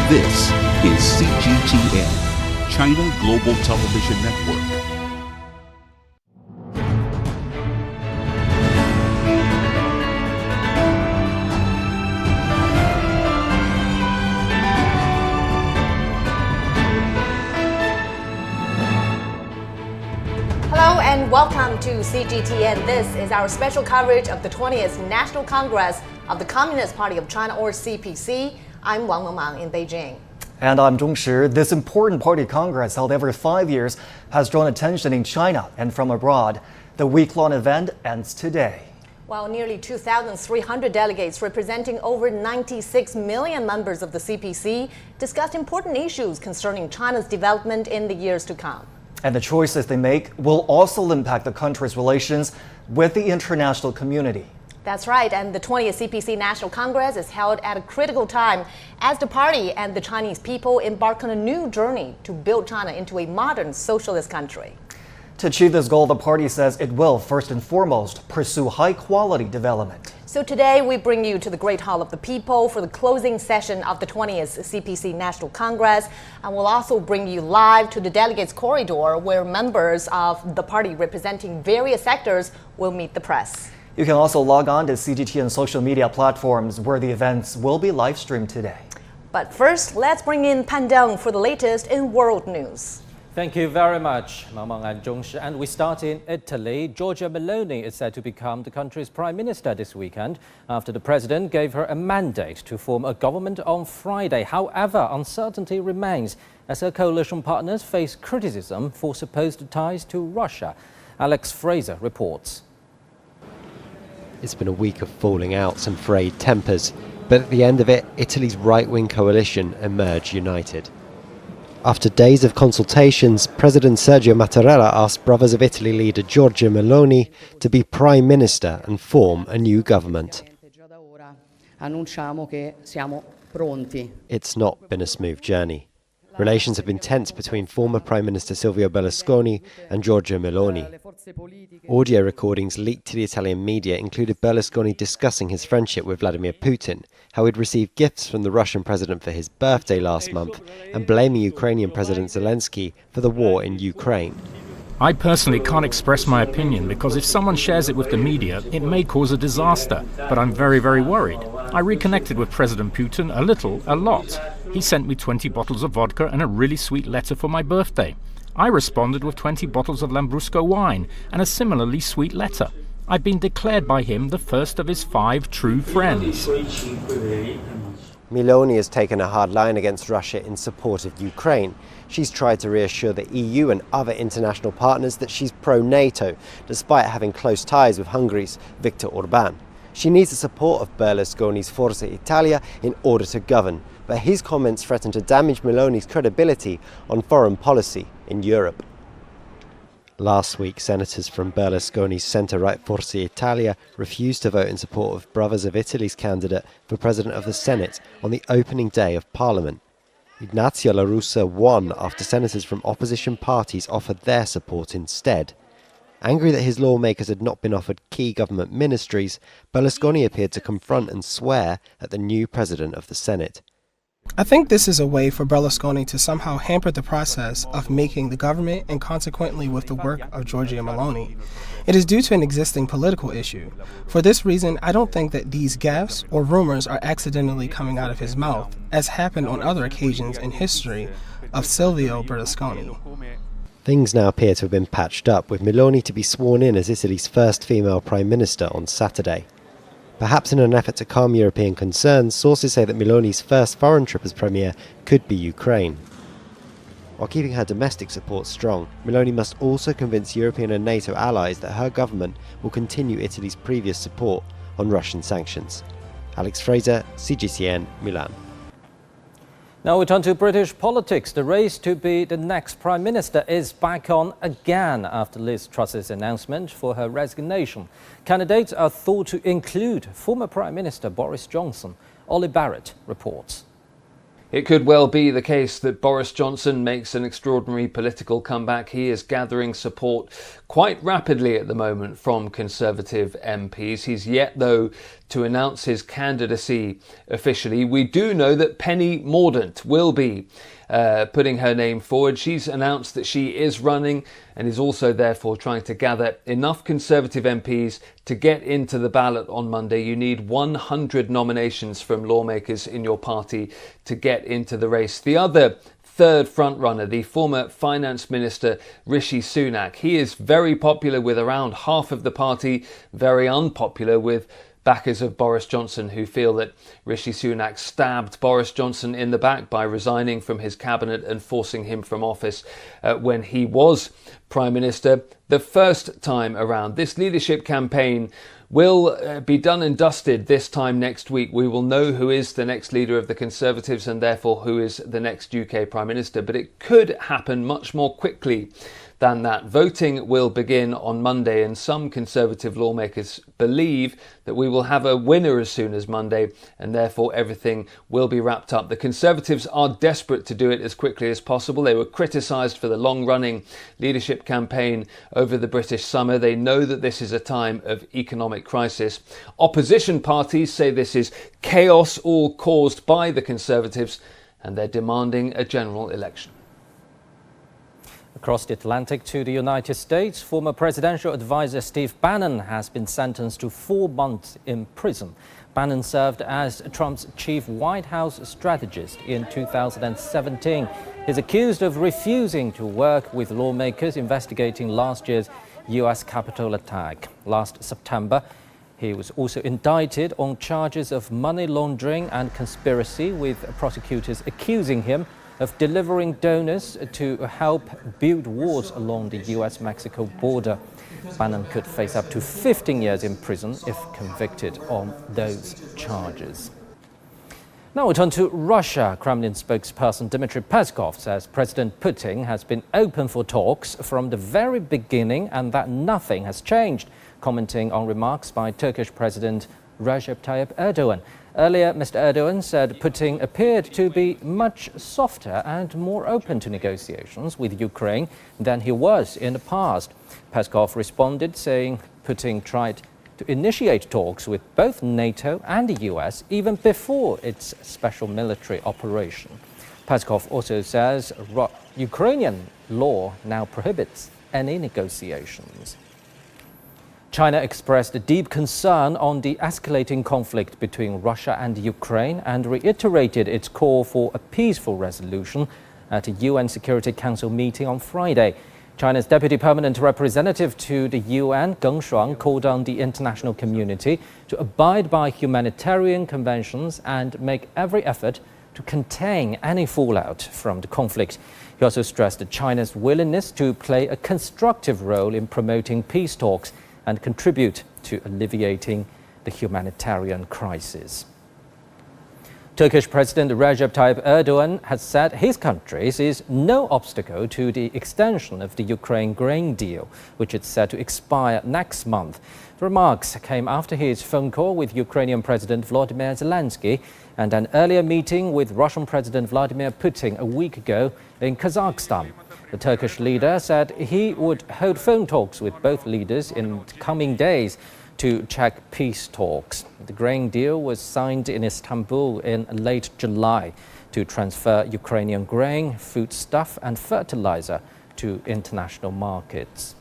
This is CGTN, China Global Television Network. Hello and welcome to CGTN. This is our special coverage of the 20th National Congress of the Communist Party of China, or CPC. I'm Wang Mengmang in Beijing. And I'm Zhong Shi. This important party congress, held every 5 years, has drawn attention in China and from abroad. The week-long event ends today. While nearly 2,300 delegates representing over 96 million members of the CPC discussed important issues concerning China's development in the years to come. And the choices they make will also impact the country's relations with the international community. That's right, and the 20th CPC National Congress is held at a critical time as the party and the Chinese people embark on a new journey to build China into a modern socialist country. To achieve this goal, the party says it will, first and foremost, pursue high-quality development. So today we bring you to the Great Hall of the People for the closing session of the 20th CPC National Congress, and we'll also bring you live to the delegates' corridor where members of the party representing various sectors will meet the press. You can also log on to CGTN social media platforms where the events will be live streamed today. But first, let's bring in Pan Deng for the latest in world news. Thank you very much, Meng and Zhong Shi. And we start in Italy. Giorgia Meloni is said to become the country's prime minister this weekend after the president gave her a mandate to form a government on Friday. However, uncertainty remains as her coalition partners face criticism for supposed ties to Russia. Alex Fraser reports. It's been a week of falling outs and frayed tempers, but at the end of it, Italy's right-wing coalition emerged united. After days of consultations, President Sergio Mattarella asked Brothers of Italy leader Giorgia Meloni to be prime minister and form a new government. It's not been a smooth journey. Relations have been tense between former Prime Minister Silvio Berlusconi and Giorgia Meloni. Audio recordings leaked to the Italian media included Berlusconi discussing his friendship with Vladimir Putin, how he'd received gifts from the Russian president for his birthday last month, and blaming Ukrainian President Zelensky for the war in Ukraine. I personally can't express my opinion because if someone shares it with the media, it may cause a disaster. But I'm very, very worried. I reconnected with President Putin a lot. He sent me 20 bottles of vodka and a really sweet letter for my birthday. I responded with 20 bottles of Lambrusco wine and a similarly sweet letter. I've been declared by him the first of his 5 true friends. Meloni has taken a hard line against Russia in support of Ukraine. She's tried to reassure the EU and other international partners that she's pro-NATO, despite having close ties with Hungary's Viktor Orban. She needs the support of Berlusconi's Forza Italia in order to govern, but his comments threaten to damage Meloni's credibility on foreign policy in Europe. Last week, senators from Berlusconi's centre-right Forza Italia refused to vote in support of Brothers of Italy's candidate for President of the Senate on the opening day of Parliament. Ignazio La Russa won after senators from opposition parties offered their support instead. Angry that his lawmakers had not been offered key government ministries, Berlusconi appeared to confront and swear at the new president of the Senate. I think this is a way for Berlusconi to somehow hamper the process of making the government and consequently with the work of Giorgia Meloni. It is due to an existing political issue. For this reason, I don't think that these gaffes or rumors are accidentally coming out of his mouth, as happened on other occasions in history of Silvio Berlusconi. Things now appear to have been patched up, with Meloni to be sworn in as Italy's first female prime minister on Saturday. Perhaps in an effort to calm European concerns, sources say that Meloni's first foreign trip as premier could be Ukraine. While keeping her domestic support strong, Meloni must also convince European and NATO allies that her government will continue Italy's previous support on Russian sanctions. Alex Fraser, CGTN, Milan. Now we turn to British politics. The race to be the next Prime Minister is back on again after Liz Truss's announcement for her resignation. Candidates are thought to include former Prime Minister Boris Johnson. Ollie Barrett reports. It could well be the case that Boris Johnson makes an extraordinary political comeback. He is gathering support quite rapidly at the moment from Conservative MPs. He's yet, though, to announce his candidacy officially. We do know that Penny Mordaunt will be putting her name forward. She's announced that she is running and is also therefore trying to gather enough Conservative MPs to get into the ballot on Monday. You need 100 nominations from lawmakers in your party to get into the race. The other third frontrunner, the former Finance Minister Rishi Sunak, he is very popular with around half of the party, very unpopular with backers of Boris Johnson who feel that Rishi Sunak stabbed Boris Johnson in the back by resigning from his cabinet and forcing him from office when he was Prime Minister the first time around. This leadership campaign will be done and dusted this time next week. We will know who is the next leader of the Conservatives and therefore who is the next UK Prime Minister. But it could happen much more quickly than that. Voting will begin on Monday and some Conservative lawmakers believe that we will have a winner as soon as Monday and therefore everything will be wrapped up. The Conservatives are desperate to do it as quickly as possible. They were criticised for the long-running leadership campaign over the British summer. They know that this is a time of economic crisis. Opposition parties say this is chaos all caused by the Conservatives and they're demanding a general election. Across the Atlantic to the United States, former presidential advisor Steve Bannon has been sentenced to 4 months in prison. Bannon served as Trump's chief White House strategist in 2017. He's accused of refusing to work with lawmakers investigating last year's U.S. Capitol attack. Last September, he was also indicted on charges of money laundering and conspiracy, with prosecutors accusing him of delivering donors to help build walls along the US-Mexico border. Bannon could face up to 15 years in prison if convicted on those charges. Now we turn to Russia. Kremlin spokesperson Dmitry Peskov says President Putin has been open for talks from the very beginning and that nothing has changed, commenting on remarks by Turkish President Recep Tayyip Erdogan. Earlier, Mr. Erdogan said Putin appeared to be much softer and more open to negotiations with Ukraine than he was in the past. Peskov responded, saying Putin tried to initiate talks with both NATO and the US even before its special military operation. Peskov also says Ukrainian law now prohibits any negotiations. China expressed a deep concern on the escalating conflict between Russia and Ukraine and reiterated its call for a peaceful resolution at a UN Security Council meeting on Friday. China's Deputy Permanent Representative to the UN, Geng Shuang, called on the international community to abide by humanitarian conventions and make every effort to contain any fallout from the conflict. He also stressed China's willingness to play a constructive role in promoting peace talks and contribute to alleviating the humanitarian crisis. Turkish President Recep Tayyip Erdogan has said his country sees no obstacle to the extension of the Ukraine grain deal, which is set to expire next month. The remarks came after his phone call with Ukrainian President Volodymyr Zelensky and an earlier meeting with Russian President Vladimir Putin a week ago in Kazakhstan. The Turkish leader said he would hold phone talks with both leaders in coming days to check peace talks. The grain deal was signed in Istanbul in late July to transfer Ukrainian grain, foodstuff and fertilizer to international markets.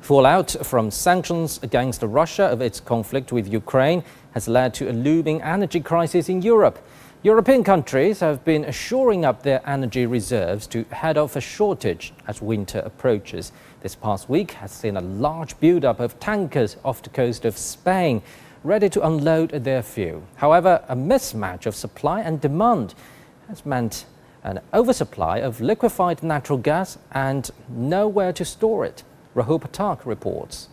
Fallout from sanctions against Russia of its conflict with Ukraine has led to a looming energy crisis in Europe. European countries have been shoring up their energy reserves to head off a shortage as winter approaches. This past week has seen a large buildup of tankers off the coast of Spain, ready to unload their fuel. However, a mismatch of supply and demand has meant an oversupply of liquefied natural gas and nowhere to store it. Rahul Patak reports.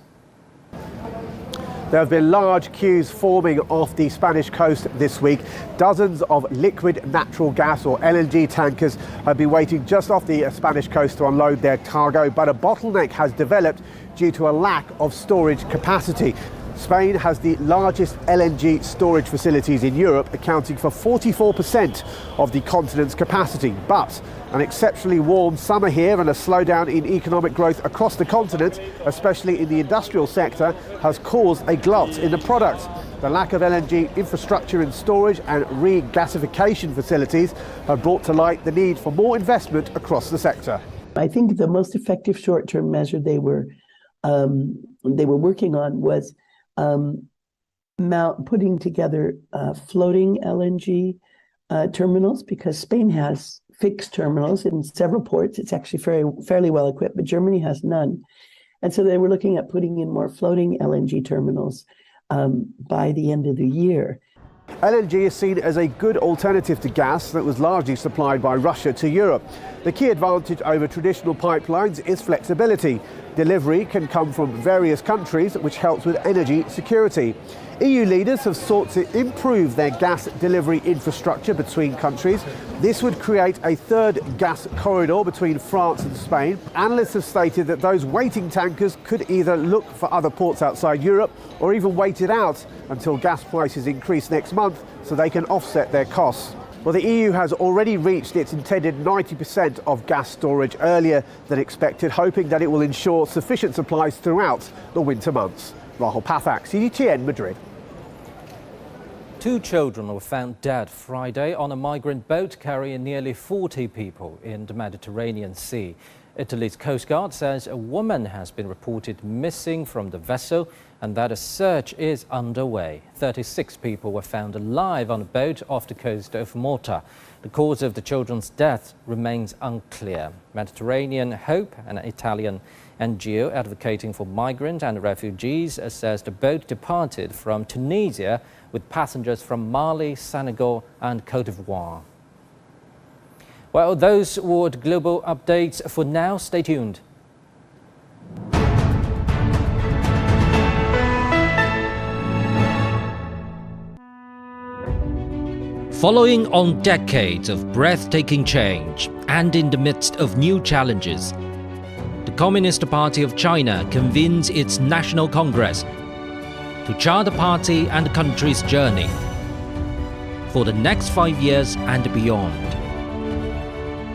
There have been large queues forming off the Spanish coast this week. Dozens of liquid natural gas or LNG tankers have been waiting just off the Spanish coast to unload their cargo, but a bottleneck has developed due to a lack of storage capacity. Spain has the largest LNG storage facilities in Europe, accounting for 44% of the continent's capacity. But an exceptionally warm summer here and a slowdown in economic growth across the continent, especially in the industrial sector, has caused a glut in the product. The lack of LNG infrastructure and storage and regasification facilities have brought to light the need for more investment across the sector. I think the most effective short-term measure they were working on was putting together floating LNG terminals, because Spain has fixed terminals in several ports. It's actually fairly well equipped, but Germany has none. And so they were looking at putting in more floating LNG terminals by the end of the year. LNG is seen as a good alternative to gas that was largely supplied by Russia to Europe. The key advantage over traditional pipelines is flexibility. Delivery can come from various countries, which helps with energy security. EU leaders have sought to improve their gas delivery infrastructure between countries. This would create a third gas corridor between France and Spain. Analysts have stated that those waiting tankers could either look for other ports outside Europe or even wait it out until gas prices increase next month so they can offset their costs. Well, the EU has already reached its intended 90% of gas storage earlier than expected, hoping that it will ensure sufficient supplies throughout the winter months. Rahul Pathak, CGTN, Madrid. 2 children were found dead Friday on a migrant boat carrying nearly 40 people in the Mediterranean Sea. Italy's Coast Guard says a woman has been reported missing from the vessel and that a search is underway. 36 people were found alive on a boat off the coast of Malta. The cause of the children's death remains unclear. Mediterranean Hope, an Italian NGO advocating for migrant and refugees, says the boat departed from Tunisia with passengers from Mali, Senegal and Côte d'Ivoire. Well, those were the global updates for now. Stay tuned. Following on decades of breathtaking change and in the midst of new challenges, the Communist Party of China convenes its National Congress to chart the party and the country's journey for the next 5 years and beyond.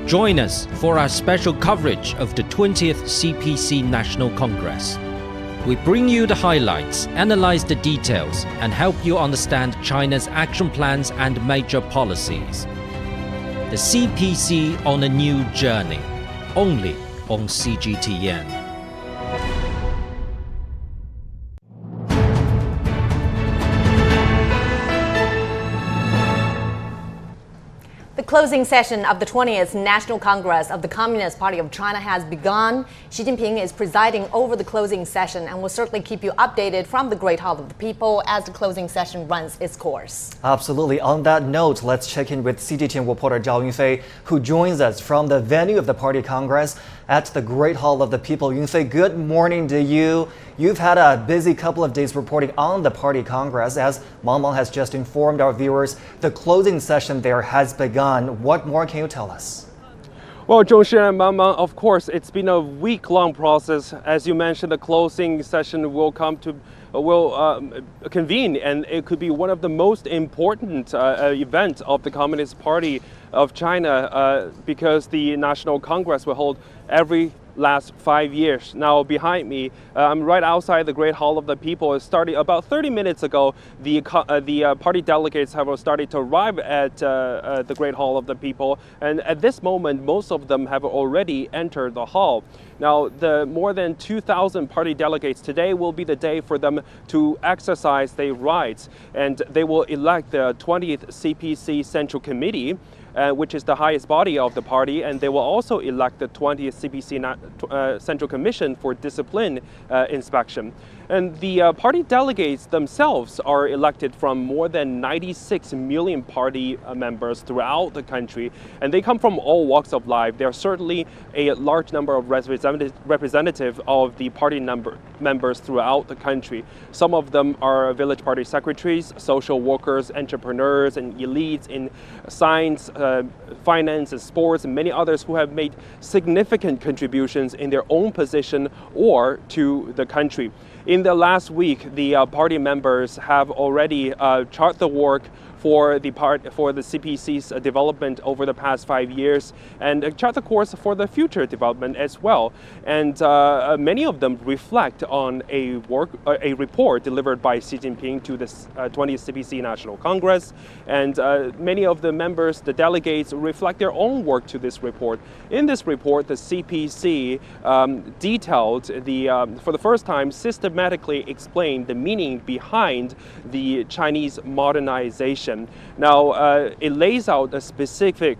Join us for our special coverage of the 20th CPC National Congress. We bring you the highlights, analyze the details, and help you understand China's action plans and major policies. The CPC on a new journey, only on CGTN. The closing session of the 20th National Congress of the Communist Party of China has begun. Xi Jinping is presiding over the closing session and will certainly keep you updated from the Great Hall of the People as the closing session runs its course. Absolutely. On that note, let's check in with CGTN reporter Zhao Yunfei, who joins us from the venue of the Party Congress at the Great Hall of the People. Yunfei, good morning to you. You've had a busy couple of days reporting on the Party Congress. As Mang has just informed our viewers, the closing session there has begun. What more can you tell us? Well, Zhongxi and Mang, of course, it's been a week-long process. As you mentioned, the closing session will convene, and it could be one of the most important events of the Communist Party of China because the National Congress will hold every last 5 years. Now behind me, I'm right outside the Great Hall of the People. It started about 30 minutes ago. The party delegates have started to arrive at the Great Hall of the People, and at this moment, most of them have already entered the hall. Now, the more than 2,000 party delegates, today will be the day for them to exercise their rights, and they will elect the 20th CPC Central Committee, which is the highest body of the party, and they will also elect the 20th CPC Central Commission for Discipline Inspection. And the party delegates themselves are elected from more than 96 million party members throughout the country, and they come from all walks of life. There are certainly a large number of representatives of the party members throughout the country. Some of them are village party secretaries, social workers, entrepreneurs, and elites in science, finance, and sports, and many others who have made significant contributions in their own position or to the country. In in the last week, the party members have already charted the work for the CPC's development over the past 5 years and chart the course for the future development as well. And many of them reflect on a report delivered by Xi Jinping to the 20th CPC National Congress. And many of the members, the delegates, reflect their own work to this report. In this report, the CPC detailed for the first time, systematically explained the meaning behind the Chinese modernization. Now, it lays out a specific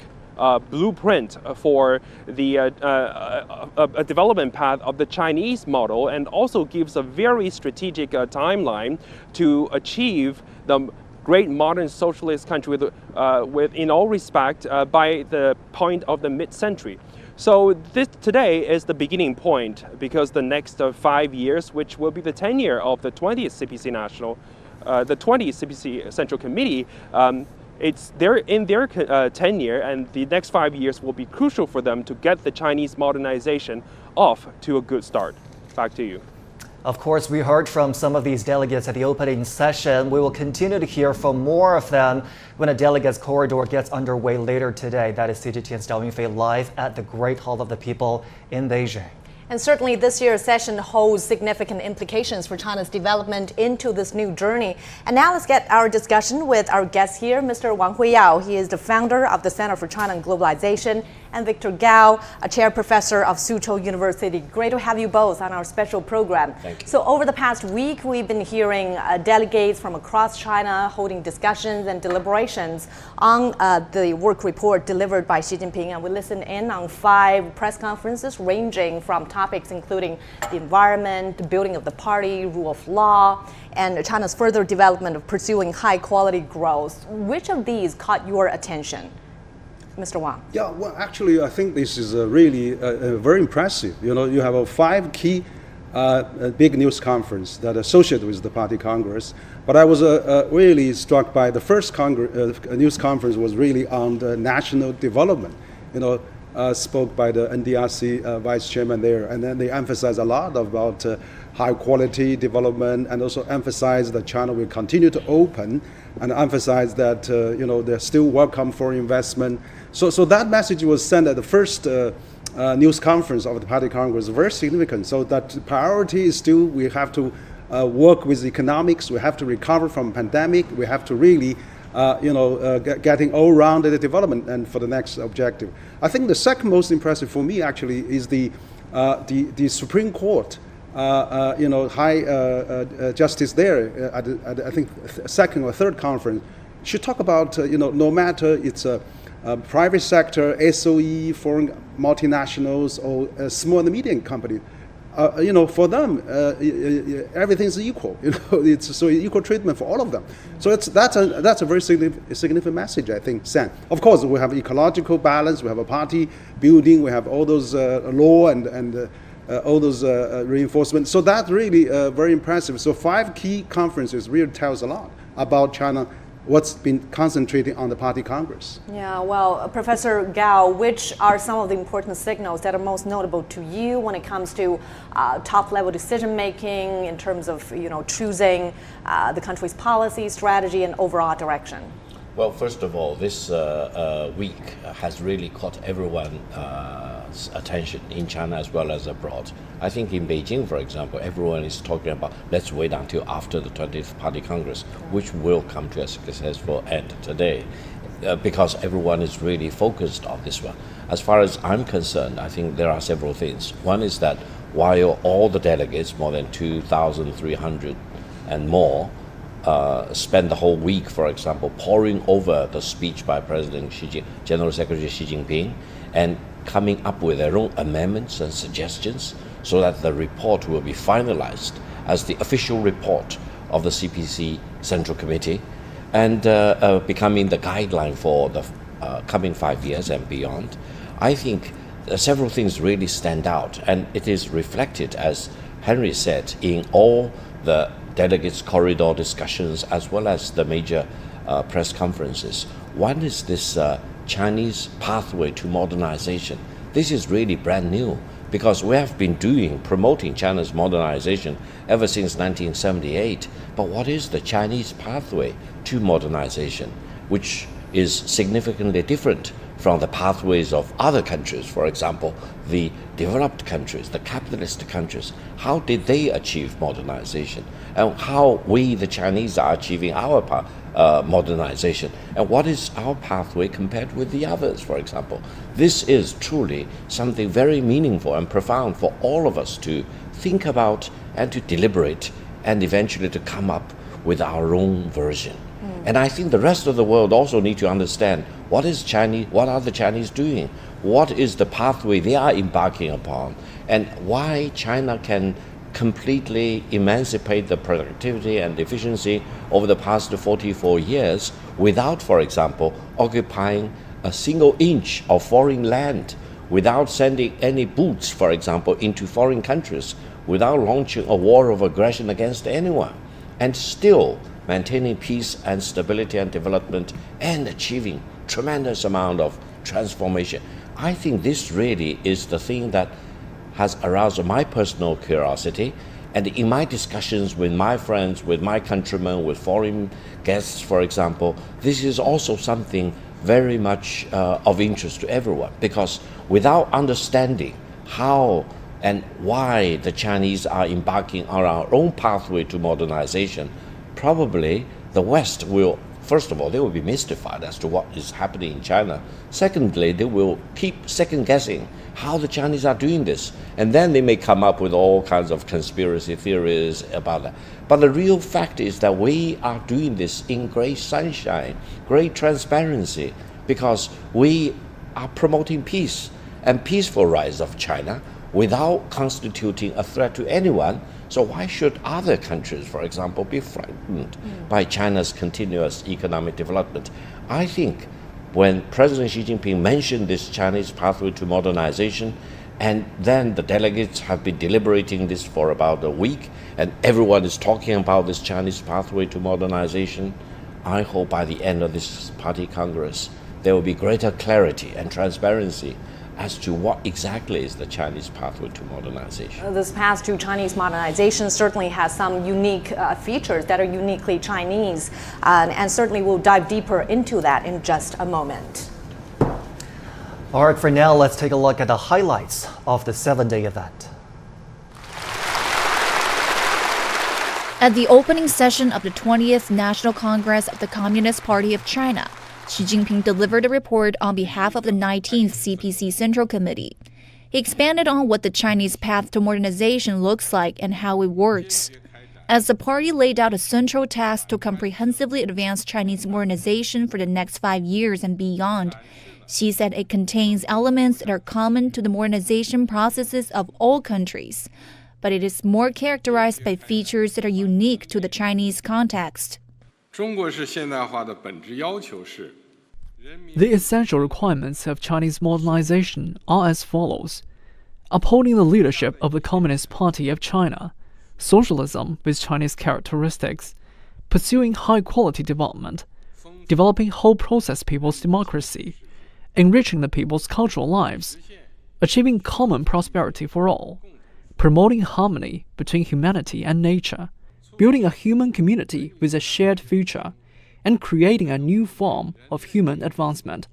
blueprint for the a development path of the Chinese model, and also gives a very strategic timeline to achieve the great modern socialist country with in all respect by the point of the mid-century. So today is the beginning point, because the next 5 years, which will be the tenure of the 20th CPC the 20th CPC Central Committee, it's in their tenure, and the next 5 years will be crucial for them to get the Chinese modernization off to a good start. Back to you. Of course, we heard from some of these delegates at the opening session. We will continue to hear from more of them when a delegates corridor gets underway later today. That is CGTN's Zhao Yunfei live at the Great Hall of the People in Beijing. And certainly this year's session holds significant implications for China's development into this new journey. And now let's get our discussion with our guest here, Mr. Wang Huiyao. He is the founder of the Center for China and Globalization, and Victor Gao, a chair professor of Suzhou University. Great to have you both on our special program. Thank you. So over the past week, we've been hearing delegates from across China holding discussions and deliberations on the work report delivered by Xi Jinping. And we listened in on 5 press conferences ranging from topics including the environment, the building of the party, rule of law, and China's further development of pursuing high quality growth. Which of these caught your attention? Mr. Wang. Yeah, well, actually, I think this is really very impressive. You know, you have 5 key big news conference that are associated with the party congress. But I was really struck by the first news conference was really on the national development. You know, spoke by the NDRC vice chairman there, and then they emphasized a lot about high quality development, and also emphasized that China will continue to open, and emphasize that you know, they're still welcome for investment. So that message was sent at the first news conference of the party congress, very significant. So that priority is still, we have to work with economics, we have to recover from pandemic, we have to really getting all-rounded development and for the next objective. I think the second most impressive for me actually is the Supreme Court, high justice there at I think second or third conference should talk about no matter it's a private sector, SOE, foreign multinationals, or small and medium company. For them, everything's equal. It's so equal treatment for all of them. So that's a very significant message, I think, sent. Of course, we have ecological balance, we have a party building, we have all those law and all those reinforcements. So that's really very impressive. So 5 key conferences really tells a lot about China, what's been concentrating on the party congress. Yeah, well, Professor Gao, which are some of the important signals that are most notable to you when it comes to top-level decision-making in terms of choosing the country's policy, strategy, and overall direction? Well, first of all, this week has really caught everyone's attention in China as well as abroad. I think in Beijing, for example, everyone is talking about let's wait until after the 20th Party Congress, which will come to a successful end today, because everyone is really focused on this one. As far as I'm concerned, I think there are several things. One is that while all the delegates, more than 2,300 and more, spend the whole week, for example, poring over the speech by General Secretary Xi Jinping, and coming up with their own amendments and suggestions so that the report will be finalized as the official report of the CPC Central Committee, and becoming the guideline for the coming 5 years and beyond. I think several things really stand out, and it is reflected, as Henry said, in all the delegates' corridor discussions as well as the major press conferences. One is this Chinese pathway to modernization. This is really brand new. because we have been promoting China's modernization ever since 1978. But what is the Chinese pathway to modernization, which is significantly different from the pathways of other countries? For example, the developed countries, the capitalist countries. How did they achieve modernization? And how we, the Chinese, are achieving our modernization? And what is our pathway compared with the others, for example? This is truly something very meaningful and profound for all of us to think about and to deliberate and eventually to come up with our own version. And I think the rest of the world also need to understand what are the Chinese doing? What is the pathway they are embarking upon? And why China can completely emancipate the productivity and efficiency over the past 44 years without, for example, occupying a single inch of foreign land, without sending any boots, for example, into foreign countries, without launching a war of aggression against anyone, and still maintaining peace and stability and development and achieving tremendous amount of transformation. I think this really is the thing that has aroused my personal curiosity. And in my discussions with my friends, with my countrymen, with foreign guests, for example, this is also something very much of interest to everyone, because without understanding how and why the Chinese are embarking on our own pathway to modernization, probably the West will, first of all, they will be mystified as to what is happening in China. Secondly, they will keep second-guessing how the Chinese are doing this. And then they may come up with all kinds of conspiracy theories about that. But the real fact is that we are doing this in great sunshine, great transparency, because we are promoting peace and peaceful rise of China without constituting a threat to anyone. So why should other countries, for example, be frightened by China's continuous economic development? I think when President Xi Jinping mentioned this Chinese pathway to modernization, and then the delegates have been deliberating this for about a week, and everyone is talking about this Chinese pathway to modernization, I hope by the end of this Party Congress, there will be greater clarity and transparency as to what exactly is the Chinese pathway to modernization. This path to Chinese modernization certainly has some unique features that are uniquely Chinese, and certainly we'll dive deeper into that in just a moment. All right, for now, let's take a look at the highlights of the 7-day event. At the opening session of the 20th National Congress of the Communist Party of China, Xi Jinping delivered a report on behalf of the 19th CPC Central Committee. He expanded on what the Chinese path to modernization looks like and how it works. As the party laid out a central task to comprehensively advance Chinese modernization for the next 5 years and beyond, Xi said it contains elements that are common to the modernization processes of all countries, but it is more characterized by features that are unique to the Chinese context. The essential requirements of Chinese modernization are as follows: upholding the leadership of the Communist Party of China, socialism with Chinese characteristics, pursuing high-quality development, developing whole process people's democracy, enriching the people's cultural lives, achieving common prosperity for all, promoting harmony between humanity and nature, building a human community with a shared future, and creating a new form of human advancement.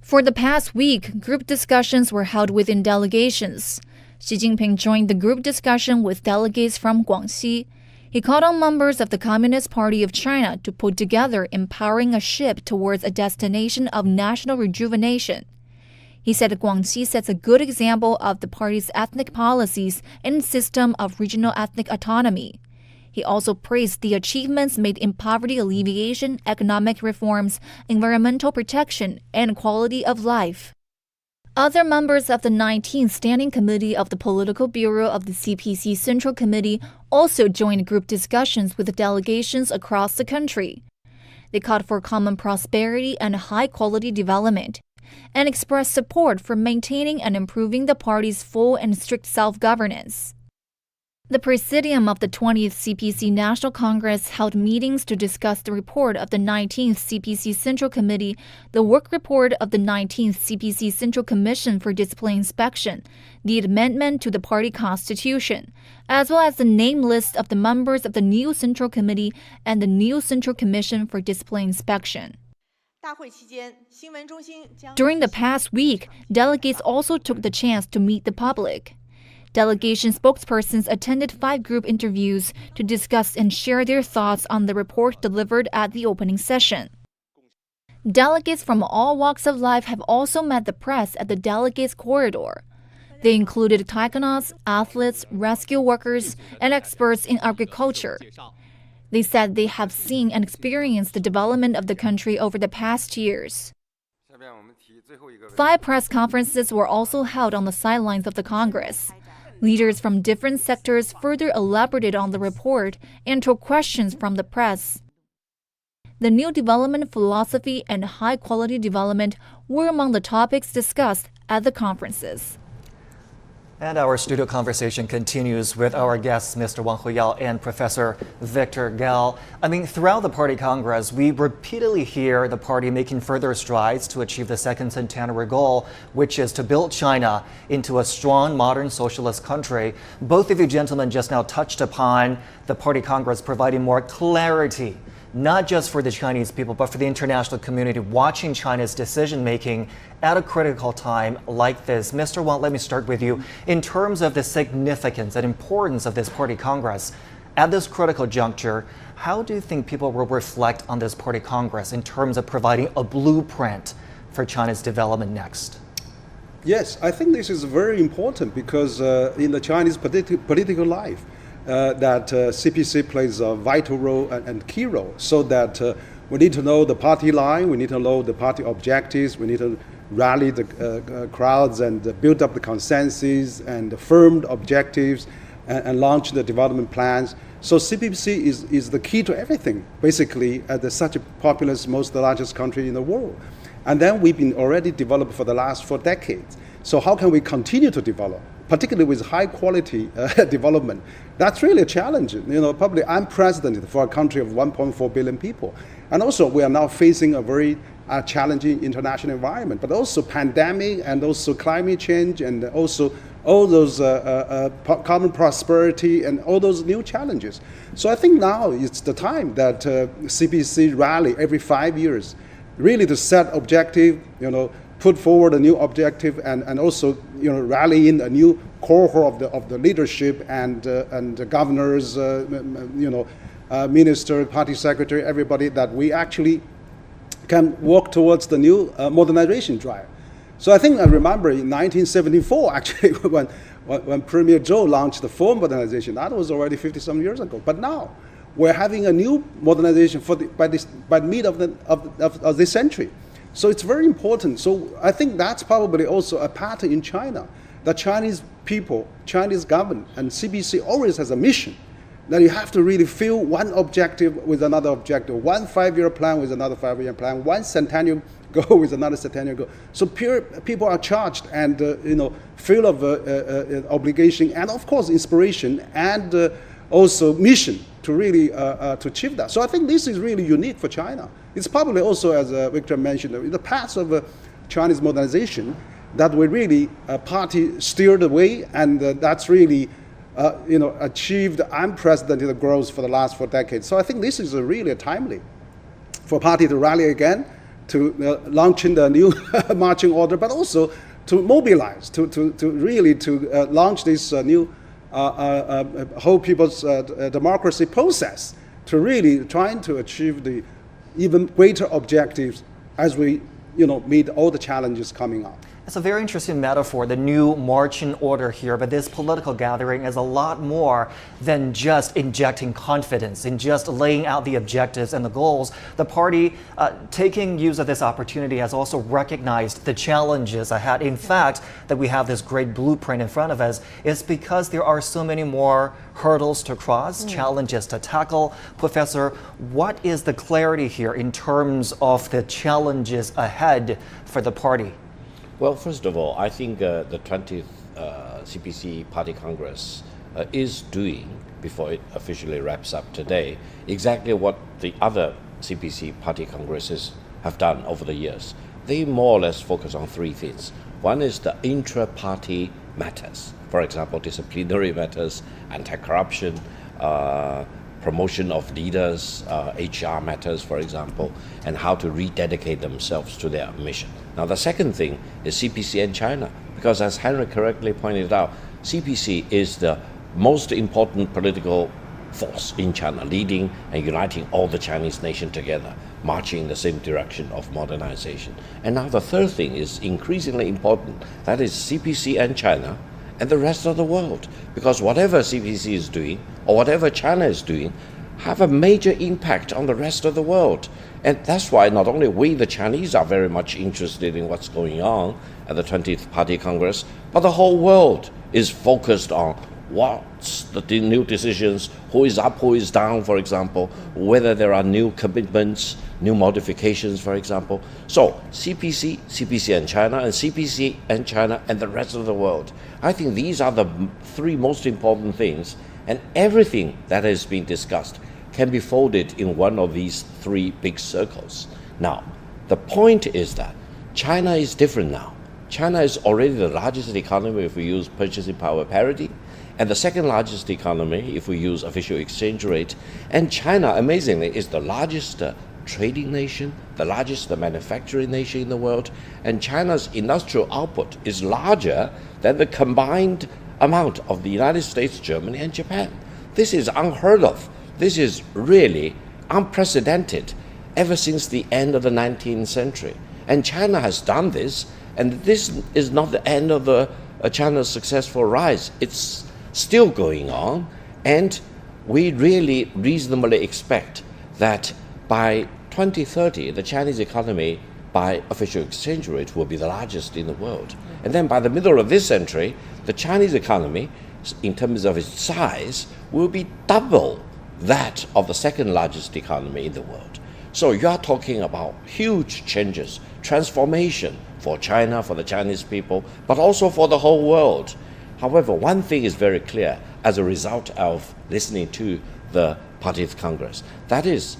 For the past week, group discussions were held within delegations. Xi Jinping joined the group discussion with delegates from Guangxi. He called on members of the Communist Party of China to put together empowering a ship towards a destination of national rejuvenation. He said Guangxi sets a good example of the party's ethnic policies and system of regional ethnic autonomy. He also praised the achievements made in poverty alleviation, economic reforms, environmental protection, and quality of life. Other members of the 19th Standing Committee of the Political Bureau of the CPC Central Committee also joined group discussions with the delegations across the country. They called for common prosperity and high-quality development, and expressed support for maintaining and improving the party's full and strict self-governance. The Presidium of the 20th CPC National Congress held meetings to discuss the report of the 19th CPC Central Committee, the work report of the 19th CPC Central Commission for Discipline Inspection, the amendment to the party constitution, as well as the name list of the members of the new Central Committee and the new Central Commission for Discipline Inspection. During the past week, delegates also took the chance to meet the public. Delegation spokespersons attended 5 group interviews to discuss and share their thoughts on the report delivered at the opening session. Delegates from all walks of life have also met the press at the delegates corridor. They included taikonauts, athletes, rescue workers, and experts in agriculture. They said they have seen and experienced the development of the country over the past years. 5 press conferences were also held on the sidelines of the Congress. Leaders from different sectors further elaborated on the report and took questions from the press. The new development philosophy and high-quality development were among the topics discussed at the conferences. And our studio conversation continues with our guests, Mr. Wang Huyao and Professor Victor Gao. Throughout the Party Congress, we repeatedly hear the party making further strides to achieve the second centenary goal, which is to build China into a strong, modern socialist country. Both of you gentlemen just now touched upon the Party Congress providing more clarity, not just for the Chinese people, but for the international community watching China's decision-making at a critical time like this. Mr. Wang, let me start with you. In terms of the significance and importance of this Party Congress, at this critical juncture, how do you think people will reflect on this Party Congress in terms of providing a blueprint for China's development next? Yes, I think this is very important because in the Chinese political life, that CPC plays a vital role and key role, so that we need to know the party line, we need to know the party objectives, we need to rally the crowds and build up the consensus and the firm objectives and launch the development plans. So CPC is the key to everything, basically, as such a populous, most largest country in the world. And then we've been already developed for the last 4 decades. So how can we continue to develop, particularly with high quality development? That's really a challenge, probably unprecedented for a country of 1.4 billion people. And also we are now facing a very challenging international environment, but also pandemic and also climate change and also all those common prosperity and all those new challenges. So I think now it's the time that CPC rally every 5 years, really to set objective, put forward a new objective and also rally in a new cohort of the leadership and the governors, minister, party secretary, everybody, that we actually can walk towards the new modernization drive. So I think I remember in 1974 actually when Premier Zhou launched the full modernization. That was already 50-some years ago. But now we're having a new modernization by mid of this century. So it's very important. So I think that's probably also a pattern in China. The Chinese people, Chinese government, and CPC always has a mission that you have to really fill one objective with another objective, one 5-year plan with another 5-year plan, one centennial goal with another centennial goal. So people are charged and feel of obligation and of course inspiration and also mission to really to achieve that. So I think this is really unique for China. It's probably also, as Victor mentioned, in the path of Chinese modernization that we really party steered the way, and that's really achieved unprecedented growth for the last 4 decades. So I think this is really timely for party to rally again, to launching the new marching order, but also to mobilize, to really launch this new whole people's democracy process, to really trying to achieve the even greater objectives as we meet all the challenges coming up. It's a very interesting metaphor, the new marching order here, but this political gathering is a lot more than just injecting confidence, in just laying out the objectives and the goals. The party, taking use of this opportunity, has also recognized the challenges ahead. In fact, that we have this great blueprint in front of us is because there are so many more hurdles to cross, challenges to tackle. Professor, what is the clarity here in terms of the challenges ahead for the party? Well, first of all, I think the 20th CPC Party Congress is doing, before it officially wraps up today, exactly what the other CPC party congresses have done over the years. They more or less focus on three things. One is the intra-party matters. For example, disciplinary matters, anti-corruption, promotion of leaders, HR matters, for example, and how to rededicate themselves to their mission. Now, the second thing is CPC and China, because as Henry correctly pointed out, CPC is the most important political force in China, leading and uniting all the Chinese nation together, marching in the same direction of modernization. And now the third thing is increasingly important, that is CPC and China and the rest of the world, because whatever CPC is doing or whatever China is doing have a major impact on the rest of the world. And that's why not only we, the Chinese, are very much interested in what's going on at the 20th Party Congress, but the whole world is focused on what's the new decisions, who is up, who is down, for example, whether there are new commitments, new modifications, for example. So CPC, CPC and China, and CPC and China and the rest of the world. I think these are the three most important things, and everything that has been discussed can be folded in one of these three big circles. Now, the point is that China is different now. China is already the largest economy if we use purchasing power parity, and the second largest economy if we use official exchange rate. And China, amazingly, is the largest trading nation, the largest manufacturing nation in the world, and China's industrial output is larger than the combined amount of the United States, Germany, and Japan. This is unheard of. This is really unprecedented ever since the end of the 19th century. And China has done this, and this is not the end of China's successful rise. It's still going on, and we really reasonably expect that by 2030, the Chinese economy by official exchange rate will be the largest in the world. And then by the middle of this century, the Chinese economy, in terms of its size, will be double that of the second largest economy in the world. So you are talking about huge changes, transformation for China, for the Chinese people, but also for the whole world. However, one thing is very clear as a result of listening to the Party Congress. That is,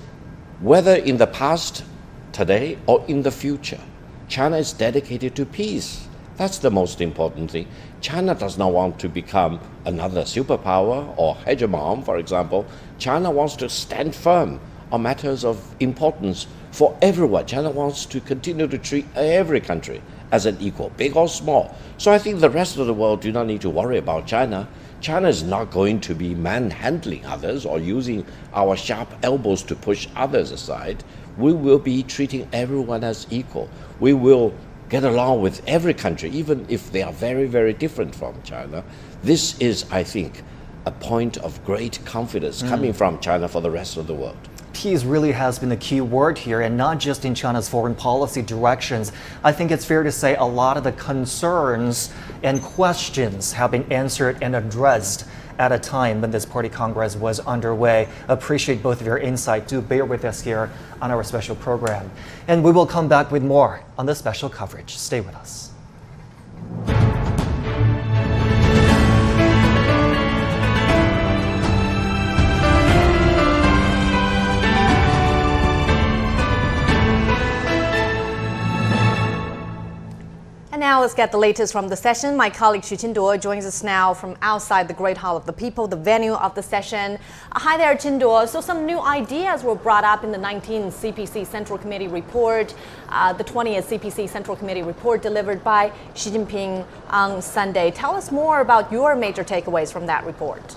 whether in the past, today, or in the future, China is dedicated to peace. That's the most important thing. China does not want to become another superpower or hegemon, for example. China wants to stand firm on matters of importance for everyone. China wants to continue to treat every country as an equal, big or small. So I think the rest of the world do not need to worry about China. China is not going to be manhandling others or using our sharp elbows to push others aside. We will be treating everyone as equal. We will get along with every country, even if they are very, very different from China. This is, I think, a point of great confidence coming from China for the rest of the world. Peace really has been the key word here, and not just in China's foreign policy directions. I think it's fair to say a lot of the concerns and questions have been answered and addressed at a time when this Party Congress was underway. Appreciate both of your insight. Do bear with us here on our special program. And we will come back with more on this special coverage. Stay with us. And now let's get the latest from the session. My colleague Xu Qinduo joins us now from outside the Great Hall of the People, the venue of the session. Hi there, Qinduo. So some new ideas were brought up in the 19th CPC Central Committee report, the 20th CPC Central Committee report delivered by Xi Jinping on Sunday. Tell us more about your major takeaways from that report.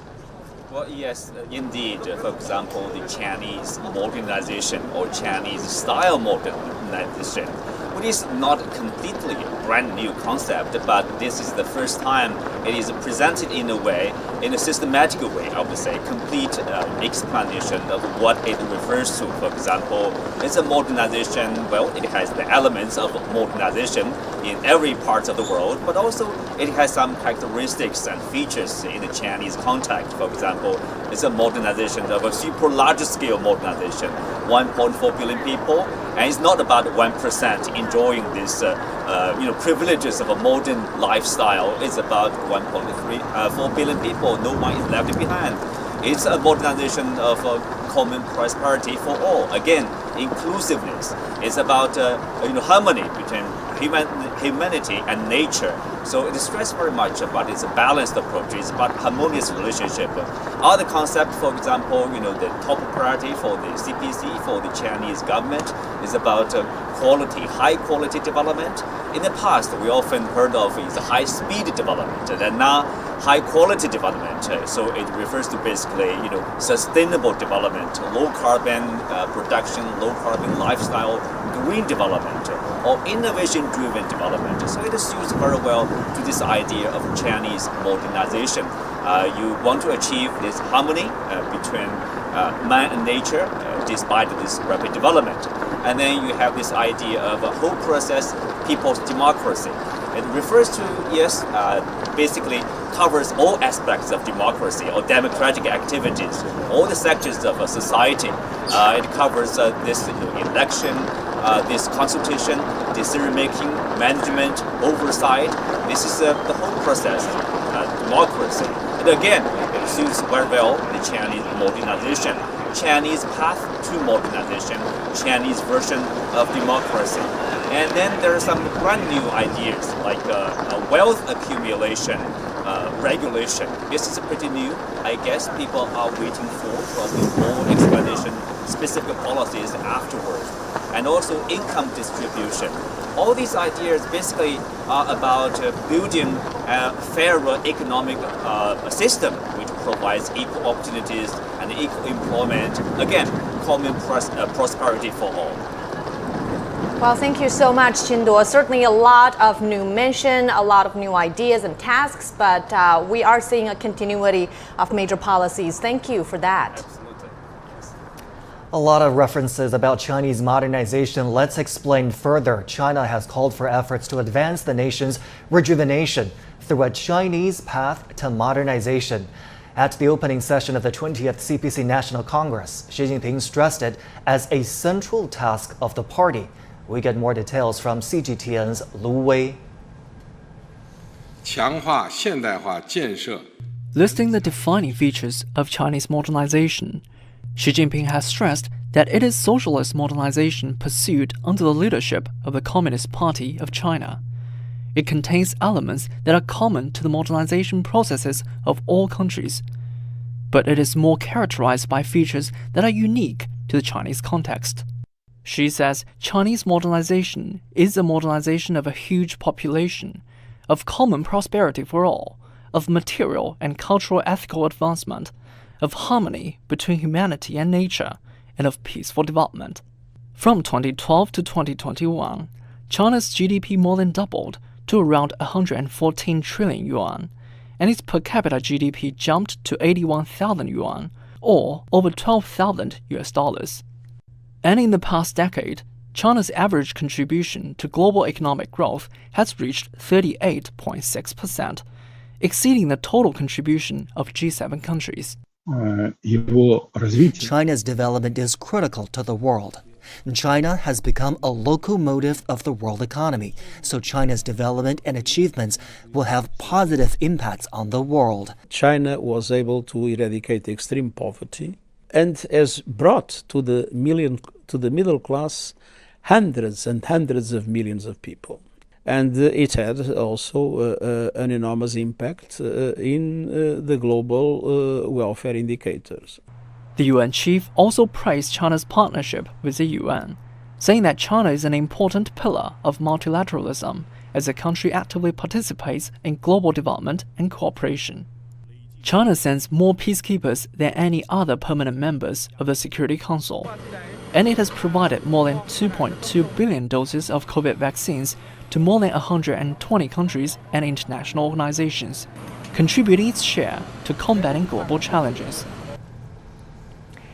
Well, yes, indeed. For example, the Chinese modernization or Chinese style modernization, which is not completely a brand new concept, but this is the first time it is presented in a way, in a systematic way, I would say, complete explanation of what it refers to. For example, it's a modernization, well, it has the elements of modernization in every part of the world, but also it has some characteristics and features in the Chinese context. For example, it's a modernization of a super large scale modernization, 1.4 billion people, and it's not about 1% enjoying this privileges of a modern lifestyle. It's about 1.4 billion people. No one is left behind. It's a modernization of common prosperity for all. Again, inclusiveness. It's about harmony between humanity and nature. So it stresses very much about its balanced approach. It's about harmonious relationship. Other concepts, for example, the top priority for the CPC, for the Chinese government, is about quality, high quality development. In the past, we often heard of is high speed development, and now high quality development. So it refers to basically sustainable development, low carbon production, low carbon lifestyle, green development, or innovation driven development. So it suits very well to this idea of Chinese modernization. You want to achieve this harmony between man and nature despite this rapid development. And then you have this idea of a whole process, people's democracy. It refers to, basically covers all aspects of democracy or democratic activities, all the sectors of a society. It covers this election, this consultation, decision-making, management, oversight. This is the whole process, democracy. And again, it suits very well the Chinese modernization, Chinese path to modernization, Chinese version of democracy. And then there are some brand new ideas like wealth accumulation, regulation. This is pretty new. I guess people are waiting for probably more explanation, specific policies afterwards. And also income distribution. All these ideas basically are about building a fairer economic system which provides equal opportunities and equal employment. Again, common prosperity for all. Well, thank you so much, Qinduo. Certainly a lot of new mention, a lot of new ideas and tasks, but we are seeing a continuity of major policies. Thank you for that. A lot of references about Chinese modernization. Let's explain further. China has called for efforts to advance the nation's rejuvenation through a Chinese path to modernization. At the opening session of the 20th CPC National Congress, Xi Jinping stressed it as a central task of the party. We get more details from CGTN's Lu Wei. Listing the defining features of Chinese modernization, Xi Jinping has stressed that it is socialist modernization pursued under the leadership of the Communist Party of China. It contains elements that are common to the modernization processes of all countries, but it is more characterized by features that are unique to the Chinese context. Xi says Chinese modernization is a modernization of a huge population, of common prosperity for all, of material and cultural ethical advancement, of harmony between humanity and nature, and of peaceful development. From 2012 to 2021, China's GDP more than doubled to around 114 trillion yuan, and its per capita GDP jumped to 81,000 yuan, or over $12,000. And in the past decade, China's average contribution to global economic growth has reached 38.6%, exceeding the total contribution of G7 countries. China's development is critical to the world. China has become a locomotive of the world economy, so China's development and achievements will have positive impacts on the world. China was able to eradicate extreme poverty and has brought to the middle class hundreds and hundreds of millions of people. And it had also an enormous impact in the global welfare indicators. The UN chief also praised China's partnership with the UN, saying that China is an important pillar of multilateralism as the country actively participates in global development and cooperation. China sends more peacekeepers than any other permanent members of the Security Council, and it has provided more than 2.2 billion doses of COVID vaccines to more than 120 countries and international organizations, contributing its share to combating global challenges.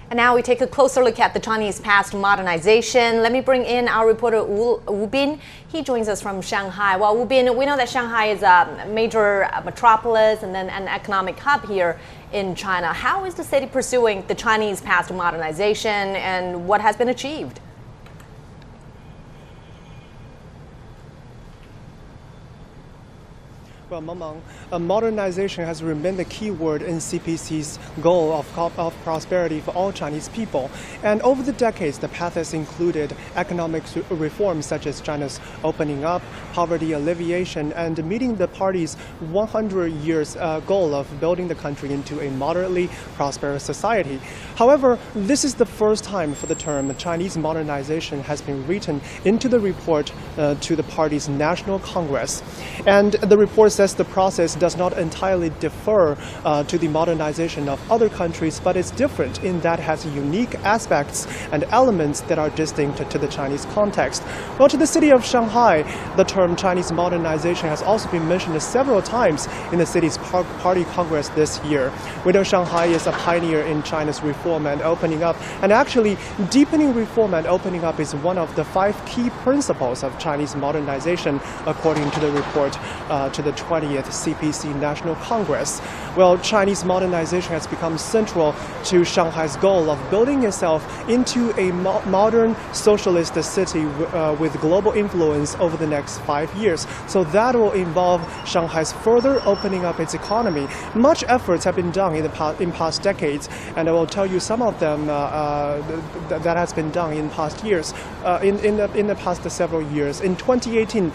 And now we take a closer look at the Chinese path to modernization. Let me bring in our reporter Wu Bin. He joins us from Shanghai. Well, Wu Bin, we know that Shanghai is a major metropolis and then an economic hub here in China. How is the city pursuing the Chinese path to modernization and what has been achieved? Well, Mamang, modernization has remained the key word in CPC's goal of prosperity for all Chinese people. And over the decades, the path has included economic reforms such as China's opening up, poverty alleviation, and meeting the party's 100 years goal of building the country into a moderately prosperous society. However, this is the first time for the term Chinese modernization has been written into the report to the party's National Congress. And the report says the process does not entirely defer to the modernization of other countries, but it's different in that it has unique aspects and elements that are distinct to the Chinese context. Well, to the city of Shanghai, the term Chinese modernization has also been mentioned several times in the city's party congress this year. We know Shanghai is a pioneer in China's reform and opening up, and actually deepening reform and opening up is one of the 5 key principles of Chinese modernization, according to the report to the 20th CPC National Congress. Well, Chinese modernization has become central to Shanghai's goal of building itself into a modern socialist city with global influence over the next 5 years. So that will involve Shanghai's further opening up its economy. Much efforts have been done in past decades, and I will tell you some of them that has been done in past years. In the past several years, in 2018,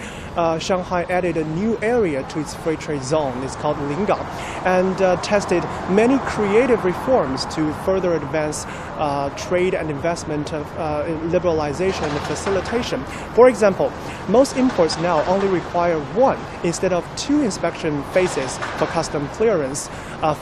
Shanghai added a new area to its free trade zone. It's called Lingang, and tested many creative reforms to further advance trade and investment, liberalization and facilitation. For example, most imports now only require 1 instead of 2 inspection phases for custom clearance.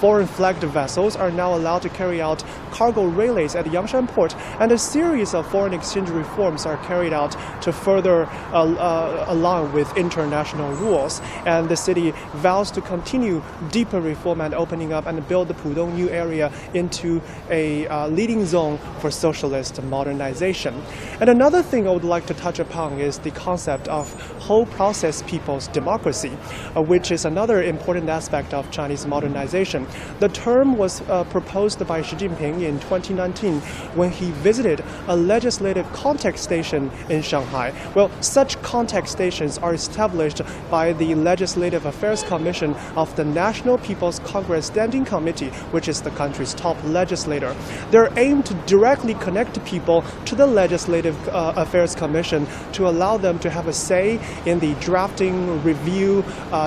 Foreign flagged vessels are now allowed to carry out cargo relays at Yangshan port, and a series of foreign exchange reforms are carried out to further align with international rules. And the city vows to continue deeper reform and opening up and build the Pudong new area into a leading zone for socialist modernization. And another thing I would like to touch upon is the concept of whole process people's democracy, which is another important aspect of Chinese modernization. The term was proposed by Xi Jinping in 2019 when he visited a legislative contact station in Shanghai. Well, such contact stations are established by the Legislative Affairs Commission of the National People's Congress Standing Committee, which is the country's top legislator. They're aimed to directly connect people to the Legislative Affairs Commission to allow them to have a say in the drafting, review,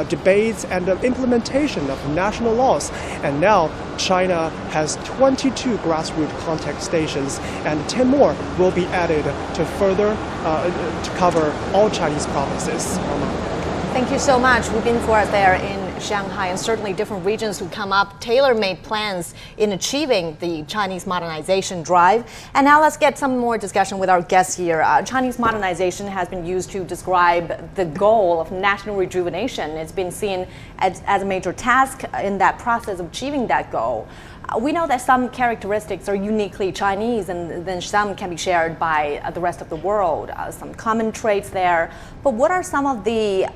debates, and the implementation of national laws. And now China has 22 grassroots contact stations, and 10 more will be added to further to cover all Chinese provinces. Thank you so much. We've been for us there in Shanghai, and certainly different regions who come up, tailor-made plans in achieving the Chinese modernization drive. And now let's get some more discussion with our guests here. Chinese modernization has been used to describe the goal of national rejuvenation. It's been seen as a major task in that process of achieving that goal. We know that some characteristics are uniquely Chinese, and then some can be shared by the rest of the world, some common traits there. But what are some of the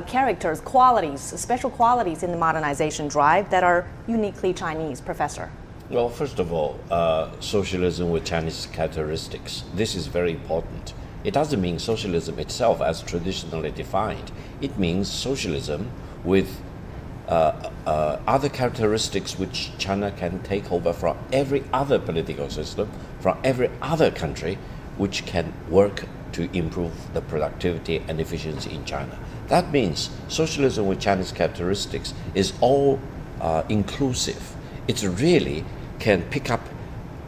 characters, qualities, special qualities in the modernization drive that are uniquely Chinese, Professor? Well, first of all, socialism with Chinese characteristics. This is very important. It doesn't mean socialism itself as traditionally defined. It means socialism with other characteristics which China can take over from every other political system, from every other country, which can work to improve the productivity and efficiency in China. That means socialism with Chinese characteristics is all inclusive. It really can pick up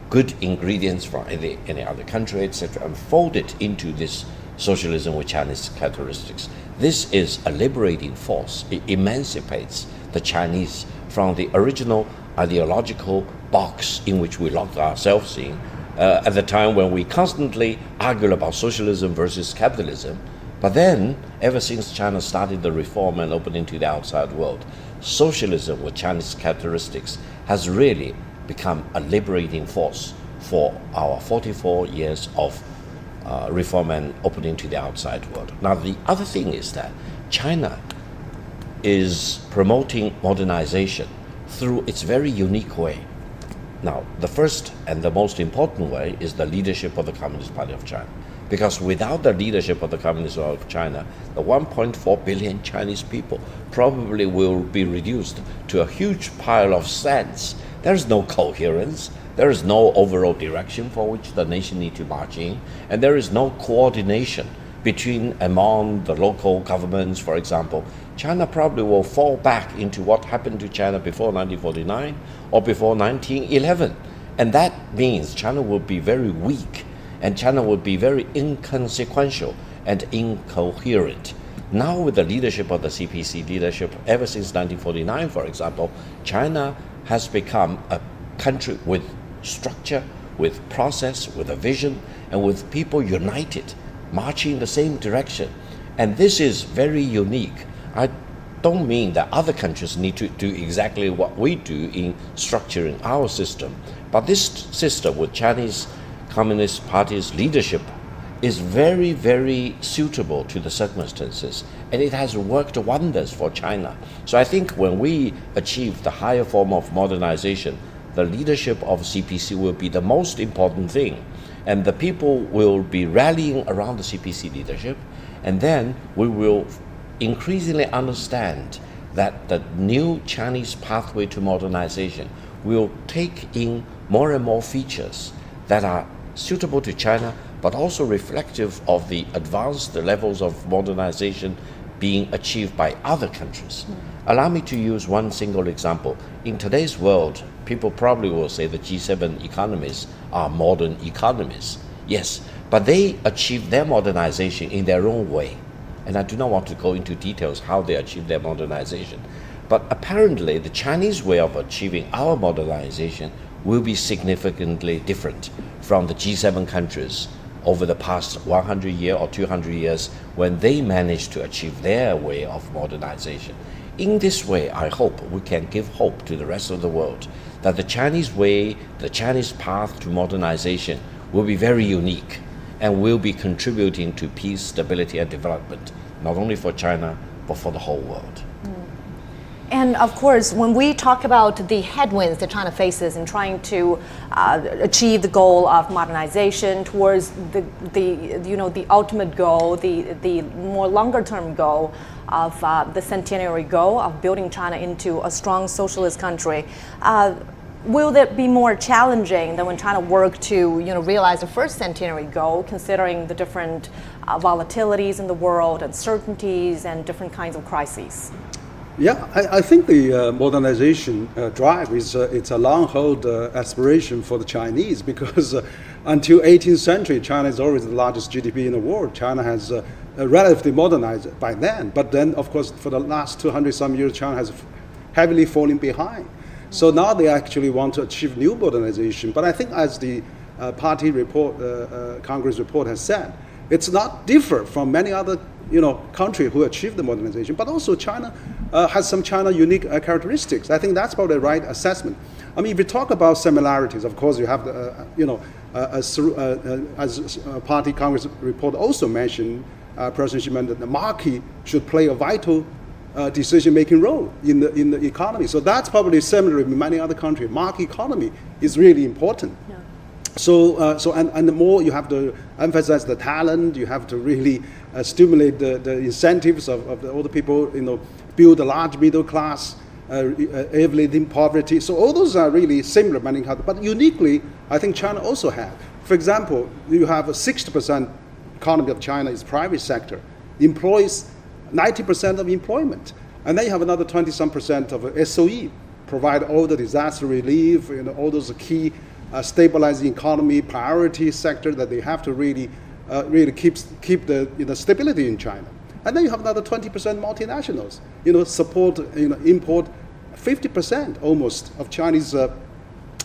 good ingredients from any other country, etc., and fold it into this socialism with Chinese characteristics. This is a liberating force. It emancipates the Chinese from the original ideological box in which we locked ourselves in at the time when we constantly argued about socialism versus capitalism. But then, ever since China started the reform and opening to the outside world, socialism with Chinese characteristics has really become a liberating force for our 44 years of reform and opening to the outside world. Now, the other thing is that China is promoting modernization through its very unique way. Now, the first and the most important way is the leadership of the Communist Party of China. Because without the leadership of the Communist Party of China, the 1.4 billion Chinese people probably will be reduced to a huge pile of sands. There is no coherence, there is no overall direction for which the nation needs to march in, and there is no coordination among the local governments, for example. China probably will fall back into what happened to China before 1949 or before 1911. And that means China will be very weak, and China will be very inconsequential and incoherent. Now with the leadership of the CPC leadership, ever since 1949, for example, China has become a country with structure, with process, with a vision, and with people united, marching in the same direction. And this is very unique. I don't mean that other countries need to do exactly what we do in structuring our system, but this system with Chinese Communist Party's leadership is very, very suitable to the circumstances, and it has worked wonders for China. So I think when we achieve the higher form of modernization, the leadership of CPC will be the most important thing, and the people will be rallying around the CPC leadership, and then we will increasingly understand that the new Chinese pathway to modernization will take in more and more features that are suitable to China, but also reflective of the advanced levels of modernization being achieved by other countries. Allow me to use one single example. In today's world, people probably will say the G7 economies are modern economies. Yes, but they achieve their modernization in their own way. And I do not want to go into details how they achieve their modernization. But apparently, the Chinese way of achieving our modernization will be significantly different from the G7 countries over the past 100 years or 200 years when they managed to achieve their way of modernization. In this way, I hope we can give hope to the rest of the world that the Chinese way, the Chinese path to modernization will be very unique and will be contributing to peace, stability, and development, not only for China, but for the whole world. And of course, when we talk about the headwinds that China faces in trying to achieve the goal of modernization towards the ultimate goal, the more longer-term goal of the centenary goal of building China into a strong socialist country, will that be more challenging than when China worked to realize the first centenary goal, considering the different volatilities in the world, uncertainties, and different kinds of crises? Yeah, I think the modernization drive is it's a long-held aspiration for the Chinese, because until 18th century, China is always the largest GDP in the world. China has relatively modernized by then, but then, of course, for the last 200-some years, China has heavily fallen behind. So now they actually want to achieve new modernization. But I think, as the party report, Congress report has said, it's not different from many other country who achieved the modernization, but also China has some China unique characteristics. I think that's probably the right assessment. I mean, if you talk about similarities, of course, you have the, as party Congress report also mentioned, President Xi mentioned that the market should play a vital decision-making role in the economy. So that's probably similar in many other countries. Market economy is really important. Yeah. And the more you have to emphasize the talent, you have to really stimulate the incentives of all the people, build a large middle class, alleviating poverty. So all those are really similar, but uniquely, I think China also has. For example, you have 60% economy of China is private sector, employs 90% of employment, and then you have another 20-some% of SOE, provide all the disaster relief, all those key stabilizing economy priority sector that they have to really keep the stability in China. And then you have another 20% multinationals, support, import 50% almost of Chinese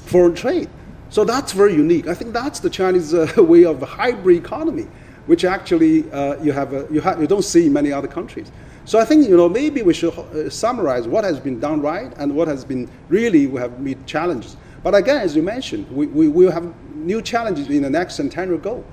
foreign trade. So that's very unique. I think that's the Chinese way of a hybrid economy, which actually you don't see in many other countries. So I think maybe we should summarize what has been done right and what has been really we have met challenges. But again, as you mentioned, we will have new challenges in the next centennial goal.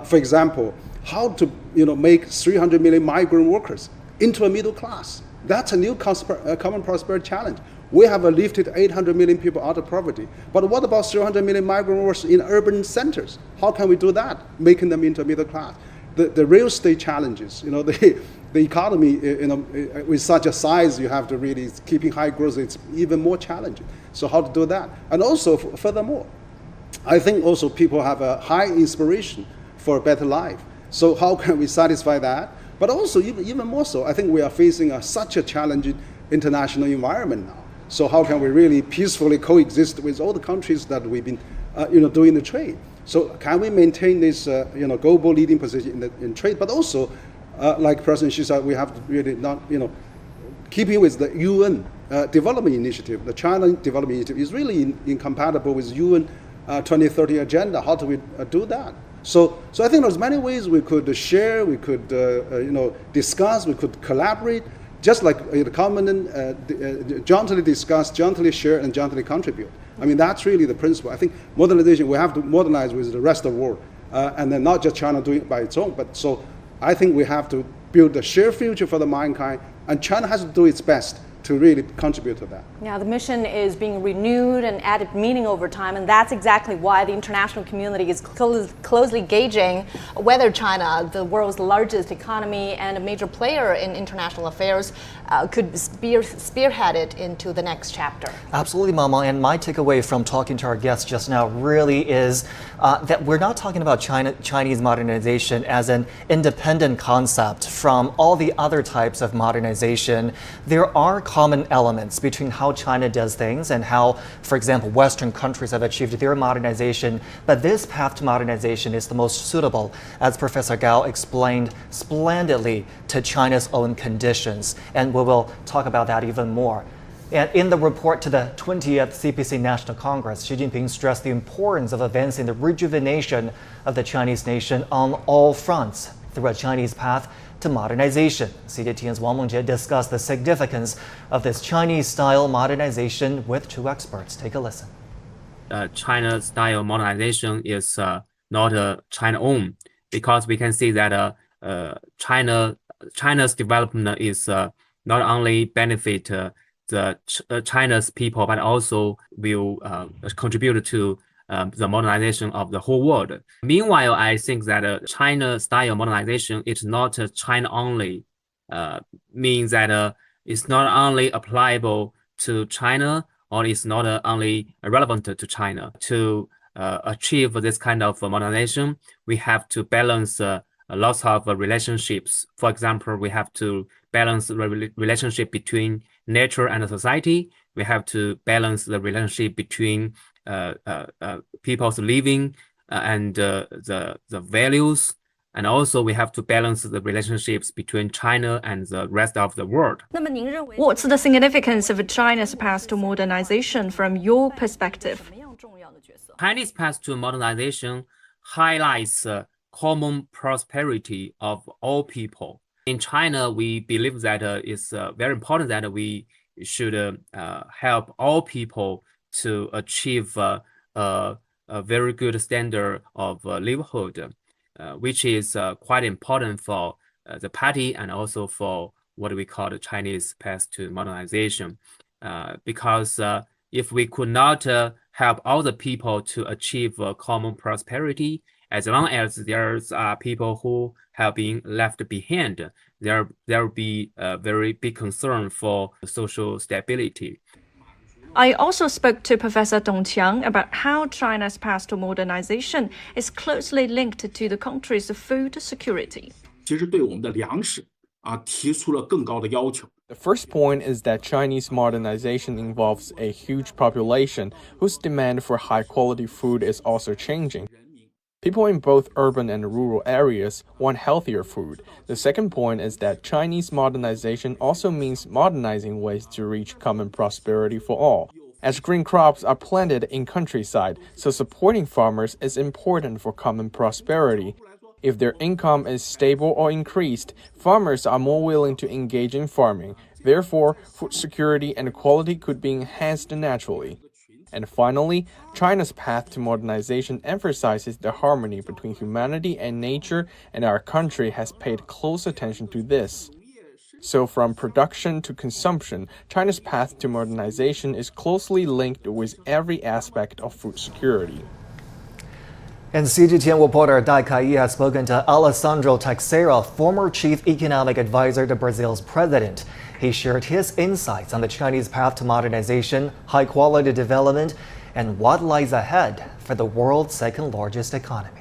For example, how to make 300 million migrant workers into a middle class. That's a new common prosperity challenge. We have lifted 800 million people out of poverty. But what about 300 million migrant workers in urban centers? How can we do that, making them into middle class? The real estate challenges, the economy, with such a size, you have to really, keeping high growth, it's even more challenging. So how to do that? And also, furthermore, I think also people have a high inspiration for a better life. So how can we satisfy that? But also, even more so, I think we are facing such a challenging international environment now. So how can we really peacefully coexist with all the countries that we've been, doing the trade? So can we maintain this, global leading position in trade? But also, like President Xi said, we have to really not, keeping with the UN development initiative. The China development initiative is really incompatible with UN 2030 agenda. How do we do that? So I think there's many ways we could share, we could discuss, we could collaborate, just like the common jointly discuss, jointly share, and jointly contribute. I mean, that's really the principle. I think modernization, we have to modernize with the rest of the world, and then not just China doing it by its own. But so I think we have to build a shared future for the mankind, and China has to do its best to really contribute to that. Yeah, the mission is being renewed and added meaning over time, and that's exactly why the international community is closely gauging whether China, the world's largest economy and a major player in international affairs, could spearhead it into the next chapter. Absolutely, Mama. And my takeaway from talking to our guests just now really is that we're not talking about Chinese modernization as an independent concept from all the other types of modernization. There are common elements between how China does things and how, for example, Western countries have achieved their modernization. But this path to modernization is the most suitable, as Professor Gao explained splendidly, to China's own conditions. And we will talk about that even more. And in the report to the 20th CPC National Congress, Xi Jinping stressed the importance of advancing the rejuvenation of the Chinese nation on all fronts through a Chinese path to modernization. CGTN's Wang Mengjie discussed the significance of this Chinese-style modernization with two experts. Take a listen. China-style modernization is not China-owned, because we can see that China's development is not only benefit the China's people, but also will contribute to the modernization of the whole world. Meanwhile, I think that China-style modernization is not China-only, means that it's not only applicable to China, or it's not only relevant to China. To achieve this kind of modernization, we have to balance lots of relationships. For example, we have to balance the relationship between nature and society. We have to balance the relationship between people's living and the values. And also we have to balance the relationships between China and the rest of the world. What's the significance of China's path to modernization from your perspective? Chinese path to modernization highlights common prosperity of all people. In China, we believe that it's very important that we should help all people to achieve a very good standard of livelihood, which is quite important for the party and also for what we call the Chinese path to modernization. Because if we could not help all the people to achieve common prosperity, as long as there's people who have been left behind, there will be a very big concern for social stability. I also spoke to Professor Dong Qiang about how China's path to modernization is closely linked to the country's food security. The first point is that Chinese modernization involves a huge population whose demand for high-quality food is also changing. People in both urban and rural areas want healthier food. The second point is that Chinese modernization also means modernizing ways to reach common prosperity for all. As green crops are planted in countryside, so supporting farmers is important for common prosperity. If their income is stable or increased, farmers are more willing to engage in farming. Therefore, food security and quality could be enhanced naturally. And finally, China's path to modernization emphasizes the harmony between humanity and nature, and our country has paid close attention to this. So from production to consumption, China's path to modernization is closely linked with every aspect of food security. And CGTN reporter Dai Kai has spoken to Alessandro Teixeira, former chief economic advisor to Brazil's president. He shared his insights on the Chinese path to modernization, high-quality development, and what lies ahead for the world's second largest economy.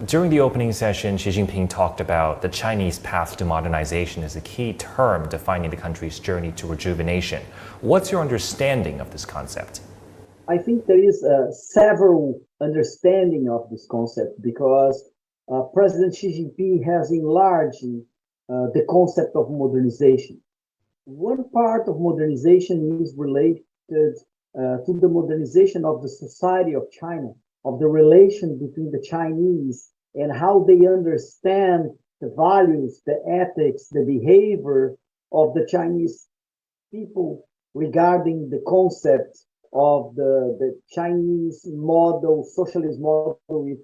During the opening session, Xi Jinping talked about the Chinese path to modernization as a key term defining the country's journey to rejuvenation. What's your understanding of this concept? I think there is several understanding of this concept because President Xi Jinping has enlarged the concept of modernization. One part of modernization is related to the modernization of the society of China, of the relation between the Chinese and how they understand the values, the ethics, the behavior of the Chinese people regarding the concept of the Chinese model, socialist model with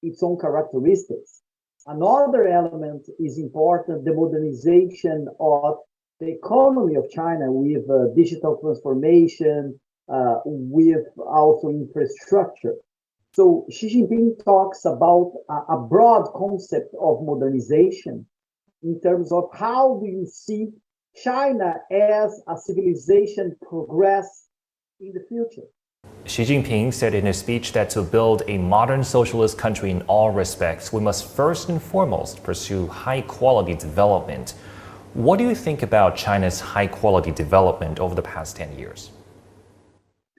its own characteristics. Another element is important, the modernization of the economy of China with digital transformation, with also infrastructure. So Xi Jinping talks about a broad concept of modernization in terms of how do you see China as a civilization progress in the future. Xi Jinping said in his speech that to build a modern socialist country in all respects, we must first and foremost pursue high-quality development. What do you think about China's high-quality development over the past 10 years?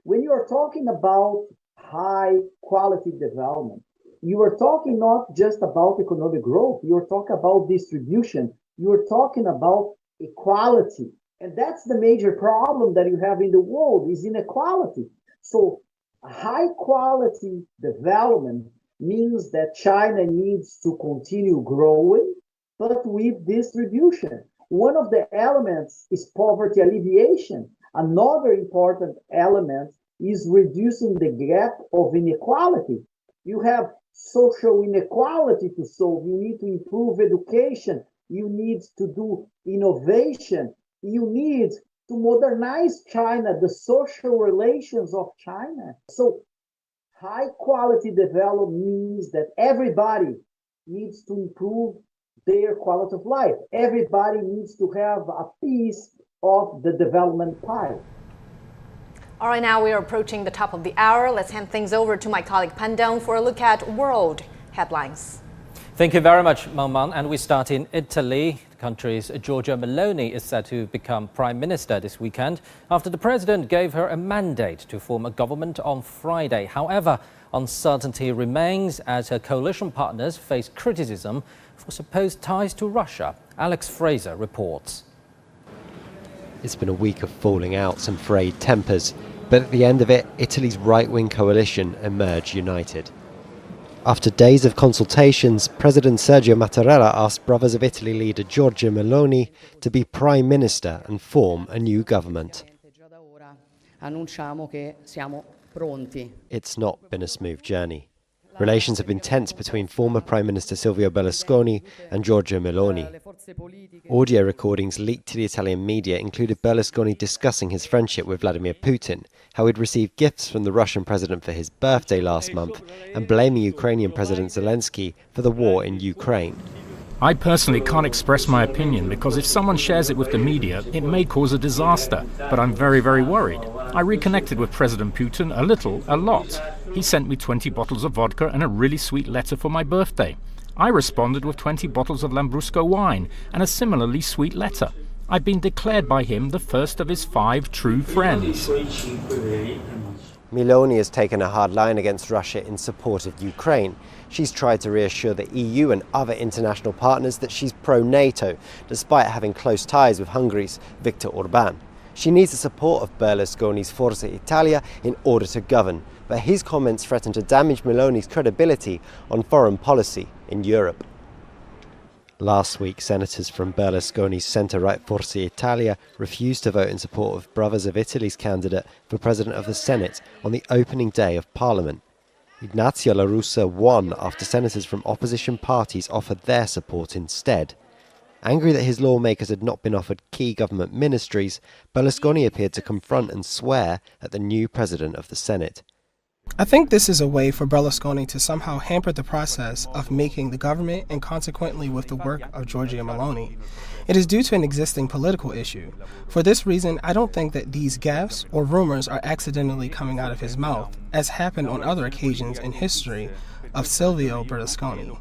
When you are talking about high-quality development, you are talking not just about economic growth, you are talking about distribution, you are talking about equality. And that's the major problem that you have in the world is inequality. So high quality development means that China needs to continue growing, but with distribution. One of the elements is poverty alleviation. Another important element is reducing the gap of inequality. You have social inequality to solve. You need to improve education. You need to do innovation. You need to modernize China, the social relations of China. So high quality development means that everybody needs to improve their quality of life. Everybody needs to have a piece of the development pie. All right, now we are approaching the top of the hour. Let's hand things over to my colleague Pandong for a look at world headlines. Thank you very much, Mangman. And we start in Italy. The country's Giorgia Meloni is set to become prime minister this weekend after the president gave her a mandate to form a government on Friday. However, uncertainty remains as her coalition partners face criticism for supposed ties to Russia. Alex Fraser reports. It's been a week of falling outs and frayed tempers, but at the end of it, Italy's right-wing coalition emerged united. After days of consultations, President Sergio Mattarella asked Brothers of Italy leader Giorgia Meloni to be prime minister and form a new government. It's not been a smooth journey. Relations have been tense between former Prime Minister Silvio Berlusconi and Giorgia Meloni. Audio recordings leaked to the Italian media included Berlusconi discussing his friendship with Vladimir Putin, how he'd received gifts from the Russian president for his birthday last month, and blaming Ukrainian President Zelensky for the war in Ukraine. I personally can't express my opinion because if someone shares it with the media, it may cause a disaster, but I'm very, very worried. I reconnected with President Putin a lot. He sent me 20 bottles of vodka and a really sweet letter for my birthday. I responded with 20 bottles of Lambrusco wine and a similarly sweet letter. I've been declared by him the first of his 5 true friends. Meloni has taken a hard line against Russia in support of Ukraine. She's tried to reassure the EU and other international partners that she's pro-NATO, despite having close ties with Hungary's Viktor Orbán. She needs the support of Berlusconi's Forza Italia in order to govern, but his comments threaten to damage Meloni's credibility on foreign policy in Europe. Last week, senators from Berlusconi's centre-right Forza Italia refused to vote in support of Brothers of Italy's candidate for President of the Senate on the opening day of Parliament. Ignazio La Russa won after senators from opposition parties offered their support instead. Angry that his lawmakers had not been offered key government ministries, Berlusconi appeared to confront and swear at the new president of the Senate. I think this is a way for Berlusconi to somehow hamper the process of making the government and consequently with the work of Giorgia Meloni. It is due to an existing political issue. For this reason, I don't think that these gaffes or rumors are accidentally coming out of his mouth, as happened on other occasions in history of Silvio Berlusconi.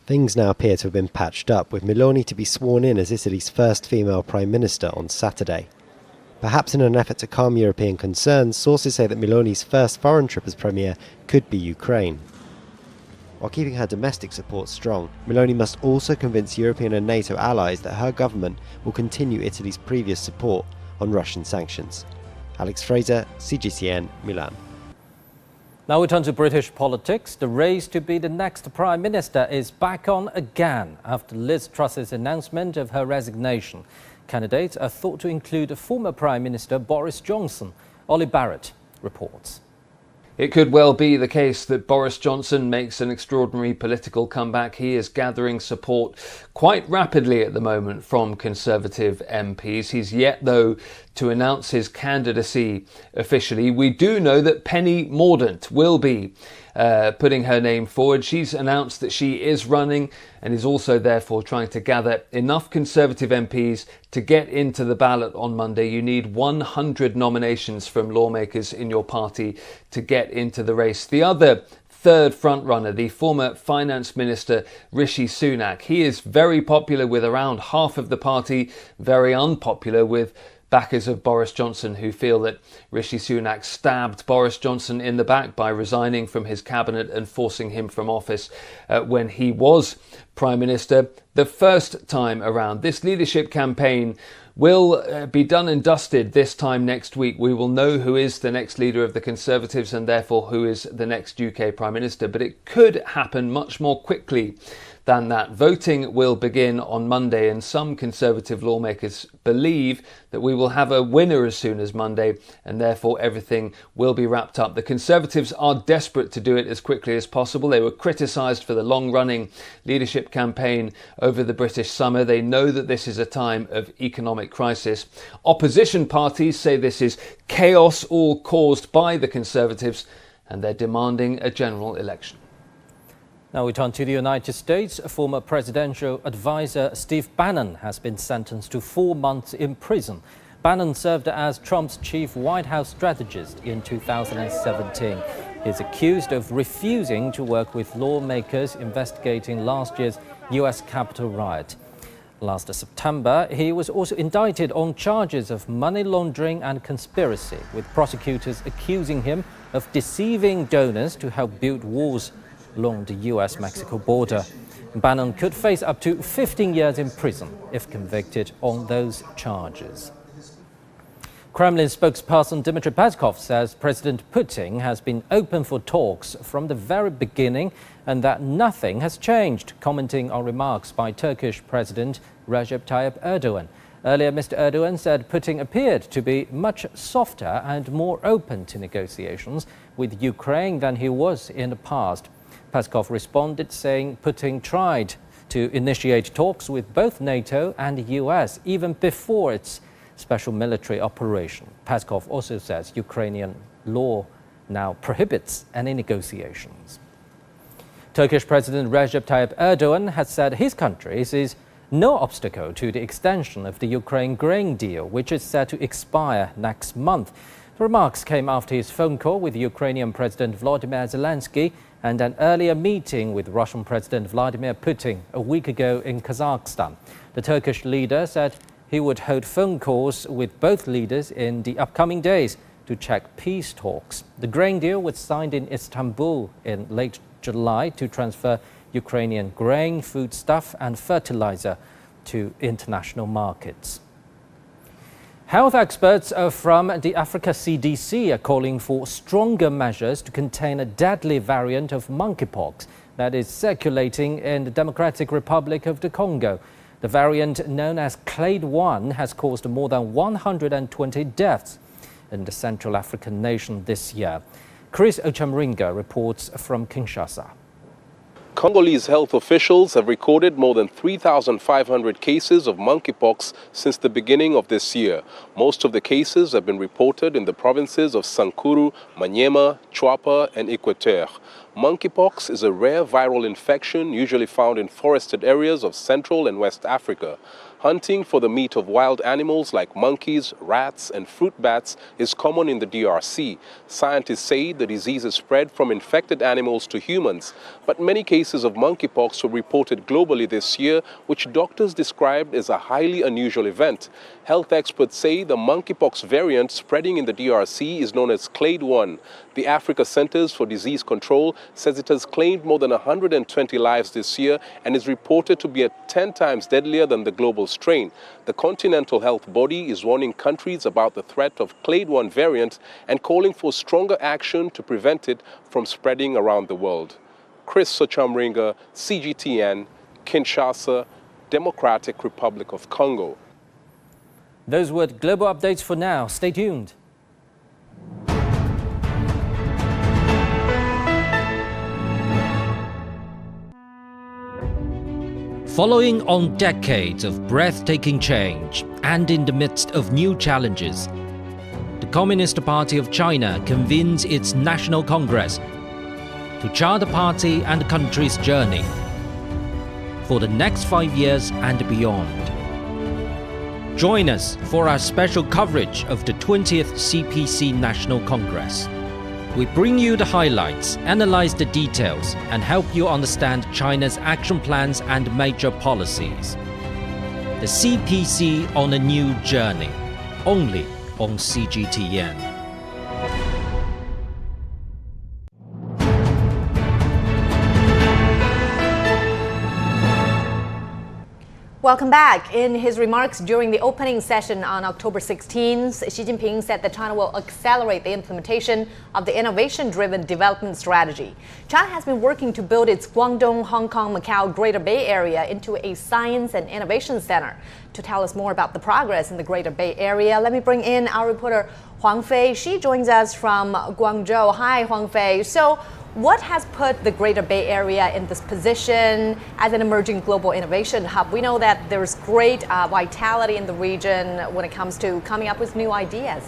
Things now appear to have been patched up, with Meloni to be sworn in as Italy's first female prime minister on Saturday. Perhaps in an effort to calm European concerns, sources say that Meloni's first foreign trip as premier could be Ukraine. While keeping her domestic support strong, Meloni must also convince European and NATO allies that her government will continue Italy's previous support on Russian sanctions. Alex Fraser, CGTN, Milan. Now we turn to British politics. The race to be the next Prime Minister is back on again after Liz Truss's announcement of her resignation. Candidates are thought to include former Prime Minister Boris Johnson. Ollie Barrett reports. It could well be the case that Boris Johnson makes an extraordinary political comeback. He is gathering support quite rapidly at the moment from Conservative MPs. He's yet, though, to announce his candidacy officially. We do know that Penny Mordaunt will be putting her name forward. She's announced that she is running and is also therefore trying to gather enough Conservative MPs to get into the ballot on Monday. You need 100 nominations from lawmakers in your party to get into the race. The other third frontrunner, the former Finance Minister Rishi Sunak, he is very popular with around half of the party, very unpopular with backers of Boris Johnson who feel that Rishi Sunak stabbed Boris Johnson in the back by resigning from his cabinet and forcing him from office when he was Prime Minister the first time around. This leadership campaign will be done and dusted this time next week. We will know who is the next leader of the Conservatives and therefore who is the next UK Prime Minister. But it could happen much more quickly than that. Voting will begin on Monday and some Conservative lawmakers believe that we will have a winner as soon as Monday and therefore everything will be wrapped up. The Conservatives are desperate to do it as quickly as possible. They were criticised for the long-running leadership campaign over the British summer. They know that this is a time of economic crisis. Opposition parties say this is chaos all caused by the Conservatives and they're demanding a general election. Now we turn to the United States. Former presidential advisor Steve Bannon has been sentenced to 4 months in prison. Bannon served as Trump's chief White House strategist in 2017. He is accused of refusing to work with lawmakers investigating last year's U.S. Capitol riot. Last September, he was also indicted on charges of money laundering and conspiracy, with prosecutors accusing him of deceiving donors to help build walls along the US-Mexico border. Bannon could face up to 15 years in prison if convicted on those charges. Kremlin spokesperson Dmitry Peskov says President Putin has been open for talks from the very beginning and that nothing has changed, commenting on remarks by Turkish President Recep Tayyip Erdogan. Earlier, Mr. Erdogan said Putin appeared to be much softer and more open to negotiations with Ukraine than he was in the past. Peskov responded saying Putin tried to initiate talks with both NATO and the US even before its special military operation. Peskov also says Ukrainian law now prohibits any negotiations. Turkish President Recep Tayyip Erdogan has said his country sees no obstacle to the extension of the Ukraine grain deal, which is set to expire next month. The remarks came after his phone call with Ukrainian President Volodymyr Zelensky and an earlier meeting with Russian President Vladimir Putin a week ago in Kazakhstan. The Turkish leader said he would hold phone calls with both leaders in the upcoming days to check peace talks. The grain deal was signed in Istanbul in late July to transfer Ukrainian grain, foodstuff and fertilizer to international markets. Health experts from the Africa CDC are calling for stronger measures to contain a deadly variant of monkeypox that is circulating in the Democratic Republic of the Congo. The variant known as Clade 1 has caused more than 120 deaths in the Central African nation this year. Chris Ochamringa reports from Kinshasa. Congolese health officials have recorded more than 3,500 cases of monkeypox since the beginning of this year. Most of the cases have been reported in the provinces of Sankuru, Maniema, Chuapa, and Equateur. Monkeypox is a rare viral infection usually found in forested areas of Central and West Africa. Hunting for the meat of wild animals like monkeys, rats, and fruit bats is common in the DRC. Scientists say the disease is spread from infected animals to humans, but many cases of monkeypox were reported globally this year, which doctors described as a highly unusual event. Health experts say the monkeypox variant spreading in the DRC is known as Clade 1. The Africa Centers for Disease Control says it has claimed more than 120 lives this year and is reported to be 10 times deadlier than the global strain. The Continental Health Body is warning countries about the threat of Clade 1 variant and calling for stronger action to prevent it from spreading around the world. Chris Sochamringa, CGTN, Kinshasa, Democratic Republic of Congo. Those were global updates for now. Stay tuned. Following on decades of breathtaking change and in the midst of new challenges, the Communist Party of China convenes its National Congress to chart the party and the country's journey for the next 5 years and beyond. Join us for our special coverage of the 20th CPC National Congress. We bring you the highlights, analyze the details, and help you understand China's action plans and major policies. The CPC on a new journey, only on CGTN. Welcome back. In his remarks during the opening session on October 16th, Xi Jinping said that China will accelerate the implementation of the innovation-driven development strategy. China has been working to build its Guangdong, Hong Kong, Macau, Greater Bay Area into a science and innovation center. To tell us more about the progress in the Greater Bay Area, let me bring in our reporter Huang Fei. She joins us from Guangzhou. Hi, Huang Fei. So, what has put the Greater Bay Area in this position as an emerging global innovation hub? We know that there's great vitality in the region when it comes to coming up with new ideas.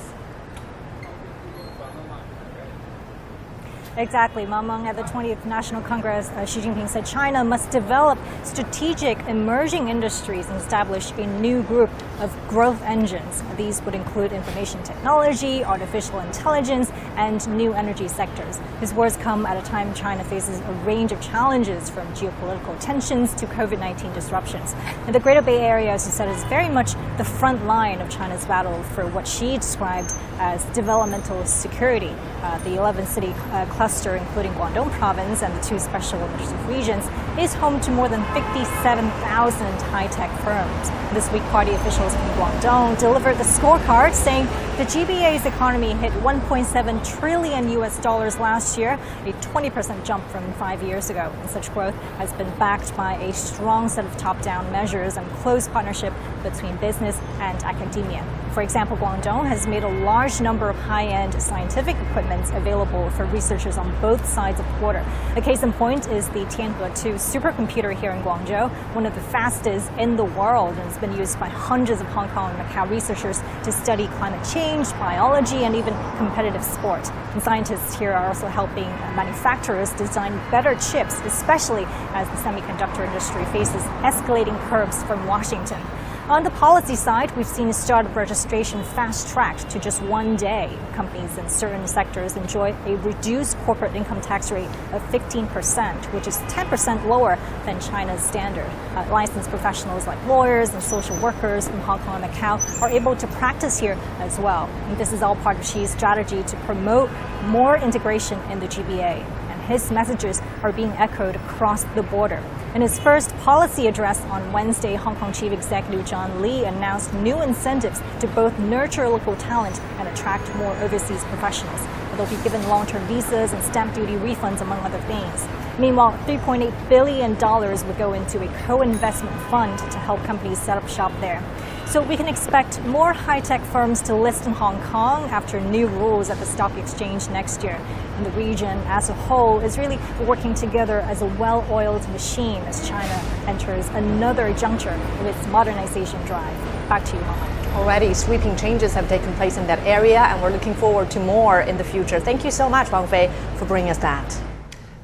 Exactly, Mamang. At the 20th National Congress, Xi Jinping said China must develop strategic emerging industries and establish a new group of growth engines. These would include information technology, artificial intelligence, and new energy sectors. His words come at a time China faces a range of challenges from geopolitical tensions to COVID-19 disruptions. And the Greater Bay Area, as he said, is very much the front line of China's battle for what Xi described as developmental security. The 11-city cluster, including Guangdong province and the 2 special administrative regions, is home to more than 57,000 high-tech firms. This week, party officials from Guangdong delivered the scorecard saying the GBA's economy hit $1.7 trillion last year, a 20% jump from 5 years ago. And such growth has been backed by a strong set of top-down measures and close partnership between business and academia. For example, Guangdong has made a large number of high-end scientific equipment available for researchers on both sides of the border. A case in point is the Tianhe-2 supercomputer here in Guangzhou, one of the fastest in the world, and has been used by hundreds of Hong Kong and Macau researchers to study climate change, biology, and even competitive sport. And scientists here are also helping manufacturers design better chips, especially as the semiconductor industry faces escalating curbs from Washington. On the policy side, we've seen startup registration fast-tracked to just 1 day. Companies in certain sectors enjoy a reduced corporate income tax rate of 15%, which is 10% lower than China's standard. Licensed professionals like lawyers and social workers from Hong Kong and Macau are able to practice here as well. And this is all part of Xi's strategy to promote more integration in the GBA. His messages are being echoed across the border. In his first policy address on Wednesday, Hong Kong Chief Executive John Lee announced new incentives to both nurture local talent and attract more overseas professionals. They'll be given long-term visas and stamp duty refunds, among other things. Meanwhile, $3.8 billion would go into a co-investment fund to help companies set up shop there. So we can expect more high-tech firms to list in Hong Kong after new rules at the stock exchange next year. And the region as a whole is really working together as a well-oiled machine as China enters another juncture of its modernization drive. Back to you, Mama. Already sweeping changes have taken place in that area, and we're looking forward to more in the future. Thank you so much, Wang Fei, for bringing us that.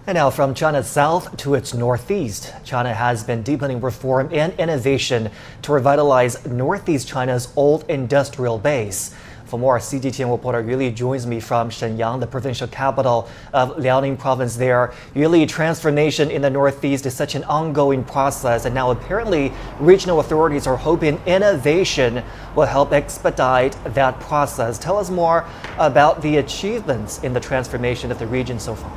And now from China's south to its northeast, China has been deepening reform and innovation to revitalize northeast China's old industrial base. For more, CGTN reporter Yuli joins me from Shenyang, the provincial capital of Liaoning province there. Yuli, transformation in the northeast is such an ongoing process, and now apparently regional authorities are hoping innovation will help expedite that process. Tell us more about the achievements in the transformation of the region so far.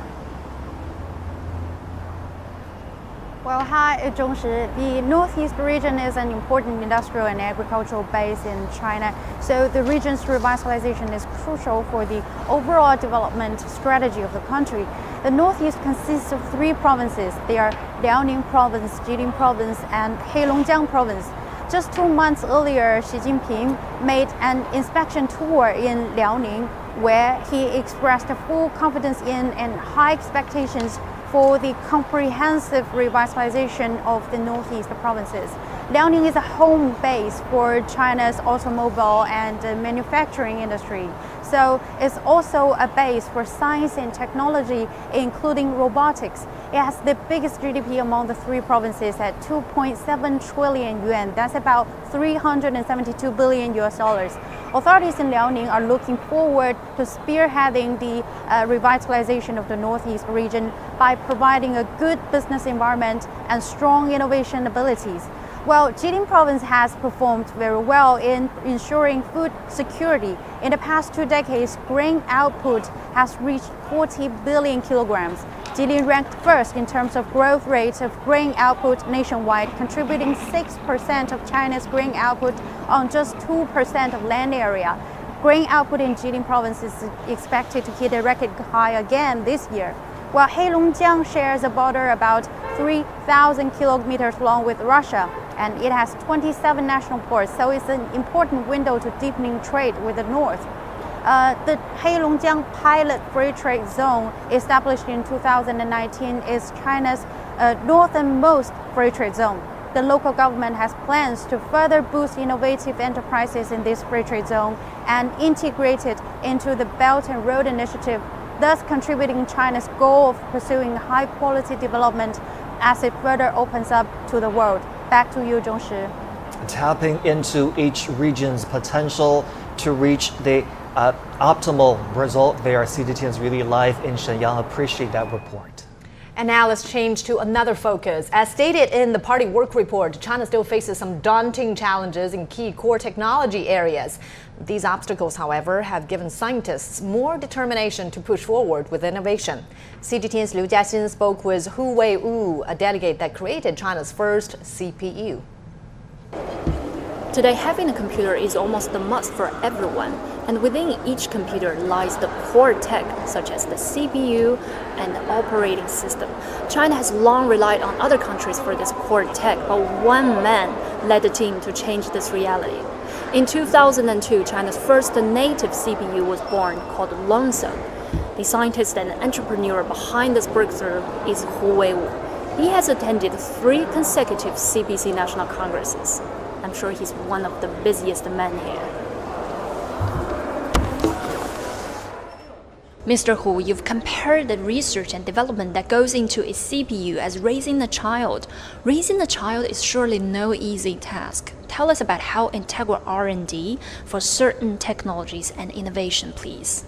Well, hi, Zhongshi. The Northeast region is an important industrial and agricultural base in China, so the region's revitalization is crucial for the overall development strategy of the country. The Northeast consists of 3 provinces. They are Liaoning Province, Jilin Province, and Heilongjiang Province. Just 2 months earlier, Xi Jinping made an inspection tour in Liaoning, where he expressed full confidence in and high expectations for the comprehensive revitalization of the northeast provinces. Liaoning is a home base for China's automobile and manufacturing industry. So it's also a base for science and technology, including robotics. It has the biggest GDP among the 3 provinces at 2.7 trillion yuan. That's about $372 billion. Authorities in Liaoning are looking forward to spearheading the revitalization of the northeast region by providing a good business environment and strong innovation abilities. Well, Jilin province has performed very well in ensuring food security. In the past 2 decades, grain output has reached 40 billion kilograms. Jilin ranked first in terms of growth rates of grain output nationwide, contributing 6% of China's grain output on just 2% of land area. Grain output in Jilin province is expected to hit a record high again this year. While Heilongjiang shares a border about 3,000 kilometers long with Russia, and it has 27 national ports, so it's an important window to deepening trade with the north. The Heilongjiang Pilot Free Trade Zone, established in 2019, is China's northernmost free trade zone. The local government has plans to further boost innovative enterprises in this free trade zone and integrate it into the Belt and Road Initiative, thus contributing China's goal of pursuing high-quality development as it further opens up to the world. Back to you, Zhongshi. Tapping into each region's potential to reach the optimal result there. CGTN is really live in Shenyang. Appreciate that report. And now let's change to another focus. As stated in the party work report, China still faces some daunting challenges in key core technology areas. These obstacles, however, have given scientists more determination to push forward with innovation. CGTN's Liu Jiaxin spoke with Hu Wei-wu, a delegate that created China's first CPU. Today, having a computer is almost a must for everyone. And within each computer lies the core tech, such as the CPU and the operating system. China has long relied on other countries for this core tech, but one man led the team to change this reality. In 2002, China's first native CPU was born, called Lonsa. The scientist and entrepreneur behind this breakthrough is Hu Wei-wu. He has attended 3 consecutive CPC National Congresses. I'm sure he's one of the busiest men here. Mr. Hu, you've compared the research and development that goes into a CPU as raising a child. Raising a child is surely no easy task. Tell us about how integral R&D for certain technologies and innovation, please.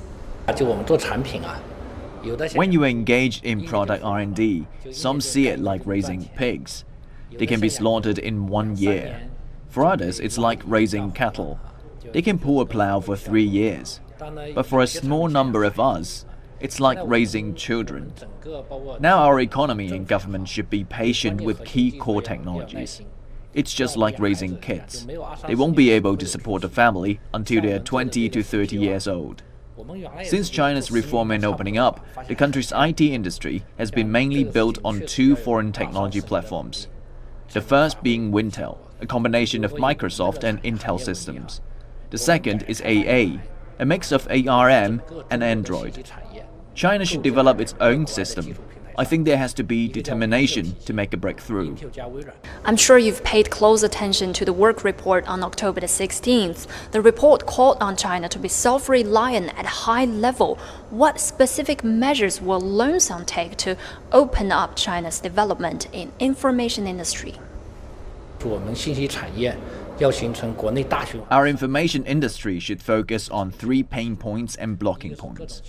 When you engage in product R&D, some see it like raising pigs. They can be slaughtered in 1 year. For others, it's like raising cattle. They can pull a plow for 3 years. But for a small number of us, it's like raising children. Now our economy and government should be patient with key core technologies. It's just like raising kids. They won't be able to support a family until they are 20 to 30 years old. Since China's reform and opening up, the country's IT industry has been mainly built on 2 foreign technology platforms. The first being Wintel, a combination of Microsoft and Intel systems. The second is AA, a mix of ARM and Android. China should develop its own system. I think there has to be determination to make a breakthrough. I'm sure you've paid close attention to the work report on October the 16th. The report called on China to be self-reliant at a high level. What specific measures will Lone Song take to open up China's development in information industry? Our information industry should focus on 3 pain points and blocking points.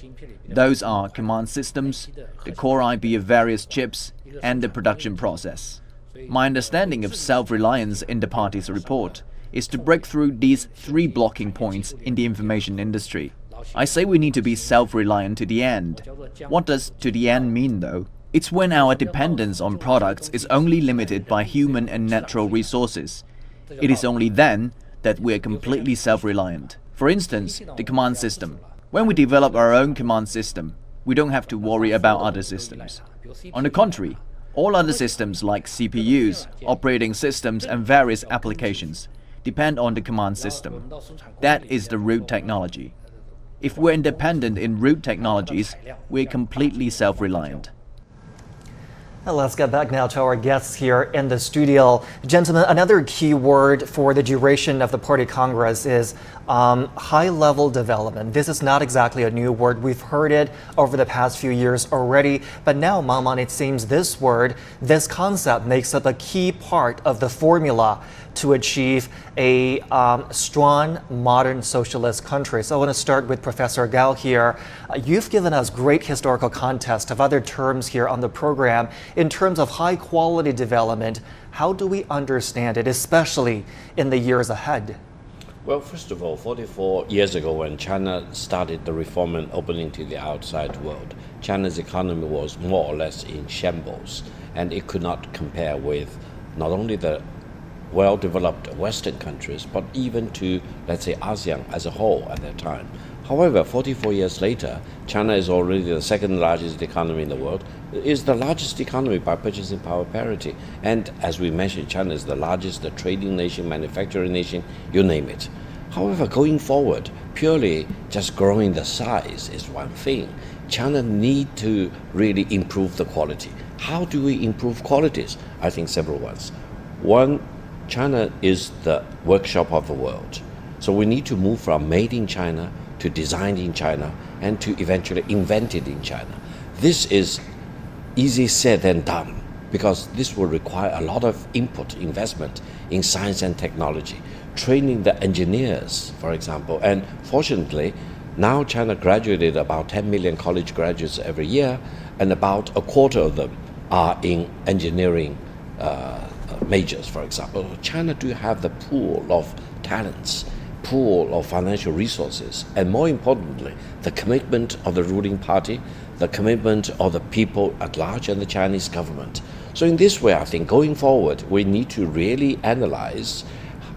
Those are command systems, the core IP of various chips, and the production process. My understanding of self-reliance in the party's report is to break through these 3 blocking points in the information industry. I say we need to be self-reliant to the end. What does to the end mean, though? It's when our dependence on products is only limited by human and natural resources. It is only then that we are completely self-reliant. For instance, the command system. When we develop our own command system, we don't have to worry about other systems. On the contrary, all other systems like CPUs, operating systems, and various applications depend on the command system. That is the root technology. If we're independent in root technologies, we're completely self-reliant. Let's get back now to our guests here in the studio. Gentlemen, another key word for the duration of the Party Congress is high-level development. This is not exactly a new word. We've heard it over the past few years already. But now, Maman, it seems this word, this concept makes up a key part of the formula to achieve a strong, modern socialist country. So I want to start with Professor Gao here. You've given us great historical context of other terms here on the program. In terms of high-quality development, how do we understand it, especially in the years ahead? Well, first of all, 44 years ago when China started the reform and opening to the outside world, China's economy was more or less in shambles, and it could not compare with not only the well-developed Western countries, but even to, let's say, ASEAN as a whole at that time. However, 44 years later, China is already the second largest economy in the world. It is the largest economy by purchasing power parity. And as we mentioned, China is the largest trading nation, manufacturing nation, you name it. However, going forward, purely just growing the size is one thing. China need to really improve the quality. How do we improve qualities? I think several ones. One, China is the workshop of the world. So we need to move from made in China to designed in China and to eventually invented in China. This is easy said than done because this will require a lot of input, investment in science and technology, training the engineers, for example. And fortunately, now China graduated about 10 million college graduates every year, and about a quarter of them are in engineering majors, for example. China do have the pool of talents, pool of financial resources, and more importantly, the commitment of the ruling party, the commitment of the people at large and the Chinese government. So in this way, I think going forward, we need to really analyze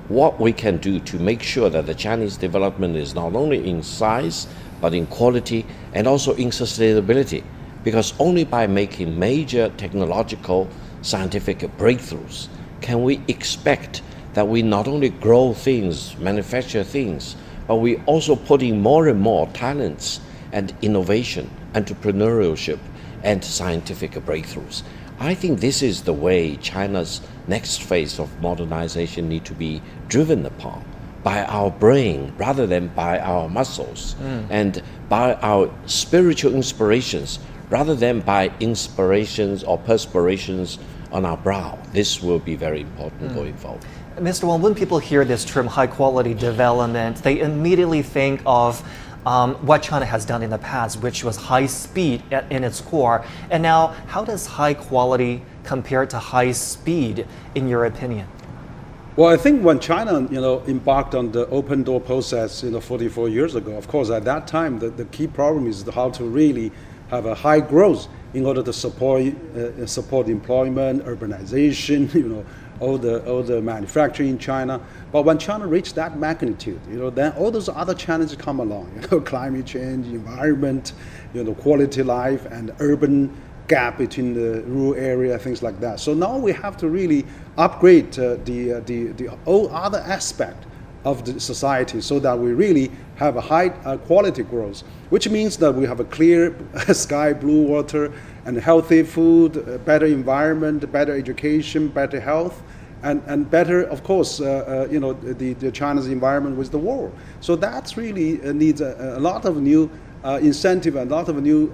what we can do to make sure that the Chinese development is not only in size, but in quality and also in sustainability. Because only by making major technological scientific breakthroughs can we expect that we not only grow things, manufacture things, but we also put in more and more talents and innovation, entrepreneurship, and scientific breakthroughs. I think this is the way China's next phase of modernization need to be driven upon, by our brain rather than by our muscles, and by our spiritual inspirations rather than by inspirations or perspirations on our brow. This will be very important going forward. Mr. Wang, when people hear this term high-quality development, they immediately think of what China has done in the past, which was high speed in its core. And now, how does high quality compare to high speed, in your opinion? Well, I think when China, embarked on the open door process, 44 years ago, of course, at that time, the key problem is how to really have a high growth in order to support employment, urbanization, all the manufacturing in China. But when China reached that magnitude, then all those other challenges come along, climate change, environment, quality life, and urban gap between the rural area, things like that. So now we have to really upgrade the all other aspect of the society so that we really have a high quality growth, which means that we have a clear sky, blue water, and healthy food, better environment, better education, better health, and better, of course, the China's environment with the world. So that's really needs a lot of new incentive, a lot of new,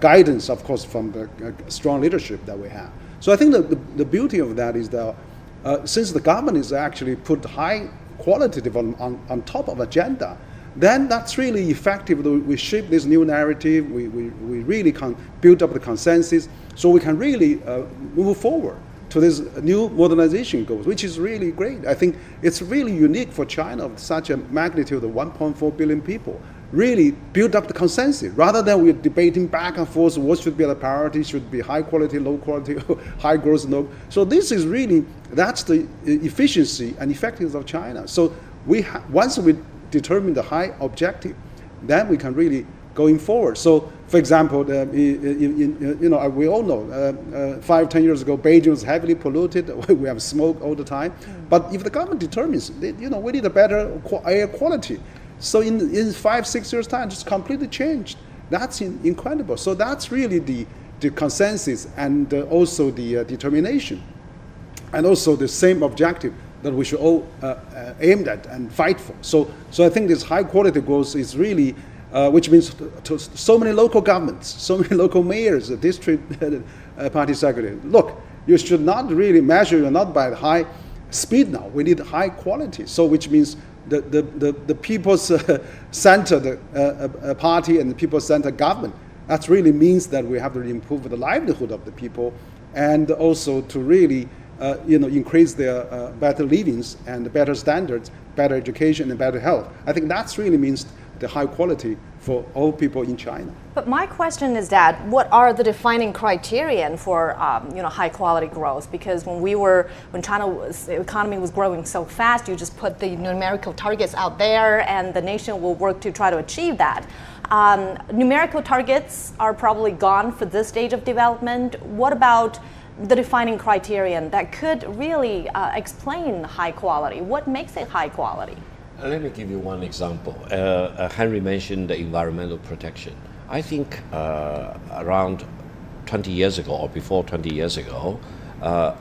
guidance, of course, from the strong leadership that we have. So I think the beauty of that is that since the government is actually put high quality development on top of agenda, then that's really effective. We shape this new narrative. We really can build up the consensus, so we can really move forward to this new modernization goals, which is really great. I think it's really unique for China of such a magnitude of 1.4 billion people. Really build up the consensus rather than we're debating back and forth what should be the priority, should be high quality, low quality, high growth, low. So this is really, that's the efficiency and effectiveness of China. So once we determine the high objective, then we can really going forward. So for example, we all know 5-10 years ago, Beijing was heavily polluted. We have smoke all the time. But if the government determines, we need a better air quality. So in 5-6 years' time, it's completely changed. That's incredible. So that's really the consensus and also the determination, and also the same objective that we should all aim at and fight for. So I think this high quality growth is really, which means to so many local governments, so many local mayors, district party secretaries. Look, you should not really measure not by high speed now. We need high quality. So which means the people's centered party and the people's centered government. That really means that we have to improve the livelihood of the people, and also to really increase their better livings and better standards, better education and better health. I think that's really means the high quality for all people in China. But my question is that what are the defining criterion for high quality growth? Because when China's economy was growing so fast, you just put the numerical targets out there, and the nation will work to try to achieve that. Numerical targets are probably gone for this stage of development. What about the defining criterion that could really explain high quality? What makes it high quality? Let me give you one example. Henry mentioned the environmental protection. I think around 20 years ago or before 20 years ago,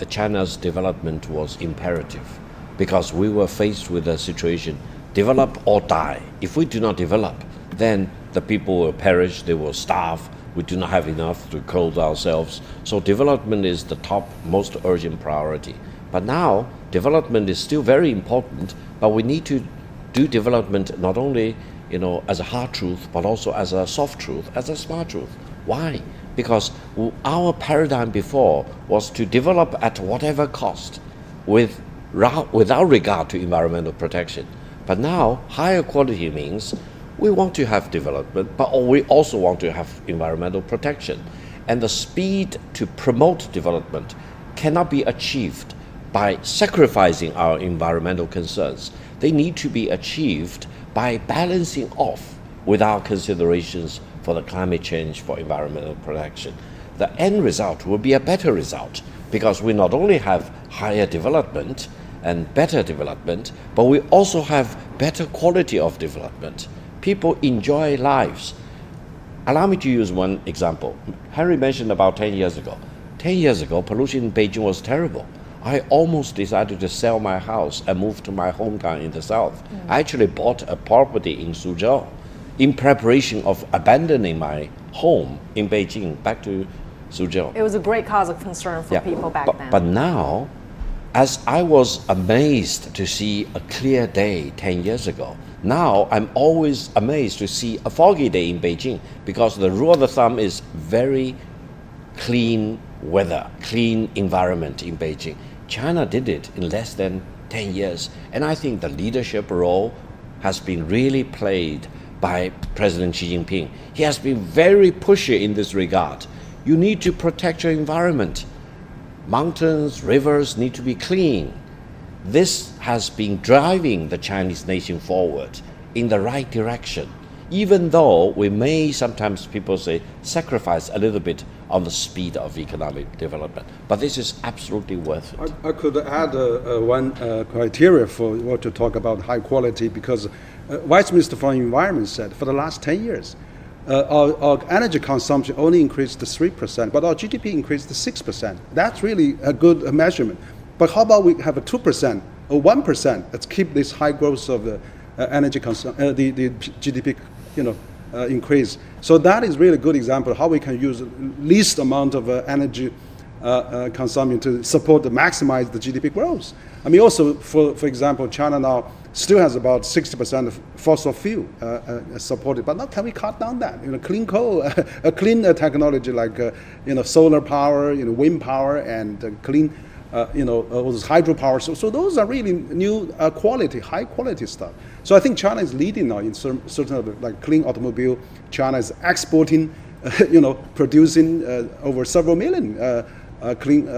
China's development was imperative because we were faced with a situation, develop or die. If we do not develop, then the people will perish, they will starve, we do not have enough to clothe ourselves. So development is the top most urgent priority. But now, development is still very important, but we need to do development not only as a hard truth, but also as a soft truth, as a smart truth. Why? Because our paradigm before was to develop at whatever cost without regard to environmental protection. But now, higher quality means we want to have development, but we also want to have environmental protection. And the speed to promote development cannot be achieved by sacrificing our environmental concerns. They need to be achieved by balancing off with our considerations for the climate change, for environmental protection. The end result will be a better result because we not only have higher development and better development, but we also have better quality of development. People enjoy lives. Allow me to use one example. Henry mentioned about 10 years ago. 10 years ago, pollution in Beijing was terrible. I almost decided to sell my house and move to my hometown in the south. I actually bought a property in Suzhou in preparation of abandoning my home in Beijing back to Suzhou. It was a great cause of concern for people back then. But now, as I was amazed to see a clear day 10 years ago, now I'm always amazed to see a foggy day in Beijing because the rule of the thumb is very clean weather, clean environment in Beijing. China did it in less than 10 years. And I think the leadership role has been really played by President Xi Jinping. He has been very pushy in this regard. You need to protect your environment. Mountains, rivers need to be clean. This has been driving the Chinese nation forward in the right direction. Even though we may sometimes, people say, sacrifice a little bit on the speed of economic development. But this is absolutely worth it. I could add one criteria for what to talk about high quality, because Vice Minister for Environment said for the last 10 years, our energy consumption only increased to 3%, but our GDP increased to 6%. That's really a good measurement. But how about we have a 2% or 1%? Let's keep this high growth of the energy consumption, the GDP, increase. So that is really a good example of how we can use least amount of energy consumption to support, maximize the GDP growth. I mean, also, for example, China now still has about 60% of fossil fuel supported, but now can we cut down that? Clean coal, a clean technology like solar power, wind power, and clean, all those hydropower. So those are really new quality, high quality stuff. So I think China is leading now in certain of like clean automobile. China is exporting, producing over several million clean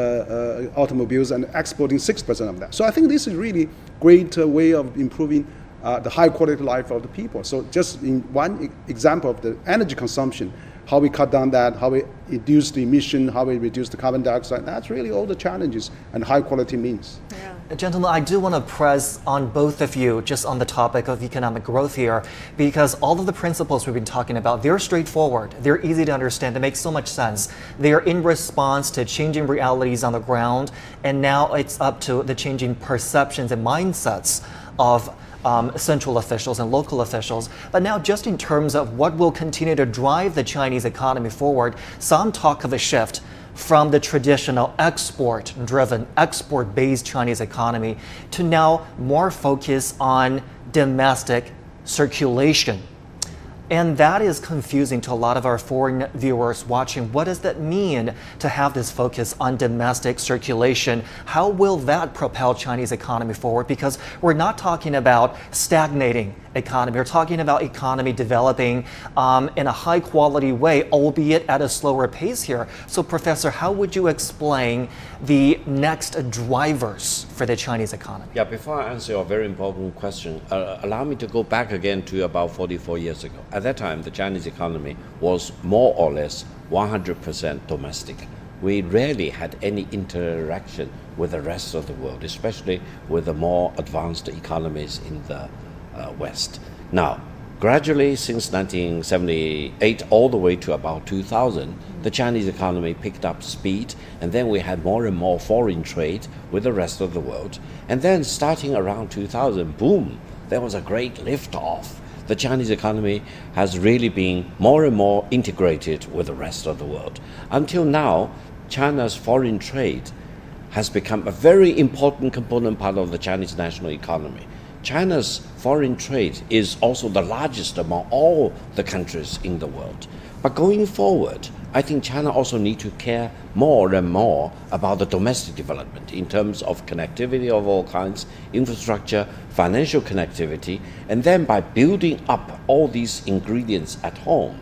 automobiles and exporting 6% of that. So I think this is really great way of improving the high quality life of the people. So just in one example of the energy consumption, how we cut down that, how we reduce the emission, how we reduce the carbon dioxide, that's really all the challenges and high quality means. Yeah. Gentlemen, I do want to press on both of you just on the topic of economic growth here, because all of the principles we've been talking about, they're straightforward, they're easy to understand, they make so much sense. They are in response to changing realities on the ground, and now it's up to the changing perceptions and mindsets of central officials and local officials. But now, just in terms of what will continue to drive the Chinese economy forward, some talk of a shift from the traditional export-driven, export-based Chinese economy to now more focus on domestic circulation. And that is confusing to a lot of our foreign viewers watching. What does that mean to have this focus on domestic circulation? How will that propel Chinese economy forward? Because we're not talking about stagnating economy. We're talking about economy developing in a high quality way, albeit at a slower pace here. So Professor, how would you explain the next drivers for the Chinese economy? Yeah, before I answer your very important question, allow me to go back again to about 44 years ago. At that time, the Chinese economy was more or less 100% domestic. We rarely had any interaction with the rest of the world, especially with the more advanced economies in the West. Now, gradually since 1978 all the way to about 2000, the Chinese economy picked up speed, and then we had more and more foreign trade with the rest of the world. And then starting around 2000, boom, there was a great lift-off. The Chinese economy has really been more and more integrated with the rest of the world. Until now, China's foreign trade has become a very important component part of the Chinese national economy. China's foreign trade is also the largest among all the countries in the world. But going forward, I think China also needs to care more and more about the domestic development in terms of connectivity of all kinds, infrastructure, financial connectivity, and then by building up all these ingredients at home,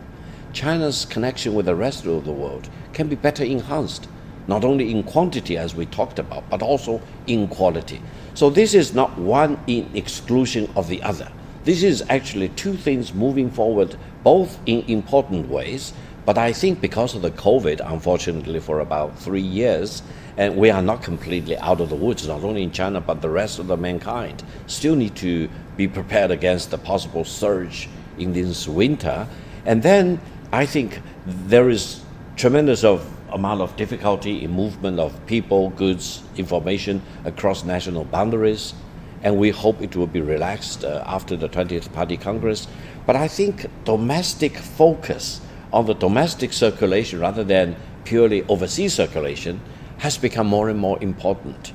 China's connection with the rest of the world can be better enhanced, not only in quantity as we talked about, but also in quality. So this is not one in exclusion of the other. This is actually two things moving forward, both in important ways. But I think because of the COVID, unfortunately, for about 3 years, and we are not completely out of the woods, not only in China, but the rest of the mankind still need to be prepared against the possible surge in this winter. And then I think there is tremendous amount of difficulty in movement of people, goods, information across national boundaries, and we hope it will be relaxed after the 20th Party Congress. But I think domestic focus on the domestic circulation rather than purely overseas circulation has become more and more important.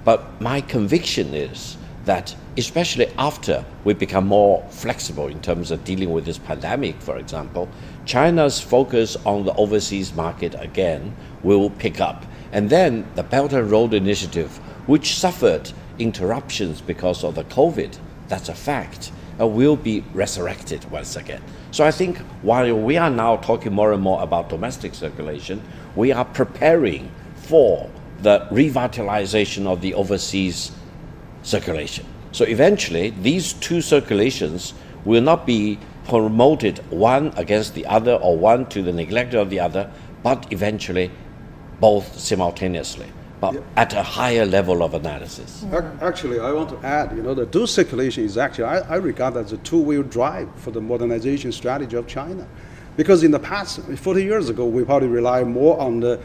But my conviction is that especially after we become more flexible in terms of dealing with this pandemic, for example, China's focus on the overseas market again will pick up. And then the Belt and Road Initiative, which suffered interruptions because of the COVID, that's a fact, will be resurrected once again. So I think while we are now talking more and more about domestic circulation, we are preparing for the revitalization of the overseas circulation. So eventually, these two circulations will not be promoted one against the other or one to the neglect of the other, but eventually both simultaneously, but at a higher level of analysis. Actually, I want to add, the dual circulation is actually, I regard as a two-wheel drive for the modernization strategy of China. Because in the past, 40 years ago, we probably relied more on the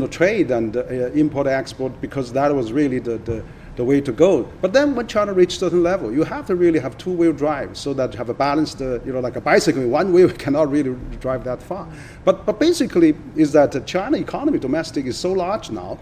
trade and import-export, because that was really the way to go. But then when China reached a certain level, you have to really have two-wheel drive so that you have a balanced, like a bicycle, one wheel cannot really drive that far. But basically is that the China economy, domestic, is so large now,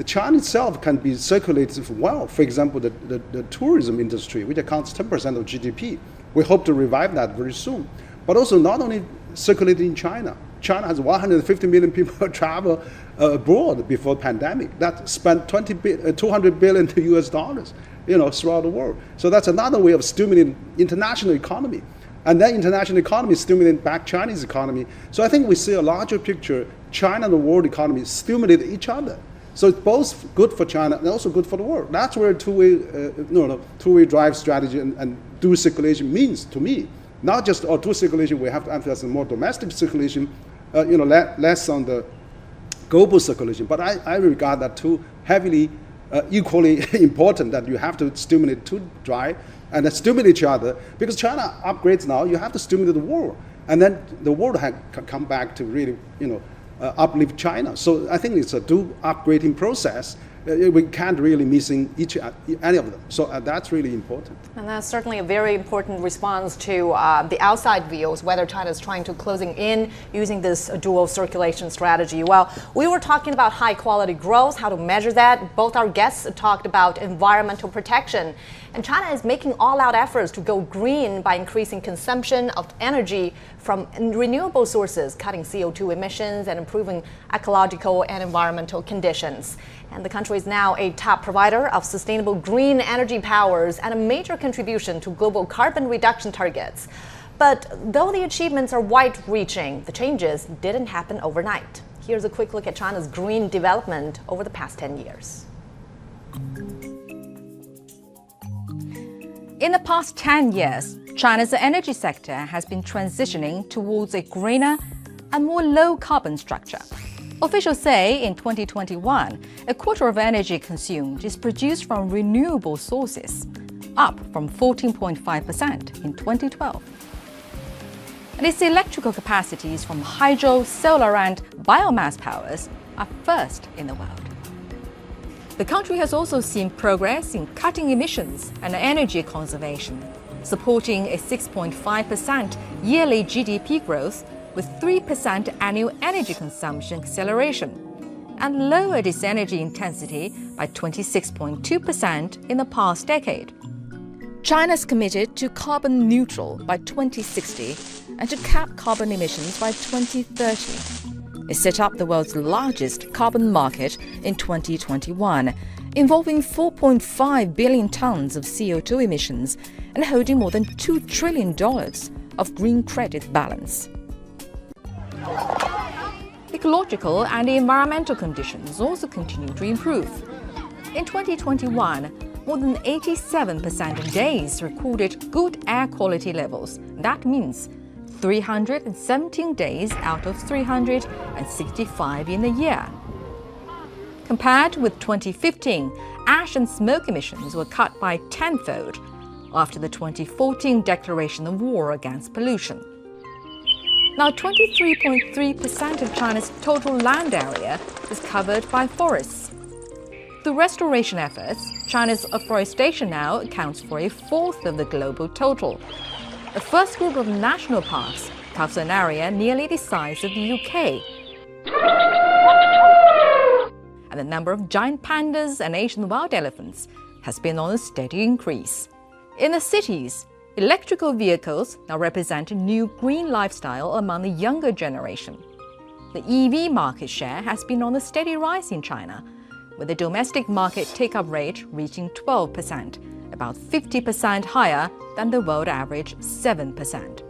China itself can be circulated well. For example, the tourism industry, which accounts 10% of GDP. We hope to revive that very soon. But also not only circulated in China. China has 150 million people travel abroad before pandemic. That spent 200 billion US dollars, throughout the world. So that's another way of stimulating international economy. And then international economy stimulating back Chinese economy. So I think we see a larger picture. China and the world economy stimulate each other. So it's both good for China and also good for the world. That's where two-way drive strategy and dual circulation means to me. Not just dual circulation, we have to emphasize more domestic circulation, less on the global circulation. But I regard that too heavily, equally important, that you have to stimulate two drive and then stimulate each other. Because China upgrades now, you have to stimulate the world. And then the world can come back to really, uplift China. So I think it's a dual upgrading process. We can't really missing any of them. So that's really important. And that's certainly a very important response to the outside views, whether China is trying to closing in using this dual circulation strategy. Well, we were talking about high quality growth, how to measure that. Both our guests talked about environmental protection. And China is making all-out efforts to go green by increasing consumption of energy from renewable sources, cutting CO2 emissions and improving ecological and environmental conditions. And the country is now a top provider of sustainable green energy powers and a major contribution to global carbon reduction targets. But though the achievements are wide-reaching, the changes didn't happen overnight. Here's a quick look at China's green development over the past 10 years. In the past 10 years, China's energy sector has been transitioning towards a greener and more low-carbon structure. Officials say in 2021, a quarter of energy consumed is produced from renewable sources, up from 14.5% in 2012. And its electrical capacities from hydro, solar and biomass powers are first in the world. The country has also seen progress in cutting emissions and energy conservation, supporting a 6.5% yearly GDP growth with 3% annual energy consumption acceleration, and lowered its energy intensity by 26.2% in the past decade. China's committed to carbon neutral by 2060 and to cap carbon emissions by 2030. It set up the world's largest carbon market in 2021, involving 4.5 billion tons of CO2 emissions and holding more than $2 trillion of green credit balance. Ecological and environmental conditions also continue to improve. In 2021, more than 87% of days recorded good air quality levels. That means 317 days out of 365 in a year. Compared with 2015, ash and smoke emissions were cut by tenfold after the 2014 declaration of war against pollution. Now, 23.3% of China's total land area is covered by forests. Through restoration efforts, China's afforestation now accounts for a fourth of the global total. The first group of national parks covers an area nearly the size of the UK. And the number of giant pandas and Asian wild elephants has been on a steady increase. In the cities, electrical vehicles now represent a new green lifestyle among the younger generation. The EV market share has been on a steady rise in China, with the domestic market take-up rate reaching 12%, about 50% higher than the world average 7%.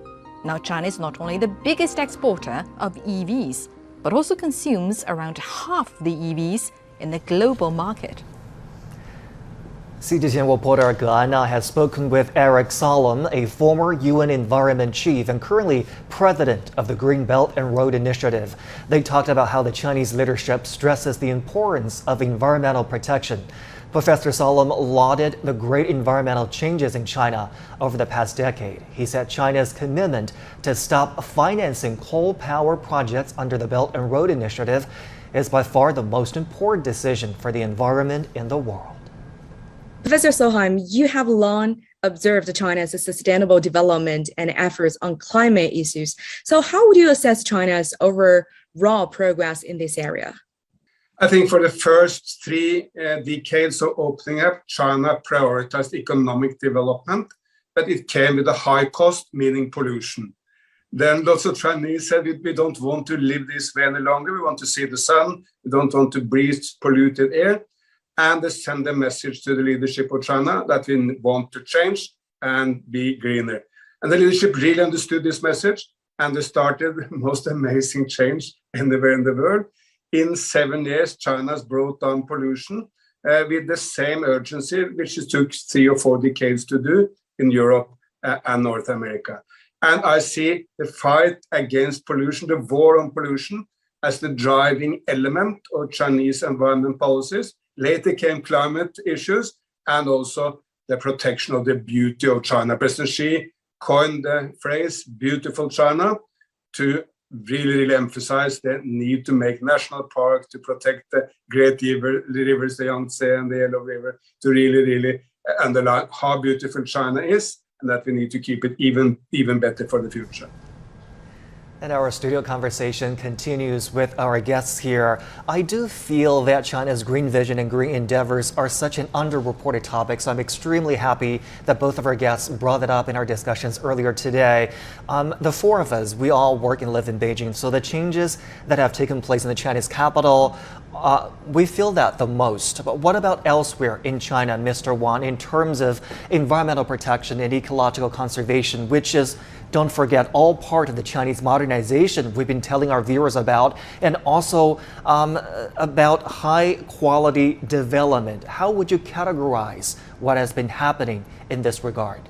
Now, China is not only the biggest exporter of EVs, but also consumes around half the EVs in the global market. CGTN reporter Gana has spoken with Eric Solom, a former UN Environment Chief and currently president of the Green Belt and Road Initiative. They talked about how the Chinese leadership stresses the importance of environmental protection. Professor Solom lauded the great environmental changes in China over the past decade. He said China's commitment to stop financing coal power projects under the Belt and Road Initiative is by far the most important decision for the environment in the world. Professor Solheim, you have long observed China's sustainable development and efforts on climate issues. So how would you assess China's overall progress in this area? I think for the first 3 decades of opening up, China prioritized economic development, but it came with a high cost, meaning pollution. Then lots of Chinese said, we don't want to live this way any longer. We want to see the sun. We don't want to breathe polluted air. And they send a message to the leadership of China that we want to change and be greener. And the leadership really understood this message, and they started the most amazing change anywhere in the world. In 7 years, China has brought down pollution with the same urgency, which it took 3 or 4 decades to do in Europe and North America. And I see the fight against pollution, the war on pollution, as the driving element of Chinese environment policies. Later came climate issues and also the protection of the beauty of China. President Xi coined the phrase beautiful China to really emphasize the need to make national parks, to protect the great rivers, the Yangtze and the Yellow River, to really underline how beautiful China is and that we need to keep it even better for the future. And our studio conversation continues with our guests here. I do feel that China's green vision and green endeavors are such an underreported topic, so I'm extremely happy that both of our guests brought it up in our discussions earlier today. The 4 of us, we all work and live in Beijing, so the changes that have taken place in the Chinese capital, we feel that the most. But what about elsewhere in China, Mr. Wang, in terms of environmental protection and ecological conservation, which is, don't forget, all part of the Chinese modernization we've been telling our viewers about, and also about high quality development. How would you categorize what has been happening in this regard?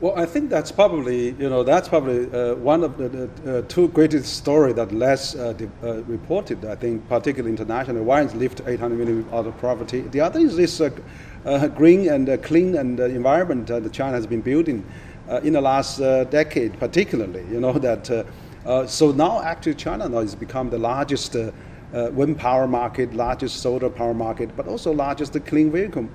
Well, I think that's probably, one of the 2 greatest stories that less reported, I think, particularly internationally. One is lift 800 million out of poverty. The other is this green and clean and environment that China has been building in the last decade, particularly. So now actually China now has become the largest wind power market, largest solar power market, but also largest clean vehicle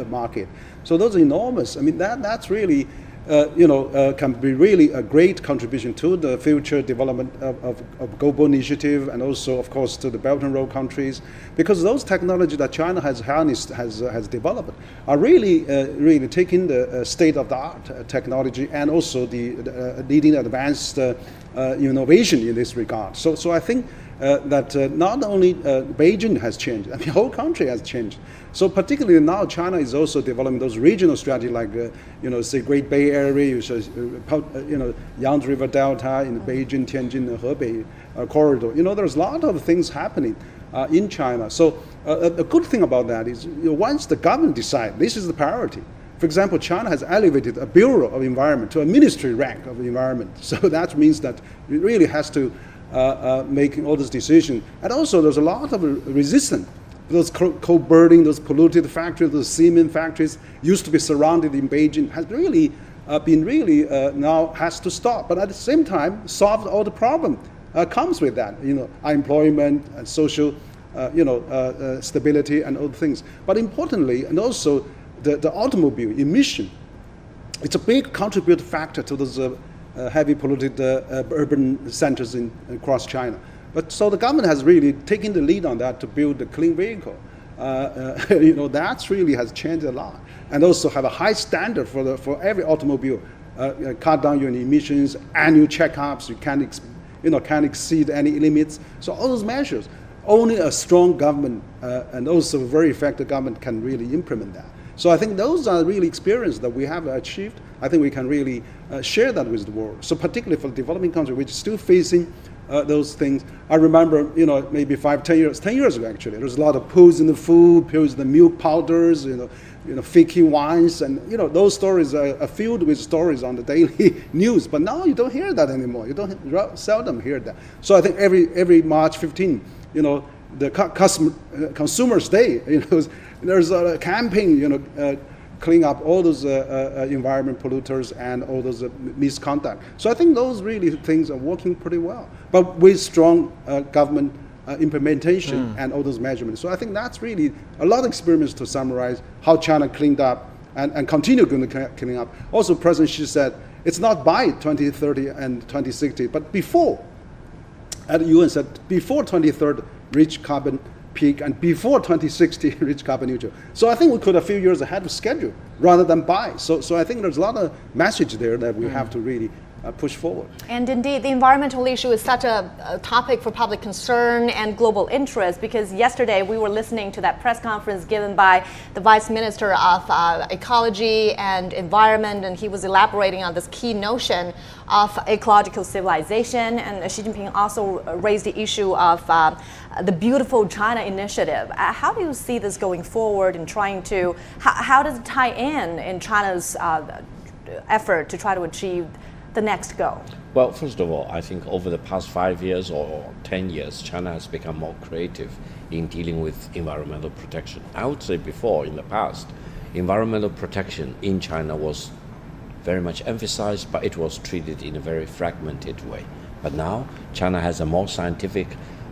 market. So those are enormous. I mean, that's really can be really a great contribution to the future development of global initiative, and also, of course, to the Belt and Road countries, because those technologies that China has harnessed, has developed, are really taking the state-of-the-art technology and also the leading advanced innovation in this regard. So I think that not only Beijing has changed, I mean, the whole country has changed. So particularly now, China is also developing those regional strategies, like say Great Bay Area, Yangtze River Delta in Beijing, Tianjin, Hebei corridor. There's a lot of things happening in China. So a good thing about that is, once the government decides this is the priority. For example, China has elevated a Bureau of Environment to a ministry rank of the environment. So that means that it really has to making all those decisions. And also there's a lot of resistance. Those coal burning, those polluted factories, those cement factories used to be surrounded in Beijing has really now has to stop. But at the same time, solve all the problem comes with that. Unemployment and social stability and other things. But importantly, and also the automobile emission, it's a big contributing factor to those heavy polluted urban centers across China. But so the government has really taken the lead on that to build a clean vehicle. That's really has changed a lot, and also have a high standard for every automobile. Cut down your emissions, annual checkups. You can't exceed any limits. So all those measures, only a strong government and also a very effective government can really implement that. So I think those are really experiences that we have achieved. I think we can really share that with the world. So particularly for the developing countries, which are still facing those things. I remember, maybe 10 years ago actually, there was a lot of pills in the food, pills in the milk powders, fake wines, and those stories are filled with stories on the daily news. But now you don't hear that anymore. You don't seldom hear that. So I think every March 15, the Consumers Day, there's a campaign, clean up all those environment polluters and all those misconduct. So I think those really things are working pretty well, but with strong government implementation and all those measurements. So I think that's really a lot of experiments to summarize how China cleaned up and continue going to clean up. Also, President Xi said it's not by 2030 and 2060, but before. At the UN said before 2030 reach carbon peak and before 2060 reach carbon neutral. So I think we could a few years ahead of schedule rather than by. So I think there's a lot of message there that we have to really push forward. And indeed, the environmental issue is such a topic for public concern and global interest, because yesterday we were listening to that press conference given by the Vice Minister of Ecology and Environment, and he was elaborating on this key notion of ecological civilization. And Xi Jinping also raised the issue of the Beautiful China initiative. How do you see this going forward in trying to, how does it tie in China's effort to try to achieve the next goal? Well, first of all, I think over the past 5 years or 10 years, China has become more creative in dealing with environmental protection. I would say before, in the past, environmental protection in China was very much emphasized, but it was treated in a very fragmented way. But now, China has a more scientific,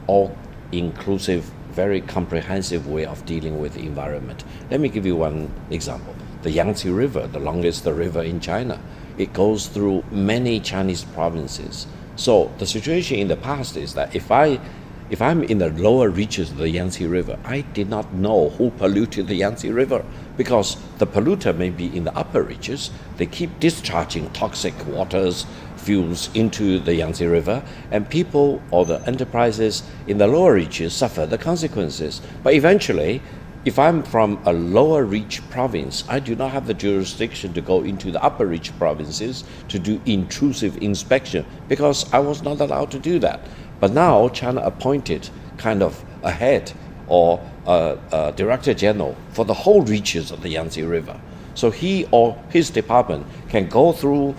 all-inclusive, very comprehensive way of dealing with the environment. Let me give you one example. The Yangtze River, the longest river in China, it goes through many Chinese provinces. So the situation in the past is that if I'm in the lower reaches of the Yangtze River, I did not know who polluted the Yangtze River, because the polluter may be in the upper reaches. They keep discharging toxic waters, fuels into the Yangtze River, and people or the enterprises in the lower reaches suffer the consequences. But eventually, if I'm from a lower reach province, I do not have the jurisdiction to go into the upper reach provinces to do intrusive inspection, because I was not allowed to do that. But now China appointed kind of a head or a director general for the whole reaches of the Yangtze River. So he or his department can go through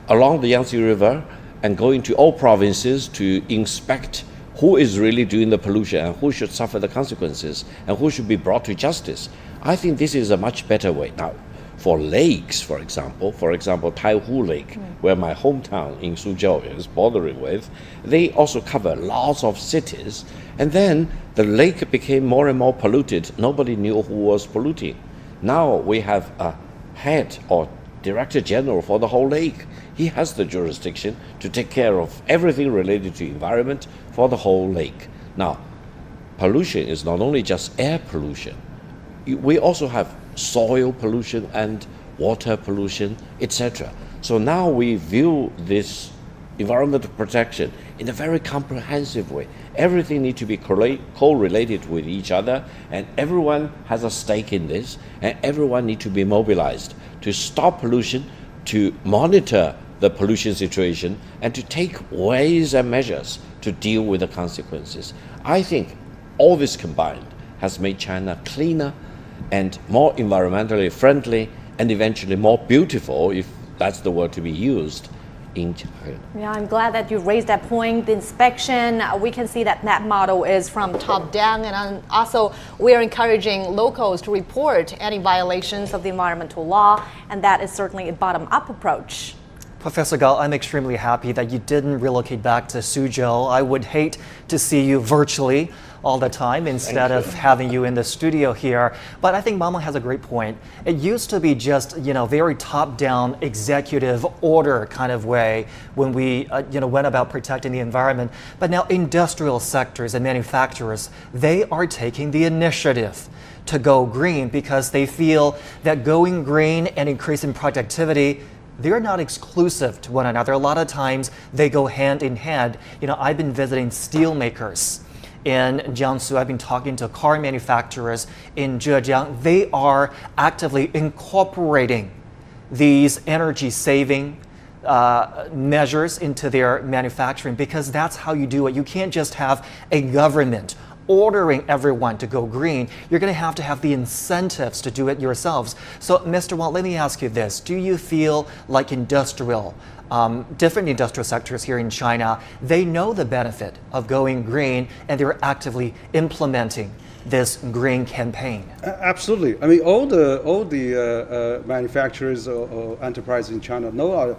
along the Yangtze River and go into all provinces to inspect who is really doing the pollution and who should suffer the consequences and who should be brought to justice. I think this is a much better way. Now, for lakes, for example, Taihu Lake, where my hometown in Suzhou is bordering with, they also cover lots of cities. And then the lake became more and more polluted. Nobody knew who was polluting. Now we have a head or director general for the whole lake. He has the jurisdiction to take care of everything related to environment for the whole lake. Now, pollution is not only just air pollution. We also have soil pollution and water pollution, etc. So now we view this environmental protection in a very comprehensive way. Everything needs to be correlated with each other, and everyone has a stake in this, and everyone needs to be mobilized to stop pollution, to monitor the pollution situation, and to take ways and measures to deal with the consequences. I think all this combined has made China cleaner and more environmentally friendly, and eventually more beautiful, if that's the word to be used, in China. Yeah, I'm glad that you raised that point. The inspection, we can see that that model is from top down, and also we are encouraging locals to report any violations of the environmental law, and that is certainly a bottom-up approach. Professor Gao, I'm extremely happy that you didn't relocate back to Suzhou. I would hate to see you virtually all the time instead of having you in the studio here. But I think Mama has a great point. It used to be just, very top-down executive order kind of way when we, went about protecting the environment. But now industrial sectors and manufacturers, they are taking the initiative to go green because they feel that going green and increasing productivity, they're not exclusive to one another. A lot of times they go hand in hand. I've been visiting steel makers in Jiangsu. I've been talking to car manufacturers in Zhejiang. They are actively incorporating these energy saving, measures into their manufacturing, because that's how you do it. You can't just have a government ordering everyone to go green. You're going to have the incentives to do it yourselves. So, Mr. Wang, let me ask you this. Do you feel like different industrial sectors here in China, they know the benefit of going green and they're actively implementing this green campaign? Absolutely. I mean, all the manufacturers or enterprises in China know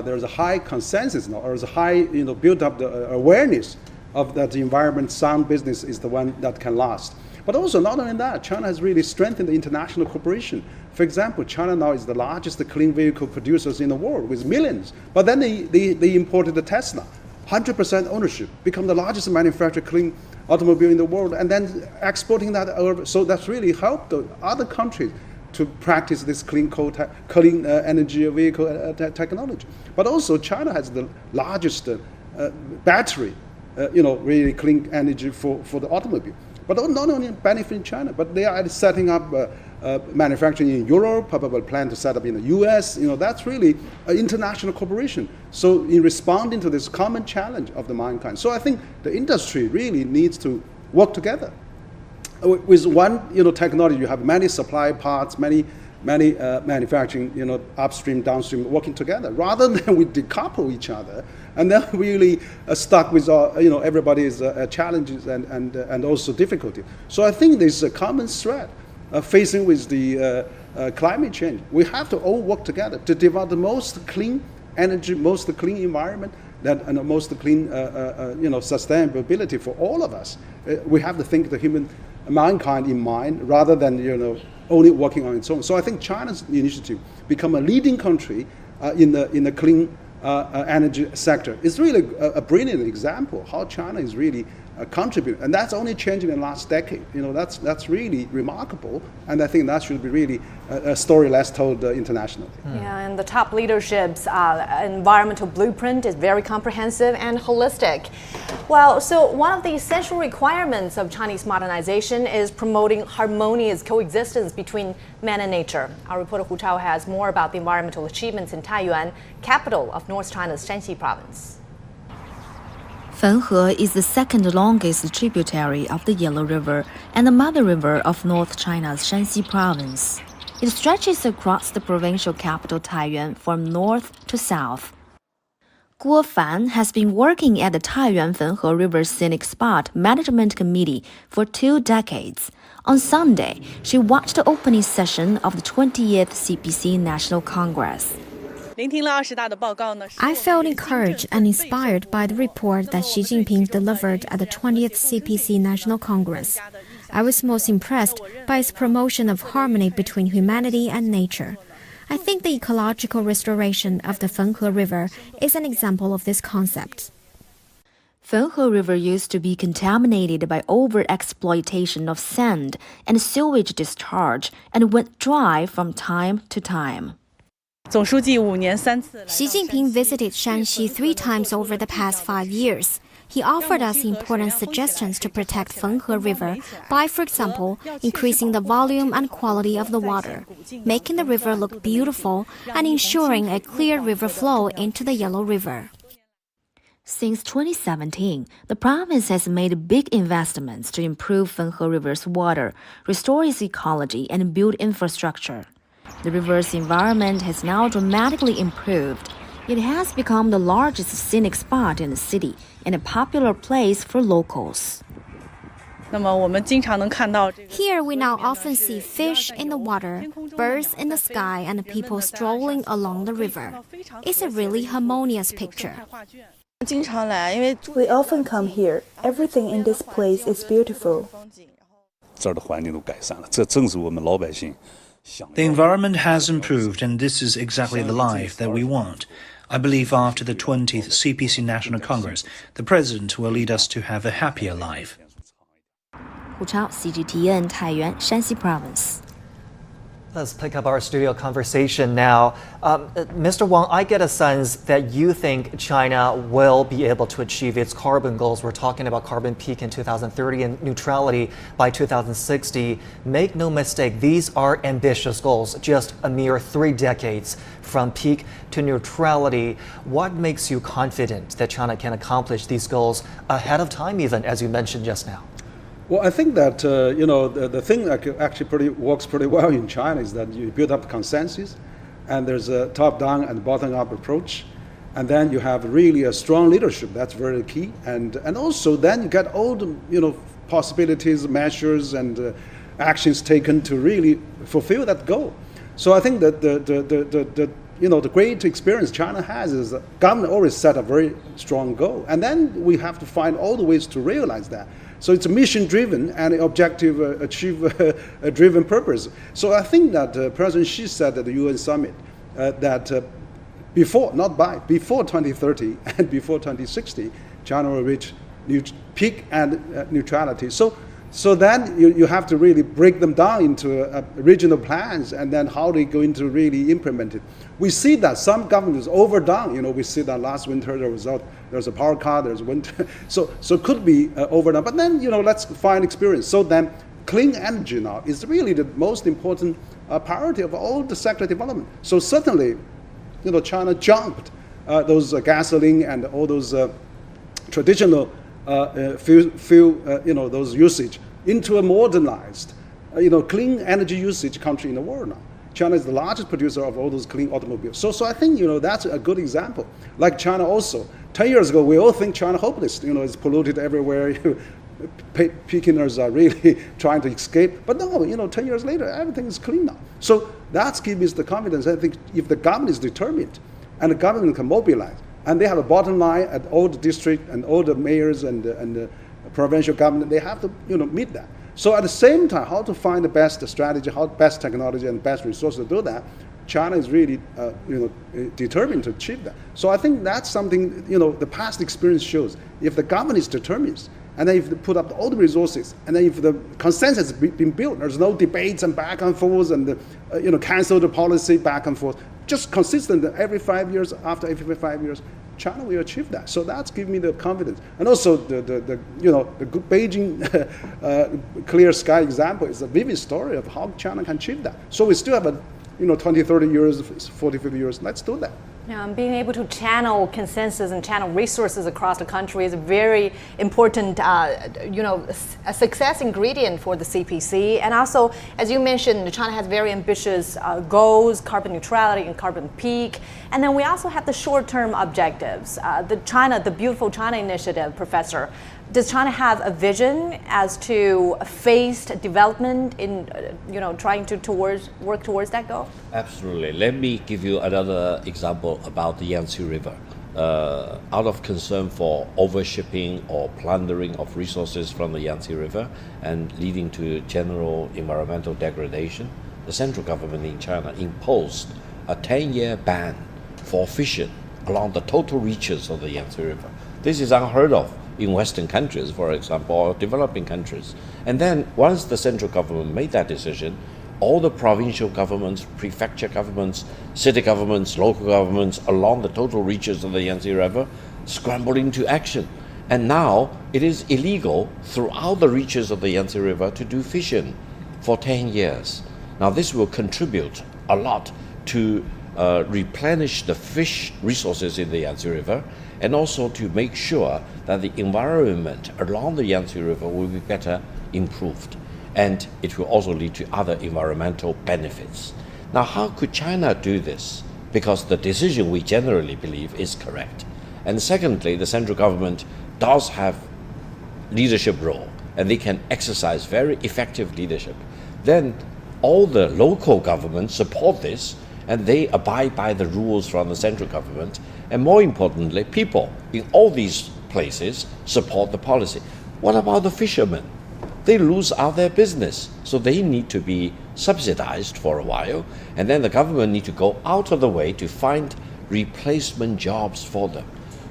there's a high consensus now, or there's a high built up the awareness of that the environment sound business is the one that can last. But also, not only that, China has really strengthened the international cooperation. For example, China now is the largest clean vehicle producers in the world with millions. But then they imported the Tesla, 100% ownership, become the largest manufacturer of clean automobile in the world, and then exporting that. So that's really helped the other countries to practice this clean energy vehicle technology. But also, China has the largest battery, really clean energy for the automobile. But not only benefiting China, but they are setting up manufacturing in Europe, probably plan to set up in the US. That's really an international cooperation. So in responding to this common challenge of the mankind. So I think the industry really needs to work together. With one technology, you have many supply parts, many manufacturing, upstream, downstream, working together, rather than we decouple each other and then really stuck with everybody's challenges and also difficulty. So I think there's a common threat facing with the climate change. We have to all work together to develop the most clean energy, most clean environment, and the most clean sustainability for all of us. We have to think the mankind in mind, rather than only working on its own. So I think China's initiative become a leading country in the clean energy sector. It's really a brilliant example how China is really contributing, and that's only changing in the last decade. That's really remarkable, and I think that should be really a story less told internationally. Yeah, and the top leadership's environmental blueprint is very comprehensive and holistic. Well, so one of the essential requirements of Chinese modernization is promoting harmonious coexistence between man and nature. Our reporter Hu Chao has more about the environmental achievements in Taiyuan, capital of North China's Shanxi province. Fenghe is the second longest tributary of the Yellow River and the mother river of North China's Shanxi province. It stretches across the provincial capital Taiyuan from north to south. Guo Fan has been working at the Taiyuan-Fenghe River Scenic Spot Management Committee for 2 decades. On Sunday, she watched the opening session of the 20th CPC National Congress. I felt encouraged and inspired by the report that Xi Jinping delivered at the 20th CPC National Congress. I was most impressed by its promotion of harmony between humanity and nature. I think the ecological restoration of the Fenghe River is an example of this concept. Fenghe River used to be contaminated by overexploitation of sand and sewage discharge and went dry from time to time. Xi Jinping visited Shanxi 3 times over the past 5 years. He offered us important suggestions to protect Fenghe River by, for example, increasing the volume and quality of the water, making the river look beautiful, and ensuring a clear river flow into the Yellow River. Since 2017, the province has made big investments to improve Fenghe River's water, restore its ecology, and build infrastructure. The river's environment has now dramatically improved. It has become the largest scenic spot in the city and a popular place for locals. Here we now often see fish in the water, birds in the sky, and people strolling along the river. It's a really harmonious picture. We often come here. Everything in this place is beautiful. The environment has improved, and this is exactly the life that we want. I believe after the 20th CPC National Congress, the President will lead us to have a happier life. Hu Chao, CGTN, Taiyuan, Shanxi Province. Let's pick up our studio conversation now. Mr. Wang, I get a sense that you think China will be able to achieve its carbon goals. We're talking about carbon peak in 2030 and neutrality by 2060. Make no mistake, these are ambitious goals, just a mere 3 decades from peak to neutrality. What makes you confident that China can accomplish these goals ahead of time, even, as you mentioned just now? Well, I think that the thing that actually works pretty well in China is that you build up consensus, and there's a top-down and bottom-up approach, and then you have really a strong leadership. That's very key, and also then you get all the possibilities, measures, and actions taken to really fulfill that goal. So I think that the great experience China has is the government always set a very strong goal, and then we have to find all the ways to realize that. So it's a mission-driven and objective, achieve-driven purpose. So I think that President Xi said at the UN summit that before 2030 and before 2060, China will reach peak and neutrality. So then you have to really break them down into regional plans, and then how they're going to really implement it. We see that some governments overdone. We see that last winter there's a power cut, there's winter. So it could be overdone. But then let's find experience. So then clean energy now is really the most important priority of all the sector development. So certainly, China jumped those gasoline and all those traditional fuel, those usage into a modernized, clean energy usage country in the world now. China is the largest producer of all those clean automobiles. So I think, that's a good example. Like China also. 10 years ago, we all think China hopeless. It's polluted everywhere. Pekingers are really trying to escape. But no, 10 years later, everything is clean now. So that gives us the confidence. I think if the government is determined and the government can mobilize, and they have a bottom line at all the district and all the mayors and the provincial government, they have to meet that. So at the same time, how to find the best strategy, best technology and best resources to do that, China is really determined to achieve that. So I think that's something the past experience shows. If the government is determined, and then if they put up all the resources, and then if the consensus has been built, there's no debates and back and forth and cancel the policy back and forth, just consistent every 5 years, after every 5 years, China will achieve that. So that's giving me the confidence. And also the Beijing clear sky example is a vivid story of how China can achieve that. So we still have 20, 30 years, 40, 50 years. Let's do that. Being able to channel consensus and channel resources across the country is a very important, a success ingredient for the CPC. And also, as you mentioned, China has very ambitious goals, carbon neutrality and carbon peak. And then we also have the short-term objectives. The Beautiful China Initiative, Professor. Does China have a vision as to phased development in, trying to work towards that goal? Absolutely. Let me give you another example about the Yangtze River. Out of concern for overshipping or plundering of resources from the Yangtze River and leading to general environmental degradation, the central government in China imposed a 10-year ban for fishing along the total reaches of the Yangtze River. This is unheard of in Western countries, for example, or developing countries. And then once the central government made that decision, all the provincial governments, prefecture governments, city governments, local governments along the total reaches of the Yangtze River scrambled into action. And now it is illegal throughout the reaches of the Yangtze River to do fishing for 10 years. Now this will contribute a lot to replenish the fish resources in the Yangtze River, and also to make sure that the environment along the Yangtze River will be better improved. And it will also lead to other environmental benefits. Now, how could China do this? Because the decision we generally believe is correct. And secondly, the central government does have leadership role, and they can exercise very effective leadership. Then all the local governments support this, and they abide by the rules from the central government. And more importantly, people in all these places support the policy. What about the fishermen? They lose out their business, so they need to be subsidized for a while, and then the government need to go out of the way to find replacement jobs for them.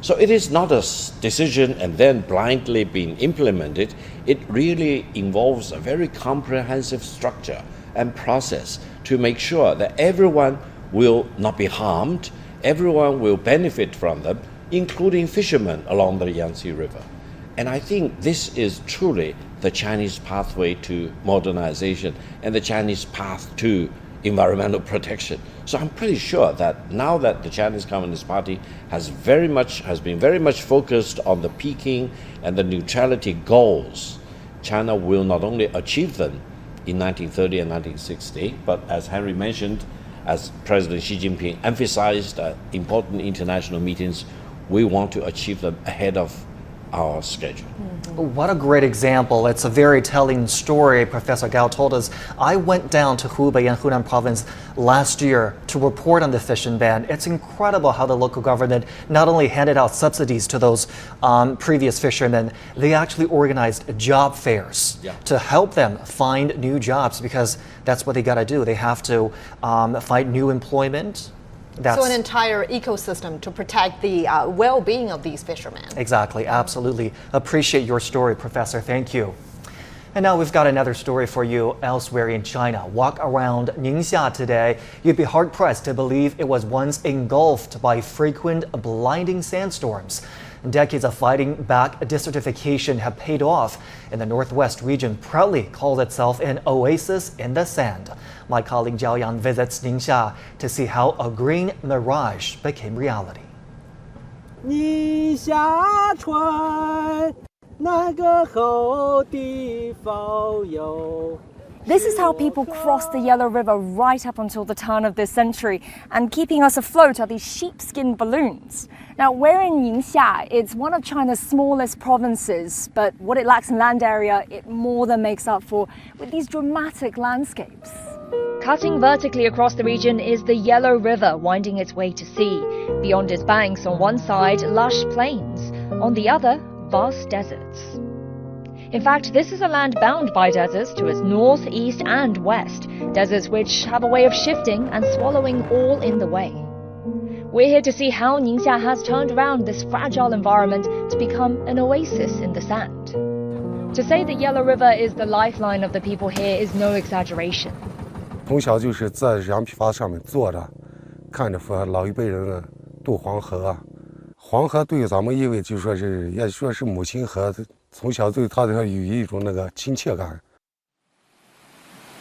So it is not a decision and then blindly being implemented. It really involves a very comprehensive structure and process to make sure that everyone will not be harmed, everyone will benefit from them, including fishermen along the Yangtze River. And I think this is truly the Chinese pathway to modernization and the Chinese path to environmental protection. So I'm pretty sure that now that the Chinese Communist Party has been very much focused on the Peking and the neutrality goals, China will not only achieve them in 1930 and 1960, but as Henry mentioned, as President Xi Jinping emphasized at important international meetings, we want to achieve them ahead of our schedule. What a great example. It's a very telling story. Professor Gao told us. I went down to Hubei and Hunan province last year to report on the fishing ban. It's incredible how the local government not only handed out subsidies to those previous fishermen, they actually organized job fairs to help them find new jobs, because that's what they got to do. They have to find new employment. So an entire ecosystem to protect the well-being of these fishermen. Exactly, absolutely. Appreciate your story, Professor. Thank you. And now we've got another story for you elsewhere in China. Walk around Ningxia today. You'd be hard-pressed to believe it was once engulfed by frequent blinding sandstorms. Decades of fighting back desertification have paid off, and the northwest region proudly calls itself an oasis in the sand. My colleague Zhao Yang visits Ningxia to see how a green mirage became reality. This is how people cross the Yellow River right up until the turn of this century, and keeping us afloat are these sheepskin balloons. Now, we're in Ningxia. It's one of China's smallest provinces, but what it lacks in land area, it more than makes up for with these dramatic landscapes. Cutting vertically across the region is the Yellow River winding its way to sea. Beyond its banks, on one side, lush plains, on the other, vast deserts. In fact, this is a land bound by deserts to its north, east and west, deserts which have a way of shifting and swallowing all in the way. We're here to see how Ningxia has turned around this fragile environment to become an oasis in the sand. To say the Yellow River is the lifeline of the people here is no exaggeration. 从小就是在羊皮筏上面坐着，看着老一辈人渡黄河啊。黄河对咱们意味就说是也说是母亲河。 从小对它有一种那个亲切感。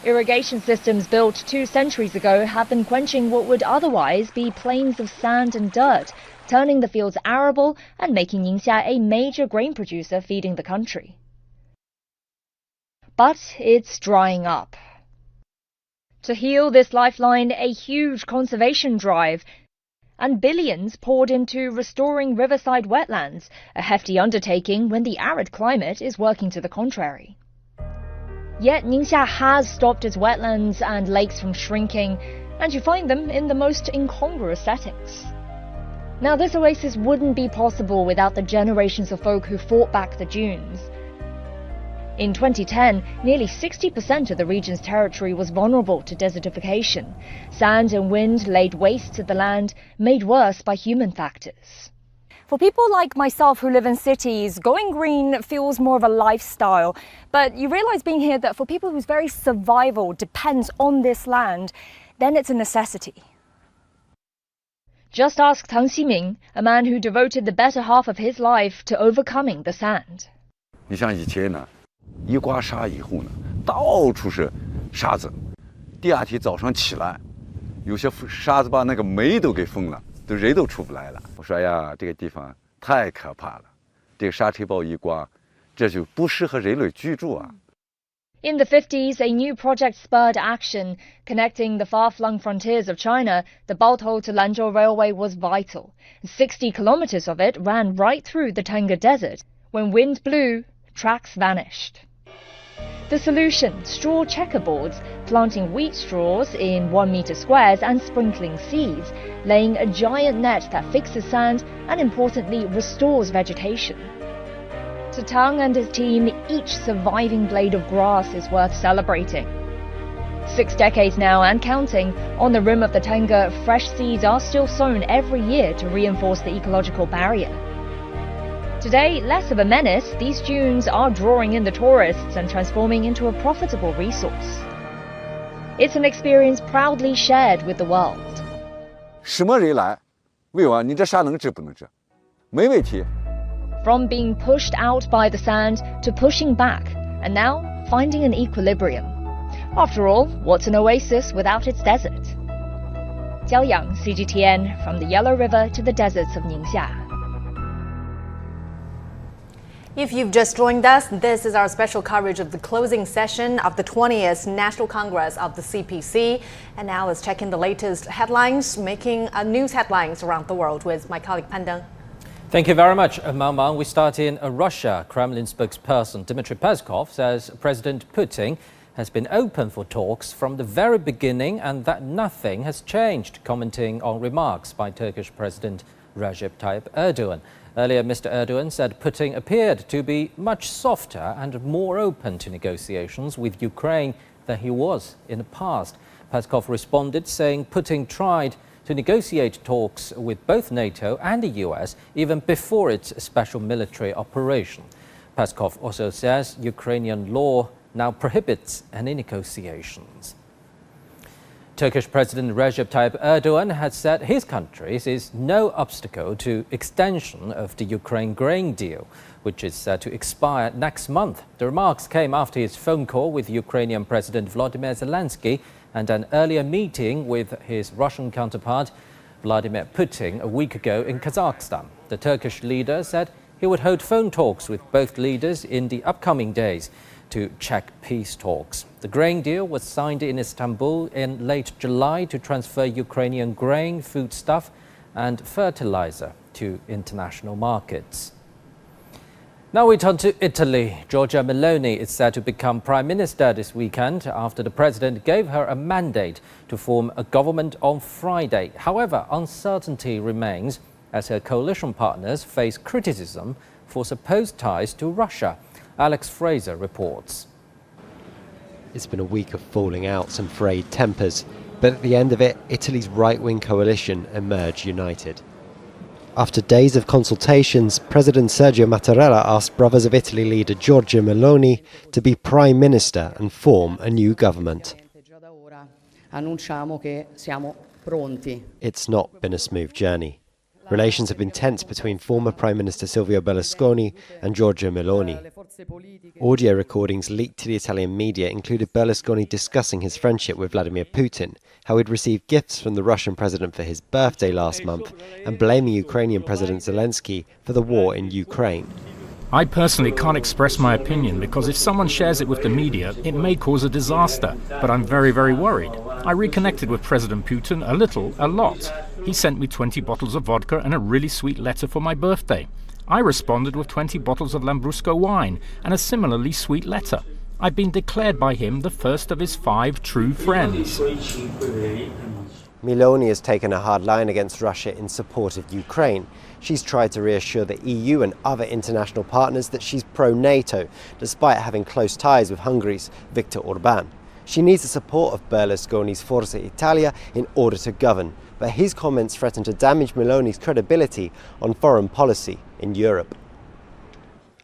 Irrigation systems built 2 centuries ago have been quenching what would otherwise be plains of sand and dirt, turning the fields arable and making Ningxia a major grain producer feeding the country. But it's drying up. To heal this lifeline, a huge conservation drive and billions poured into restoring riverside wetlands, a hefty undertaking when the arid climate is working to the contrary. Yet Ningxia has stopped its wetlands and lakes from shrinking, and you find them in the most incongruous settings. Now, this oasis wouldn't be possible without the generations of folk who fought back the dunes. In 2010, nearly 60% of the region's territory was vulnerable to desertification. Sand and wind laid waste to the land, made worse by human factors. For people like myself who live in cities, going green feels more of a lifestyle. But you realize being here that for people whose very survival depends on this land, then it's a necessity. Just ask Tang Ximing, a man who devoted the better half of his life to overcoming the sand. 你像以前呢，一刮沙以后呢，到处是沙子。第二天早上起来，有些沙子把那个煤都给封了，都人都出不来了。我说呀，这个地方太可怕了，这个沙尘暴一刮，这就不适合人类居住啊。 In the 50s, a new project spurred action. Connecting the far-flung frontiers of China, the Baotou to Lanzhou Railway was vital. 60 kilometers of it ran right through the Tengger Desert. When wind blew, tracks vanished. The solution: straw checkerboards, planting wheat straws in 1-meter squares and sprinkling seeds, laying a giant net that fixes sand and, importantly, restores vegetation. To Tang and his team, each surviving blade of grass is worth celebrating. 6 decades now and counting, on the rim of the Tengger, fresh seeds are still sown every year to reinforce the ecological barrier. Today, less of a menace, these dunes are drawing in the tourists and transforming into a profitable resource. It's an experience proudly shared with the world. 什么人来问我你这沙能治不能治？没问题。 From being pushed out by the sand to pushing back, and now finding an equilibrium. After all, what's an oasis without its desert? Jiaoyang, CGTN, from the Yellow River to the deserts of Ningxia. If you've just joined us, this is our special coverage of the closing session of the 20th National Congress of the CPC. And now let's check in the latest headlines, making news headlines around the world with my colleague Pandeng. Thank you very much, Mao. We start in Russia. Kremlin spokesperson Dmitry Peskov says President Putin has been open for talks from the very beginning and that nothing has changed, commenting on remarks by Turkish President Recep Tayyip Erdogan. Earlier, Mr. Erdogan said Putin appeared to be much softer and more open to negotiations with Ukraine than he was in the past. Peskov responded, saying Putin tried to negotiate talks with both NATO and the US even before its special military operation. Peskov also says Ukrainian law now prohibits any negotiations. Turkish President Recep Tayyip Erdogan has said his country sees no obstacle to extension of the Ukraine grain deal, which is set to expire next month. The remarks came after his phone call with Ukrainian President Volodymyr Zelensky and an earlier meeting with his Russian counterpart Vladimir Putin a week ago in Kazakhstan. The Turkish leader said he would hold phone talks with both leaders in the upcoming days to check peace talks. The grain deal was signed in Istanbul in late July to transfer Ukrainian grain, foodstuff and fertilizer to international markets. Now we turn to Italy. Giorgia Meloni is set to become Prime Minister this weekend after the President gave her a mandate to form a government on Friday. However, uncertainty remains as her coalition partners face criticism for supposed ties to Russia. Alex Fraser reports. It's been a week of falling outs and frayed tempers, but at the end of it, Italy's right-wing coalition emerged united. After days of consultations, President Sergio Mattarella asked Brothers of Italy leader Giorgia Meloni to be Prime Minister and form a new government. It's not been a smooth journey. Relations have been tense between former Prime Minister Silvio Berlusconi and Giorgia Meloni. Audio recordings leaked to the Italian media included Berlusconi discussing his friendship with Vladimir Putin, how he'd received gifts from the Russian president for his birthday last month, and blaming Ukrainian President Zelensky for the war in Ukraine. I personally can't express my opinion because if someone shares it with the media, it may cause a disaster, but I'm very, very worried. I reconnected with President Putin a lot. He sent me 20 bottles of vodka and a really sweet letter for my birthday. I responded with 20 bottles of Lambrusco wine and a similarly sweet letter. I've been declared by him the first of his 5 true friends. Meloni has taken a hard line against Russia in support of Ukraine. She's tried to reassure the EU and other international partners that she's pro-NATO, despite having close ties with Hungary's Viktor Orban. She needs the support of Berlusconi's Forza Italia in order to govern, but his comments threaten to damage Meloni's credibility on foreign policy in Europe.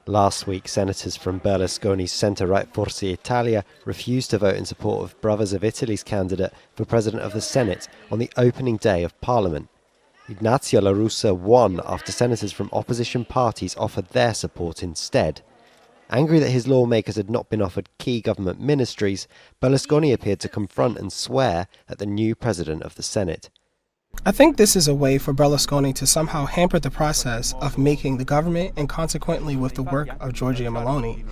Last week, senators from Berlusconi's centre-right Forza Italia refused to vote in support of Brothers of Italy's candidate for President of the Senate on the opening day of Parliament. Ignazio La Russa won after senators from opposition parties offered their support instead. Angry that his lawmakers had not been offered key government ministries, Berlusconi appeared to confront and swear at the new president of the Senate. I think this is a way for Berlusconi to somehow hamper the process of making the government and consequently with the work of Giorgia Meloni.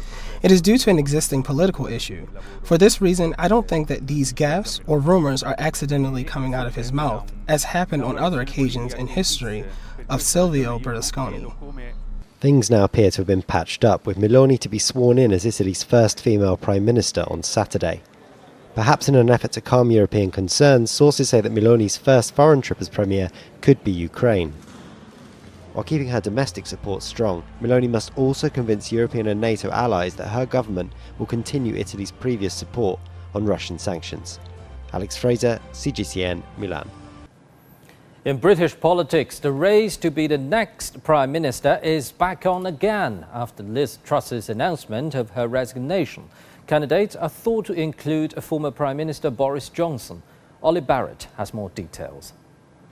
It is due to an existing political issue. For this reason, I don't think that these gaffes or rumors are accidentally coming out of his mouth, as happened on other occasions in history of Silvio Berlusconi. Things now appear to have been patched up, with Meloni to be sworn in as Italy's first female Prime Minister on Saturday. Perhaps in an effort to calm European concerns, sources say that Meloni's first foreign trip as Premier could be Ukraine. While keeping her domestic support strong, Meloni must also convince European and NATO allies that her government will continue Italy's previous support on Russian sanctions. Alex Fraser, CGTN, Milan. In British politics, the race to be the next Prime Minister is back on again after Liz Truss's announcement of her resignation. Candidates are thought to include former Prime Minister Boris Johnson. Ollie Barrett has more details.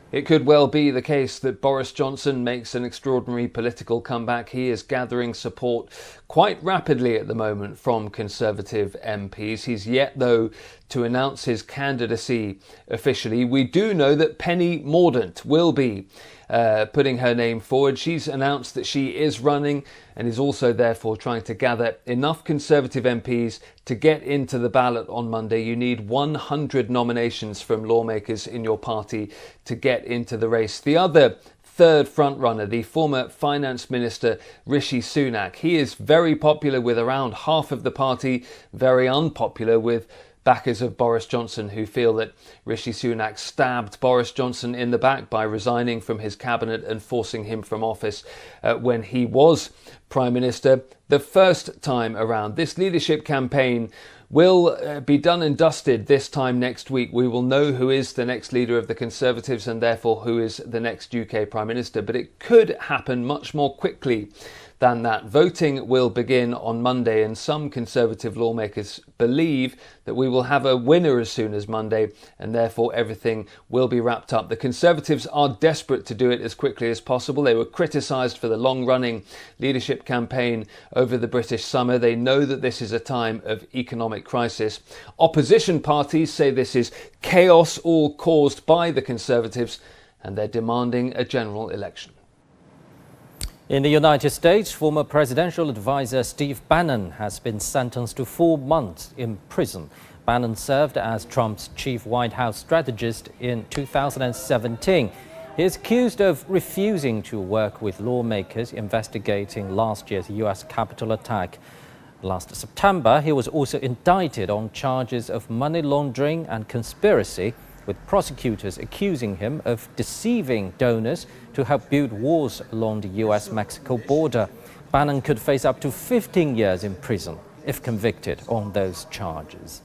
It could well be the case that Boris Johnson makes an extraordinary political comeback. He is gathering support quite rapidly at the moment from Conservative MPs. He's yet, though, to announce his candidacy officially. We do know that Penny Mordaunt will be putting her name forward. She's announced that she is running and is also therefore trying to gather enough Conservative MPs to get into the ballot on Monday. You need 100 nominations from lawmakers in your party to get into the race. The other third frontrunner, the former Finance Minister Rishi Sunak, he is very popular with around half of the party, very unpopular with backers of Boris Johnson who feel that Rishi Sunak stabbed Boris Johnson in the back by resigning from his cabinet and forcing him from office when he was Prime Minister the first time around. This leadership campaign will be done and dusted this time next week. We will know who is the next leader of the Conservatives and therefore who is the next UK Prime Minister. But it could happen much more quickly than that. Voting will begin on Monday and some Conservative lawmakers believe that we will have a winner as soon as Monday and therefore everything will be wrapped up. The Conservatives are desperate to do it as quickly as possible. They were criticised for the long-running leadership campaign over the British summer. They know that this is a time of economic crisis. Opposition parties say this is chaos all caused by the Conservatives and they're demanding a general election. In the United States, former presidential advisor Steve Bannon has been sentenced to 4 months in prison. Bannon served as Trump's chief White House strategist in 2017. He is accused of refusing to work with lawmakers investigating last year's U.S. Capitol attack. Last September, he was also indicted on charges of money laundering and conspiracy, with prosecutors accusing him of deceiving donors to help build walls along the US-Mexico border. Bannon could face up to 15 years in prison if convicted on those charges.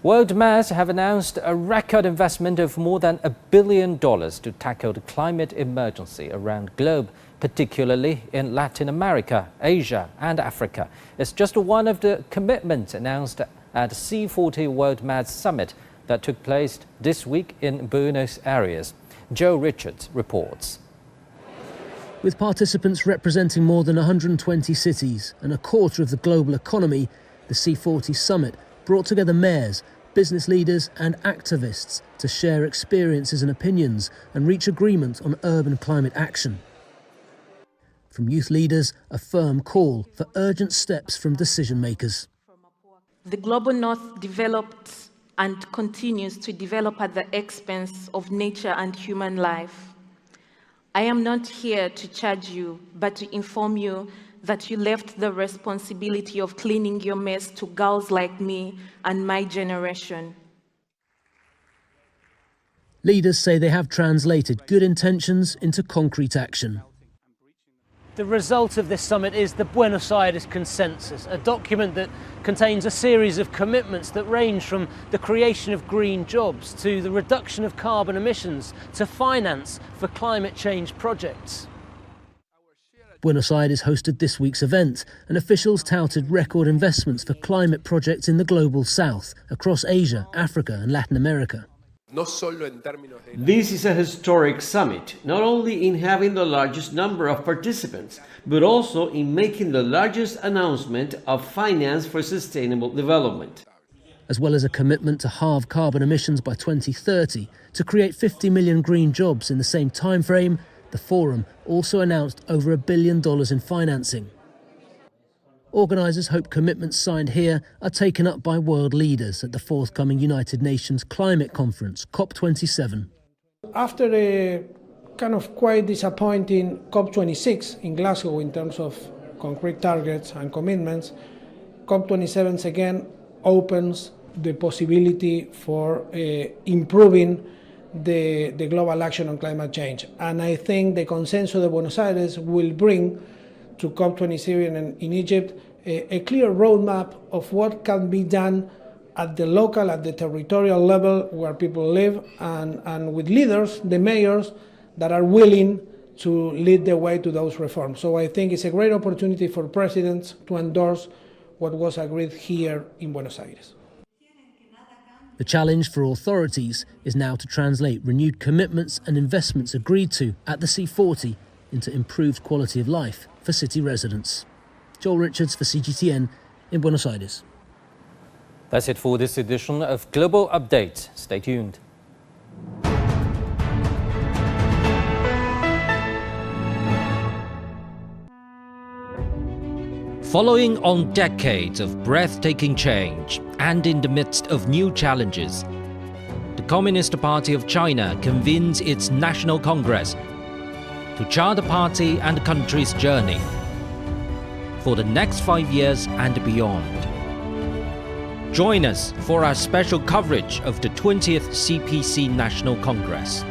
World mayors have announced a record investment of more than $1 billion to tackle the climate emergency around the globe, particularly in Latin America, Asia and Africa. It's just one of the commitments announced at the C40 World Mayors Summit that took place this week in Buenos Aires. Joe Richards reports. With participants representing more than 120 cities and a quarter of the global economy, the C40 Summit brought together mayors, business leaders and activists to share experiences and opinions and reach agreement on urban climate action. From youth leaders, a firm call for urgent steps from decision makers. The global north developed and continues to develop at the expense of nature and human life. I am not here to charge you, but to inform you that you left the responsibility of cleaning your mess to girls like me and my generation. Leaders say they have translated good intentions into concrete action. The result of this summit is the Buenos Aires Consensus, a document that contains a series of commitments that range from the creation of green jobs to the reduction of carbon emissions to finance for climate change projects. Buenos Aires hosted this week's event, and officials touted record investments for climate projects in the global south, across Asia, Africa and Latin America. This is a historic summit, not only in having the largest number of participants, but also in making the largest announcement of finance for sustainable development. As well as a commitment to halve carbon emissions by 2030, to create 50 million green jobs in the same time frame, the forum also announced over $1 billion in financing. Organisers hope commitments signed here are taken up by world leaders at the forthcoming United Nations Climate Conference, COP27. After a kind of quite disappointing COP26 in Glasgow in terms of concrete targets and commitments, COP27 again opens the possibility for improving the global action on climate change. And I think the consensus of Buenos Aires will bring to COP27 in Egypt a clear roadmap of what can be done at the local, at the territorial level where people live, and with leaders, the mayors, that are willing to lead the way to those reforms. So I think it's a great opportunity for presidents to endorse what was agreed here in Buenos Aires. The challenge for authorities is now to translate renewed commitments and investments agreed to at the C40 into improved quality of life for city residents. Joel Richards for CGTN in Buenos Aires. That's it for this edition of Global Update. Stay tuned. Following on decades of breathtaking change and in the midst of new challenges, the Communist Party of China convenes its National Congress to chart the party and the country's journey for the next 5 years and beyond. Join us for our special coverage of the 20th CPC National Congress.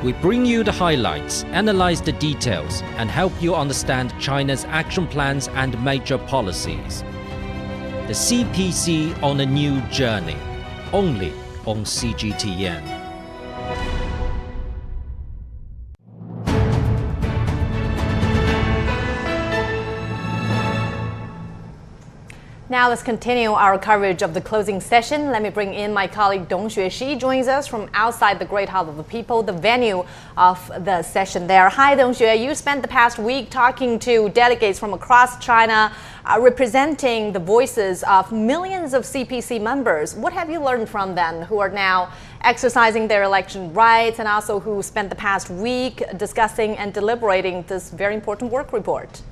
We bring you the highlights, analyze the details, and help you understand China's action plans and major policies. The CPC on a new journey, only on CGTN. Now let's continue our coverage of the closing session. Let me bring in my colleague Dong Xue. She joins us from outside the Great Hall of the People, the venue of the session there. Hi Dong Xue, you spent the past week talking to delegates from across China, representing the voices of millions of CPC members. What have you learned from them who are now exercising their election rights and also who spent the past week discussing and deliberating this very important work report?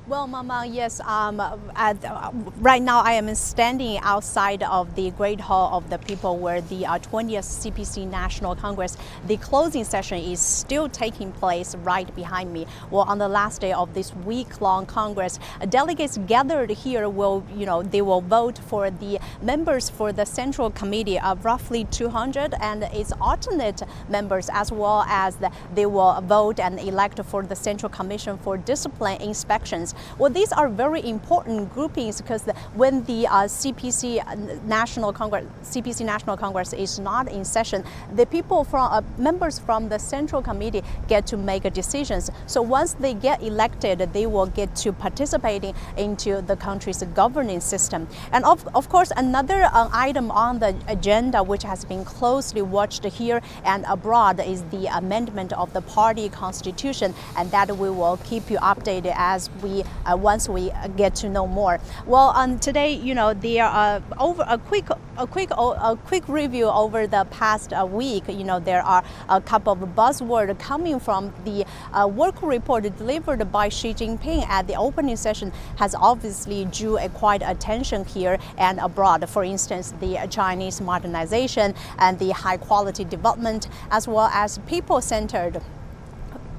Well, Mama, yes, right now I am standing outside of the Great Hall of the People where the 20th CPC National Congress, the closing session is still taking place right behind me. Well, on the last day of this week-long Congress, delegates gathered here they will vote for the members for the Central Committee of roughly 200 and its alternate members, as well as they will vote and elect for the Central Commission for Discipline Inspections. Well, these are very important groupings because when the CPC National Congress is not in session, the people from members from the Central Committee get to make decisions. So once they get elected, they will get to participating into the country's governing system. And of course, another item on the agenda which has been closely watched here and abroad is the amendment of the party constitution, and that we will keep you updated as once we get to know more. Well, today, there are over a quick review over the past week. There are a couple of buzzwords coming from the work report delivered by Xi Jinping at the opening session has obviously drew quite attention here and abroad. For instance, the Chinese modernization and the high quality development, as well as people-centered.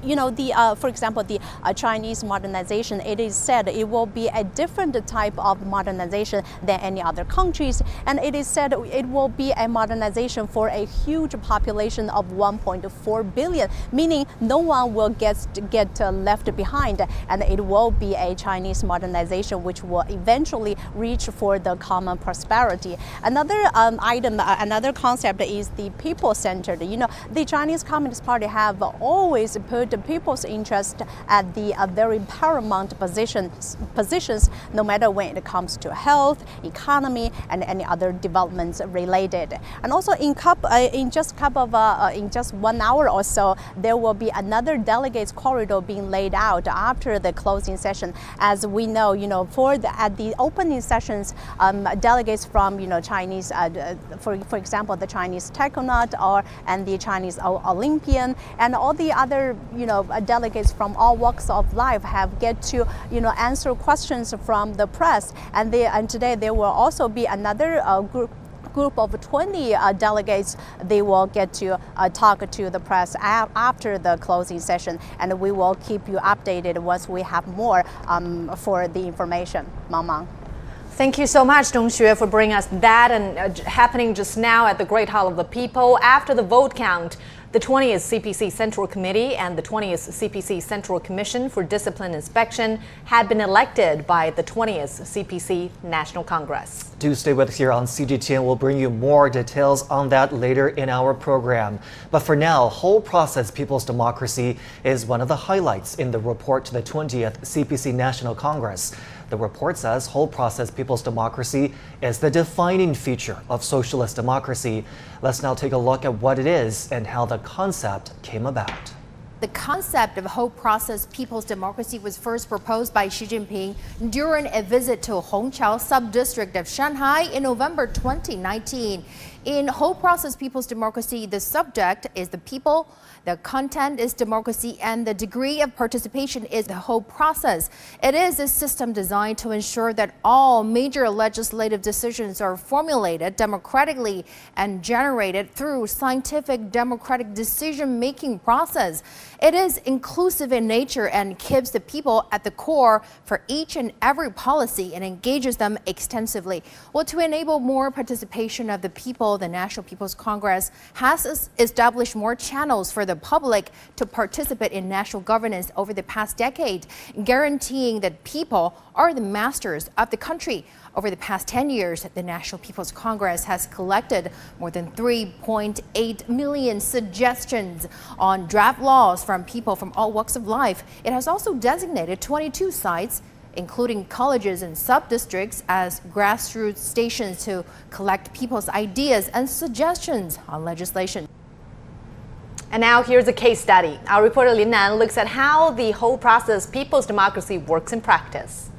For example, the Chinese modernization, it is said it will be a different type of modernization than any other countries. And it is said it will be a modernization for a huge population of 1.4 billion, meaning no one will get left behind. And it will be a Chinese modernization which will eventually reach for the common prosperity. Another another concept is the people-centered. The Chinese Communist Party have always put the people's interest at the very paramount positions, no matter when it comes to health, economy, and any other developments related. And also in just 1 hour or so, there will be another delegates corridor being laid out after the closing session. As we know, at the opening sessions, delegates from Chinese, for example, the Chinese taekwondo and the Chinese Olympian and all the other delegates from all walks of life have get to answer questions from the press, and today there will also be another group of 20 delegates. They will get to talk to the press after the closing session, and we will keep you updated once we have more for the information. Mama. Thank you so much, Dong Xue, for bringing us that. And happening just now at the Great Hall of the People, after the vote count, the 20th CPC Central Committee and the 20th CPC Central Commission for Discipline Inspection had been elected by the 20th CPC National Congress. Do stay with us here on CGTN. We'll bring you more details on that later in our program. But for now, whole process people's democracy is one of the highlights in the report to the 20th CPC National Congress. The report says whole process people's democracy is the defining feature of socialist democracy. Let's now take a look at what it is and how the concept came about. The concept of whole process people's democracy was first proposed by Xi Jinping during a visit to Hongqiao sub-district of Shanghai in November 2019. In whole process people's democracy, the subject is the people, the content is democracy, and the degree of participation is the whole process. It is a system designed to ensure that all major legislative decisions are formulated democratically and generated through scientific democratic decision-making process. It is inclusive in nature and keeps the people at the core for each and every policy and engages them extensively. Well, to enable more participation of the people, the National People's Congress has established more channels for the public to participate in national governance over the past decade, guaranteeing that people are the masters of the country. Over the past 10 years, the National People's Congress has collected more than 3.8 million suggestions on draft laws from people from all walks of life. It has also designated 22 sites, including colleges and sub-districts, as grassroots stations to collect people's ideas and suggestions on legislation. And now here's a case study. Our reporter Lin Nan looks at how the whole process people's democracy works in practice.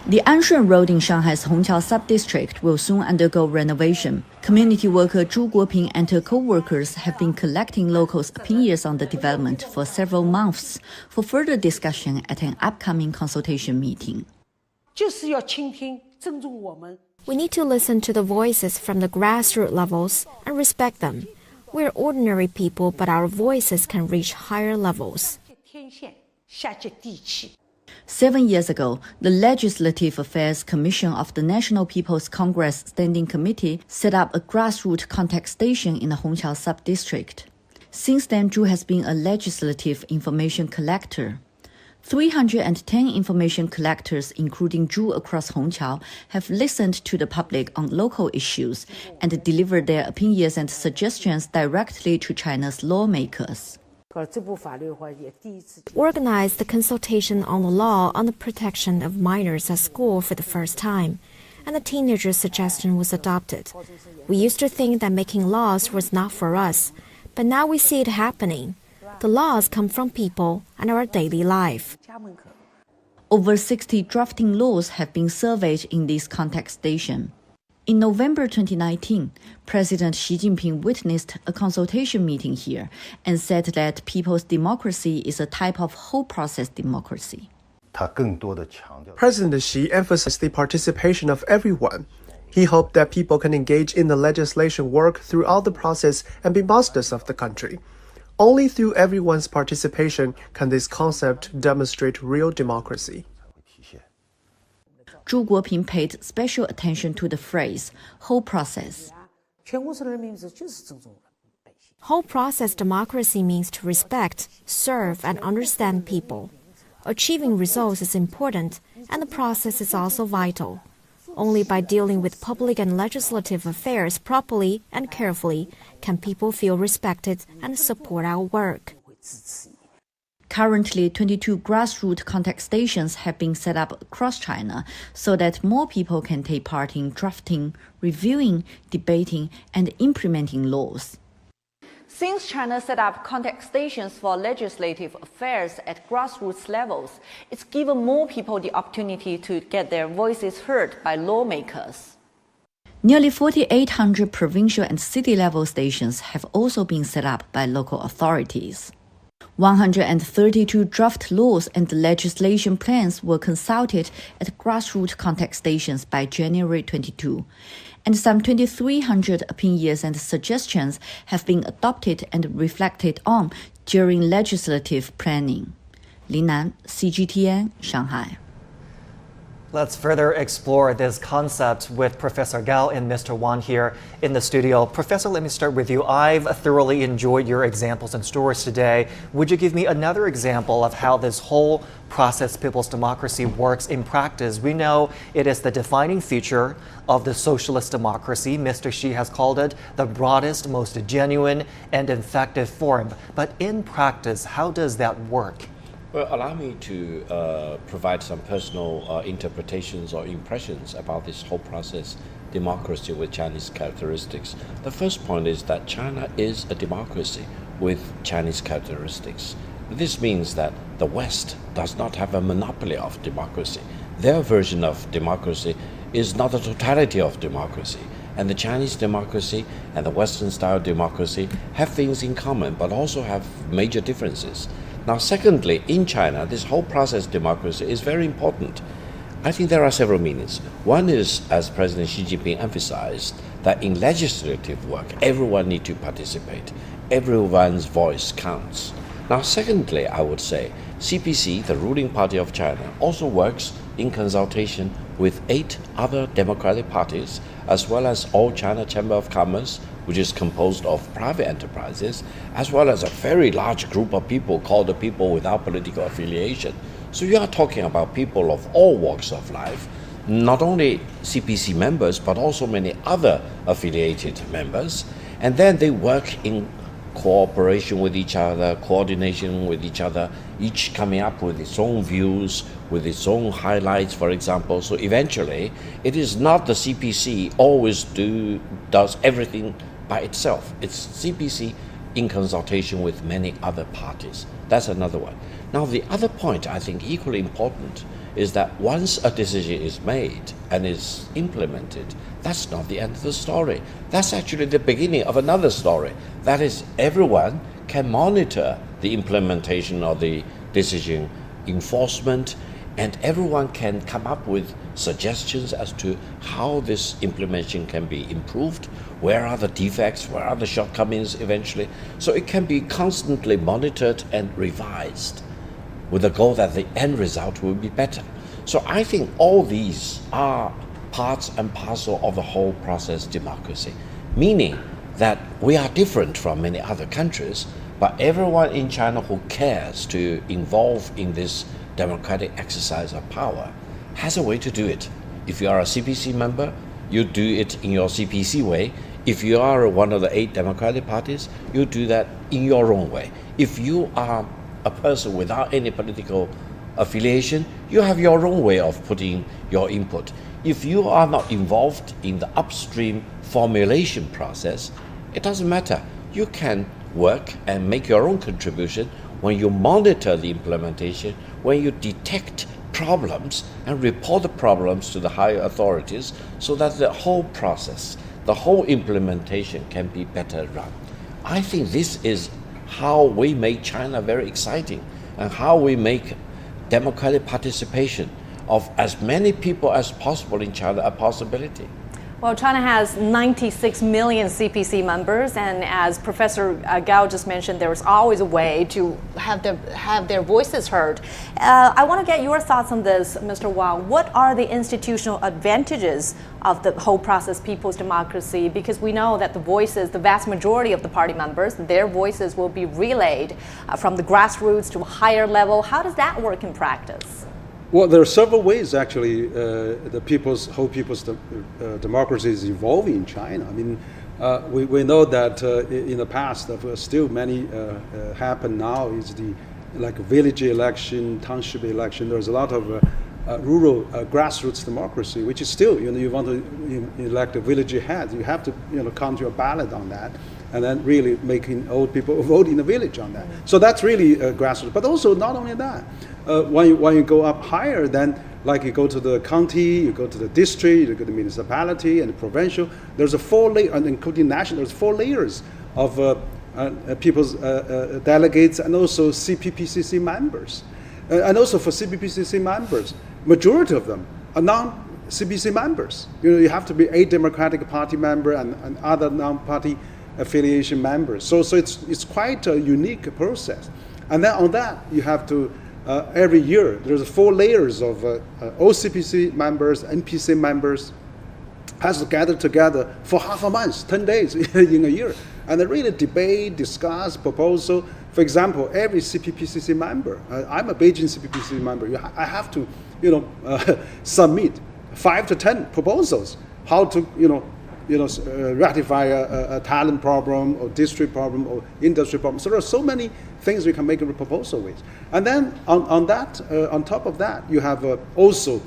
The Anshan Road in Shanghai's Hongqiao sub-district will soon undergo renovation. Community worker Zhu Guoping and her co-workers have been collecting locals' opinions on the development for several months for further discussion at an upcoming consultation meeting. We need to listen to the voices from the grassroots levels and respect them. We're ordinary people, but our voices can reach higher levels. 7 years ago, the Legislative Affairs Commission of the National People's Congress Standing Committee set up a grassroots contact station in the Hongqiao sub-district. Since then, Zhu has been a legislative information collector. 310 information collectors, including Zhu across Hongqiao, have listened to the public on local issues and delivered their opinions and suggestions directly to China's lawmakers. Organized the consultation on the law on the protection of minors at school for the first time, and the teenagers' suggestion was adopted. We used to think that making laws was not for us, but now we see it happening. The laws come from people and our daily life. Over 60 drafting laws have been surveyed in this contact station. In November 2019, President Xi Jinping witnessed a consultation meeting here and said that people's democracy is a type of whole process democracy. President Xi emphasized the participation of everyone. He hoped that people can engage in the legislation work throughout the process and be masters of the country. Only through everyone's participation can this concept demonstrate real democracy. Zhu Guoping paid special attention to the phrase, whole process. Whole process democracy means to respect, serve, and understand people. Achieving results is important, and the process is also vital. Only by dealing with public and legislative affairs properly and carefully can people feel respected and support our work. Currently, 22 grassroots contact stations have been set up across China so that more people can take part in drafting, reviewing, debating, and implementing laws. Since China set up contact stations for legislative affairs at grassroots levels, it's given more people the opportunity to get their voices heard by lawmakers. Nearly 4,800 provincial and city-level stations have also been set up by local authorities. 132 draft laws and legislation plans were consulted at grassroots contact stations by January 22, and some 2,300 opinions and suggestions have been adopted and reflected on during legislative planning. Lin Nan, CGTN, Shanghai. Let's further explore this concept with Professor Gao and Mr. Wang here in the studio. Professor, let me start with you. I've thoroughly enjoyed your examples and stories today. Would you give me another example of how this whole process, people's democracy, works in practice? We know it is the defining feature of the socialist democracy. Mr. Xi has called it the broadest, most genuine, and effective form. But in practice, how does that work? Well, allow me to provide some personal interpretations or impressions about this whole process, democracy with Chinese characteristics. The first point is that China is a democracy with Chinese characteristics. This means that the West does not have a monopoly of democracy. Their version of democracy is not the totality of democracy. And the Chinese democracy and the Western-style democracy have things in common, but also have major differences. Now, secondly, in China, this whole process democracy is very important. I think there are several meanings. One is, as President Xi Jinping emphasized, that in legislative work, everyone needs to participate. Everyone's voice counts. Now, secondly, I would say, CPC, the ruling party of China, also works in consultation with 8 other democratic parties, as well as All China Chamber of Commerce, which is composed of private enterprises, as well as a very large group of people called the people without political affiliation. So you are talking about people of all walks of life, not only CPC members, but also many other affiliated members. And then they work in cooperation with each other, coordination with each other, each coming up with its own views, with its own highlights, for example. So eventually, it is not the CPC always does everything by itself. It's CPC in consultation with many other parties. That's another one. Now, the other point I think equally important is that once a decision is made and is implemented, that's not the end of the story. That's actually the beginning of another story. That is, everyone can monitor the implementation of the decision enforcement, and everyone can come up with suggestions as to how this implementation can be improved, where are the defects, where are the shortcomings eventually. So it can be constantly monitored and revised with the goal that the end result will be better. So I think all these are parts and parcel of the whole process democracy, meaning that we are different from many other countries, but everyone in China who cares to involve in this democratic exercise of power has a way to do it. If you are a CPC member, you do it in your CPC way. If you are one of the 8 democratic parties, you do that in your own way. If you are a person without any political affiliation, you have your own way of putting your input. If you are not involved in the upstream formulation process, it doesn't matter. You can work and make your own contribution when you monitor the implementation, when you detect problems and report the problems to the higher authorities, so that the whole process, the whole implementation can be better run. I think this is how we make China very exciting, and how we make democratic participation of as many people as possible in China a possibility. Well, China has 96 million CPC members, and as Professor Gao just mentioned, there is always a way to have their voices heard. I want to get your thoughts on this, Mr. Wang. What are the institutional advantages of the whole process, people's democracy? Because we know that the voices, the vast majority of the party members, their voices will be relayed from the grassroots to a higher level. How does that work in practice? Well, there are several ways actually the whole people's democracy is evolving in China. I mean, we know that in the past, still many happen now. Is the like village election, township election. There's a lot of rural grassroots democracy, which is still, you want to elect a village head, you have to count your ballot on that, and then really making old people vote in the village on that. So that's really grassroots. But also not only that. When you go up higher, then like you go to the county, you go to the district, you go to the municipality and the provincial. There's a 4 layers, including national. There's 4 layers of people's delegates and also CPPCC members. And also for CPPCC members, majority of them are non-CPC members. You have to be a Democratic Party member and other non-party affiliation members. So it's quite a unique process. And then on that, you have to every year there's 4 layers of OCPC members, NPC members, has to gather together for half a month, 10 days in a year, and they really debate, discuss, proposal. For example, every CPPCC member, I'm a Beijing CPPC member, I have to, submit 5 to 10 proposals, how to, ratify a talent problem or district problem or industry problem. So there are so many things we can make a proposal with. And then on top of that, you have also,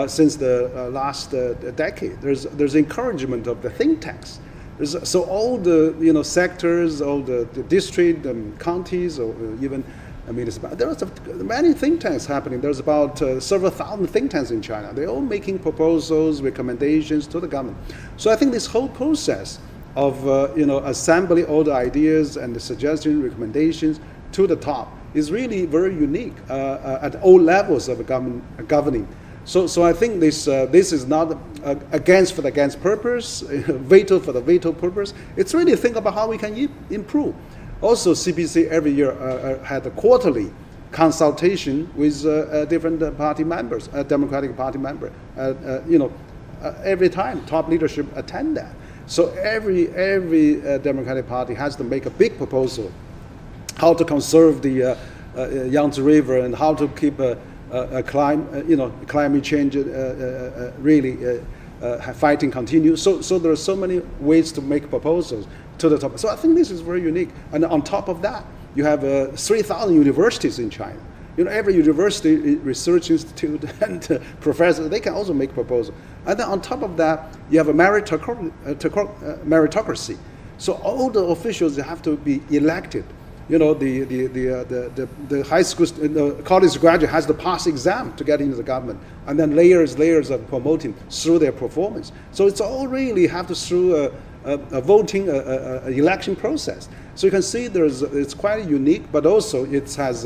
since the last decade, there's encouragement of the think tanks. So all the sectors, all the district and counties, or even municipalities, there are many think tanks happening. There's about several thousand think tanks in China. They're all making proposals, recommendations to the government. So I think this whole process of assembling all the ideas and the suggestions, recommendations to the top is really very unique at all levels of governing. So I think this is not against purpose, veto for the veto purpose. It's really think about how we can improve. Also, CPC every year had a quarterly consultation with different party members, Democratic Party member. Every time top leadership attend that. So every Democratic Party has to make a big proposal, how to conserve the Yangtze River and how to keep climate change really fighting continue. So there are so many ways to make proposals to the top. So I think this is very unique. And on top of that, you have 3,000 universities in China. Every university, research institute, and professor, they can also make proposals. And then on top of that, you have a meritocracy. So all the officials have to be elected. The high school, the college graduate has to pass exam to get into the government, and then layers of promoting through their performance. So it's all really have to through a voting, election process. So you can see it's quite unique, but also it has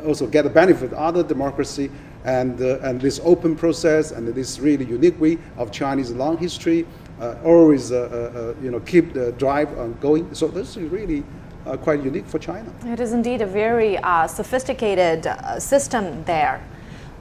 also get a benefit of other democracy and this open process and this really unique way of Chinese long history. Always keep the drive on going. So this is really quite unique for China. It is indeed a very sophisticated system there.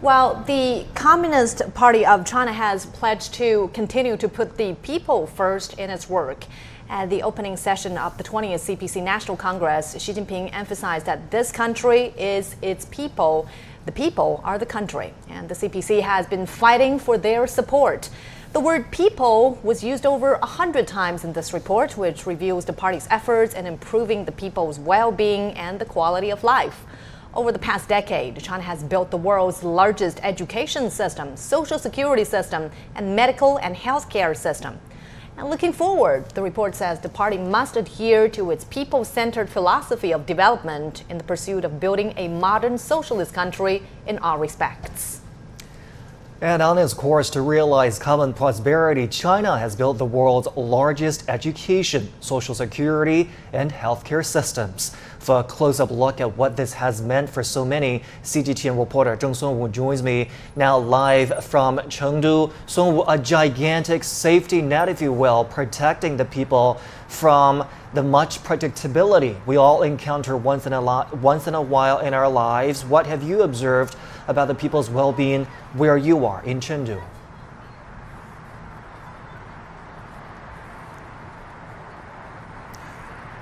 Well, the Communist Party of China has pledged to continue to put the people first in its work. At the opening session of the 20th CPC National Congress, Xi Jinping emphasized that this country is its people. The people are the country, and the CPC has been fighting for their support. The word people was used over 100 times in this report, which reveals the party's efforts in improving the people's well-being and the quality of life. Over the past decade, China has built the world's largest education system, social security system, and medical and healthcare system. And looking forward, the report says the party must adhere to its people-centered philosophy of development in the pursuit of building a modern socialist country in all respects. And on its course to realize common prosperity, China has built the world's largest education, social security, and healthcare systems. For a close-up look at what this has meant for so many, CGTN reporter Zheng Sunwu joins me now live from Chengdu. Sunwu, a gigantic safety net, if you will, protecting the people from the much predictability we all encounter once in a while in our lives. What have you observed about the people's well-being where you are in Chengdu?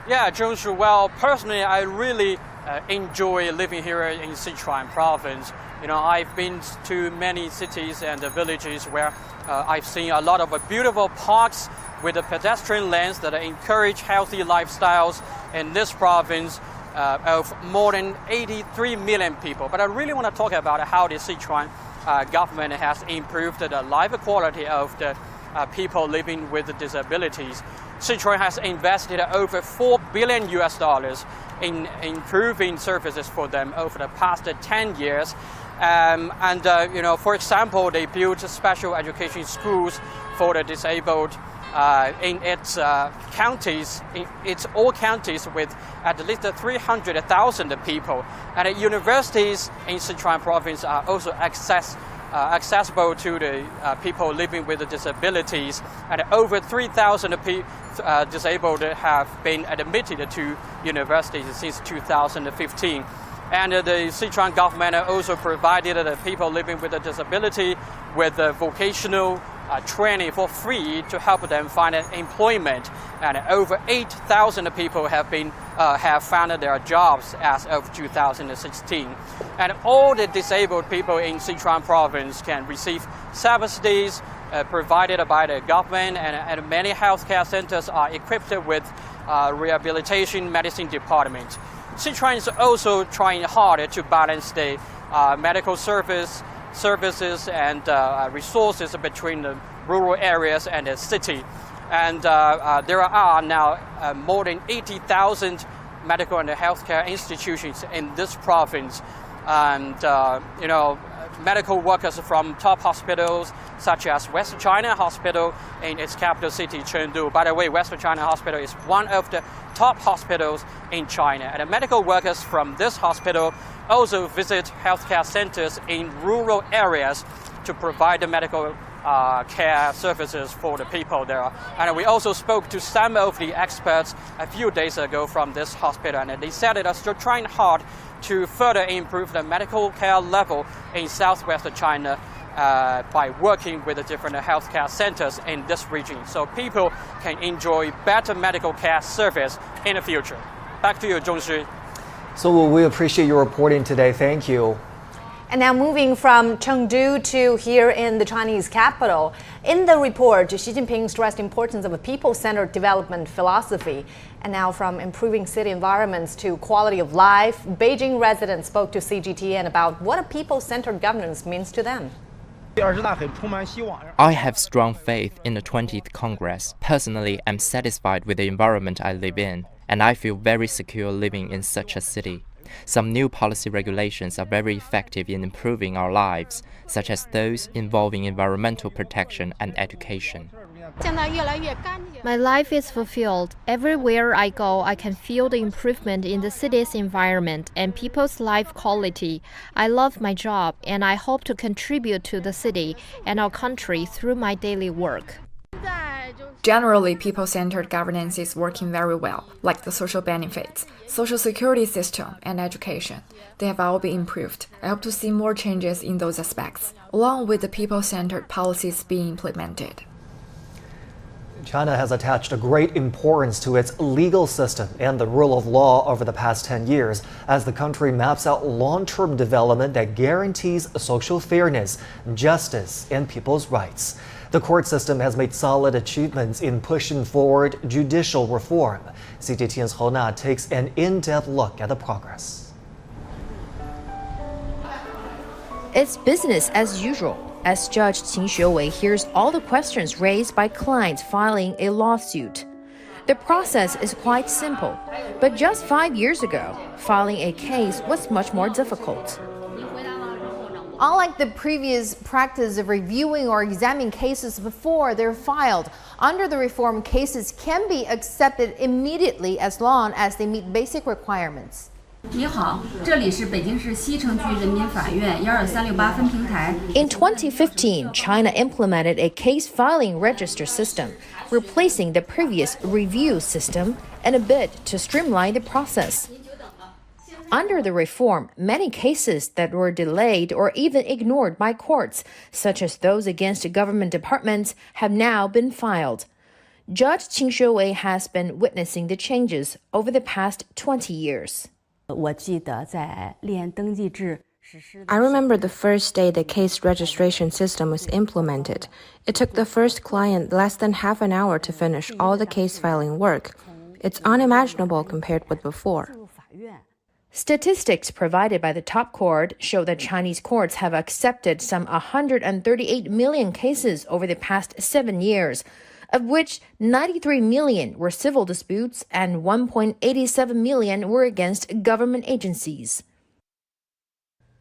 Yeah, Zhongshu, well, personally, I really enjoy living here in Sichuan province. I've been to many cities and villages where I've seen a lot of beautiful parks with the pedestrian lanes that encourage healthy lifestyles in this province of more than 83 million people. But I really want to talk about how the Sichuan government has improved the life quality of the people living with disabilities. Sichuan has invested over $4 billion in improving services for them over the past 10 years. For example, they built special education schools for the disabled in its counties. It's all counties with at least 300,000 people. And universities in Sichuan province are also accessible to the people living with disabilities, and over 3,000 disabled have been admitted to universities since 2015. And the Sichuan government also provided the people living with a disability with vocational training for free to help them find employment. And over 8,000 people have found their jobs as of 2016. And all the disabled people in Sichuan province can receive subsidies provided by the government, and many healthcare centers are equipped with rehabilitation medicine department. Sichuan is also trying hard to balance the medical services and resources between the rural areas and the city. And there are now more than 80,000 medical and healthcare institutions in this province. And, medical workers from top hospitals such as West China Hospital in its capital city, Chengdu. By the way, West China Hospital is one of the top hospitals in China. And the medical workers from this hospital also visit healthcare centers in rural areas to provide the medical care services for the people there. And we also spoke to some of the experts a few days ago from this hospital, and they said that they're trying hard to further improve the medical care level in southwest China by working with the different healthcare centers in this region, so people can enjoy better medical care service in the future. Back to you, Zhongxu. So we appreciate your reporting today. Thank you. And now moving from Chengdu to here in the Chinese capital. In the report, Xi Jinping stressed the importance of a people-centered development philosophy. And now from improving city environments to quality of life, Beijing residents spoke to CGTN about what a people-centered governance means to them. I have strong faith in the 20th Congress. Personally, I'm satisfied with the environment I live in, and I feel very secure living in such a city. Some new policy regulations are very effective in improving our lives, such as those involving environmental protection and education. My life is fulfilled. Everywhere I go, I can feel the improvement in the city's environment and people's life quality. I love my job, and I hope to contribute to the city and our country through my daily work. Generally, people-centered governance is working very well, like the social benefits, social security system, and education. They have all been improved. I hope to see more changes in those aspects, along with the people-centered policies being implemented. China has attached a great importance to its legal system and the rule of law over the past 10 years as the country maps out long-term development that guarantees social fairness, justice, and people's rights. The court system has made solid achievements in pushing forward judicial reform. CGTN's Hou Na takes an in-depth look at the progress. It's business as usual, as Judge Qin Xuewei hears all the questions raised by clients filing a lawsuit. The process is quite simple, but just 5 years ago, filing a case was much more difficult. Unlike the previous practice of reviewing or examining cases before they're filed, under the reform, cases can be accepted immediately as long as they meet basic requirements. 你好，这里是北京市西城区人民法院12368分平台。In 2015, China implemented a case filing register system, replacing the previous review system in a bid to streamline the process. Under the reform, many cases that were delayed or even ignored by courts, such as those against government departments, have now been filed. Judge Qin Xuewei has been witnessing the changes over the past 20 years. I remember the first day the case registration system was implemented. It took the first client less than half an hour to finish all the case filing work. It's unimaginable compared with before. Statistics provided by the top court show that Chinese courts have accepted some 138 million cases over the past 7 years, of which 93 million were civil disputes and 1.87 million were against government agencies.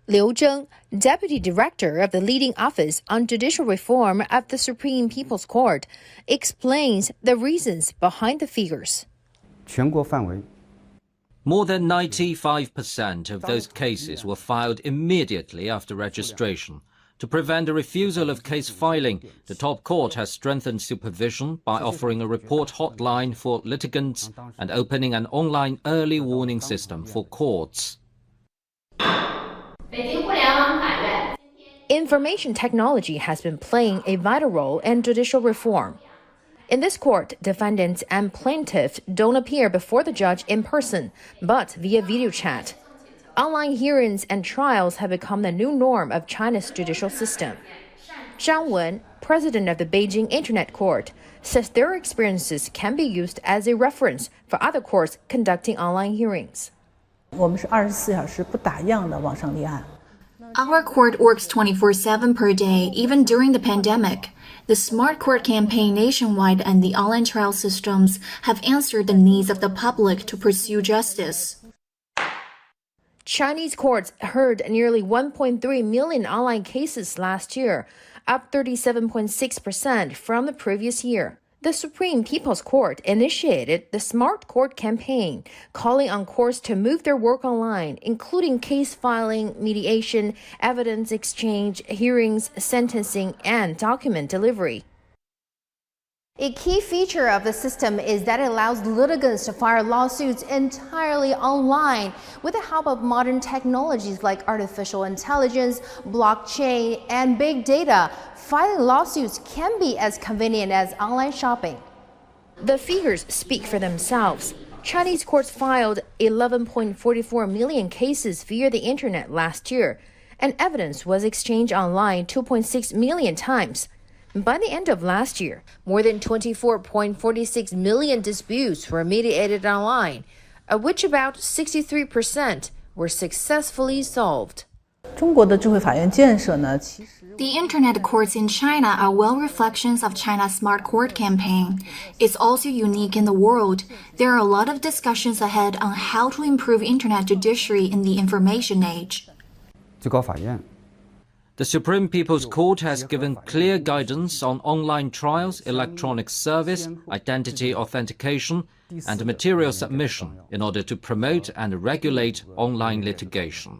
Liu Zheng, deputy director of the leading office on judicial reform at the Supreme People's Court, explains the reasons behind the figures. 全国范围 More than 95% of those cases were filed immediately after registration. To prevent the refusal of case filing, the top court has strengthened supervision by offering a report hotline for litigants and opening an online early warning system for courts. Information technology has been playing a vital role in judicial reform. In this court, defendants and plaintiffs don't appear before the judge in person, but via video chat. Online hearings and trials have become the new norm of China's judicial system. Zhang Wen, president of the Beijing Internet Court, says their experiences can be used as a reference for other courts conducting online hearings. Our court works 24/7 per day, even during the pandemic. The Smart Court campaign nationwide and the online trial systems have answered the needs of the public to pursue justice. Chinese courts heard nearly 1.3 million online cases last year, up 37.6% from the previous year. The Supreme People's Court initiated the Smart Court campaign, calling on courts to move their work online, including case filing, mediation, evidence exchange, hearings, sentencing, and document delivery. A key feature of the system is that it allows litigants to file lawsuits entirely online with the help of modern technologies like artificial intelligence, blockchain, and big data. Filing lawsuits can be as convenient as online shopping. The figures speak for themselves. Chinese courts filed 11.44 million cases via the internet last year, and evidence was exchanged online 2.6 million times. By the end of last year, more than 24.46 million disputes were mediated online, of which about 63% were successfully solved. The internet courts in China are well reflections of China's Smart Court campaign. It's also unique in the world. There are a lot of discussions ahead on how to improve internet judiciary in the information age. The Supreme People's Court has given clear guidance on online trials, electronic service, identity authentication, and material submission in order to promote and regulate online litigation.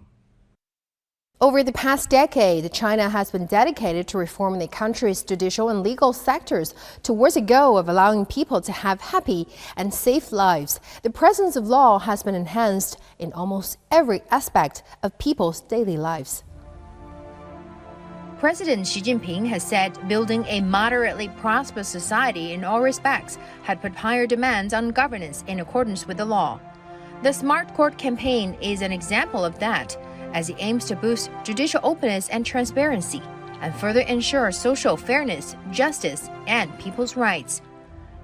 Over the past decade, China has been dedicated to reforming the country's judicial and legal sectors towards a goal of allowing people to have happy and safe lives. The presence of law has been enhanced in almost every aspect of people's daily lives. President Xi Jinping has said building a moderately prosperous society in all respects had put higher demands on governance in accordance with the law. The Smart Court campaign is an example of that, as it aims to boost judicial openness and transparency, and further ensure social fairness, justice, and people's rights.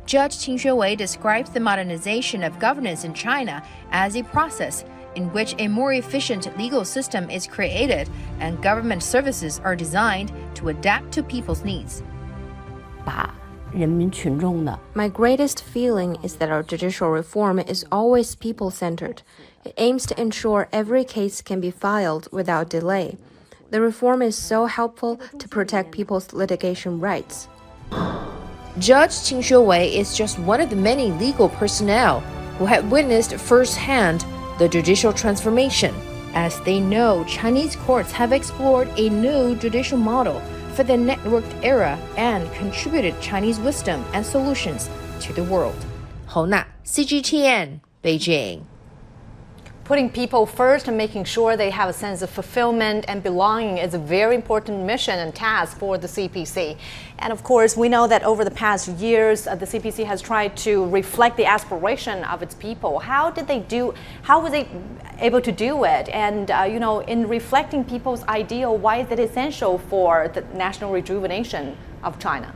Judge Qin Xuewei describes the modernization of governance in China as a process in which a more efficient legal system is created and government services are designed to adapt to people's needs. My greatest feeling is that our judicial reform is always people-centered. It aims to ensure every case can be filed without delay. The reform is so helpful to protect people's litigation rights. Judge Qin Xuewei is just one of the many legal personnel who have witnessed firsthand the judicial transformation. As they know, Chinese courts have explored a new judicial model for the networked era and contributed Chinese wisdom and solutions to the world. Hou Na, CGTN, Beijing. Putting people first and making sure they have a sense of fulfillment and belonging is a very important mission and task for the CPC. And of course, we know that over the past years, the CPC has tried to reflect the aspiration of its people. How were they able to do it? And, in reflecting people's ideal, why is it essential for the national rejuvenation of China?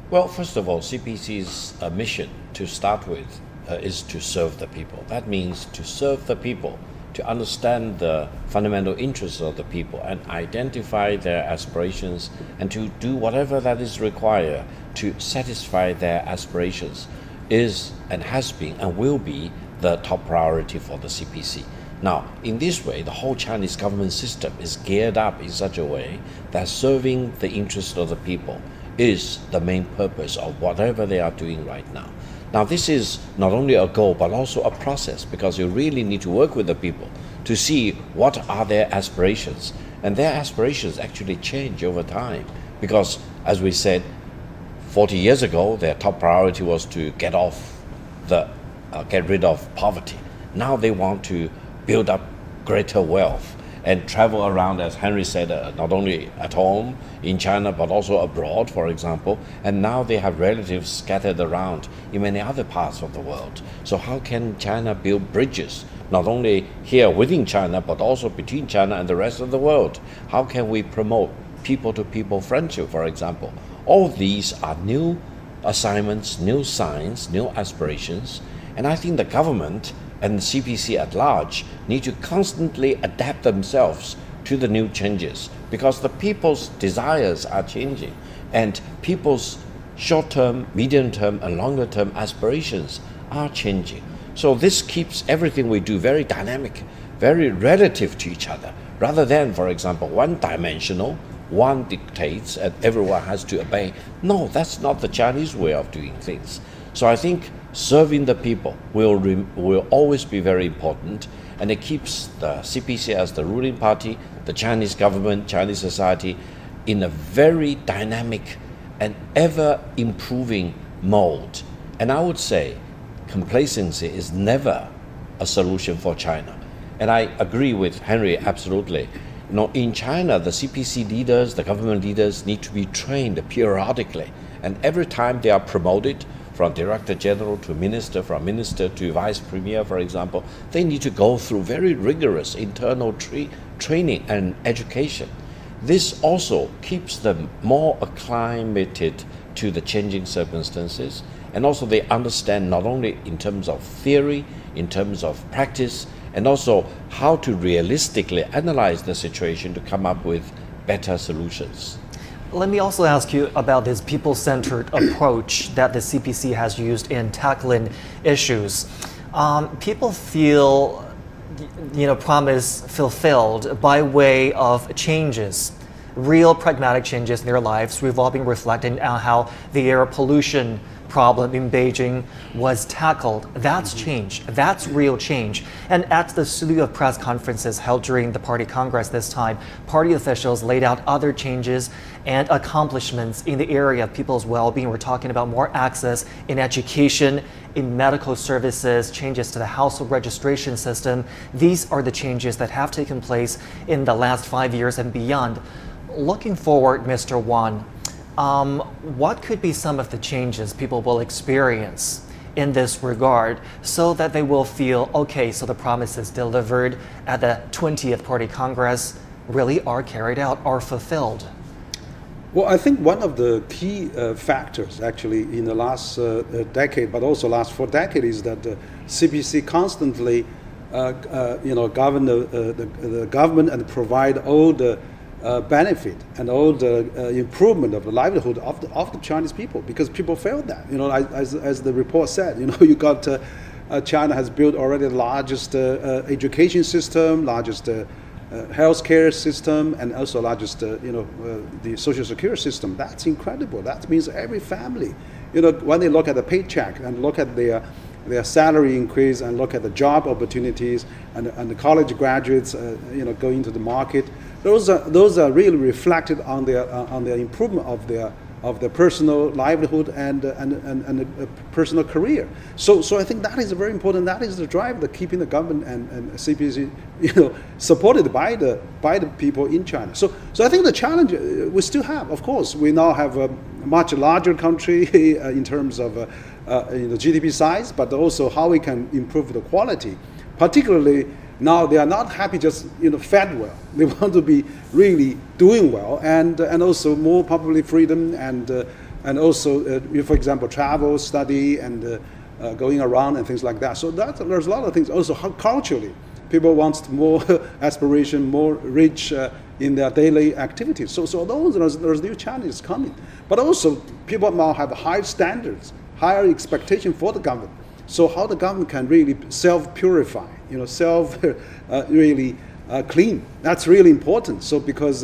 Well, first of all, CPC's mission to start with is to serve the people. That means to serve the people, to understand the fundamental interests of the people and identify their aspirations and to do whatever that is required to satisfy their aspirations is and has been and will be the top priority for the CPC. Now, in this way, the whole Chinese government system is geared up in such a way that serving the interests of the people is the main purpose of whatever they are doing right now. Now, this is not only a goal, but also a process, because you really need to work with the people to see what are their aspirations. And their aspirations actually change over time, because, as we said, 40 years ago, their top priority was to get rid of poverty. Now they want to build up greater wealth. and travel around, as Henry said, not only at home in China, but also abroad, for example. And now they have relatives scattered around in many other parts of the world. So how can China build bridges, not only here within China, but also between China and the rest of the world? How can we promote people-to-people friendship, for example? All these are new assignments, new signs, new aspirations. And I think the government and the CPC at large need to constantly adapt themselves to the new changes, because the people's desires are changing and people's short-term, medium-term and longer-term aspirations are changing. So this keeps everything we do very dynamic, very relative to each other, rather than, for example, one-dimensional, one dictates and everyone has to obey. No, that's not the Chinese way of doing things. So I think serving the people will always be very important, and it keeps the CPC as the ruling party, the Chinese government, Chinese society in a very dynamic and ever-improving mode. And I would say complacency is never a solution for China. And I agree with Henry absolutely. You know, in China, the CPC leaders, the government leaders need to be trained periodically. And every time they are promoted from Director General to Minister, from Minister to Vice Premier, for example, they need to go through very rigorous internal training and education. This also keeps them more acclimated to the changing circumstances, and also they understand not only in terms of theory, in terms of practice, and also how to realistically analyze the situation to come up with better solutions. Let me also ask you about this people-centered approach that the CPC has used in tackling issues. People feel, promise fulfilled by way of changes, real pragmatic changes in their lives, revolving, reflecting on how the air pollution problem in Beijing was tackled. That's change. That's real change. And at the slew of press conferences held during the party congress this time, party officials laid out other changes and accomplishments in the area of people's well-being. We're talking about more access in education, in medical services, changes to the household registration system. These are the changes that have taken place in the last 5 years and beyond. Looking forward, Mr. Wan, what could be some of the changes people will experience in this regard so that they will feel, okay, so the promises delivered at the 20th Party Congress really are carried out, are fulfilled? Well, I think one of the key factors actually in the last decade, but also last 4 decades, is that the CPC constantly govern the government and provide all the benefit and all the improvement of the livelihood of the Chinese people, because people felt that. As the report said, you got China has built already the largest education system, largest healthcare system, and also largest the social security system. That's incredible. That means every family, when they look at the paycheck and look at their salary increase and look at the job opportunities and the college graduates going into the market, those are really reflected on their improvement of their personal livelihood and personal career. So I think that is very important. That is the drive that keeping the government and CPC supported by the people in China. So I think the challenge we still have. Of course, we now have a much larger country in terms of GDP size, but also how we can improve the quality. Particularly now, they are not happy just fed well. They want to be really doing well, and also more probably freedom and also for example travel, study, and going around and things like that. So there's a lot of things. Also, how culturally people want more aspiration, more rich in their daily activities. So there's new challenges coming. But also people now have high standards, higher expectation for the government. So how the government can really self-purify, really clean. That's really important. So because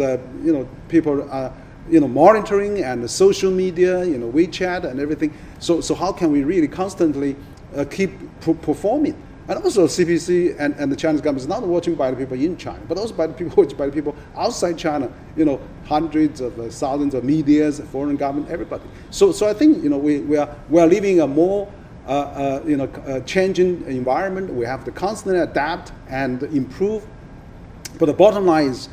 people are monitoring and the social media, WeChat and everything. So how can we really constantly keep performing? And also CPC and the Chinese government is not watching by the people in China, but also by the people outside China. Hundreds of thousands of medias, foreign government, everybody. So I think we are living a more changing environment. We have to constantly adapt and improve But the bottom line is,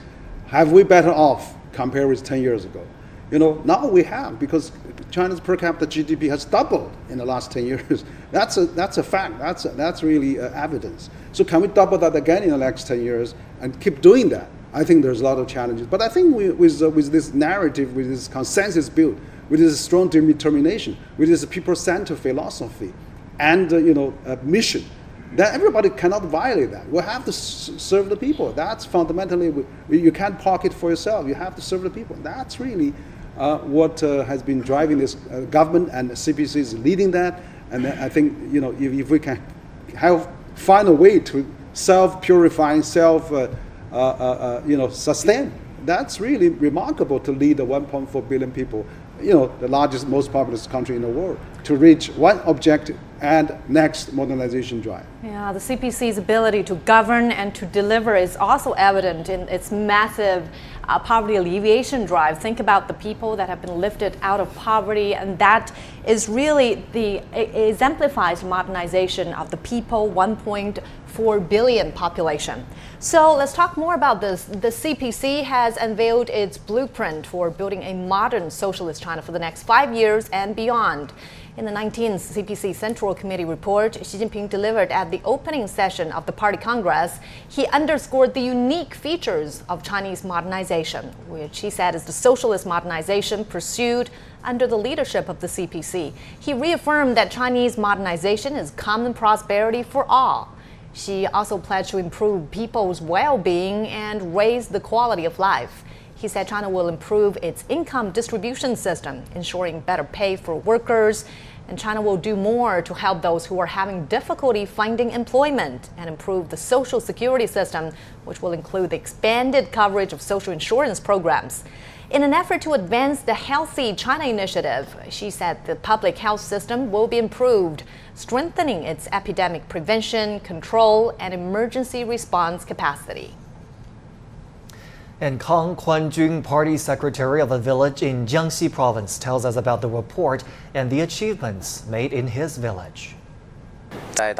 have we better off compared with 10 years ago? Now we have, because China's per capita GDP has doubled in the last 10 years. That's a fact. That's really evidence. So can we double that again in the next 10 years and keep doing that? I think there's a lot of challenges. But I think with this narrative, with this consensus built, with this strong determination, with this people-centered philosophy and mission, that everybody cannot violate that. We have to serve the people. That's fundamentally, you can't pocket for yourself. You have to serve the people. That's really what has been driving this government, and CPC is leading that. And I think if we can find a way to self-purify, sustain, that's really remarkable to lead the 1.4 billion people, the largest, most populous country in the world, to reach one objective and next modernization drive. Yeah, the CPC's ability to govern and to deliver is also evident in its massive poverty alleviation drive. Think about the people that have been lifted out of poverty, and that is really exemplifies modernization of the people, 1.4 billion population. So let's talk more about this. The CPC has unveiled its blueprint for building a modern socialist China for the next 5 years and beyond. In the 19th CPC Central Committee report Xi Jinping delivered at the opening session of the Party Congress, he underscored the unique features of Chinese modernization, which he said is the socialist modernization pursued under the leadership of the CPC. He reaffirmed that Chinese modernization is common prosperity for all. Xi also pledged to improve people's well-being and raise the quality of life. He said China will improve its income distribution system, ensuring better pay for workers, and China will do more to help those who are having difficulty finding employment and improve the social security system, which will include the expanded coverage of social insurance programs. In an effort to advance the Healthy China initiative, she said the public health system will be improved, strengthening its epidemic prevention, control, and emergency response capacity. And Kang Kwan-jun, party secretary of a village in Jiangxi province, tells us about the report and the achievements made in his village. The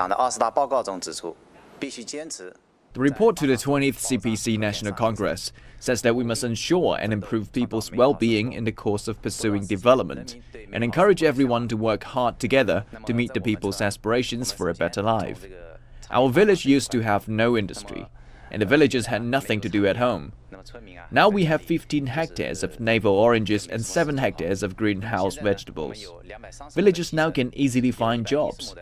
report to the 20th CPC National Congress says that we must ensure and improve people's well-being in the course of pursuing development and encourage everyone to work hard together to meet the people's aspirations for a better life. Our village used to have no industry, and the villagers had nothing to do at home. Now we have 15 hectares of navel oranges and 7 hectares of greenhouse vegetables. Villagers now can easily find jobs.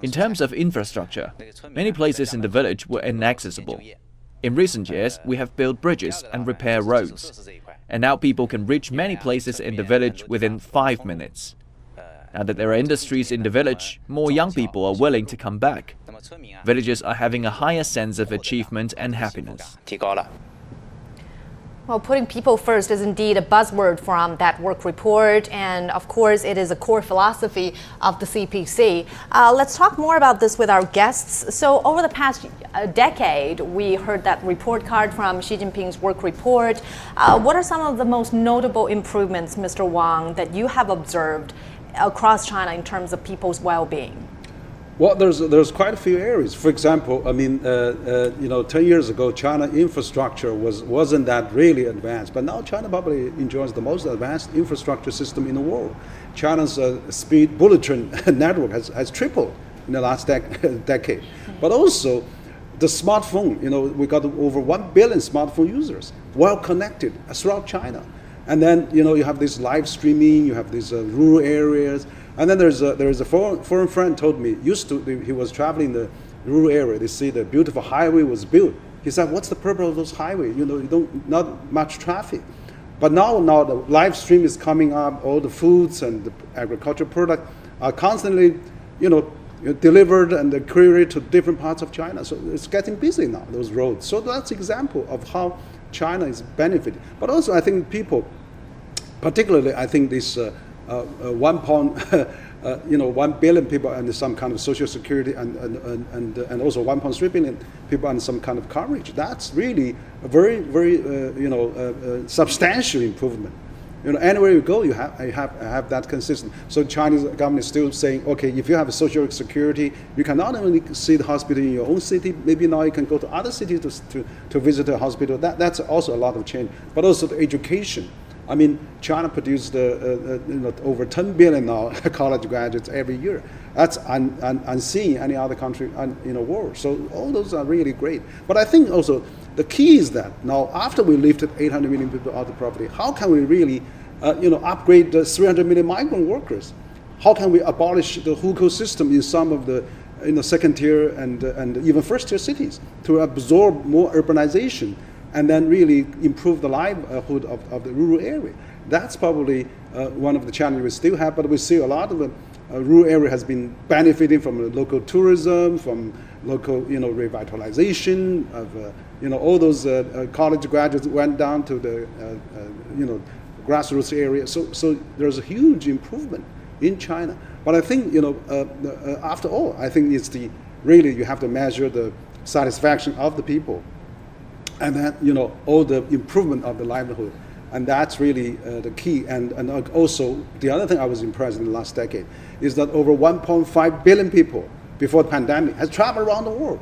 In terms of infrastructure, many places in the village were inaccessible. In recent years, we have built bridges and repaired roads. And now people can reach many places in the village within 5 minutes. Now that there are industries in the village, more young people are willing to come back. Villagers are having a higher sense of achievement and happiness. Well, putting people first is indeed a buzzword from that work report, and of course it is a core philosophy of the CPC. Let's talk more about this with our guests. So over the past decade, we heard that report card from Xi Jinping's work report. What are some of the most notable improvements, Mr. Wang, that you have observed across China in terms of people's well-being? Well, there's quite a few areas. For example, 10 years ago, China infrastructure wasn't that really advanced, but now China probably enjoys the most advanced infrastructure system in the world. China's speed bullet train network has tripled in the last decade. But also, the smartphone, we got over 1 billion smartphone users, well connected throughout China. And then, you have this live streaming, you have these rural areas. And then there's a foreign friend told me, he was traveling in the rural area, they see the beautiful highway was built. He said, what's the purpose of those highways? Not much traffic. But now the live stream is coming up, all the foods and the agricultural products are constantly, delivered and couriered to different parts of China. So it's getting busy now, those roads. So that's an example of how China is benefiting. But also I think people, particularly I think this 1 billion people under some kind of social security and also 1.3 billion people under some kind of coverage. That's really a very, very substantial improvement. Anywhere you go, you have that consistent. So Chinese government is still saying, okay, if you have a social security, you can not only see the hospital in your own city, maybe now you can go to other cities to visit a hospital. That's also a lot of change. But also the education. I mean, China produced over 10 billion now college graduates every year. That's unseen in any other country in the world. So all those are really great. But I think also the key is that now after we lifted 800 million people out of poverty, how can we really upgrade the 300 million migrant workers? How can we abolish the hukou system in some of the second tier and even first tier cities to absorb more urbanization and then really improve the livelihood of the rural area? That's probably one of the challenges we still have, but we see a lot of the rural area has been benefiting from local tourism, from local revitalization of all those college graduates went down to the grassroots area. So there's a huge improvement in China. But I think after all, I think it's really you have to measure the satisfaction of the people, and then all the improvement of the livelihood, and that's really the key. And also the other thing I was impressed in the last decade is that over 1.5 billion people before the pandemic has traveled around the world.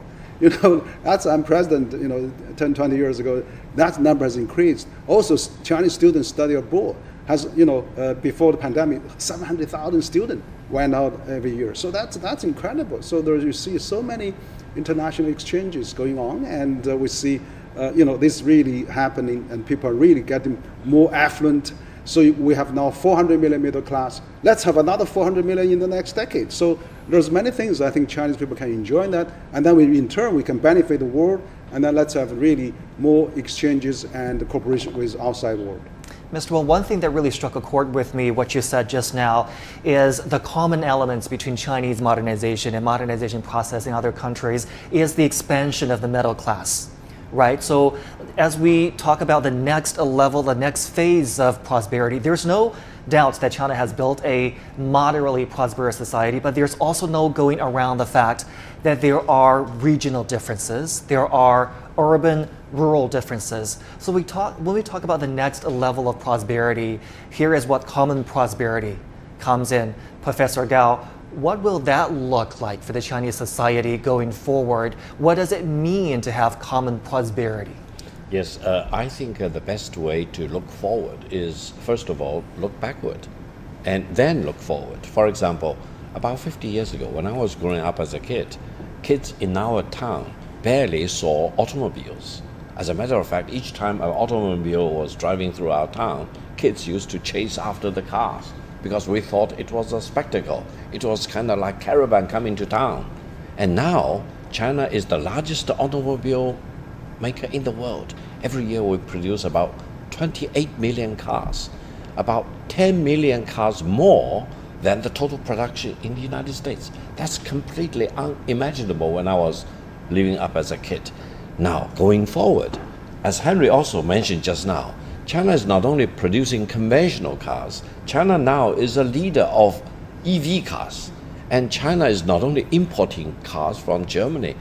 That's unprecedented. 10, 20 years ago, that number has increased. Also, Chinese students study abroad. Has before the pandemic, 700,000 students went out every year. So that's incredible. So you see so many international exchanges going on, and we see this really happening, and people are really getting more affluent. So we have now 400 million middle class. Let's have another 400 million in the next decade. So there's many things I think Chinese people can enjoy that, and then in turn we can benefit the world, and then let's have really more exchanges and cooperation with outside world. Mr. Wong, one thing that really struck a chord with me, what you said just now, is the common elements between Chinese modernization and modernization process in other countries is the expansion of the middle class. Right? So as we talk about the next level, the next phase of prosperity, there's no doubt that China has built a moderately prosperous society, but there's also no going around the fact that there are regional differences, there are urban, rural differences. So when we talk about the next level of prosperity, here is what common prosperity comes in. Professor Gao, what will that look like for the Chinese society going forward? What does it mean to have common prosperity? Yes, I think the best way to look forward is, first of all, look backward and then look forward. For example, about 50 years ago, when I was growing up as a kid, kids in our town barely saw automobiles. As a matter of fact, each time an automobile was driving through our town, kids used to chase after the cars, because we thought it was a spectacle. It was kind of like caravan coming to town. And now, China is the largest automobile maker in the world. Every year we produce about 28 million cars, about 10 million cars more than the total production in the United States. That's completely unimaginable when I was living up as a kid. Now, going forward, as Henry also mentioned just now, China is not only producing conventional cars, China now is a leader of EV cars. And China is not only importing cars from Germany,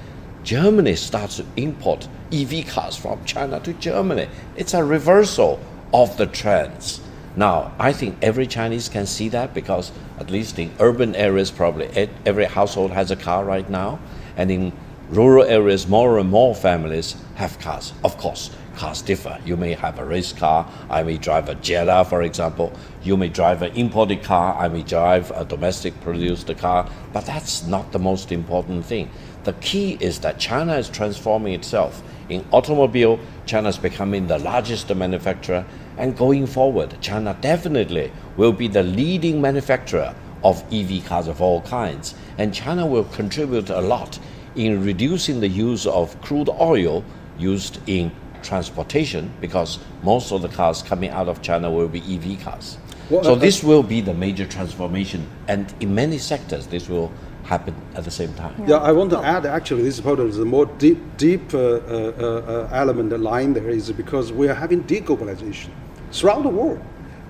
Germany starts to import EV cars from China to Germany. It's a reversal of the trends. Now, I think every Chinese can see that, because at least in urban areas, probably every household has a car right now. And in rural areas, more and more families have cars. Of course, cars differ. You may have a race car. I may drive a Jetta, for example. You may drive an imported car. I may drive a domestic produced car. But that's not the most important thing. The key is that China is transforming itself. In automobile, China is becoming the largest manufacturer. And going forward, China definitely will be the leading manufacturer of EV cars of all kinds. And China will contribute a lot in reducing the use of crude oil used in transportation, because most of the cars coming out of China will be EV cars. So this will be the major transformation, and in many sectors this will happen at the same time. Yeah, I want to add, actually, this is probably the more deep element line there, is because we are having deglobalization throughout the world.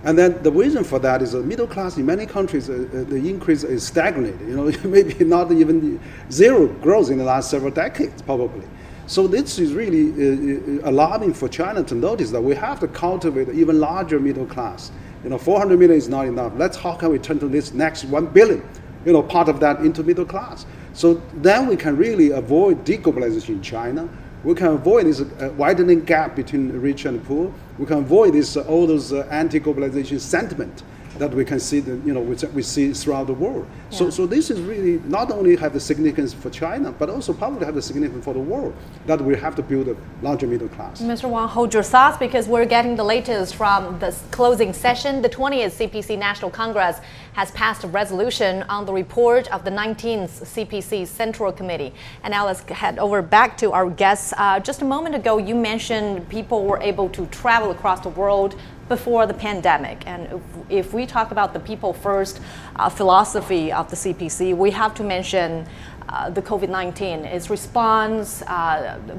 And then the reason for that is the middle class in many countries, the increase is stagnated. Maybe not even zero growth in the last several decades, probably. So this is really alarming for China to notice that we have to cultivate even larger middle class 400 million is not enough. How can we turn to this next 1 billion, part of that into middle class? So then we can really avoid deglobalization in China. We can avoid this widening gap between rich and poor. We can avoid all those anti-globalization sentiment that we can see, we see throughout the world. Yeah. So this is really not only have the significance for China, but also probably have the significance for the world, that we have to build a larger middle class. Mr. Wang, hold your thoughts, because we're getting the latest from the closing session. The 20th CPC National Congress has passed a resolution on the report of the 19th CPC Central Committee. And now let's head over back to our guests. Just a moment ago, you mentioned people were able to travel across the world before the pandemic. And if we talk about the people first philosophy of the CPC, we have to mention the COVID-19, its response,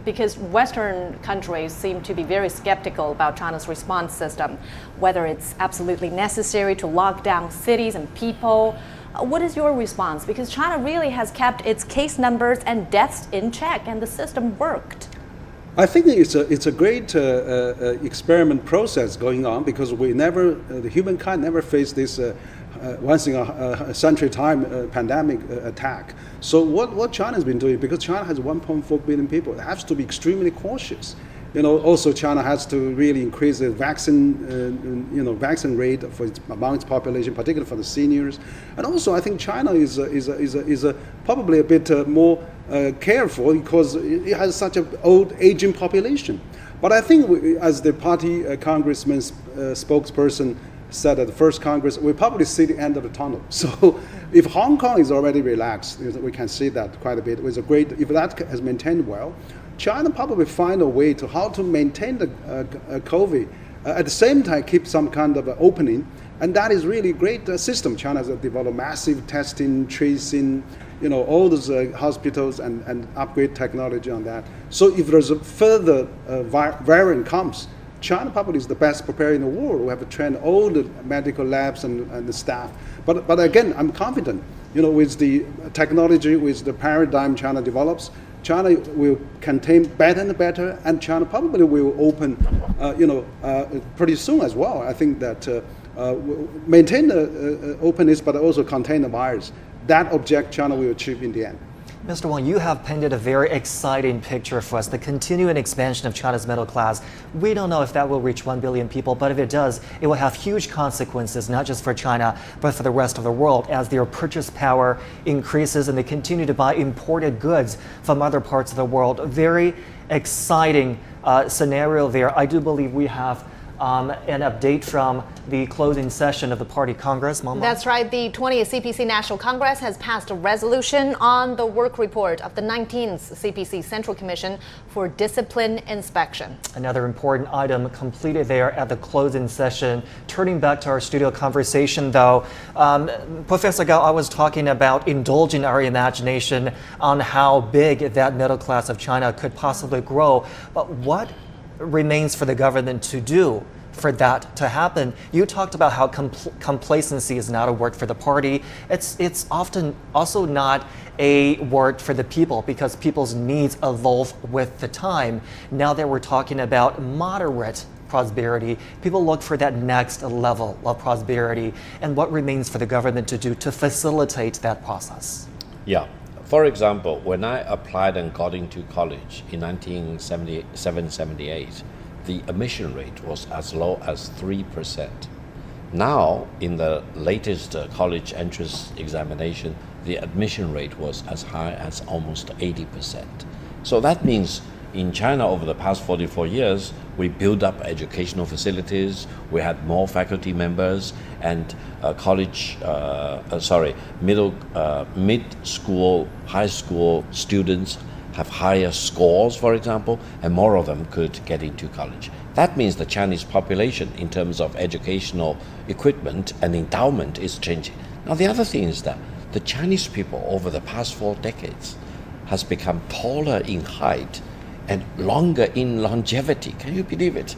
because Western countries seem to be very skeptical about China's response system, whether it's absolutely necessary to lock down cities and people. What is your response? Because China really has kept its case numbers and deaths in check, and the system worked. I think it's a great experiment process going on, because the humankind never faced this once in a century time pandemic attack. So what China has been doing, because China has 1.4 billion people, it has to be extremely cautious. Also China has to really increase the vaccine rate among its population, particularly for the seniors. And also I think China is probably a bit more careful, because it has such an old aging population. But I think as the party congressman's spokesperson said at the first Congress, we probably see the end of the tunnel. So if Hong Kong is already relaxed, we can see that quite a bit. If that has maintained well, China probably find a way to how to maintain the COVID, at the same time keep some kind of opening, and that is really a great system. China has developed massive testing, tracing, all those hospitals and upgrade technology on that. So if there's a further variant comes, China probably is the best prepared in the world. We have to train all the medical labs and the staff. But again, I'm confident, with the technology, with the paradigm China develops, China will contain better and better, and China probably will open, pretty soon as well. I think that maintain the openness, but also contain the virus. That object China will achieve in the end. Mr. Wang, you have painted a very exciting picture for us, the continuing expansion of China's middle class. We don't know if that will reach 1 billion people, but if it does, it will have huge consequences, not just for China, but for the rest of the world, as their purchase power increases and they continue to buy imported goods from other parts of the world. A very exciting scenario there. I do believe we have an update from the closing session of the Party Congress. Mama? That's right. The 20th CPC National Congress has passed a resolution on the work report of the 19th CPC Central Commission for discipline inspection. Another important item completed there at the closing session. Turning back to our studio conversation, though, Professor Gao, I was talking about indulging our imagination on how big that middle class of China could possibly grow. But what remains for the government to do for that to happen? You talked about how complacency is not a word for the party. It's often also not a word for the people, because people's needs evolve with the time. Now that we're talking about moderate prosperity, people look for that next level of prosperity. And what remains for the government to do to facilitate that process? Yeah. For example, when I applied and got into college in 1977-78, the admission rate was as low as 3%. Now, in the latest college entrance examination, the admission rate was as high as almost 80%. So that means in China over the past 44 years, we built up educational facilities, we had more faculty members, and mid-school, high school students have higher scores, for example, and more of them could get into college. That means the Chinese population, in terms of educational equipment and endowment, is changing. Now, the other thing is that the Chinese people over the past 4 decades has become taller in height and longer in longevity. Can you believe it?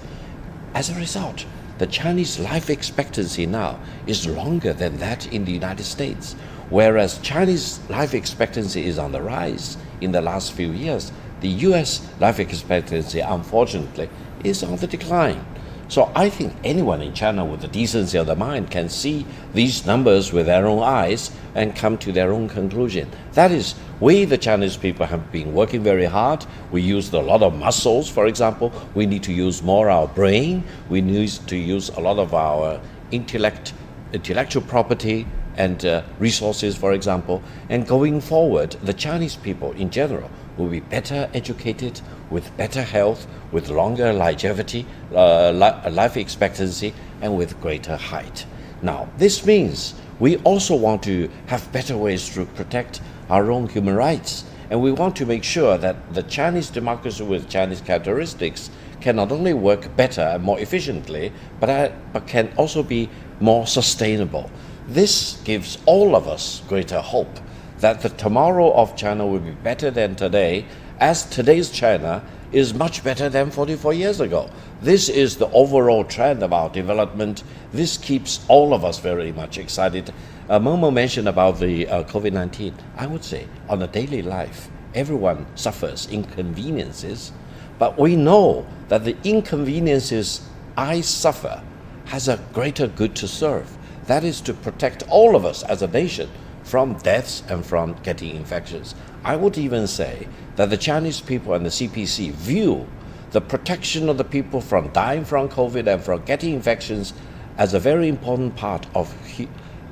As a result, the Chinese life expectancy now is longer than that in the United States. Whereas Chinese life expectancy is on the rise in the last few years, the US life expectancy, unfortunately, is on the decline. So I think anyone in China with the decency of the mind can see these numbers with their own eyes and come to their own conclusion. That is, we, the Chinese people, have been working very hard. We used a lot of muscles, for example. We need to use more our brain. We need to use a lot of our intellectual property and resources, for example. And going forward, the Chinese people in general will be better educated, with better health, with longer longevity, life expectancy, and with greater height. Now, this means we also want to have better ways to protect our own human rights. And we want to make sure that the Chinese democracy with Chinese characteristics can not only work better and more efficiently, but can also be more sustainable. This gives all of us greater hope that the tomorrow of China will be better than today, as today's China is much better than 44 years ago. This is the overall trend of our development. This keeps all of us very much excited. Momo mentioned about the COVID-19. I would say on a daily life, everyone suffers inconveniences, but we know that the inconveniences I suffer has a greater good to serve. That is to protect all of us as a nation from deaths and from getting infections. I would even say that the Chinese people and the CPC view the protection of the people from dying from COVID and from getting infections as a very important part of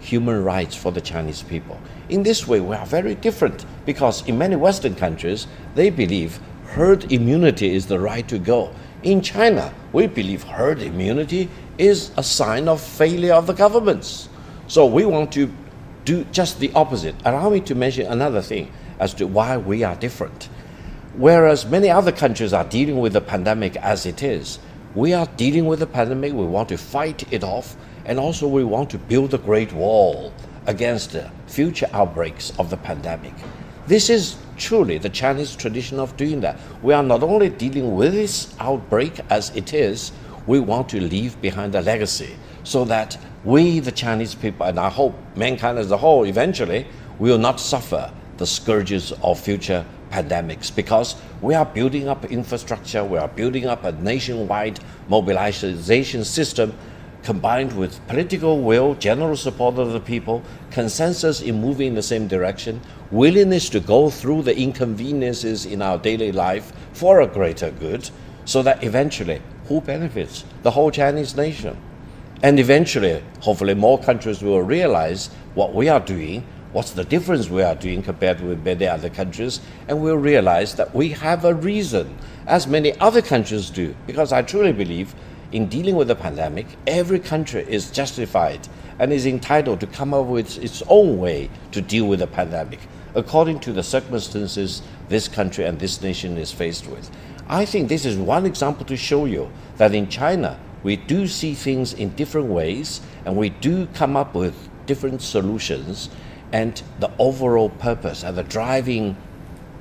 human rights for the Chinese people. In this way, we are very different because in many Western countries, they believe herd immunity is the right to go. In China, we believe herd immunity is a sign of failure of the governments. So we want to do just the opposite. Allow me to mention another thing as to why we are different. Whereas many other countries are dealing with the pandemic as it is, we are dealing with the pandemic, we want to fight it off, and also we want to build a great wall against the future outbreaks of the pandemic. This is truly the Chinese tradition of doing that. We are not only dealing with this outbreak as it is, we want to leave behind a legacy so that we, the Chinese people, and I hope mankind as a whole eventually, will not suffer the scourges of future pandemics, because we are building up infrastructure, we are building up a nationwide mobilization system combined with political will, general support of the people, consensus in moving in the same direction, willingness to go through the inconveniences in our daily life for a greater good, so that eventually, who benefits? The whole Chinese nation. And eventually, hopefully more countries will realize what we are doing, what's the difference we are doing compared with many other countries, and we'll realize that we have a reason, as many other countries do, because I truly believe in dealing with the pandemic, every country is justified and is entitled to come up with its own way to deal with the pandemic, according to the circumstances this country and this nation is faced with. I think this is one example to show you that in China, we do see things in different ways, and we do come up with different solutions, and the overall purpose and the driving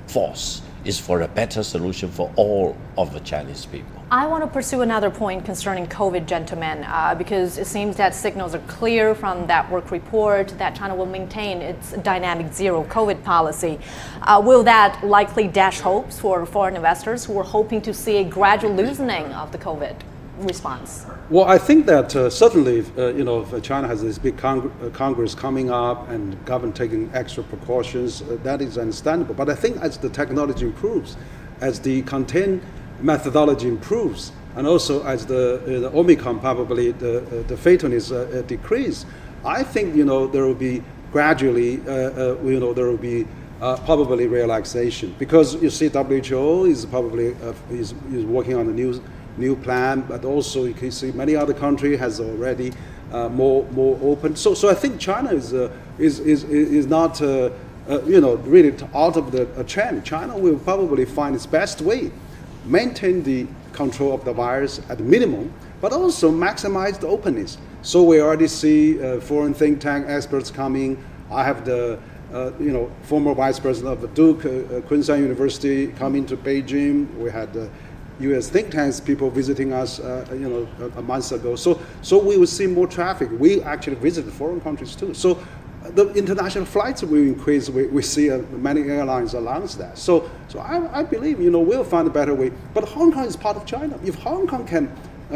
force is for a better solution for all of the Chinese people. I want to pursue another point concerning COVID, gentlemen, because it seems that signals are clear from that work report that China will maintain its dynamic zero COVID policy. Will that likely dash hopes for foreign investors who are hoping to see a gradual loosening of the COVID response? Well, I think that certainly, if China has this big Congress coming up and government taking extra precautions, that is understandable. But I think as the technology improves, as the content methodology improves, and also as the Omicron probably the fatalities decrease, I think there will be gradually there will be probably relaxation, because you see WHO is probably is working on a new plan, but also you can see many other countries has already more open. So I think China is not really out of the trend. China will probably find its best way, maintain the control of the virus at minimum, but also maximize the openness. So we already see foreign think tank experts coming. I have the former vice president of Duke, Queensland University, coming to Beijing. We had U.S. think tanks people visiting us, a month ago. So we will see more traffic. We actually visited foreign countries too. So the international flights will increase. We see many airlines announce that. So I believe we'll find a better way. But Hong Kong is part of China. If Hong Kong can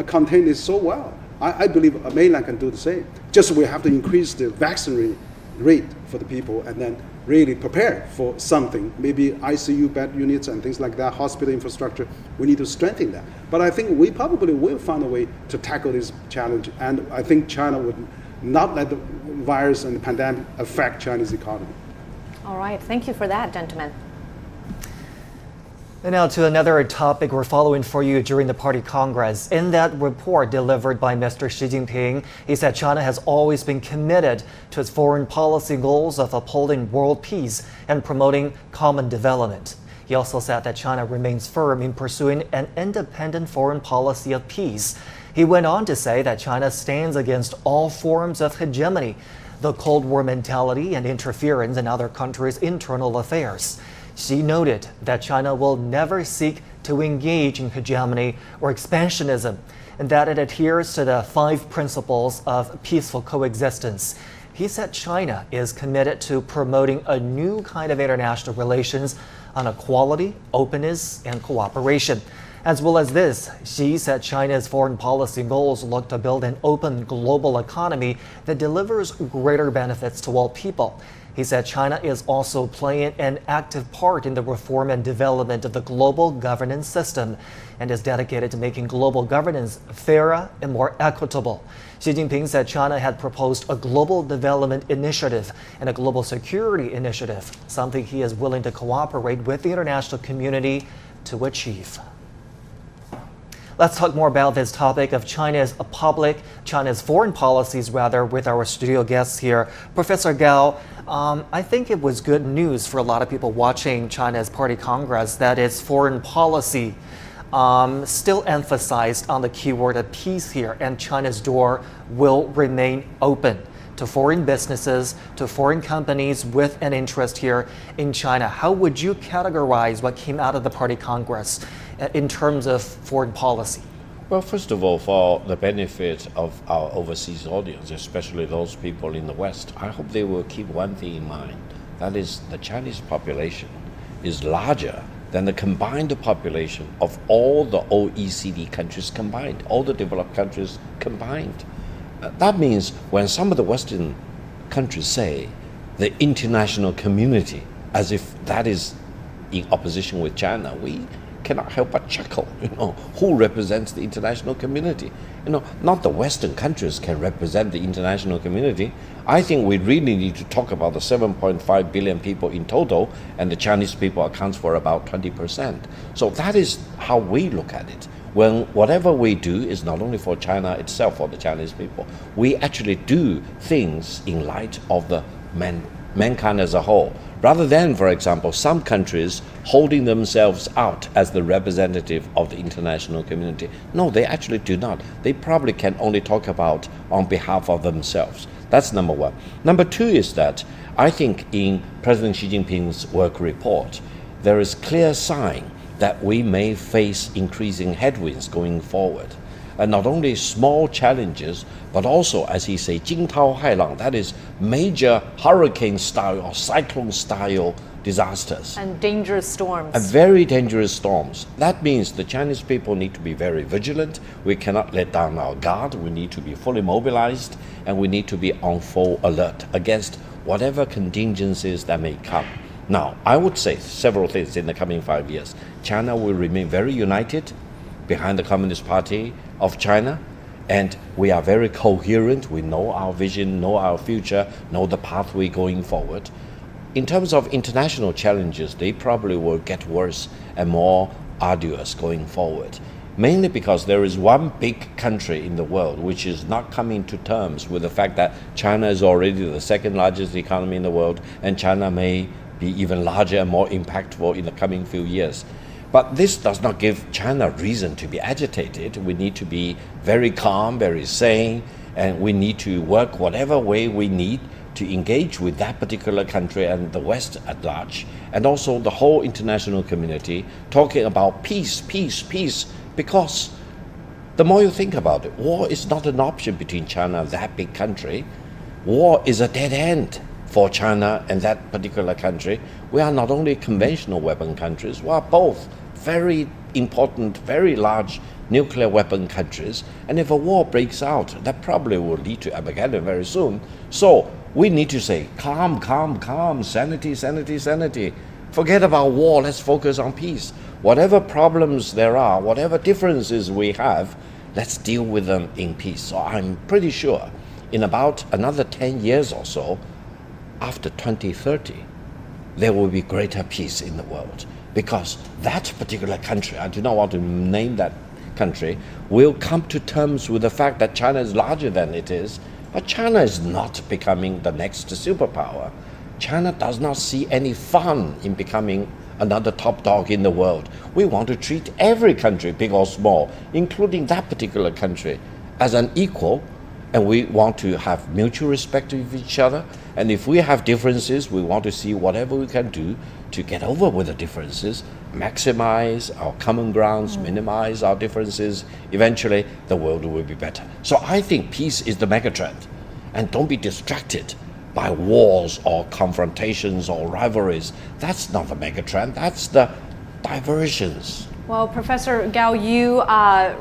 contain it so well. I believe mainland can do the same. Just we have to increase the vaccine rate for the people and then really prepare for something, maybe ICU bed units and things like that, hospital infrastructure. We need to strengthen that. But I think we probably will find a way to tackle this challenge, and I think China would not let the virus and the pandemic affect Chinese economy. All right, thank you for that, gentlemen. And now to another topic we're following for you during the Party Congress. In that report delivered by Mr. Xi Jinping, he said China has always been committed to its foreign policy goals of upholding world peace and promoting common development. He also said that China remains firm in pursuing an independent foreign policy of peace. He went on to say that China stands against all forms of hegemony, the Cold War mentality, and interference in other countries' internal affairs. Xi noted that China will never seek to engage in hegemony or expansionism, and that it adheres to the 5 principles of peaceful coexistence. He said China is committed to promoting a new kind of international relations on equality, openness, and cooperation. As well as this, Xi said China's foreign policy goals look to build an open global economy that delivers greater benefits to all people. He said China is also playing an active part in the reform and development of the global governance system and is dedicated to making global governance fairer and more equitable. Xi Jinping said China had proposed a global development initiative and a global security initiative, something he is willing to cooperate with the international community to achieve. Let's talk more about this topic of China's foreign policies, with our studio guests here. Professor Gao, I think it was good news for a lot of people watching China's Party Congress that its foreign policy still emphasized on the keyword of peace here, and China's door will remain open to foreign businesses, to foreign companies with an interest here in China. How would you categorize what came out of the Party Congress in terms of foreign policy? Well, first of all, for the benefit of our overseas audience, especially those people in the West, I hope they will keep one thing in mind. That is, the Chinese population is larger than the combined population of all the OECD countries combined, all the developed countries combined. That means when some of the Western countries say the international community, as if that is in opposition with China, we cannot help but chuckle. Who represents the international community? Not the Western countries can represent the international community. I think we really need to talk about the 7.5 billion people in total, and the Chinese people accounts for about 20%. So that is how we look at it. When whatever we do is not only for China itself or the Chinese people, we actually do things in light of the mankind as a whole, rather than, for example, some countries holding themselves out as the representative of the international community. No, they actually do not. They probably can only talk about on behalf of themselves. That's number one. Number two is that I think in President Xi Jinping's work report, there is clear sign that we may face increasing headwinds going forward. And not only small challenges, but also, as he says, 惊涛骇浪, that is major hurricane style or cyclone style disasters. And dangerous storms. And very dangerous storms. That means the Chinese people need to be very vigilant. We cannot let down our guard. We need to be fully mobilized, and we need to be on full alert against whatever contingencies that may come. Now, I would say several things in the coming 5 years. China will remain very united behind the Communist Party of China, and we are very coherent. We know our vision, know our future, know the pathway going forward. In terms of international challenges, they probably will get worse and more arduous going forward, mainly because there is one big country in the world which is not coming to terms with the fact that China is already the second largest economy in the world, and China may be even larger and more impactful in the coming few years. But this does not give China reason to be agitated. We need to be very calm, very sane, and we need to work whatever way we need to engage with that particular country and the West at large, and also the whole international community, talking about peace, peace, peace, because the more you think about it, war is not an option between China and that big country. War is a dead end for China and that particular country. We are not only conventional weapon countries, we are both very important, very large nuclear weapon countries. And if a war breaks out, that probably will lead to Armageddon very soon. So we need to say, calm, calm, calm, sanity, sanity, sanity. Forget about war, let's focus on peace. Whatever problems there are, whatever differences we have, let's deal with them in peace. So I'm pretty sure in about another 10 years or so, after 2030, there will be greater peace in the world. Because that particular country, I do not want to name that country, will come to terms with the fact that China is larger than it is, but China is not becoming the next superpower. China does not see any fun in becoming another top dog in the world. We want to treat every country, big or small, including that particular country, as an equal, and we want to have mutual respect of each other. And if we have differences, we want to see whatever we can do to get over with the differences, maximize our common grounds, minimize our differences. Eventually, the world will be better. So I think peace is the megatrend. And don't be distracted by wars or confrontations or rivalries. That's not the megatrend, that's the diversions. Well, Professor Gao, you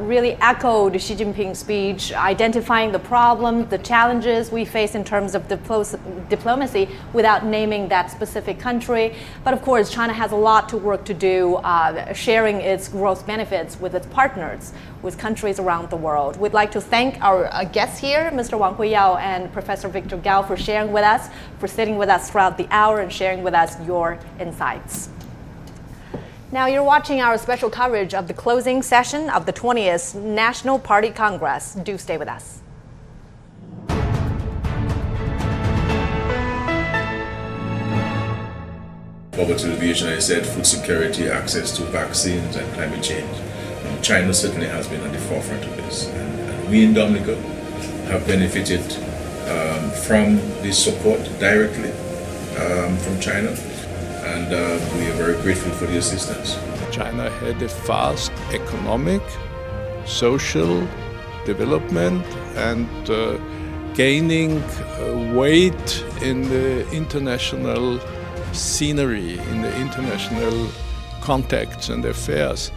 really echoed Xi Jinping's speech, identifying the problem, the challenges we face in terms of diplomacy without naming that specific country. But of course, China has a lot to work to do, sharing its growth benefits with its partners, with countries around the world. We'd like to thank our guests here, Mr. Wang Huiyao and Professor Victor Gao, for sharing with us, for sitting with us throughout the hour and sharing with us your insights. Now you're watching our special coverage of the closing session of the 20th National Party Congress. Do stay with us. Over to the vision, I said food security, access to vaccines and climate change. China certainly has been at the forefront of this. And we in Dominica have benefited from this support directly from China. And we are very grateful for the assistance. China had a fast economic, social development and gaining weight in the international scenery, in the international contacts and affairs.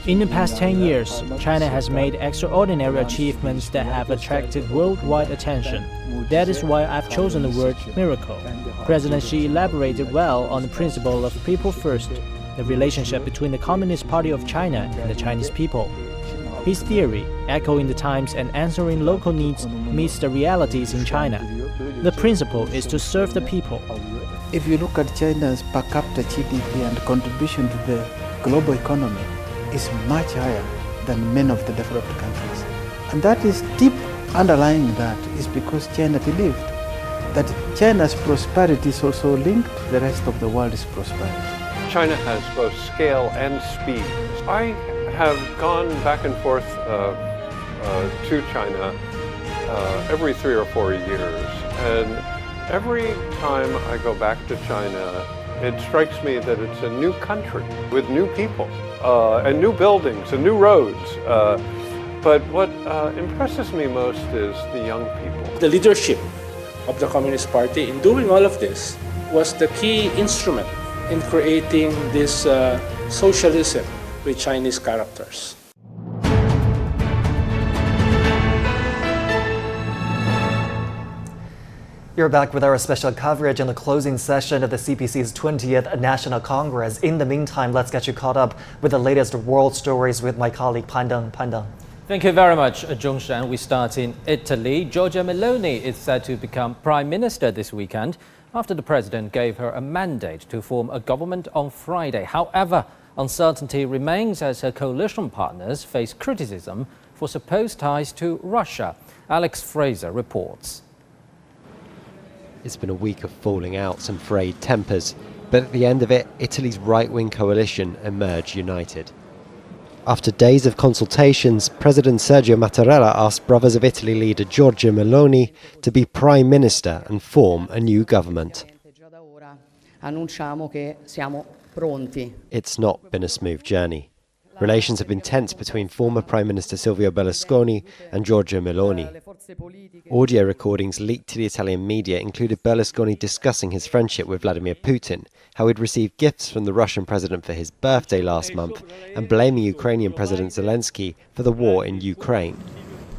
In the past 10 years, China has made extraordinary achievements that have attracted worldwide attention. That is why I've chosen the word miracle. President Xi elaborated well on the principle of people first, the relationship between the Communist Party of China and the Chinese people. His theory, echoing the times and answering local needs, meets the realities in China. The principle is to serve the people. If you look at China's per capita GDP and contribution to the global economy, is much higher than many of the developed countries. And that is deep underlying that is because China believed that China's prosperity is also linked to the rest of the world's prosperity. China has both scale and speed. I have gone back and forth to China every 3 or 4 years, and every time I go back to China, it strikes me that it's a new country with new people and new buildings and new roads. But what impresses me most is the young people. The leadership of the Communist Party in doing all of this was the key instrument in creating this socialism with Chinese characters. You're back with our special coverage on the closing session of the CPC's 20th National Congress. In the meantime, let's get you caught up with the latest world stories with my colleague Pan Deng. Thank you very much, Zhongshan. We start in Italy. Giorgia Meloni is set to become Prime Minister this weekend after the President gave her a mandate to form a government on Friday. However, uncertainty remains as her coalition partners face criticism for supposed ties to Russia. Alex Fraser reports. It's been a week of falling outs and frayed tempers, but at the end of it, Italy's right-wing coalition emerged united. After days of consultations, President Sergio Mattarella asked Brothers of Italy leader Giorgia Meloni to be Prime Minister and form a new government. It's not been a smooth journey. Relations have been tense between former Prime Minister Silvio Berlusconi and Giorgia Meloni. Audio recordings leaked to the Italian media included Berlusconi discussing his friendship with Vladimir Putin, how he'd received gifts from the Russian president for his birthday last month, and blaming Ukrainian President Zelensky for the war in Ukraine.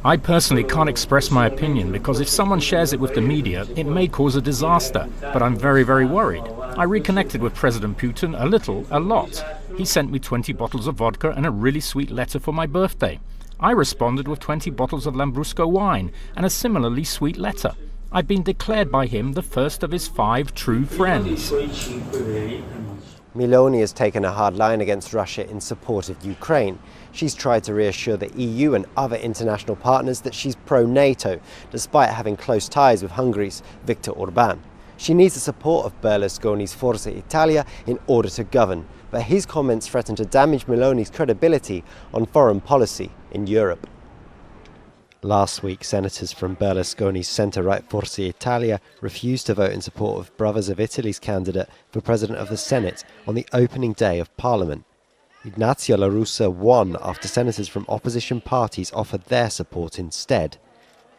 I personally can't express my opinion because if someone shares it with the media, it may cause a disaster, but I'm very, very worried. I reconnected with President Putin a lot. He sent me 20 bottles of vodka and a really sweet letter for my birthday. I responded with 20 bottles of Lambrusco wine and a similarly sweet letter. I've been declared by him the first of his 5 true friends. Meloni has taken a hard line against Russia in support of Ukraine. She's tried to reassure the EU and other international partners that she's pro-NATO, despite having close ties with Hungary's Viktor Orbán. She needs the support of Berlusconi's Forza Italia in order to govern, but his comments threaten to damage Meloni's credibility on foreign policy in Europe. Last week, senators from Berlusconi's centre-right Forza Italia refused to vote in support of Brothers of Italy's candidate for President of the Senate on the opening day of Parliament. Ignazio La Russa won after senators from opposition parties offered their support instead.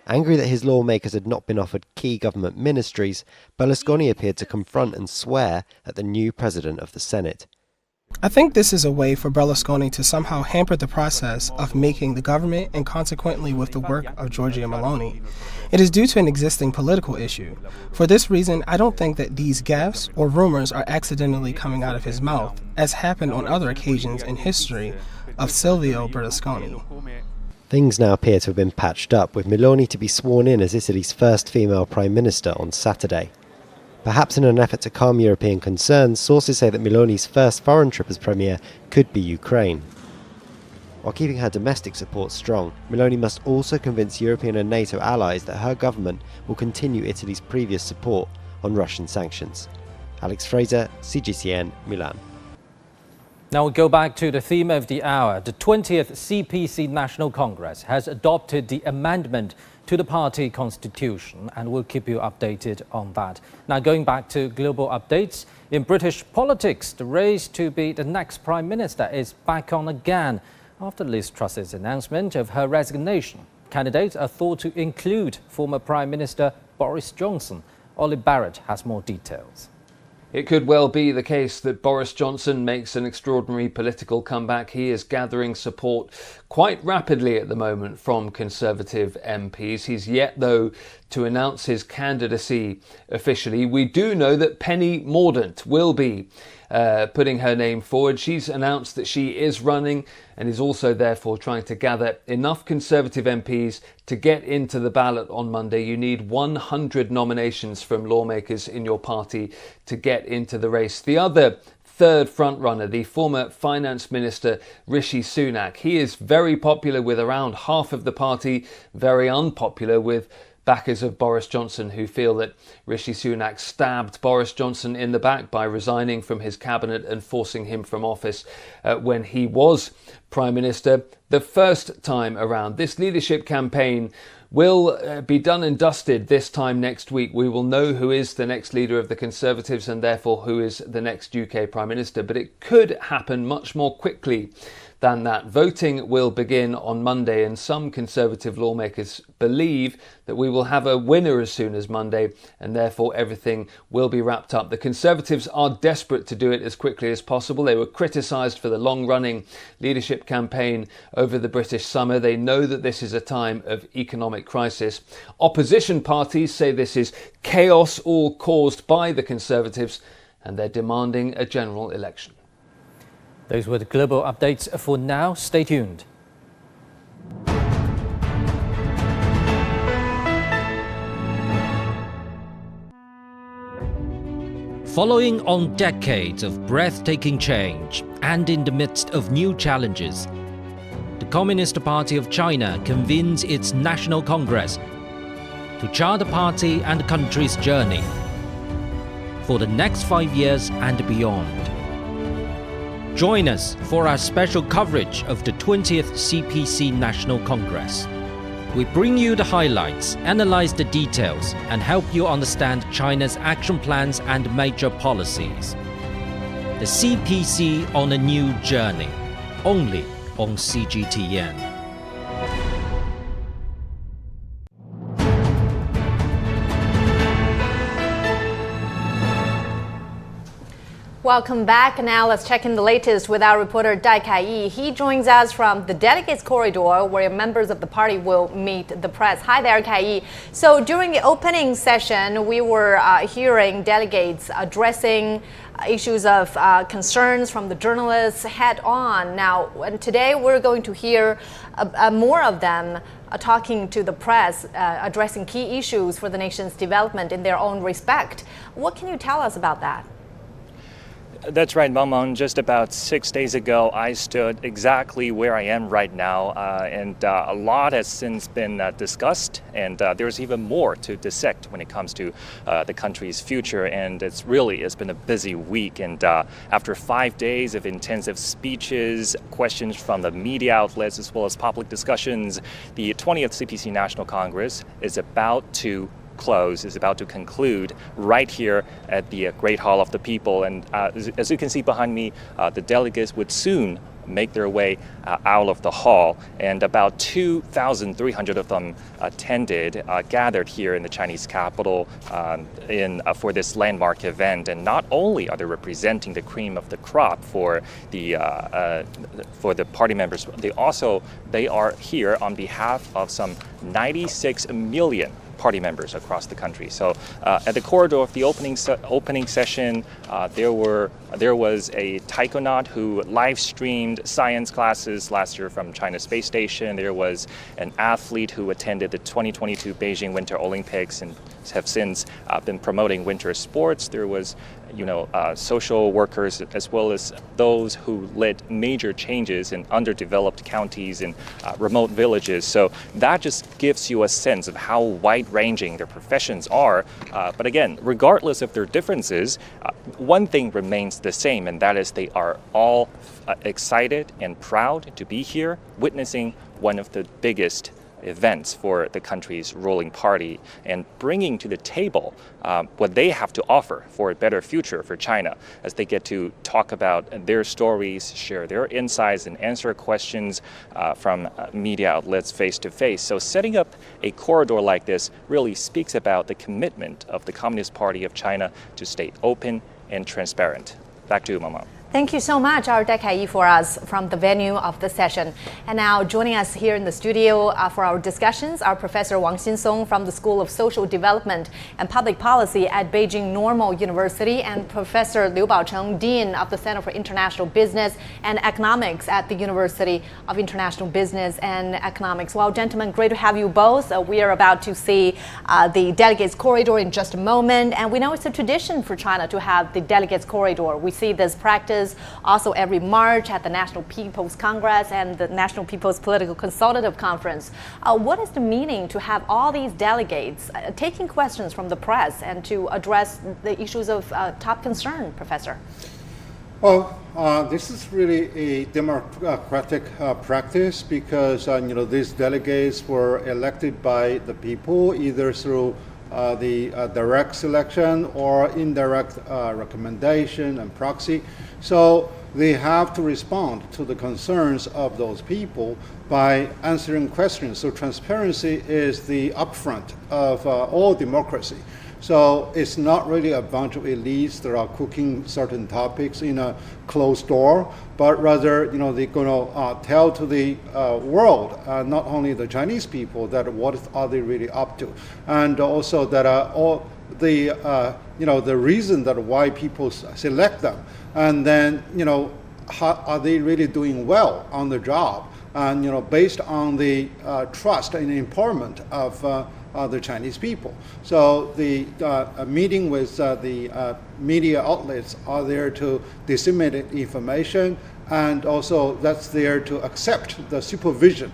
Angry that his lawmakers had not been offered key government ministries, Berlusconi appeared to confront and swear at the new president of the Senate. I think this is a way for Berlusconi to somehow hamper the process of making the government and consequently with the work of Giorgia Meloni. It is due to an existing political issue. For this reason, I don't think that these gaffes or rumors are accidentally coming out of his mouth, as happened on other occasions in history of Silvio Berlusconi. Things now appear to have been patched up, with Meloni to be sworn in as Italy's first female prime minister on Saturday. Perhaps in an effort to calm European concerns, sources say that Meloni's first foreign trip as premier could be Ukraine. While keeping her domestic support strong, Meloni must also convince European and NATO allies that her government will continue Italy's previous support on Russian sanctions. Alex Fraser, CGTN, Milan. Now we go back to the theme of the hour. The 20th CPC National Congress has adopted the amendment to the party constitution, and we'll keep you updated on that. Now going back to global updates, in British politics, the race to be the next Prime Minister is back on again after Liz Truss's announcement of her resignation. Candidates are thought to include former Prime Minister Boris Johnson. Ollie Barrett has more details. It could well be the case that Boris Johnson makes an extraordinary political comeback. He is gathering support quite rapidly at the moment from Conservative MPs. He's yet, though, to announce his candidacy officially. We do know that Penny Mordaunt will be putting her name forward. She's announced that she is running and is also therefore trying to gather enough Conservative MPs to get into the ballot on Monday. You need 100 nominations from lawmakers in your party to get into the race. The other third frontrunner, the former Finance Minister Rishi Sunak, he is very popular with around half of the party, very unpopular with backers of Boris Johnson who feel that Rishi Sunak stabbed Boris Johnson in the back by resigning from his cabinet and forcing him from office when he was Prime Minister the first time around. This leadership campaign will be done and dusted this time next week. We will know who is the next leader of the Conservatives and therefore who is the next UK Prime Minister. But it could happen much more quickly than that. Voting will begin on Monday and some Conservative lawmakers believe that we will have a winner as soon as Monday and therefore everything will be wrapped up. The Conservatives are desperate to do it as quickly as possible. They were criticised for the long-running leadership campaign over the British summer. They know that this is a time of economic crisis. Opposition parties say this is chaos, all caused by the Conservatives, and they're demanding a general election. Those were the global updates for now. Stay tuned. Following on decades of breathtaking change and in the midst of new challenges, the Communist Party of China convenes its National Congress to chart the party and the country's journey for the next 5 years and beyond. Join us for our special coverage of the 20th CPC National Congress. We bring you the highlights, analyze the details, and help you understand China's action plans and major policies. The CPC on a new journey. only on CGTN. Welcome back. Now let's check in the latest with our reporter Dai Kai-yi. He joins us from the delegates corridor where members of the party will meet the press. Hi there, Kai-yi. So during the opening session, we were hearing delegates addressing issues of concerns from the journalists head on. Now, today we're going to hear more of them talking to the press, addressing key issues for the nation's development in their own respect. What can you tell us about that? That's right, Meng. Just about 6 days ago, I stood exactly where I am right now, and a lot has since been discussed, and there's even more to dissect when it comes to the country's future, and it's been a busy week, and after 5 days of intensive speeches, questions from the media outlets, as well as public discussions, the 20th CPC National Congress is about to conclude right here at the Great Hall of the People. And as you can see behind me, the delegates would soon make their way out of the hall, and about 2,300 of them gathered here in the Chinese capital for this landmark event. And not only are they representing the cream of the crop for the party members, they are here on behalf of some 96 million party members across the country. So at the corridor of the opening session, there was a taikonaut who live streamed science classes last year from China's space station. There was an athlete who attended the 2022 Beijing Winter Olympics and have since been promoting winter sports. There was social workers, as well as those who led major changes in underdeveloped counties and remote villages. So that just gives you a sense of how wide-ranging their professions are. But again, regardless of their differences, one thing remains the same, and that is they are all excited and proud to be here, witnessing one of the biggest events for the country's ruling party and bringing to the table what they have to offer for a better future for China, as they get to talk about their stories, share their insights, and answer questions from media outlets face to face. So setting up a corridor like this really speaks about the commitment of the Communist Party of China to stay open and transparent. Back to you, Mama. Thank you so much, our Dai Kai-yi, for us from the venue of the session. And now joining us here in the studio for our discussions are Professor Wang Xinsong from the School of Social Development and Public Policy at Beijing Normal University, and Professor Liu Baocheng, Dean of the Center for International Business and Economics at the University of International Business and Economics. Well, gentlemen, great to have you both. We are about to see the delegates corridor in just a moment, and we know it's a tradition for China to have the delegates corridor. We see this practice also every March at the National People's Congress and the National People's Political Consultative Conference. What is the meaning to have all these delegates taking questions from the press and to address the issues of top concern, Professor? Well, this is really a democratic practice because these delegates were elected by the people either through the direct selection or indirect recommendation and proxy. So they have to respond to the concerns of those people by answering questions. So transparency is the upfront of all democracy. So it's not really a bunch of elites that are cooking certain topics in a closed door, but rather, they're going to tell to the world, not only the Chinese people, that what are they really up to, and also that all the the reason that why people select them, and then how are they really doing well on the job, and based on the trust and empowerment of the Chinese people. So the meeting with the media outlets are there to disseminate information, and also that's there to accept the supervision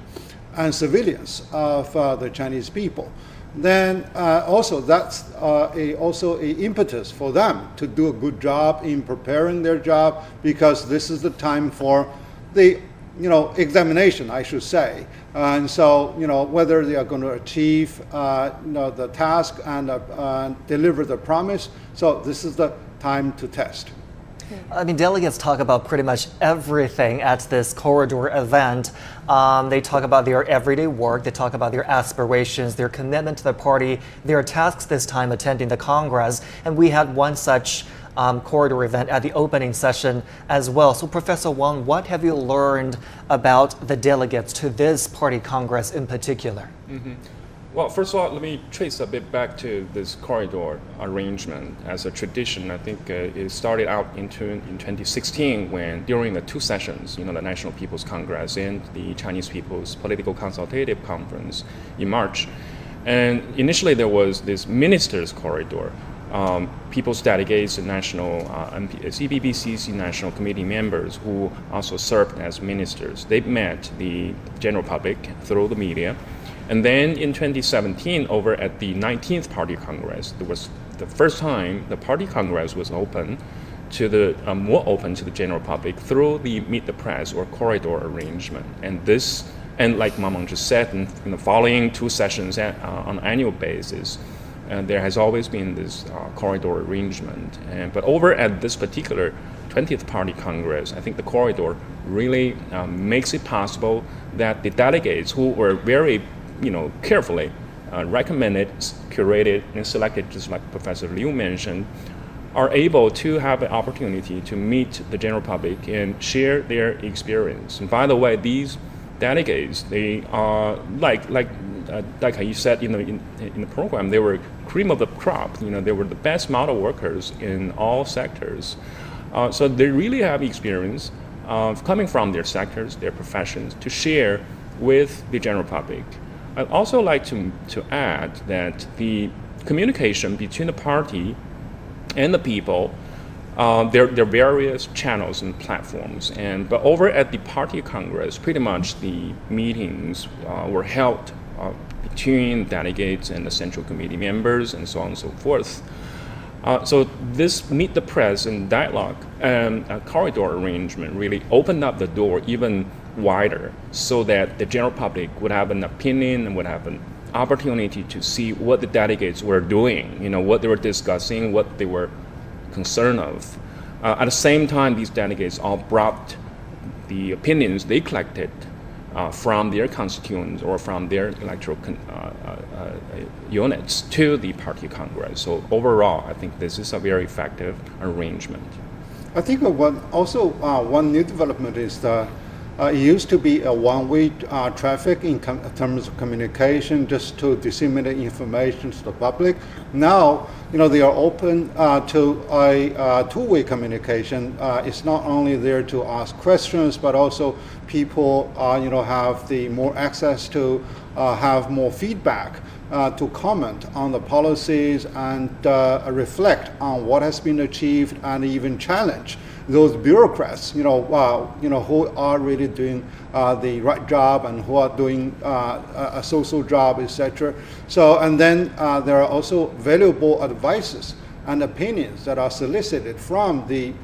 and surveillance of the Chinese people. Then also that's also an impetus for them to do a good job in preparing their job, because this is the time for the examination, I should say. And so, whether they are going to achieve, the task and deliver the promise. So this is the time to test. I mean, delegates talk about pretty much everything at this corridor event. They talk about their everyday work, they talk about their aspirations, their commitment to the party, their tasks this time attending the Congress. And we had one such corridor event at the opening session as well. So, Professor Wang, what have you learned about the delegates to this party Congress in particular? Well, first of all, let me trace a bit back to this corridor arrangement as a tradition. I think it started out in 2016 when, during the two sessions, the National People's Congress and the Chinese People's Political Consultative Conference in March. And initially there was this ministers' corridor. People's delegates and CPC National Committee members who also served as ministers. They met the general public through the media. And then in 2017, over at the 19th Party Congress, there was the first time the Party Congress was open to the more open to the general public through the Meet the Press or corridor arrangement. And like Mamang just said, in the following two sessions on an annual basis, there has always been this corridor arrangement. But over at this particular 20th Party Congress, I think the corridor really makes it possible that the delegates who were very carefully recommended, curated, and selected, just like Professor Liu mentioned, are able to have an opportunity to meet the general public and share their experience. And by the way, these delegates, they are like you said in the program, they were cream of the crop. They were the best model workers in all sectors. So they really have experience coming from their sectors, their professions, to share with the general public. I'd also like to add that the communication between the party and the people, there are various channels and platforms. But over at the Party Congress, pretty much the meetings were held between delegates and the Central Committee members and so on and so forth. So this Meet the Press and dialogue corridor arrangement really opened up the door even wider so that the general public would have an opinion and would have an opportunity to see what the delegates were doing, what they were discussing, what they were concerned of. At the same time, these delegates all brought the opinions they collected from their constituents or from their electoral units to the Party Congress. So overall, I think this is a very effective arrangement. I think one new development is that it used to be a one-way traffic in terms of communication, just to disseminate information to the public. Now, they are open to a two-way communication. It's not only there to ask questions, but also people, have the more access to have more feedback, to comment on the policies and reflect on what has been achieved and even challenge those bureaucrats, who are really doing the right job and who are doing a social job, etc. So, and then there are also valuable advices and opinions that are solicited from the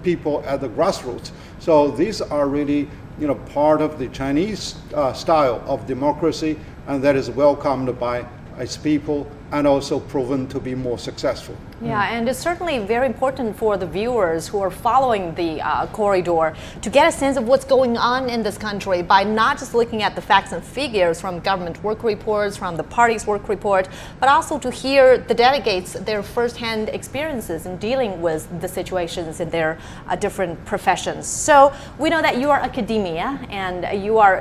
people at the grassroots. So these are really, part of the Chinese style of democracy, and that is welcomed by its people and also proven to be more successful. Yeah, and it's certainly very important for the viewers who are following the corridor to get a sense of what's going on in this country by not just looking at the facts and figures from government work reports, from the party's work report, but also to hear the delegates, their firsthand experiences in dealing with the situations in their different professions. So we know that you are academia and you are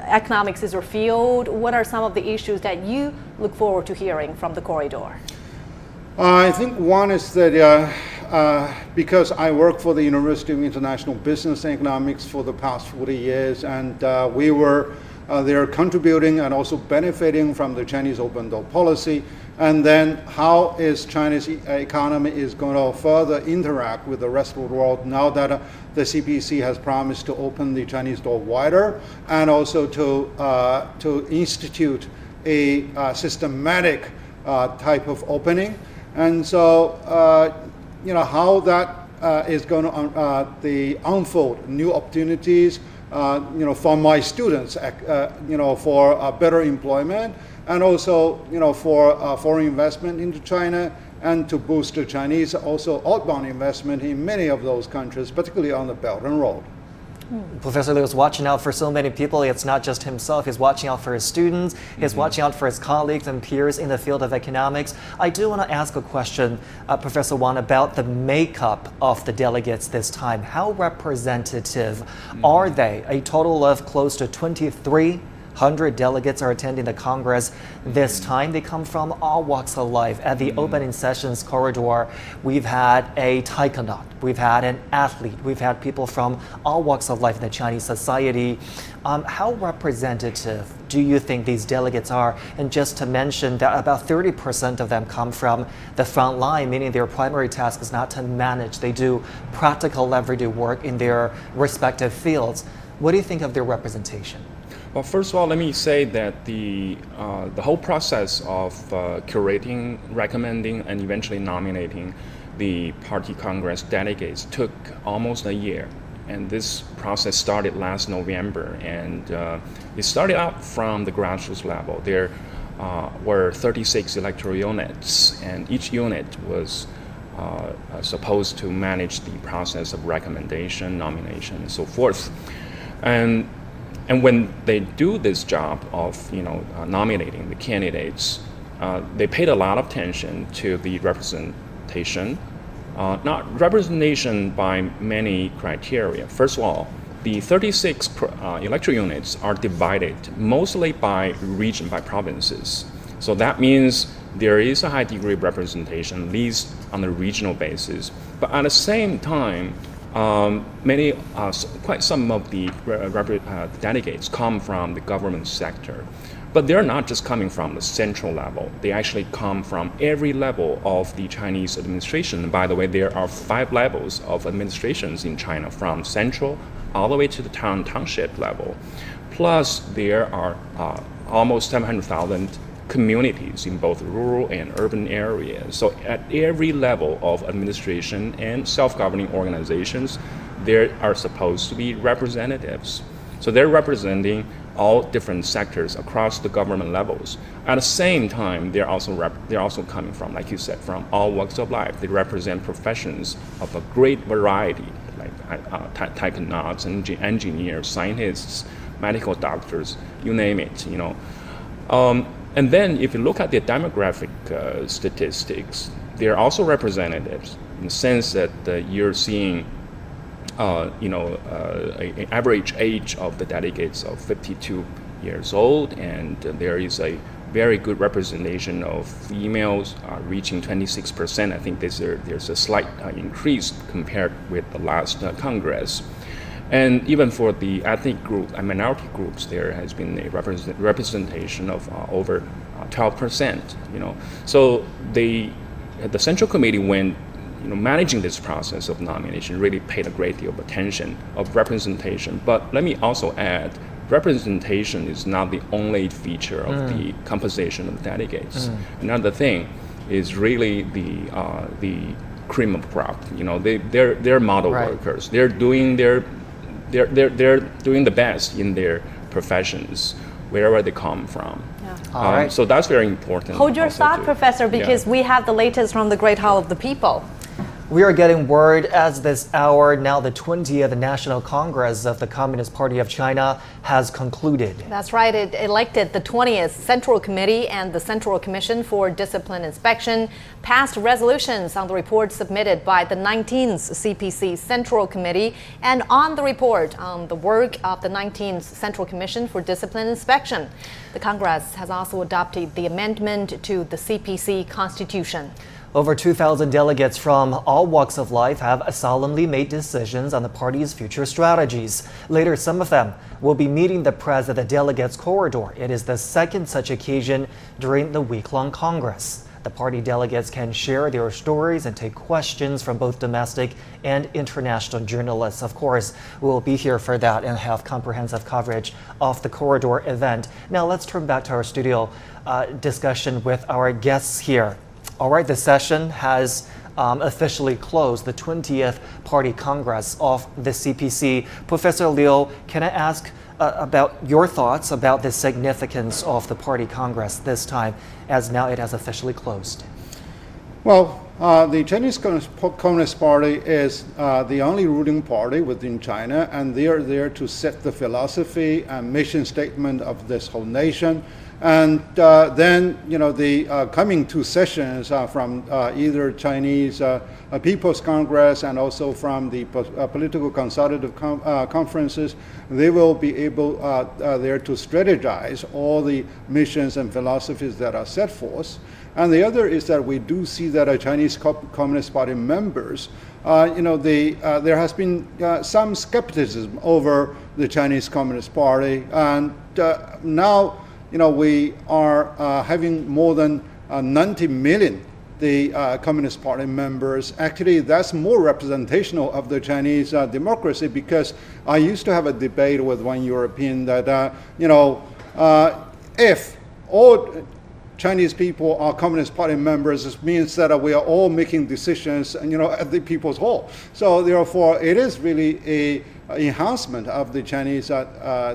economics is your field. What are some of the issues that you look forward to hearing from the corridor? I think one is that because I work for the University of International Business and Economics for the past 40 years, and we were there contributing and also benefiting from the Chinese open door policy, and then how is China's economy is going to further interact with the rest of the world now that the CPC has promised to open the Chinese door wider, and also to institute a systematic type of opening. And so, how that is going to unfold new opportunities, for my students, for better employment, and also, for foreign investment into China, and to boost the Chinese also outbound investment in many of those countries, particularly on the Belt and Road. Professor Liu is watching out for so many people. It's not just himself. He's watching out for his students. He's watching out for his colleagues and peers in the field of economics. I do want to ask a question, Professor Wang, about the makeup of the delegates this time. How representative are they? A total of close to 2,300 delegates are attending the Congress this time. They come from all walks of life. At the opening sessions corridor, we've had a taekwondo, we've had an athlete, we've had people from all walks of life in the Chinese society. How representative do you think these delegates are? And just to mention that about 30% of them come from the front line, meaning their primary task is not to manage. They do practical everyday work in their respective fields. What do you think of their representation? Well, first of all, let me say that the whole process of curating, recommending, and eventually nominating the party Congress delegates took almost a year. And this process started last November, and it started out from the grassroots level. There were 36 electoral units, and each unit was supposed to manage the process of recommendation, nomination, and so forth. And when they do this job of nominating the candidates, they paid a lot of attention to the representation, not representation by many criteria. First of all, the 36 electoral units are divided mostly by region, by provinces. So that means there is a high degree of representation, at least on a regional basis. But at the same time, quite some of the delegates come from the government sector. But they're not just coming from the central level. They actually come from every level of the Chinese administration. And by the way, there are 5 levels of administrations in China, from central all the way to the township level. Plus, there are almost 700,000 communities in both rural and urban areas. So at every level of administration and self-governing organizations, there are supposed to be representatives. So they're representing all different sectors across the government levels. At the same time, they're also coming from, like you said, from all walks of life. They represent professions of a great variety, like taekwondos, engineers, scientists, medical doctors, you name it. And then if you look at the demographic statistics, they're also representatives in the sense that you're seeing an average age of the delegates of 52 years old, and there is a very good representation of females reaching 26%. I think there's a slight increase compared with the last Congress. And even for the ethnic group and minority groups, there has been a representation of over 12%. So the Central Committee, when managing this process of nomination, really paid a great deal of attention of representation. But let me also add, representation is not the only feature of the composition of delegates. Another thing is really the cream of crop. They're model workers. They're doing they're doing the best in their professions, wherever they come from. All right. So that's very important. Hold your thought, Professor, because we have the latest from the Great Hall of the People. We are getting word as this hour, now the 20th National Congress of the Communist Party of China has concluded. That's right. It elected the 20th Central Committee and the Central Commission for Discipline Inspection, passed resolutions on the report submitted by the 19th CPC Central Committee, and on the report on the work of the 19th Central Commission for Discipline Inspection. The Congress has also adopted the amendment to the CPC Constitution. Over 2,000 delegates from all walks of life have solemnly made decisions on the party's future strategies. Later, some of them will be meeting the press at the delegates' corridor. It is the second such occasion during the week-long Congress. The party delegates can share their stories and take questions from both domestic and international journalists. Of course, we'll be here for that and have comprehensive coverage of the corridor event. Now, let's turn back to our studio discussion with our guests here. All right, the session has officially closed, the 20th Party Congress of the CPC. Professor Liu, can I ask about your thoughts about the significance of the Party Congress this time, as now it has officially closed? Well, the Chinese Communist Party is the only ruling party within China, and they are there to set the philosophy and mission statement of this whole nation. And then, the coming two sessions from either Chinese People's Congress and also from the political consultative conferences, they will be able there to strategize all the missions and philosophies that are set forth. And the other is that we do see that Chinese Communist Party members, there has been some skepticism over the Chinese Communist Party, and now we are having more than 90 million the Communist Party members. Actually, that's more representational of the Chinese democracy, because I used to have a debate with one European that, if all Chinese people are Communist Party members, it means that we are all making decisions, at the People's Hall. So therefore, it is really a enhancement of the Chinese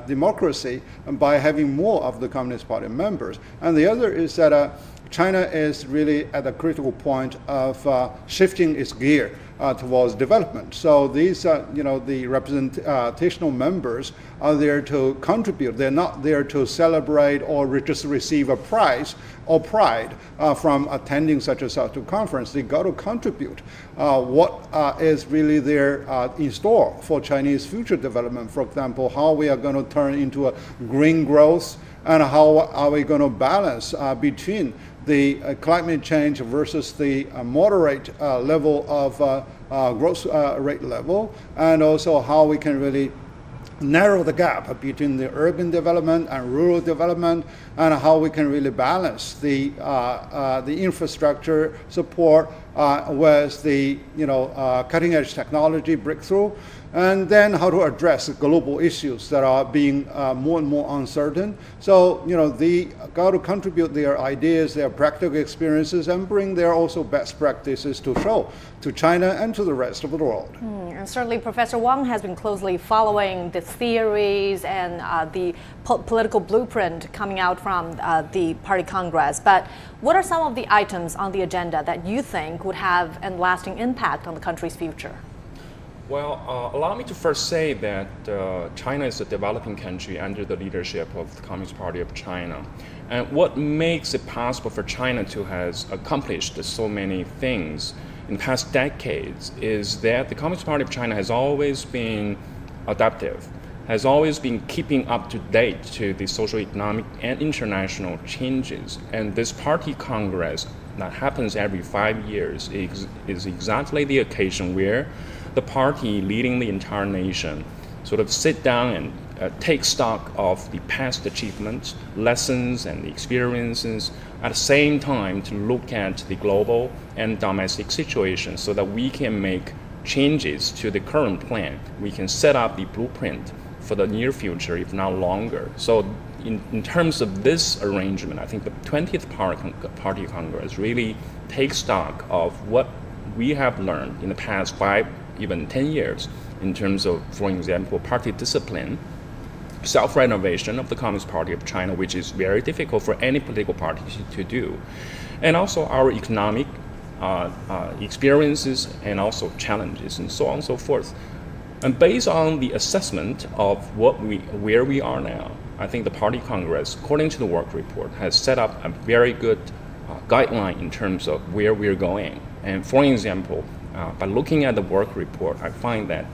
democracy by having more of the Communist Party members. And the other is that China is really at a critical point of shifting its gear towards development. So these, the representational members are there to contribute. They're not there to celebrate or just receive a prize or pride from attending such a conference. They got to contribute what is really there in store for Chinese future development. For example, how we are going to turn into a green growth, and how are we going to balance between the climate change versus the moderate level of growth rate level, and also how we can really narrow the gap between the urban development and rural development, and how we can really balance the infrastructure support with the cutting edge technology breakthrough, and then how to address global issues that are being more and more uncertain. So, they got to contribute their ideas, their practical experiences, and bring their also best practices to show to China and to the rest of the world. And certainly Professor Wang has been closely following the theories and the political blueprint coming out from the Party Congress. But what are some of the items on the agenda that you think would have a lasting impact on the country's future? Well, allow me to first say that China is a developing country under the leadership of the Communist Party of China. And what makes it possible for China to have accomplished so many things in the past decades is that the Communist Party of China has always been adaptive, has always been keeping up to date to the social, economic, and international changes. And this Party Congress that happens every 5 years is exactly the occasion where the party leading the entire nation sort of sit down and take stock of the past achievements, lessons, and the experiences, at the same time to look at the global and domestic situation so that we can make changes to the current plan. We can set up the blueprint for the near future, if not longer. So in terms of this arrangement, I think the 20th Party Congress really takes stock of what we have learned in the past 5, even 10 years in terms of, for example, party discipline, self-renovation of the Communist Party of China, which is very difficult for any political party to do, and also our economic experiences and also challenges and so on and so forth. And based on the assessment of where we are now, I think the Party Congress, according to the work report, has set up a very good guideline in terms of where we're going. And for example, by looking at the work report, I find that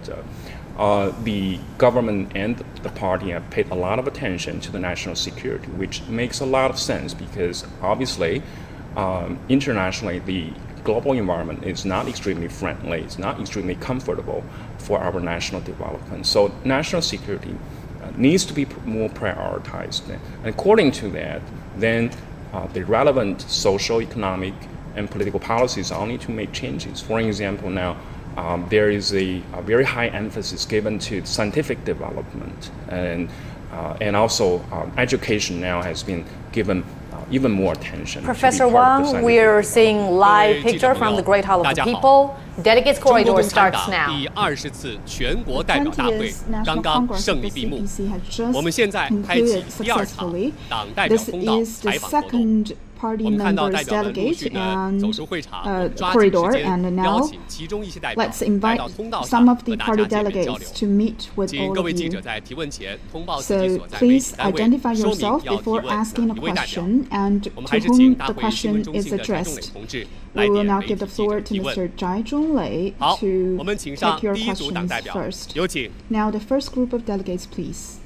the government and the party have paid a lot of attention to the national security, which makes a lot of sense because obviously, internationally, the global environment is not extremely friendly, it's not extremely comfortable for our national development. So national security needs to be more prioritized. And according to that, then the relevant social, economic, and political policies all need to make changes. For example, now there is a very high emphasis given to scientific development, and also education now has been given even more attention. Professor Wang, we're seeing live picture from the Great Hall of the People. Delegates Corridor starts now. The 20th National Congress of the CPC has just concluded successfully. This is the second party members delegate and corridor, and now let's invite some of the party delegates to meet with all of you. So please identify yourself before asking a question and to whom the question is addressed. We will now give the floor to Mr. Zhai Zhonglei to take your questions first. Now the first group of delegates, please.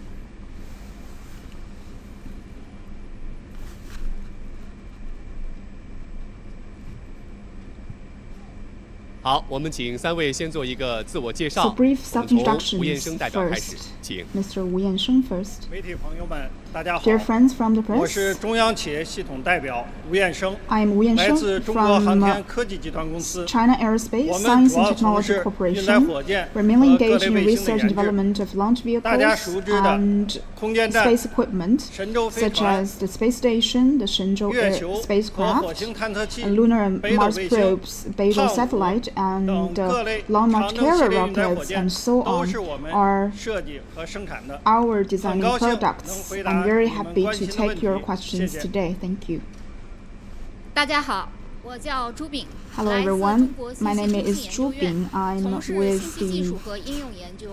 So brief self-introductions first. Mr. Wu Yansheng first. Dear friends from the press, I am Wu Yansheng from China Aerospace Science and Technology Corporation. We're mainly engaged in research and development of launch vehicles and space equipment, such as the space station, the Shenzhou spacecraft, lunar and Mars probes, Beijing satellite, and long march carrier rockets, and so on, are our designing products. I'm very happy to take your questions today. Thank you. Hello everyone, my name is Zhu Bing. I'm with the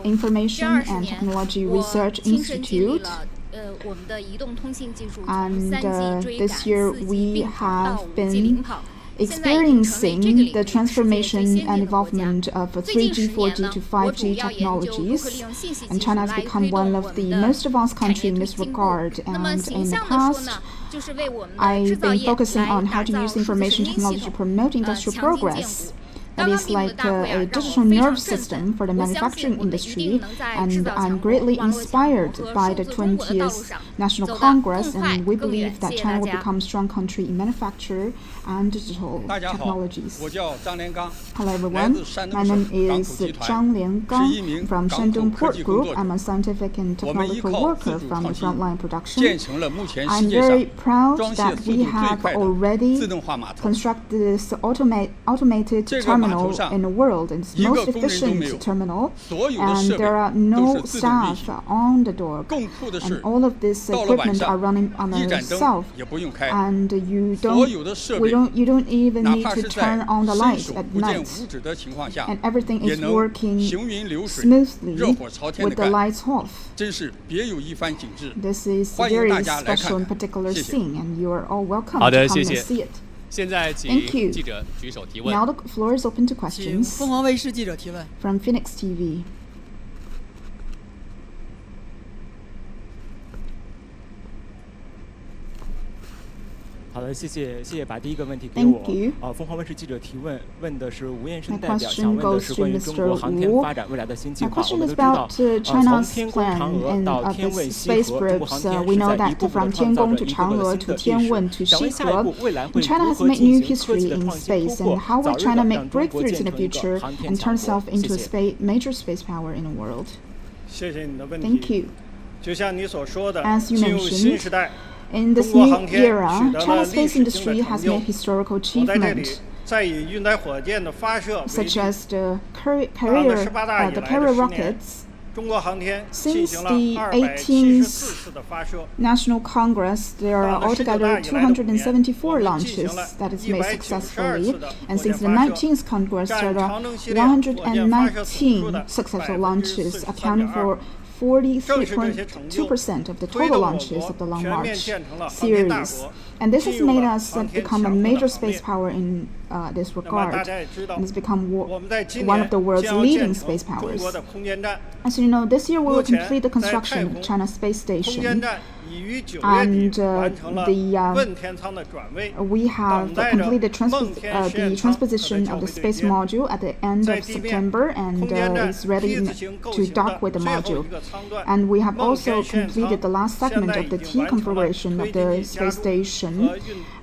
Information and Technology Research Institute. And this year we have been experiencing the transformation and evolvement of 3G, 4G to 5G technologies, and China has become one of the most advanced countries in this regard. And in the past, I've been focusing on how to use information technology to promote industrial progress. That is like a digital nerve system for the manufacturing industry, and I'm greatly inspired by the 20th National Congress, and we believe that China will become a strong country in manufacture and digital technologies. Hello everyone, my name is Zhang Liangang from Shandong Port Group. I'm a scientific and technological worker from the frontline production. I'm very proud that we have already constructed this automated terminal in the world. It's the most efficient terminal, and there are no staff on the door, and all of this equipment are running on itself, and you don't even need to turn on the light at night, and everything is working smoothly with the lights off. This is a very special and particular thing, and you are all welcome to come and see it. Thank you. Now the floor is open to questions. From Phoenix TV.好的，谢谢把第一个问题给 Thank 我。 you. 凤凰卫视记者提问，问的是吴彦生 My 代表， question 想问的 goes 是 to 关于中 Mr. 国航天 Wu. 发展未来的新计 My 划。我 question 们 is 都知道， about 从 China's 天宫 plan 嫦娥 and 到 of 天 its 问西 space 和中国 probes. 航天 We 是 know 在一 that 步步 from 地创造 Tiangong 着 to 一个 Chang'e 新 to 的历史。 Tianwen to 想问下一步， Xike, 未来会 China 如 has 何 made 进 new 行科 history 技的 in 创新突 space, 破， and how 早 will 日 China 的 make 让中国 breakthroughs 建 in the 成一个 future 航天 and 强 turn 国？ itself 谢 into 谢。 major space power in the world? 谢谢你的问 Thank 题。 you. 就像你所说的， As you 进入新 mentioned, 时代， in 中 this 国 new 航天取 era, 得了 China's 历 space 史性 industry 的 has 成就。 made historical 我在这里 achievement, 再以运载火箭的发射为 such 例， as the 党的 carrier 18大以 the 来 carrier 的10年， rockets. 中国航天进 Since 行了 the 274 18th 次的发射， National Congress, there are 党的19大 altogether 以来的5年， 274我们进 launches 行了 that is made 192 successfully, 次的 and 火箭 since the 发射， 19th Congress, 占 there 长 are 征系列火箭发射总数 119 的 successful launches, accounting 43.2%。 for 43.2% of the total launches of the Long March series. And this has made us become a major space power in this regard, and has become one of the world's leading space powers. As you know, this year we will complete the construction of China's space station, and we have completed the transposition of the space module at the end of September, and is ready to dock with the module. And we have also completed the last segment of the T configuration of the space station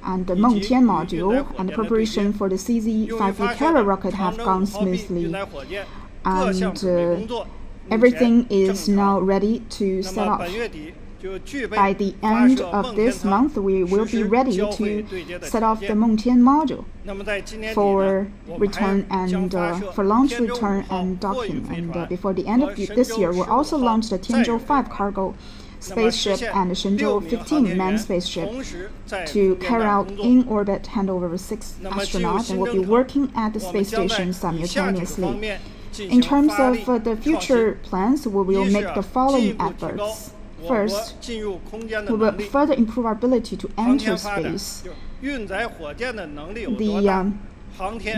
and the Mengtian module, and the preparation for the CZ-5V carrier rocket have gone smoothly. And everything is now ready to set off. By the end of this month, we will be ready to set off the Mengtian module for return and for launch, return, and docking. And before the end of this year, we'll also launch the Tianzhou 5 cargo spaceship and the Shenzhou 15 manned spaceship to carry out in-orbit handover of 6 astronauts and will be working at the space station simultaneously. In terms of the future plans, we will make the following efforts. First, we will further improve our ability to enter space. We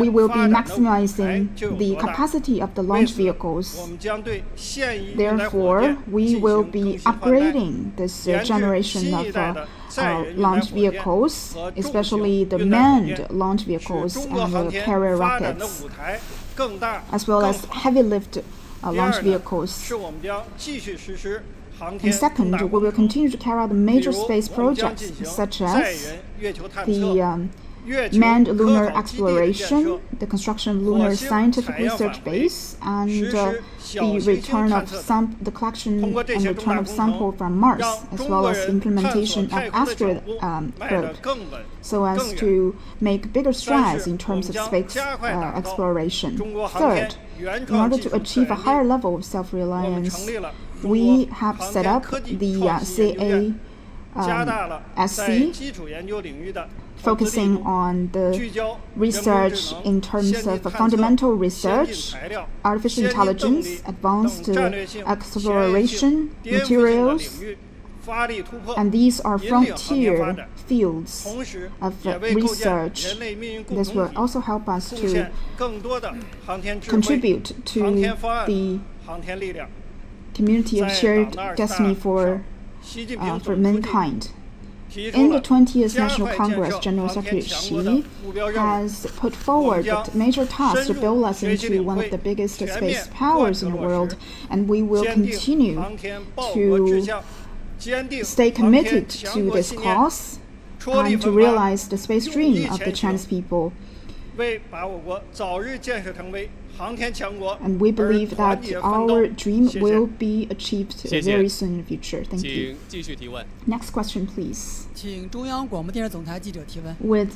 will be maximizing the capacity of the launch vehicles. Therefore, we will be upgrading this generation of launch vehicles, especially the manned launch vehicles and the carrier rockets, as well as heavy lift launch vehicles. And second, we will continue to carry out the major space projects such as the manned lunar exploration, the construction of lunar scientific research base, and the return of the collection and return of sample from Mars, as well as implementation of asteroid probe, so as to make bigger strides in terms of space exploration. Third, in order to achieve a higher level of self-reliance, we have set up the CASC, focusing on the research in terms of fundamental research, artificial intelligence, advanced exploration, materials, and these are frontier fields of research. This will also help us to contribute to the community of shared destiny for mankind. In the 20th National Congress, General Secretary Xi has put forward the major task to build us into one of the biggest space powers in the world, and we will continue to stay committed to this cause and to realize the space dream of the Chinese people. And we believe that our dream will be achieved very soon in the future. Thank you. Next question, please. With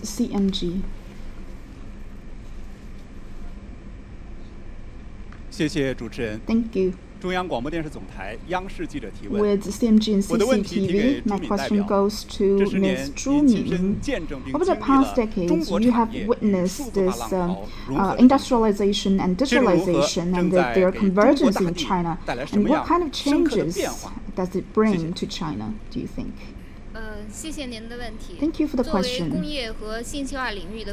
CMG. Thank you. With CMG and CCTV, my question goes to Ms. Zhu Ming. Over the past decades, you have witnessed this industrialization and digitalization and their convergence in China. And what kind of changes does it bring to China, do you think? Thank you for the question.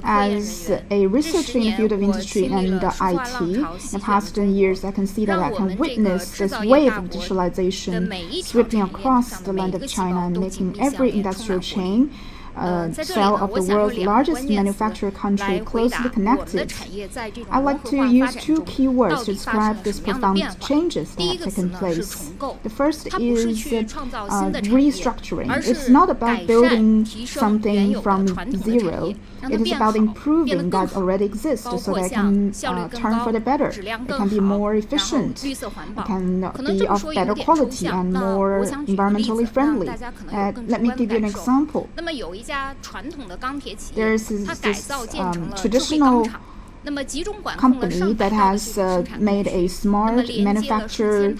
As a researcher in the field of industry and IT, in the past 10 years, I can see that I can witness this wave of digitalization sweeping across the land of China and making every industrial chain cell of the world's largest manufacturer country closely connected. I'd like to use two key words to describe these profound changes that have taken place. The first is restructuring. It's not about building something from zero. It is about improving that already exists so that it can turn for the better. It can be more efficient. It can be of better quality and more environmentally friendly. Let me give you an example. There is this traditional company that has made a smart manufacturer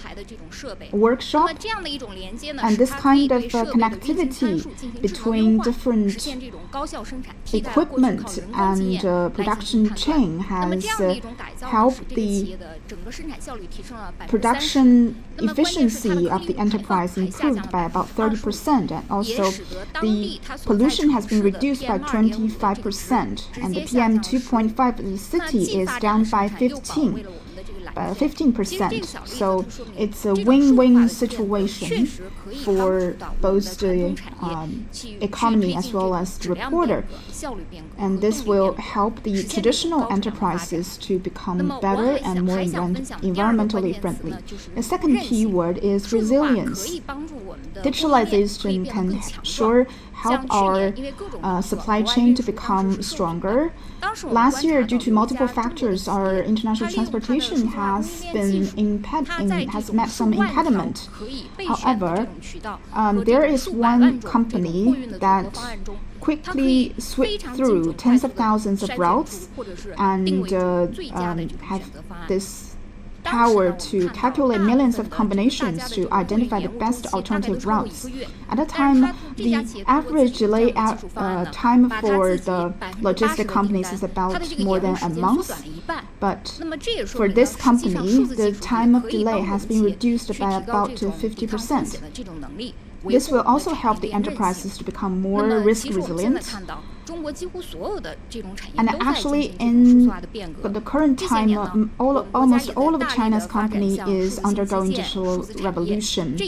workshop, and this kind of connectivity between different equipment and production chain has helped the production efficiency of the enterprise improved by about 30%, and also the pollution has been reduced by 25%, and the PM 2.5 of the city is down by 15%. So it's a win-win situation for both the economy as well as the reporter. And this will help the traditional enterprises to become better and more environmentally friendly. The second key word is resilience. Digitalization can sure help our supply chain to become stronger. Last year, due to multiple factors, our international transportation has met some impediment. However, there is one company that quickly swept through tens of thousands of routes and have this power to calculate millions of combinations to identify the best alternative routes. At that time, the average delay time for the logistic companies is about more than a month. But for this company, the time of delay has been reduced by about 50%. This will also help the enterprises to become more risk resilient. And actually, in the current time, almost all of China's company is undergoing digital revolution,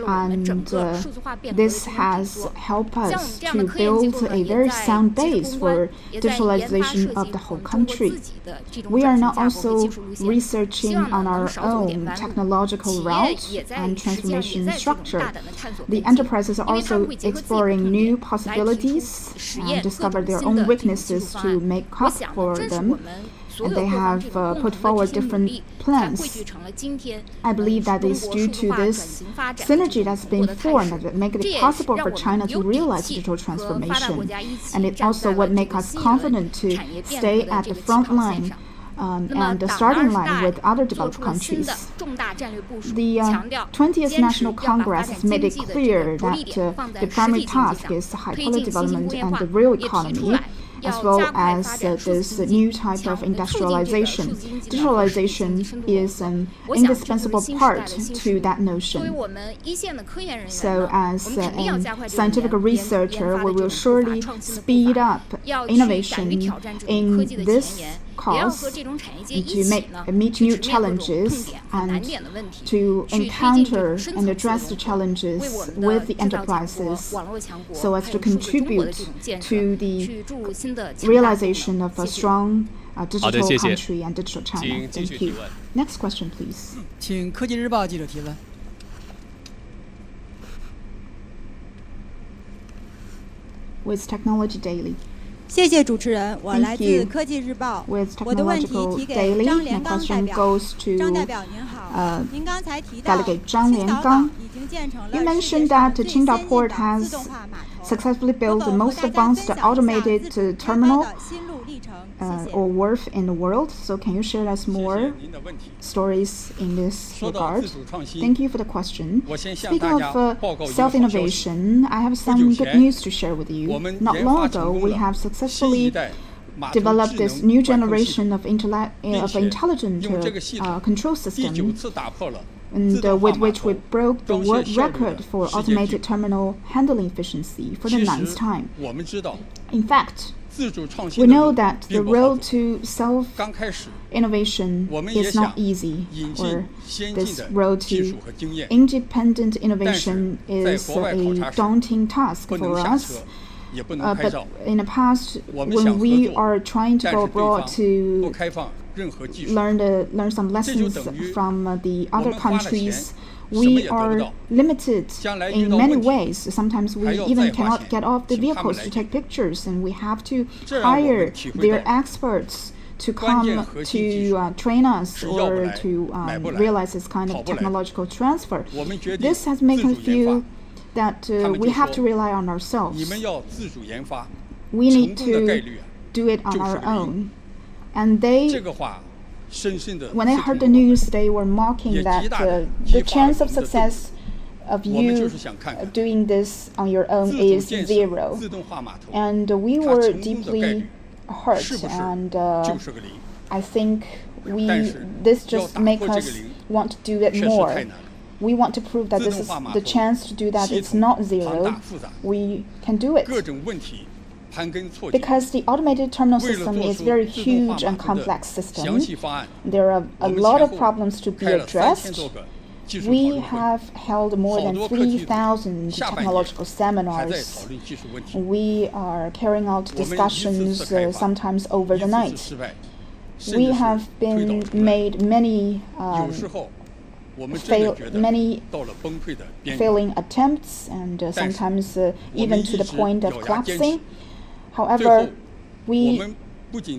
and this has helped us to build a very sound base for digitalization of the whole country. We are now also researching on our own technological route and transformation structure. The enterprises are also exploring new possibilities and discover their own weaknesses to make up for them, and they have put forward different plans. I believe that is due to this synergy that's been formed that make it possible for China to realize digital transformation, and it also what makes us confident to stay at the front line and the starting line with other developed countries. The 20th National Congress has made it clear that the primary task is high-quality development and the real economy, as well as this new type of industrialization. Digitalization is an indispensable part to that notion. So as a scientific researcher, we will surely speed up innovation in this cause to meet new challenges and to encounter and address the challenges with the enterprises so as to contribute to the realization of a strong digital country and digital China. Thank you. Next question, please. 请科技日报记者提问。 With Technology Daily. 谢谢主持人，我来自科技日报。我的问题提给张连刚代表。张代表您好，您刚才提到青岛港已经建成了 You mentioned that Qingdao Port has successfully built the most advanced automated terminal or wharf in the world. So can you share us more stories in this regard? Thank you for the question. Speaking of self-innovation, I have some good news to share with you. Not long ago, we have successfully developed this new generation of intelligent control system, and with which we broke the world record for automated terminal handling efficiency for the 9th time. In fact, we know that the road to self-innovation is not easy, or this road to independent innovation is a daunting task for us. But in the past, when we are trying to go abroad to learn some lessons from the other countries, we are limited in many ways. Sometimes we even cannot get off the vehicles to take pictures, and we have to hire their experts to come to train us or to realize this kind of technological transfer. This has made us feel that we have to rely on ourselves. We need to do it on our own. And when I heard the news, they were mocking that the chance of success of you doing this on your own is 0. And we were deeply hurt, and I think this just makes us want to do it more. We want to prove that this is the chance to do that. It's not 0. We can do it. Because the automated terminal system is a very huge and complex system. There are a lot of problems to be addressed. We have held more than 3,000 technological seminars. We are carrying out discussions sometimes over the night. We have been made many failing attempts, and sometimes even to the point of collapsing. However, we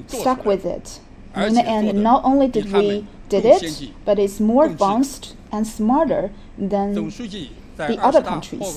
stuck with it. In the end, not only did we did it, but it's more advanced and smarter than the other countries.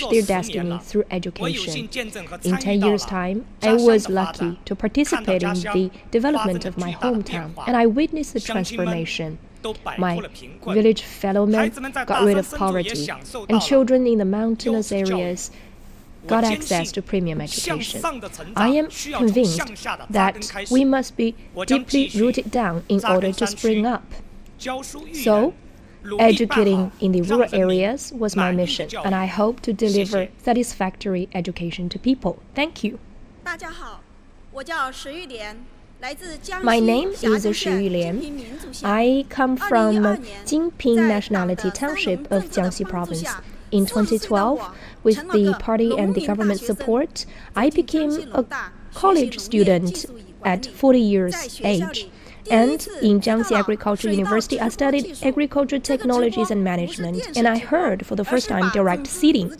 change their destiny through education. In 10 years' time, I was lucky to participate in the development of my hometown, and I witnessed the transformation. My village fellowmen got rid of poverty, and children in the mountainous areas got access to premium education. I am convinced that we must be deeply rooted down in order to spring up. So, educating in the rural areas was my mission, and I hope to deliver satisfactory education to people. Thank you. My name is Shi Yulian. I come from Jinping Nationality Township of Jiangxi Province. In 2012, with the party and the government support, I became a college student at 40 years age. And in Jiangxi Agriculture University, I studied agriculture technologies and management, and I heard for the first time direct seeding.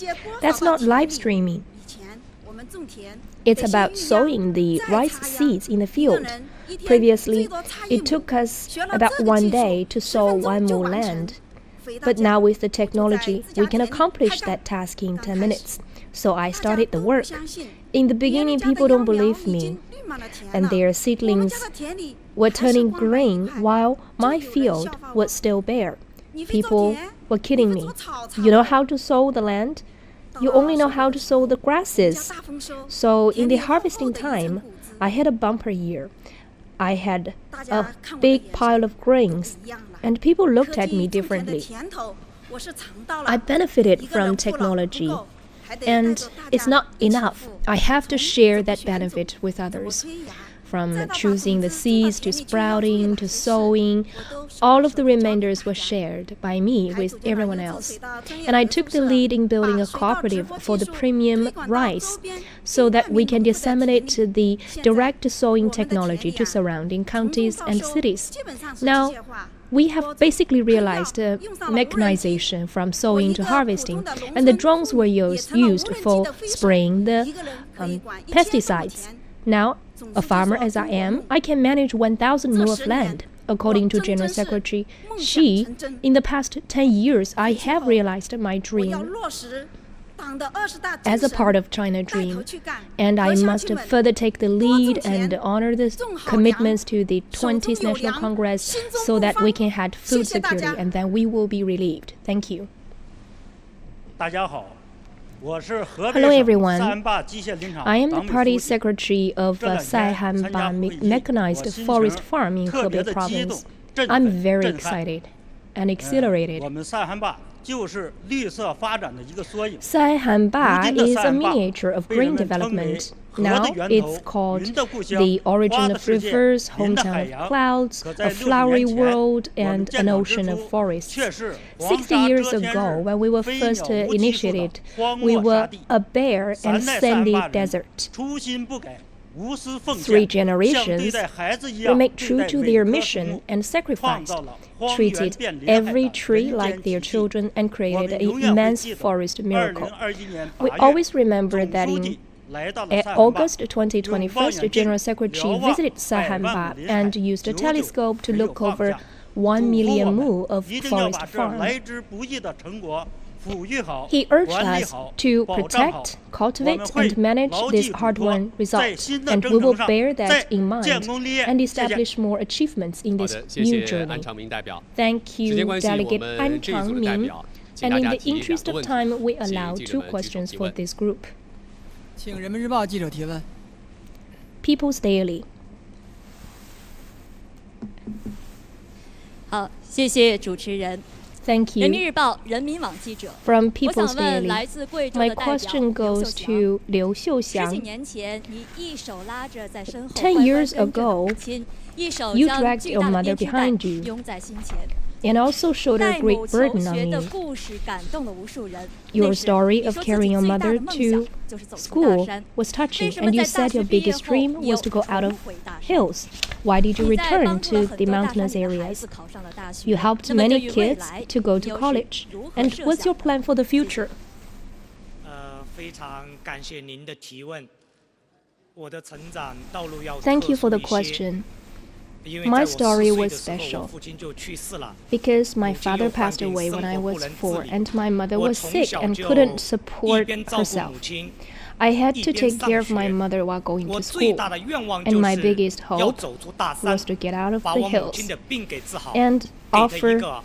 That's not live streaming. It's about sowing the rice seeds in the field. Previously, it took us about 1 day to sow 1 mu land. But now with the technology, we can accomplish that task in 10 minutes. So I started the work. In the beginning, people don't believe me, and their seedlings were turning green while my field was still bare. People were kidding me. You know how to sow the land? You only know how to sow the grasses. So in the harvesting time, I had a bumper year. I had a big pile of grains, and people looked at me differently. I benefited from technology, and it's not enough. I have to share that benefit with others. From choosing the seeds to sprouting to sowing, all of the remainders were shared by me with everyone else. And I took the lead in building a cooperative for the premium rice so that we can disseminate the direct sowing technology to surrounding counties and cities. Now, we have basically realized mechanization from sowing to harvesting, and the drones were used for spraying the pesticides. Now, a farmer as I am, I can manage 1,000 mu of land. According to General Secretary Xi, in the past 10 years, I have realized my dream as a part of China Dream, and I must further take the lead and honor the commitments to the 20th National Congress so that we can have food security, and then we will be relieved. Thank you. Hello everyone. I am the party secretary of Saihanba Mechanized Forest Farm in Hebei Province. I'm very excited and exhilarated. Saihanba is a miniature of green development. Now it's called the origin of rivers, hometown of clouds, a flowery world, and an ocean of forests. 60 years ago, when we were first initiated, we were a bare and sandy desert. 3 generations remained true to their mission and sacrificed, treated every tree like their children, and created an immense forest miracle. We always remember that in August 2021, General Secretary visited Saihanba and used a telescope to look over 1 million mu of forest farm. He urged us to protect, cultivate, and manage this hard-won result, and we will bear that in mind and establish more achievements in this new journey. Thank you, Delegate An Changmin. And in the interest of time, we allow 2 questions for this group. People's Daily. 好，谢谢主持人。 Thank you. 人民日报人民网记者。 From 我想 People's 问 Daily, 来自贵州 my 的代表 question goes to 刘秀十几祥. 年前，你一手拉着在身后 10 years 乖乖跟着 ago, 母亲，一手 you 将 dragged 巨 your 大的 mother 编织袋 behind you 拥在心前。 and also showed a 代 great 母求 burden on 学的 you. 故事感动了无数人。 Your 那时 story 你 of 说自己 carrying your 最大的 mother 梦 to 想就是走出大 school 山。 was 为 touching, 什么 and you 在大 said 学 your 毕业 biggest 后 dream 你又 was to go out 重 of 回大山？ hills? Why did you 你在 return 帮助了 to 很 the 多大山 mountainous 里的孩 areas? 子考上了大学。 You helped 那么对 many 于未 kids 来， to go 你 to 又是 college. 如何 And 设 what's 想 your plan for the future? 非常感谢您的提问。我的成长道路要 Thank you for the 特殊一些 question. 因为 My 在我 story 4岁 was 的时候， special 我父亲就去世了。 because my 母亲 father 又患 passed 病 away when 生 I 活不 was 能自 4, 理。 and my mother 我 was 从 sick 小 and 就 couldn't 一 support 边照顾 herself. 母亲， I had 一 to 边 take 上 care of my 学。 mother while going 我 to 最 school, 大的愿望 and 就 my 是 biggest 要 hope 走出大山， was to get out of 把 the 我母亲 hills 的病给治好， and 给她一 offer 个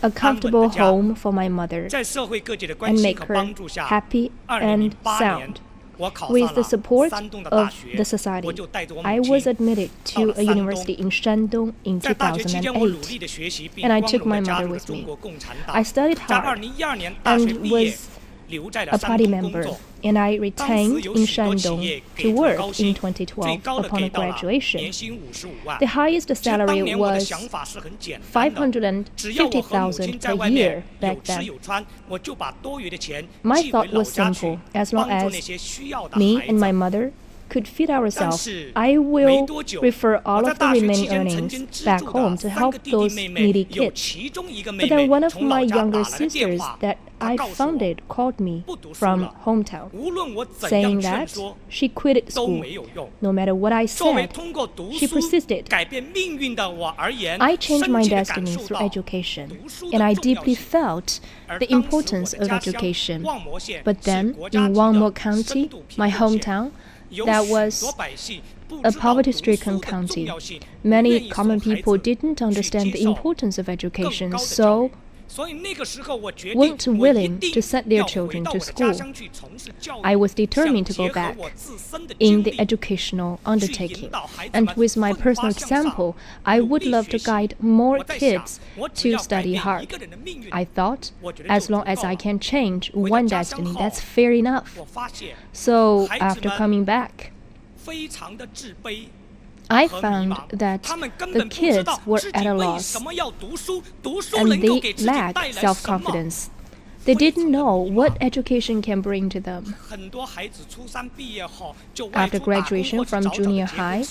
a comfortable home for my mother 在社会各界的关 and 心 make 和 her 帮助下 happy and ，2008 年 sound. 我考 With 上 the 了 support 山东的大 of 学 the，society, 我就带着我 I 母 was 亲 admitted 到 to 了 a 山 university 东。 in Shandong in 在大学期间，我努力 2008, 的学习，并 and I 光 took 荣 my 地加 mother 入了 with 中 me. 国共产 I 党。 studied 在 hard 2012年大学 and 毕业， was 留在了 a 山 party 东工 member, 作。 and I 当时 retained 有 in 许多企 Shandong 业 to 给出 work 高 in 薪，最 2012高的 upon 给到了 graduation. 年薪55万。 The highest 其实当 salary 年我的 was 想法是很简单的，只要我和母亲 $550,000 在 per 外 year 面 back 有吃 then. 有穿，我就把多余的钱 My 寄回 thought 老 was 家去， simple. As long 帮助 as 那些需要的 me 孩 and my 子。 mother could feed ourselves, I will refer all of the remaining earnings back home to help those needy kids. But then one of my younger sisters that I founded called me from hometown, saying that she quitted school. No matter what I said, she persisted. I changed my destiny through education, and I deeply felt the importance of education. But then, in Wangmo County, my hometown, that was a poverty-stricken county. Many common people didn't understand the importance of education, so weren't willing to send their children to school. I was determined to go back in the educational undertaking. And with my personal example, I would love to guide more kids to study hard. I thought, as long as I can change one destiny, that's fair enough. So after coming back, I found that the kids were at a loss, and they lacked self-confidence. They didn't know what education can bring to them. After graduation from junior high,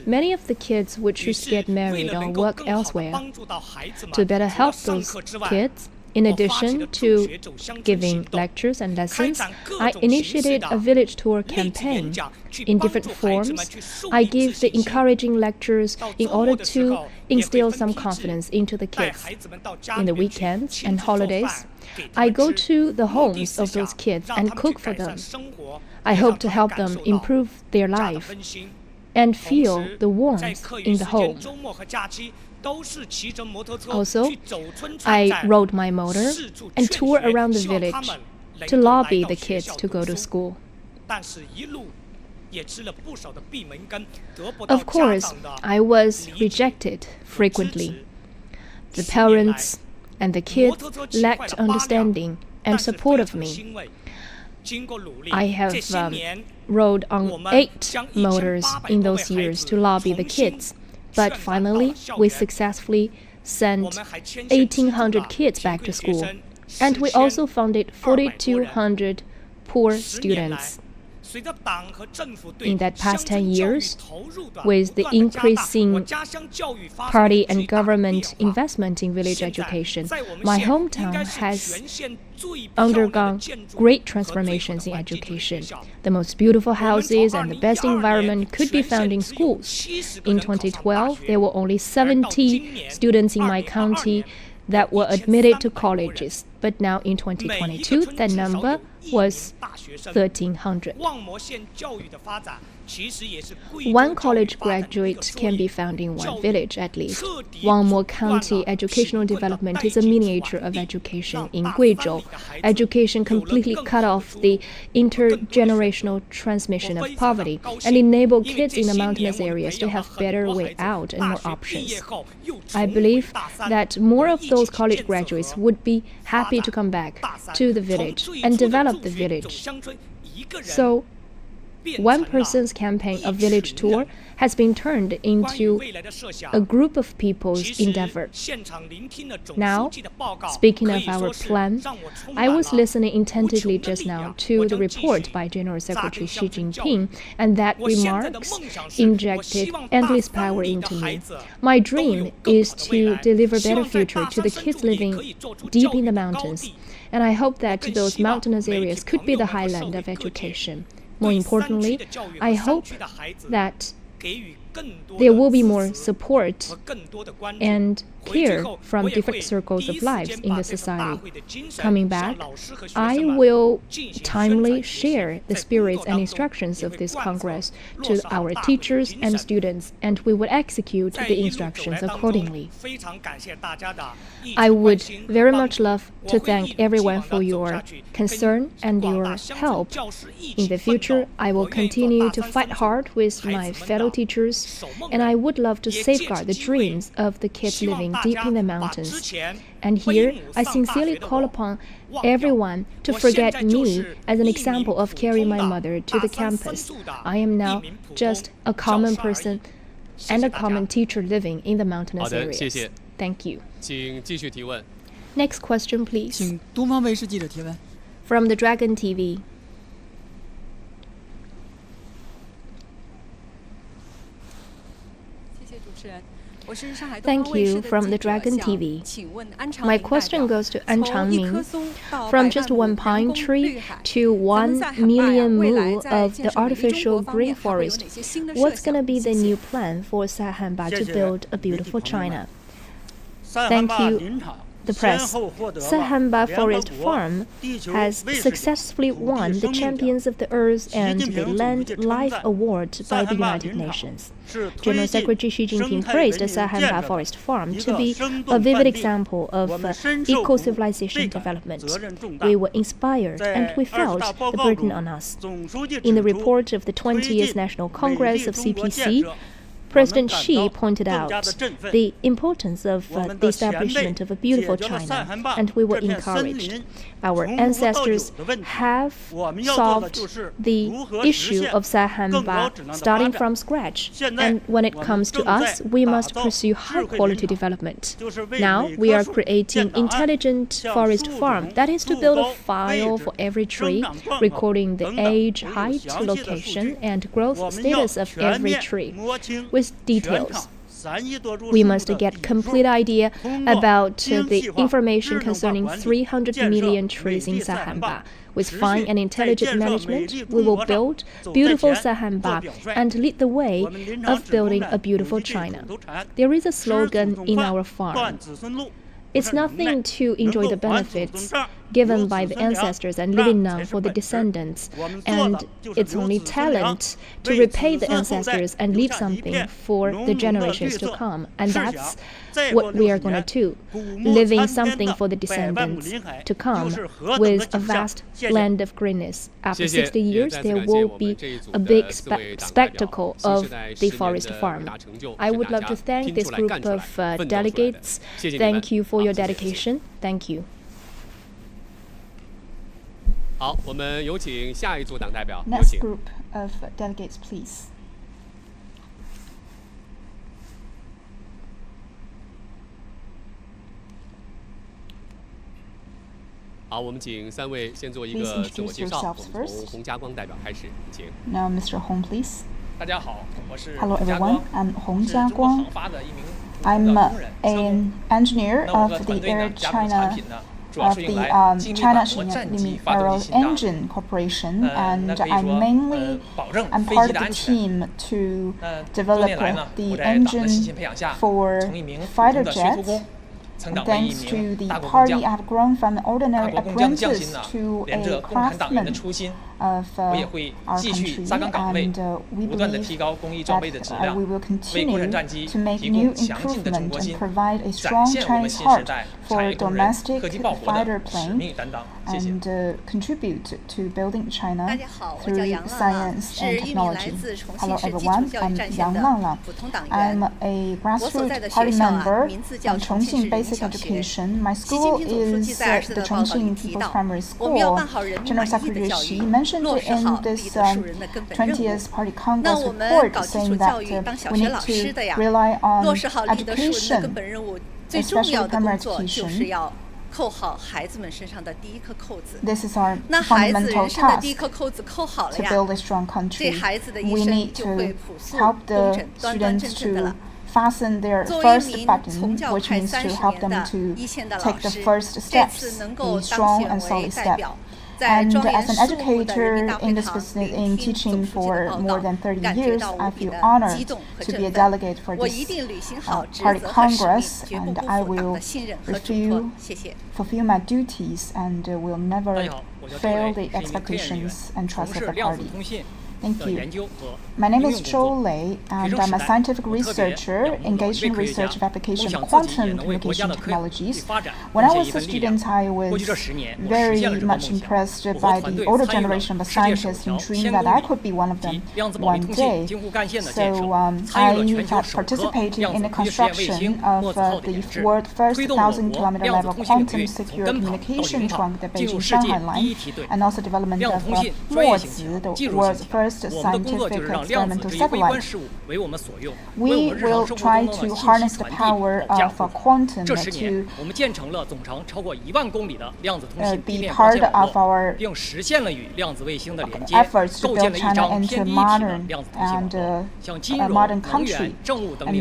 many of the kids would choose to get married or work elsewhere. To better help those kids, in addition to giving lectures and lessons, I initiated a village tour campaign. In different forms, I give the encouraging lectures in order to instill some confidence into the kids. In the weekends and holidays, I go to the homes of those kids and cook for them. I hope to help them improve their life and feel the warmth in the home. Also, I rode my motor and toured around the village to lobby the kids to go to school. Of course, I was rejected frequently. The parents and the kids lacked understanding and support of me. I have rode on 8 motors in those years to lobby the kids. But finally, we successfully sent 1,800 kids back to school. And we also funded 4,200 poor students. In that past 10 years, with the increasing party and government investment in village education, my hometown has undergone great transformations in education. The most beautiful houses and the best environment could be found in schools. In 2012, there were only 70 students in my county that were admitted to colleges, but now in 2022, that number was 1,300. One college graduate can be found in one village at least. Wangmo County educational development is a miniature of education in Guizhou. Education completely cut off the intergenerational transmission of poverty and enabled kids in the mountainous areas to have better way out and more options. I believe that more of those college graduates would be happy to come back to the village and develop the village. So, one person's campaign of village tour has been turned into a group of people's endeavor. Now, speaking of our plan, I was listening attentively just now to the report by General Secretary Xi Jinping, and that remarks injected endless power into me. My dream is to deliver a better future to the kids living deep in the mountains, and I hope that those mountainous areas could be the highland of education. More importantly, I hope that there will be more support and care from different circles of lives in the society. Coming back, I will timely share the spirits and instructions of this Congress to our teachers and students, and we will execute the instructions accordingly. I would very much love to thank everyone for your concern and your help. In the future, I will continue to fight hard with my fellow teachers, and I would love to safeguard the dreams of the kids living deep in the mountains. And here, I sincerely call upon everyone to forget me as an example of carrying my mother to the campus. I am now just a common person and a common teacher living in the mountainous areas. Thank you. Next question, please. From the Dragon TV. Thank you from the Dragon TV. My question goes to An Changming. From just one pine tree to 1 million mu of the artificial green forest, what's going to be the new plan for Sahanba to build a beautiful China? Thank you, the press. Sahanba Forest Farm has successfully won the Champions of the Earth and the Land Life Award by the United Nations. General Secretary Xi Jinping praised the Sahanba Forest Farm to be a vivid example of eco-civilization development. We were inspired and we felt the burden on us. In the report of the 20th National Congress of CPC, President Xi pointed out the importance of the establishment of a beautiful China, and we were encouraged. Our ancestors have solved the issue of Sahanba starting from scratch, and when it comes to us, we must pursue high-quality development. Now, we are creating intelligent forest farm, that is to build a file for every tree, recording the age, height, location, and growth status of every tree, with details. We must get complete idea about the information concerning 300 million trees in Sahanba. With fine and intelligent management, we will build beautiful Sahanba and lead the way of building a beautiful China. There is a slogan in our farm. It's nothing to enjoy the benefits given by the ancestors and living now for the descendants, and it's only talent to repay the ancestors and leave something for the generations to come, and that's what we are going to do, leaving something for the descendants to come with a vast land of greenness. After 60 years, there will be a big spectacle of the forest farm. I would love to thank this group of delegates. Thank you for your dedication. Thank you. 好，我们有请下一组党代表。 Next group of delegates, please. 好，我们请3位先做一个自我介绍。我们从洪家光代表开始，请。Now, Mr. Hong, please. 大家好，我是 Hello, everyone. I'm Hong Jiaguang. I'm an engineer of the China Xinjiang Aero Engine Corporation, and I'm part of the team to develop the engine for fighter jets. And thanks to the party, I have grown from an ordinary apprentice to a craftsman of our country, and we believe that we will continue to make new improvement and provide a strong Chinese heart for domestic fighter plane and contribute to building China through science and technology. Hello everyone, I'm Yang Langlang. I'm a grassroots party member from Chongqing Basic Education. My school is the Chongqing People's Primary School. General Secretary Xi mentioned in this 20th Party Congress report saying that we need to rely on education, especially primary education. This is our fundamental task to build a strong country. We need to help the students to fasten their first button, which means to help them to take the first steps, the strong and solid step. And as an educator in this business, in teaching for more than 30 years, I feel honored to be a delegate for this Party Congress, and I will fulfill my duties and will never fail the expectations and trust of the party. Thank you. My name is Zhou Lei, and I'm a scientific researcher engaged in research of application of quantum communication technologies. When I was a student, I was very much impressed by the older generation of scientists and dreamed that I could be one of them one day. So I have participated in the construction of the world's first 1,000-kilometer level quantum secure communication trunk, the Beijing-Shanghai line, and also development of Mozi, the world's first first scientific experimental satellite. We will try to harness the power of quantum to be part of our efforts to build China into a modern country. And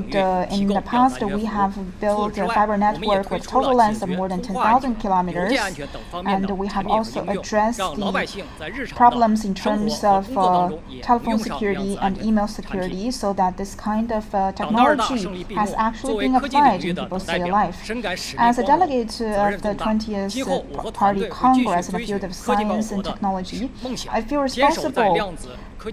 in the past, we have built a fiber network with total length of more than 10,000 kilometers, and we have also addressed the problems in terms of telephone security and email security, so that this kind of technology has actually been applied in people's daily life. As a delegate of the 20th Party Congress in the field of science and technology, I feel responsible to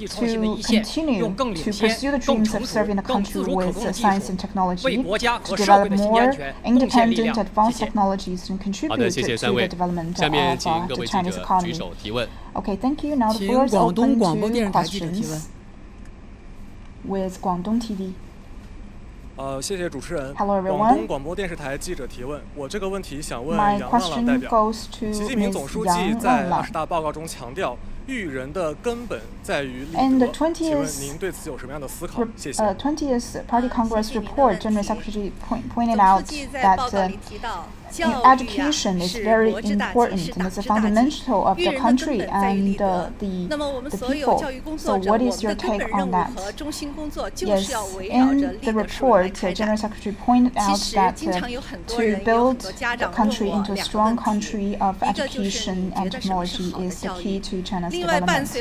continue to pursue the dreams of serving the country with science and technology, to develop more independent, advanced technologies and contribute to the development of the Chinese economy. Okay, thank you. Now the floor is open to questions with Guangdong TV. Hello everyone. My question goes to Ms. Yang Lanlang. In the 20th Party Congress report, General Secretary pointed out that education is very important and it's a fundamental of the country and the people. So what is your take on that? Yes, in the report, General Secretary pointed out that to build the country into a strong country of education and technology is the key to China's development.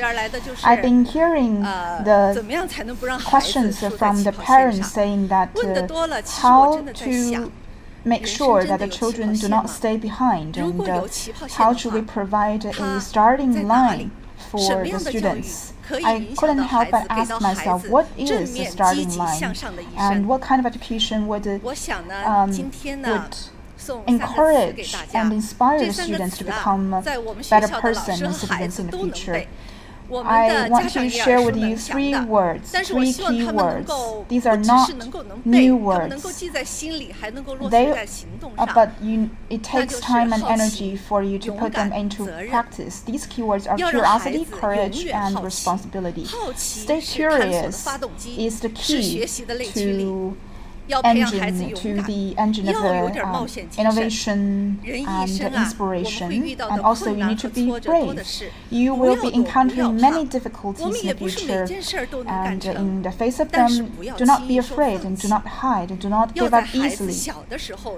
I've been hearing the questions from the parents saying that how to make sure that the children do not stay behind, and how should we provide a starting line for the students. I couldn't help but ask myself, what is the starting line, and what kind of education would encourage and inspire the students to become better persons and citizens in the future. I want to share with you three key words. These are not new words. It takes time and energy for you to put them into practice. These keywords are curiosity, courage, and responsibility. Stay curious is the key to the engine of innovation and inspiration, and also you need to be brave. You will be encountering many difficulties in the future, and in the face of them, do not be afraid and do not hide and do not give up easily.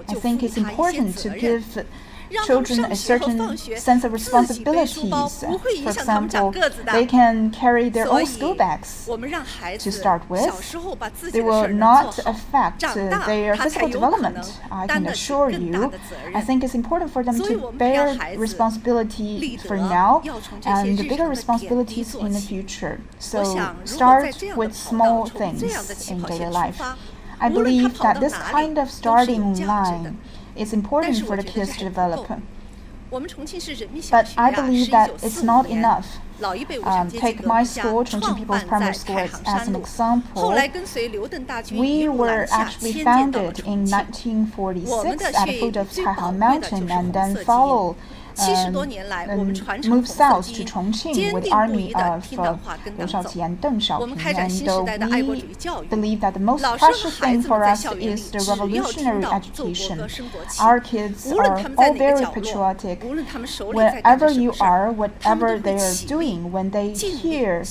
I think it's important to give children a certain sense of responsibilities. For example, they can carry their own school bags to start with. They will not affect their physical development, I can assure you. I think it's important for them to bear responsibility for now and bigger responsibilities in the future. So start with small things in daily life. I believe that this kind of starting line is important for the kids to develop. But I believe that it's not enough. Take my school, Chongqing People's Primary School, as an example. We were actually founded in 1946 at the foot of Taihang Mountain, and then moved south to Chongqing with the army of Liu Shaoqi and Deng Xiaoping. And we believe that the most precious thing for us is the revolutionary education. Our kids are all very patriotic. Wherever you are, whatever they are doing, when they hear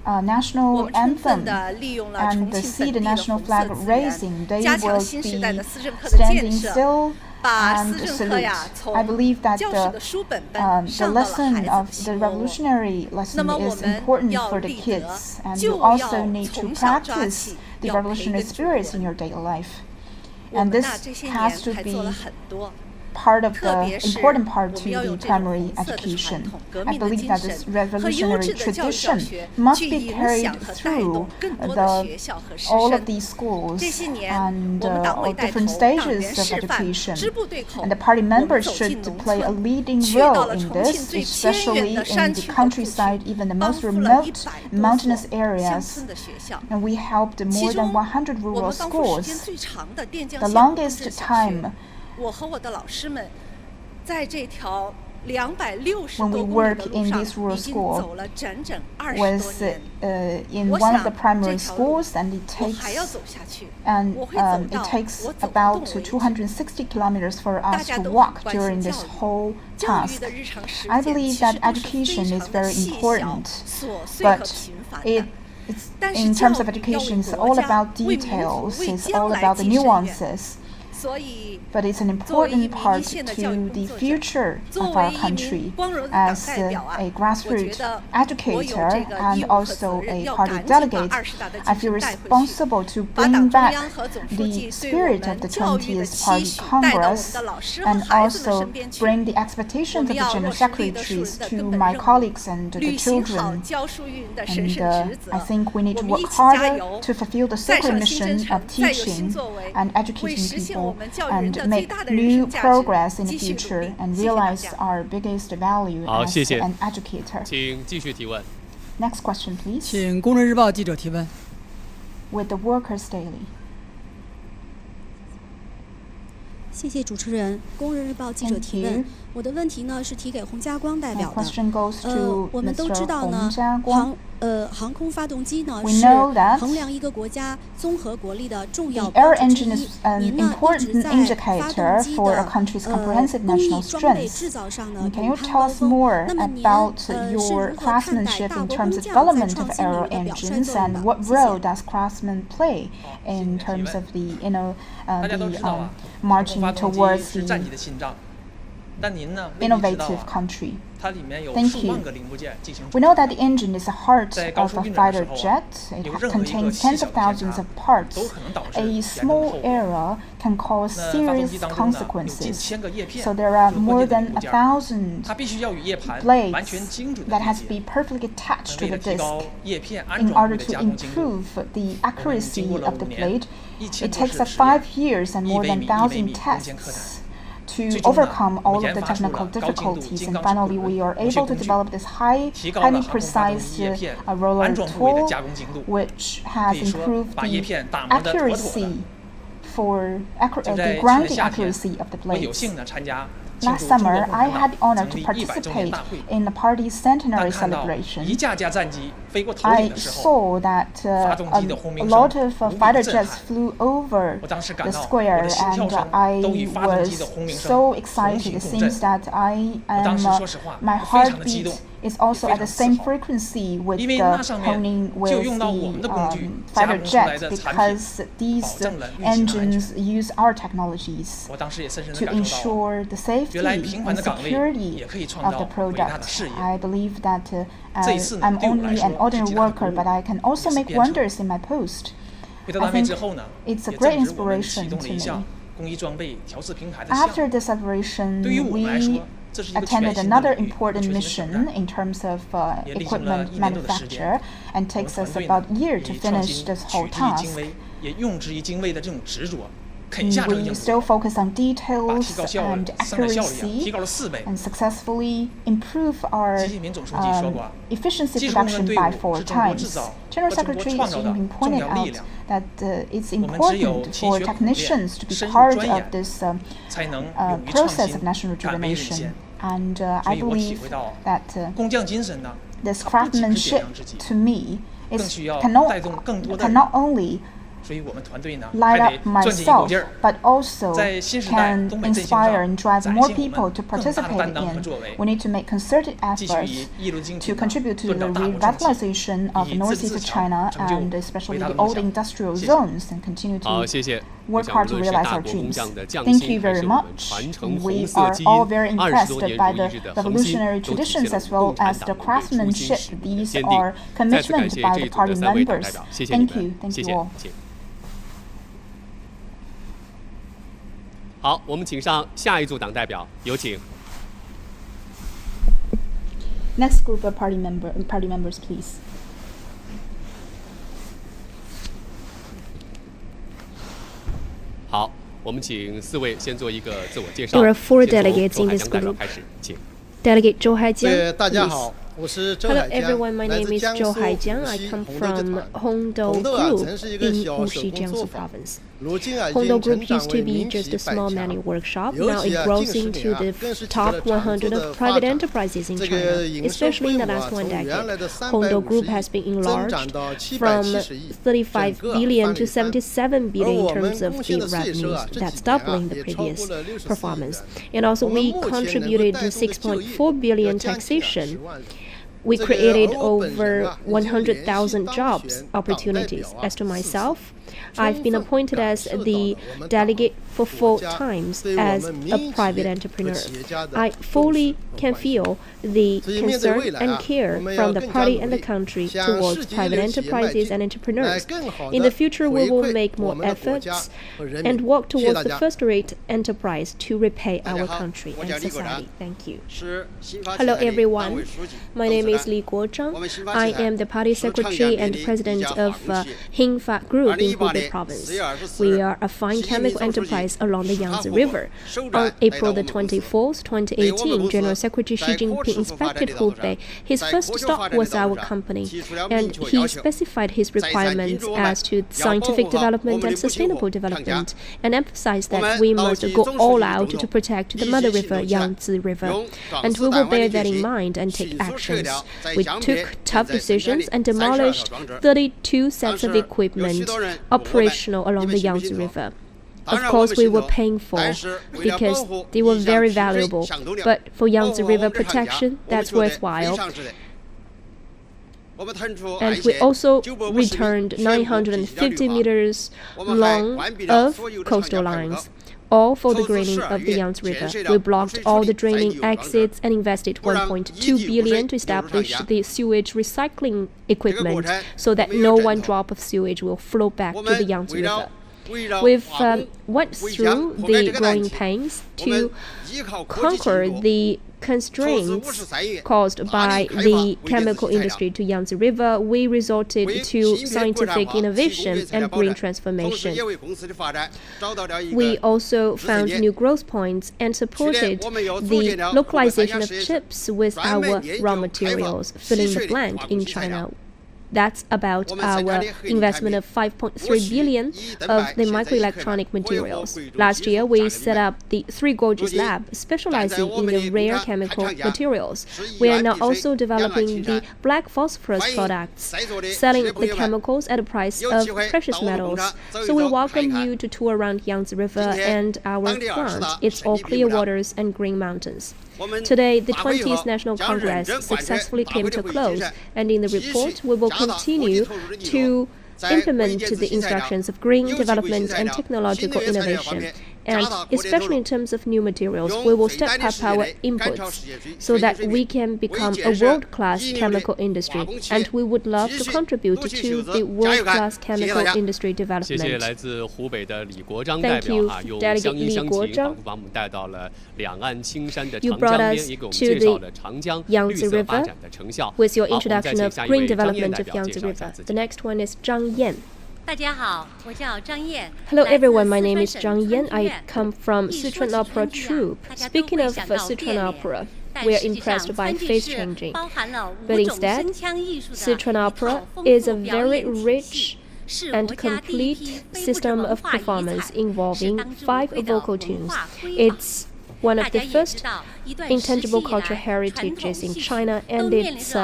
national anthem and see the national flag raising, they will be standing still and salute. I believe that the lesson of the revolutionary lesson is important for the kids, and you also need to practice the revolutionary spirits in your daily life. And this has to be part of the important part to the primary education. I believe that this revolutionary tradition must be carried through all of these schools and all different stages of education. And the party members should play a leading role in this, especially in the countryside, even the most remote mountainous areas. And we helped more than 100 rural schools. The longest time when we work in this rural school was in one of the primary schools, and it takes about 260 kilometers for us to walk during this whole task. I believe that education is very important, but in terms of education, it's all about details, it's all about the nuances. But it's an important part to the future of our country. As a grassroots educator and also a party delegate, I feel responsible to bring back the spirit of the 20th Party Congress and also bring the expectations of the General Secretaries to my colleagues and the children. And I think we need to work harder to fulfill the sacred mission of teaching and educating people and make new progress in the future and realize our biggest value as an educator. Next question, please. 请工人日报记者提问。 With the Workers' Daily. 谢谢主持人，工人日报记者提问。我的问题呢是提给洪家光代表的。我们都知道呢，航空发动机呢是衡量一个国家综合国力的重要标准之一。您呢一直在发动机的工艺装备制造上呢有攀高峰。那么您your craftsmanship in terms of development of aero engines and what role does craftsmen play in terms of the marching towards the innovative country. Thank you. We know that the engine is the heart of a fighter jet. It contains tens of thousands of parts. A small error can cause serious consequences. So there are more than 1,000 blades that has to be perfectly attached to the disc. In order to improve the accuracy of the blade, it takes 5 years and more than 1,000 tests to overcome all of the technical difficulties, and finally we are able to develop this highly precise roller tool, which has improved the accuracy the grounding accuracy of the blades. Last summer, I had the honor to participate in the party's centenary celebration. I saw that a lot of fighter jets flew over the square, and I was so excited. It seems that my heartbeat is also at the same frequency with the honing with the fighter jet, because these engines use our technologies to ensure the safety and security of the product. I believe that I'm only an ordinary worker, but I can also make wonders in my post. I think it's a great inspiration to me. After the celebration, we attended another important mission in terms of equipment manufacture, and takes us about a year to finish this whole task. We still focus on details and accuracy and successfully improve our efficiency production by 4 times. General Secretary Xi Jinping pointed out that it's important for technicians to be part of this process of national rejuvenation. And I believe that this craftsmanship, to me, cannot only light up myself, but also can inspire and drive more people to participate in. We need to make concerted efforts to contribute to the revitalization of northeast China, and especially the old industrial zones, and continue to work hard to realize our dreams. Thank you very much. We are all very impressed by the revolutionary traditions as well as the craftsmanship. These are commitment by the party members. Thank you. Thank you all. 好，我们请上下一组党代表，有请。Next group of party members, please. 好，我们请4位先做一个自我介绍。There are 4 delegates in this group. 开始，请。Delegate Zhou Haijiang. 大家好，我是周海江， Hello everyone, my name is Zhou Haijiang. I come from Hongdou Group in Wuxi, Jiangsu Province. Hongdou Group used to be just a small manual workshop. Now it grows into the top 100 of private enterprises in China, especially in the last 1 decade. Hongdou Group has been enlarged from 35 billion to 77 billion in terms of the revenues. That's doubling the previous performance. And also we contributed to 6.4 billion taxation. We created over 100,000 jobs opportunities. As to myself, I've been appointed as the delegate for 4 times as a private entrepreneur. I fully can feel the concern and care from the party and the country towards private enterprises and entrepreneurs. In the future, we will make more efforts and work towards the first-rate enterprise to repay our country and society. Thank you. Hello, everyone. My name is Li Guozhang. I am the party secretary and president of Hingfa Group in Hubei province. We are a fine chemical enterprise along the Yangtze River. On April the 24th, 2018, General Secretary Xi Jinping inspected Hubei. His first stop was our company, and he specified his requirements as to scientific development and sustainable development, and emphasized that we must go all out to protect the mother river, Yangtze River. And we will bear that in mind and take actions. We took tough decisions and demolished 32 sets of equipment operational along the Yangtze River. Of course, we were painful because they were very valuable, but for Yangtze River protection, that's worthwhile. And we also returned 950 meters long of coastal lines, all for the greening of the Yangtze River. We blocked all the draining exits and invested 1.2 billion to establish the sewage recycling equipment so that no one drop of sewage will flow back to the Yangtze River. We've went through the growing pains to conquer the constraints caused by the chemical industry to Yangtze River. We resorted to scientific innovation and green transformation. We also found new growth points and supported the localization of chips with our raw materials, filling the blank in China. That's about our investment of 5.3 billion of the microelectronic materials. Last year, we set up the Three Gorges Lab, specializing in the rare chemical materials. We are now also developing the black phosphorus products, selling the chemicals at a price of precious metals. So we welcome you to tour around Yangtze River and our plant. It's all clear waters and green mountains. Today, the 20th National Congress successfully came to a close, and in the report, we will continue to implement the instructions of green development and technological innovation. And especially in terms of new materials, we will step up our inputs so that we can become a world-class chemical industry. And we would love to contribute to the world-class chemical industry development. Thank you, Delegate Li Guozhang. You brought us to the Yangtze River with your introduction of green development of Yangtze River. The next one is Zhang Yan. Hello everyone, my name is Zhang Yan. I come from Sichuan Opera Troupe. Speaking of Sichuan Opera, we are impressed by face changing. But instead, Sichuan Opera is a very rich and complete system of performance involving 5 vocal tunes. It's one of the first intangible cultural heritages in China, and it's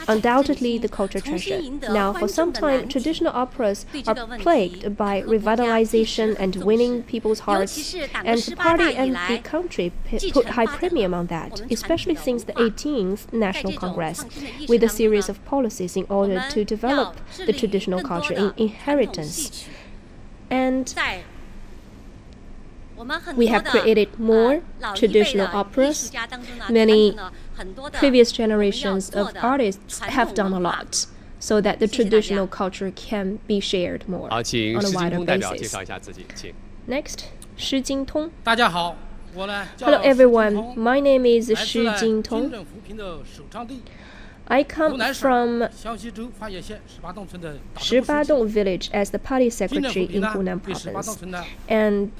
undoubtedly the cultural treasure. Now, for some time, traditional operas are plagued by revitalization and winning people's hearts, and the party and the country put high premium on that, especially since the 18th National Congress, with a series of policies in order to develop the traditional culture in inheritance. And we have created more traditional operas. Many previous generations of artists have done a lot so that the traditional culture can be shared more on a wider basis. Next, Shi Jingtong. Hello everyone, my name is Shi Jingtong. I come from Shibadong village as the party secretary in Hunan province, and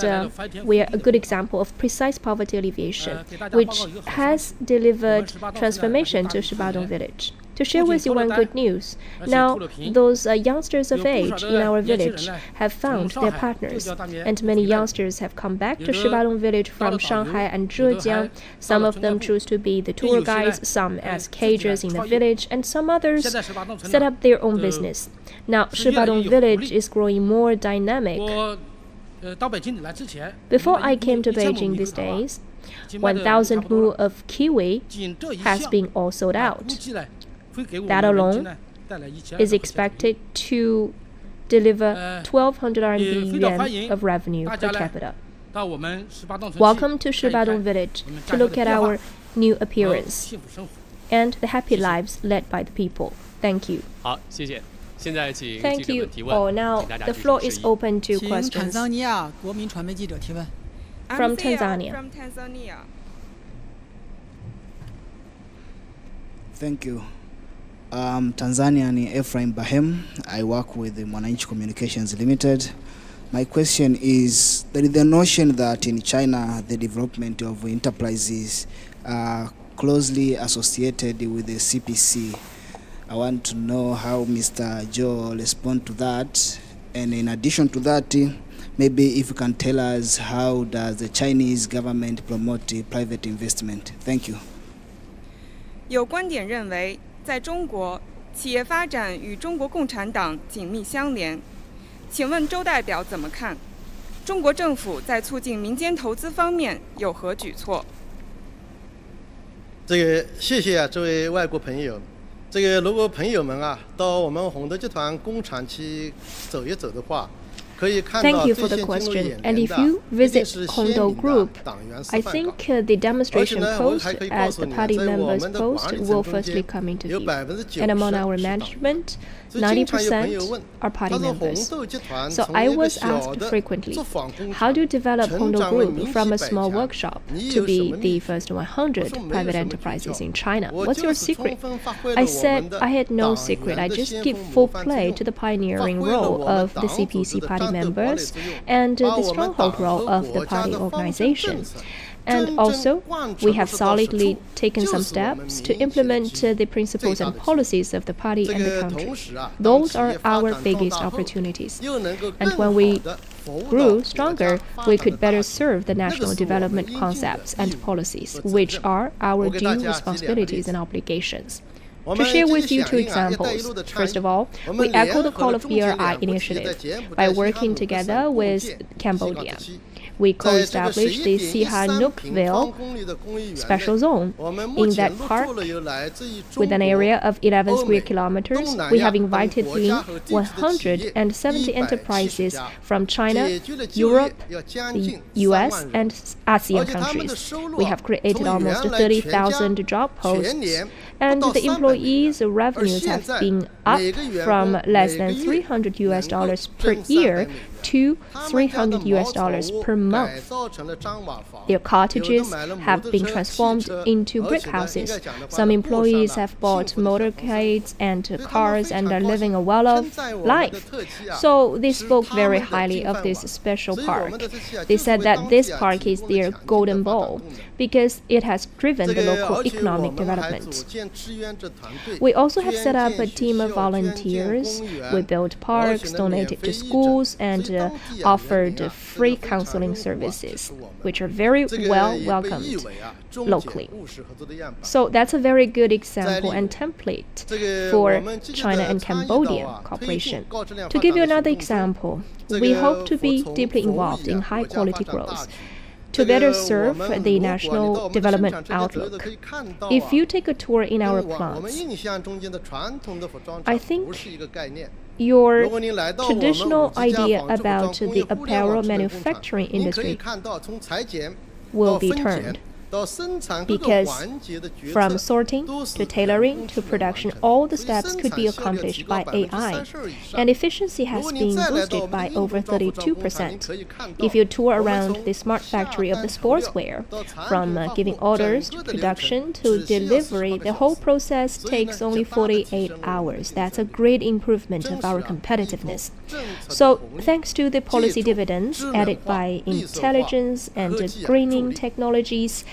we are a good example of precise poverty alleviation, which has delivered transformation to Shibadong village. to share with you one good news. Now, those youngsters of age in our village have found their partners, and many youngsters have come back to Shibadong village from Shanghai and Zhejiang. Some of them choose to be the tour guides, some as cages in the village, and some others set up their own business. Now, Shibadong village is growing more dynamic. Before I came to Beijing these days, 1,000 mu of kiwi has been all sold out. That alone is expected to deliver 1,200 RMB yuan of revenue per capita. Welcome to Shibadong village to look at our new appearance and the happy lives led by the people. Thank you. Thank you. Oh, now the floor is open to questions. From Tanzania. Thank you. Tanzanian Ephraim Bahem. I work with the Mwananchi Communications Limited. My question is, there is the notion that in China the development of enterprises are closely associated with the CPC. I want to know how Mr. Joe responds to that. And in addition to that, maybe if you can tell us how does the Chinese government promote private investment? Thank you. 有观点认为，在中国，企业发展与中国共产党紧密相连。请问周代表怎么看？中国政府在促进民间投资方面有何举措？谢谢这位外国朋友。如果朋友们到我们宏德集团工厂去走一走的话， Thank you for the question. And if you visit Hongdou Group, I think the demonstration post as the party members post will firstly come into view. And among our management, 90% are party members. So I was asked frequently, how do you develop Hongdou Group from a small workshop to be the first 100 private enterprises in China? What's your secret? I said I had no secret. I just give full play to the pioneering role of the CPC party members and the stronghold role of the party organization. And also, we have solidly taken some steps to implement the principles and policies of the party and the country. Those are our biggest opportunities. And when we grew stronger, we could better serve the national development concepts and policies, which are our due responsibilities and obligations. To share with you two examples. First of all, we echo the call of BRI initiative by working together with Cambodia. We co-established the Sihanoukville Special Zone. In that park, with an area of 11 square kilometers, we have invited in 170 enterprises from China, Europe, the US, and ASEAN countries. We have created almost 30,000 job posts, and the employees' revenues have been up from less than $300 per year to $300 per month. Their cottages have been transformed into brick houses. Some employees have bought motorcades and cars and are living a well-off life. So they spoke very highly of this special park. They said that this park is their golden ball because it has driven the local economic development. We also have set up a team of volunteers. We built parks, donated to schools, and offered free counseling services, which are very well welcomed locally. So that's a very good example and template for China and Cambodia cooperation. To give you another example, we hope to be deeply involved in high-quality growth to better serve the national development outlook. If you take a tour in our plants, I think your traditional idea about the apparel manufacturing industry will be turned. Because from sorting to tailoring to production, all the steps could be accomplished by AI, and efficiency has been boosted by over 32%. If you tour around the smart factory of the sportswear, from giving orders to production to delivery, the whole process takes only 48 hours. That's a great improvement of our competitiveness. So, thanks to the policy dividends added by intelligence and greening technologies,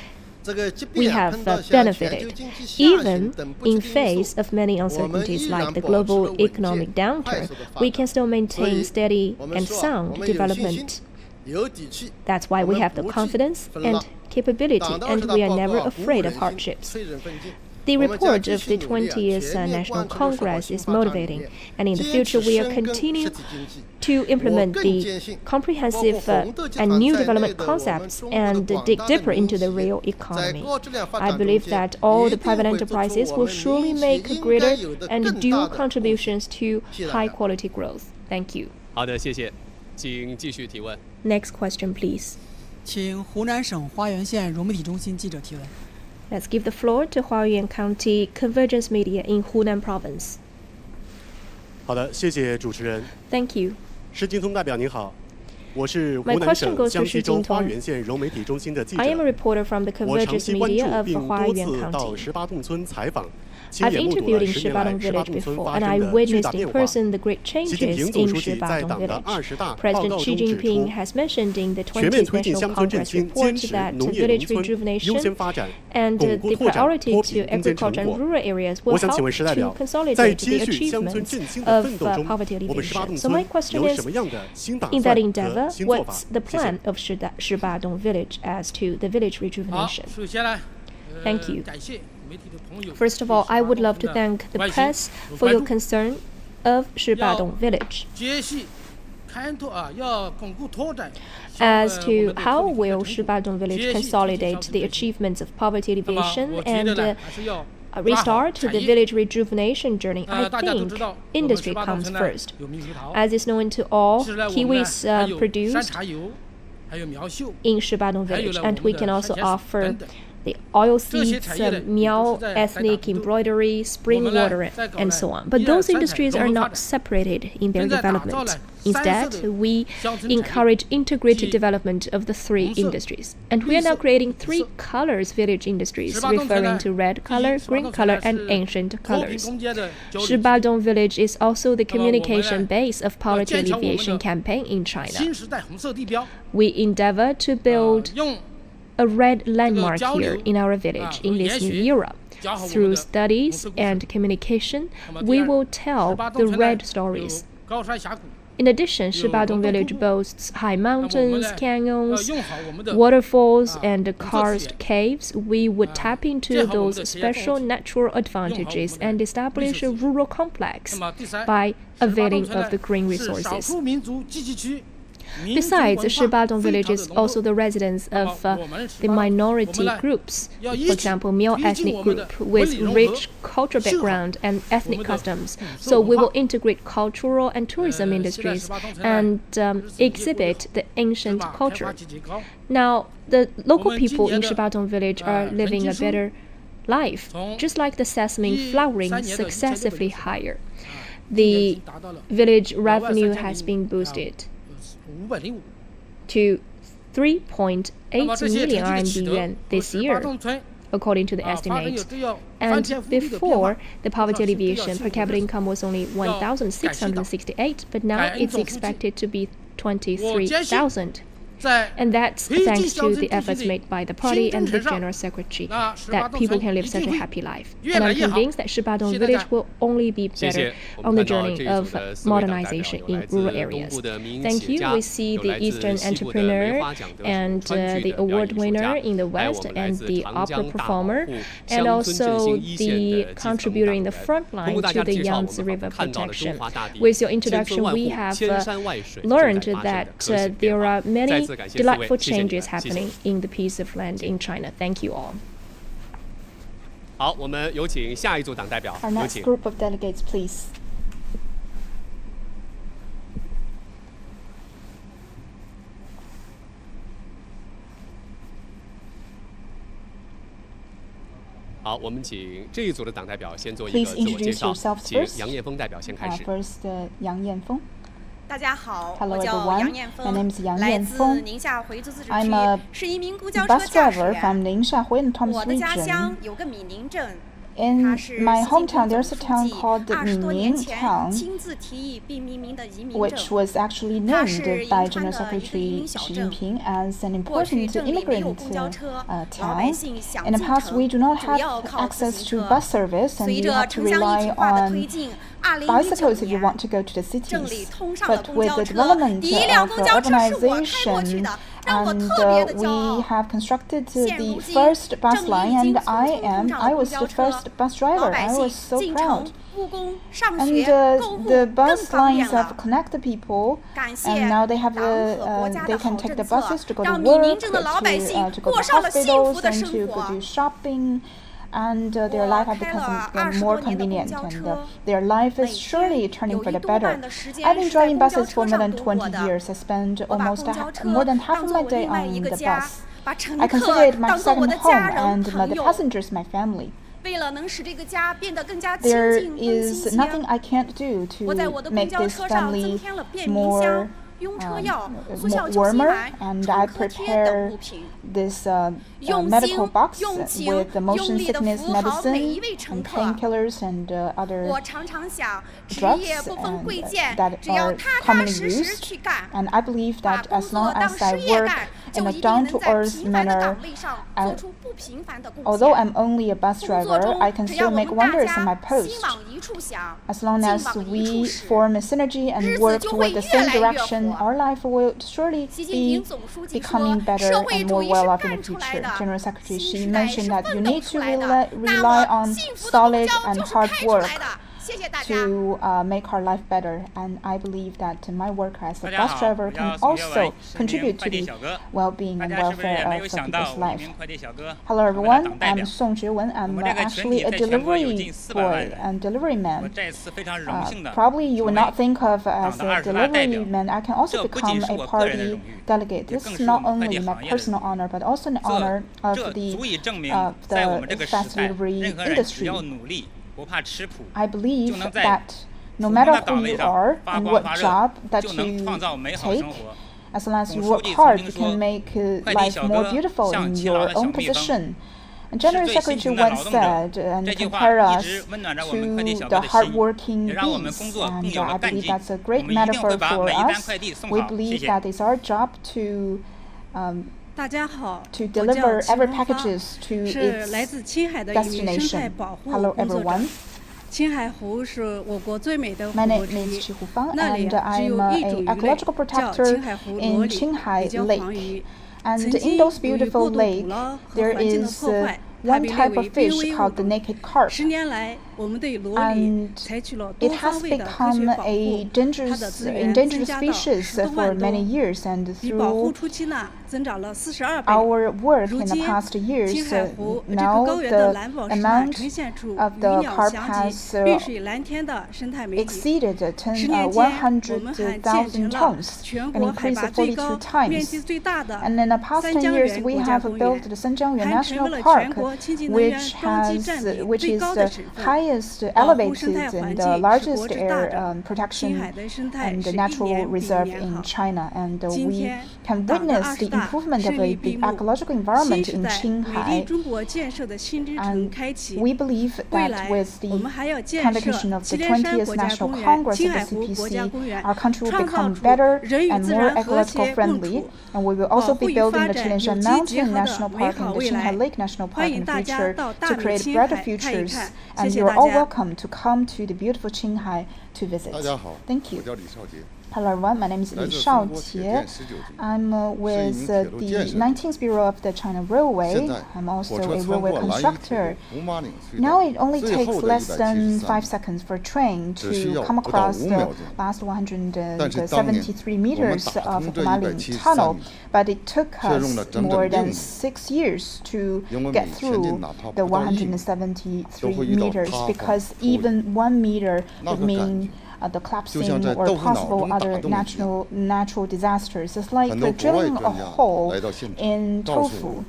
we have benefited. Even in face of many uncertainties like the global economic downturn, we can still maintain steady and sound development. That's why we have the confidence and capability, and we are never afraid of hardships. The report of the 20th National Congress is motivating, and in the future we will continue to implement the comprehensive and new development concepts and dig deeper into the real economy. I believe that all the private enterprises will surely make greater and due contributions to high-quality growth. Thank you. 好的，谢谢，请继续提问。 Next question, please. 请湖南省花园县融媒体中心记者提问。 Let's give the floor to Hualien County Convergence Media in Hunan Province. 好的，谢谢主持人。 Thank you. 施金通代表您好，我是湖南省江西州花园县融媒体中心的记者。 I am a reporter from the Convergence Media of Hualien County. 到18洞村采访。 I've interviewed in Shibadong village before, and I witnessed in person the great changes in Shibadong village. President Xi Jinping has mentioned in the 20th National Congress report that village rejuvenation and the priority to agriculture and rural areas will help to consolidate the achievements of poverty alleviation. So my question is, in that endeavor, what's the plan of Shibadong village as to the village rejuvenation? Thank you. First of all, I would love to thank the press for your concern of Shibadong village. As to how will Shibadong village consolidate the achievements of poverty alleviation and restart the village rejuvenation journey, I think industry comes first. As is known to all, kiwis produced in Shibadong village, and we can also offer the oil seeds, Miao ethnic embroidery, spring water, and so on. But those industries are not separated in their development. Instead, we encourage integrated development of the three industries. And we are now creating 3 colors village industries, referring to red color, green color, and ancient colors. Shibadong village is also the communication base of poverty alleviation campaign in China. We endeavor to build a red landmark here in our village in this new era. Through studies and communication, we will tell the red stories. In addition, Shibadong village boasts high mountains, canyons, waterfalls, and karst caves. We would tap into those special natural advantages and establish a rural complex by availing of the green resources. Besides, Shibadong village is also the residence of the minority groups, for example, Miao ethnic group with rich cultural background and ethnic customs. So we will integrate cultural and tourism industries and exhibit the ancient culture. Now, the local people in Shibadong village are living a better life, just like the sesame flowering successively higher. The village revenue has been boosted to 3.8 million RMB yuan this year, according to the estimate. And before, the poverty alleviation per capita income was only 1,668, but now it's expected to be 23,000. And that's thanks to the efforts made by the party and the General Secretary that people can live such a happy life. And I'm convinced that Shibadong village will only be better on the journey of modernization in rural areas. Thank you. We see the Eastern entrepreneur and the award winner in the West and the opera performer and also the contributor in the front line to the Yangtze River protection. With your introduction, we have learned that there are many delightful changes happening in the piece of land in China. Thank you all. 好，我们有请下一组党代表。 Our next group of delegates, please. 好，我们请这一组的党代表先做一个自我介绍，请杨艳峰代表先开始。First, 杨艳峰。 大家好， Hello 我叫 everyone. 杨艳峰， My name is Yang 来 Yanfeng. 自宁夏回族自治 I'm a 区，是一名公交车 bus 驾驶 driver from 员。 Ningxia Huiyan Autonomous 我的家乡 Region. 有个闽宁镇， In my hometown, there's a town called Mining Town, which was actually named by General Secretary Xi Jinping as an important immigrant town. In the past, we do not have access to bus service, and you have to rely on bicycles if you want to go to the cities. But with the development of urbanization, and we have constructed the first bus line, and I was the first bus driver. I was so proud. And the bus lines have connected people, and now they have they can take the buses to go to work, to go to hospitals, and to go to shopping. And their life has become more convenient, and their life is surely turning for the better. I've been driving buses for more than 20 years. I spend almost more than half of my day on the bus. I consider it my second home, and the passengers my family. There is nothing I can't do to make this family more warmer, and I prepare this medical box with the motion sickness medicine and painkillers and other drugs that are commonly used. And I believe that as long as I work in a down-to-earth manner, although I'm only a bus driver, I can still make wonders in my post. As long as we form a synergy and work toward the same direction, our life will surely be becoming better and more well-off in the future. General Secretary Xi mentioned that you need to rely on solid and hard work to make our life better, and I believe that my work as a bus driver can also contribute to the well-being and welfare of people's life. Hello everyone, I'm Song Zhiwen. I'm actually a delivery boy and delivery man. Probably you would not think of as a delivery man. I can also become a party delegate. This is not only my personal honor, but also an honor of the fast delivery industry. I believe that no matter who you are and what job that you take, as long as you work hard, you can make life more beautiful in your own position. And General Secretary once said, and compared us to the hardworking bees, and I believe that's a great metaphor for us. We believe that it's our job to deliver every packages to its destination. Hello everyone. My name is Chi Hufang, and I'm an ecological protector in Qinghai Lake. And in those beautiful lakes, there is one type of fish called the naked carp. And it has become a endangered species for many years, and through our work in the past years, now the amount of the carp has exceeded 100,000 tons, an increase of 42 times. And in the past 10 years, we have built the Senjiangyuan National Park, which is the highest elevated and the largest air protection and the natural reserve in China, and we can witness the improvement of the ecological environment in Qinghai. And we believe that with the convocation of the 20th National Congress of the CPC, our country will become better and more ecological friendly, and we will also be building the Qilianshan Mountain National Park and the Qinghai Lake National Park in the future to create brighter futures. And you're all welcome to come to the beautiful Qinghai to visit. Thank you. Hello everyone, my name is Li Shaojie. I'm with the 19th Bureau of the China Railway. I'm also a railway constructor. Now it only takes less than 5 seconds for a train to come across the last 173 meters of Humalin Tunnel, but it took us more than 6 years to get through the 173 meters, because even 1 meter would mean the collapsing or possible other natural disasters. It's like drilling a hole in tofu.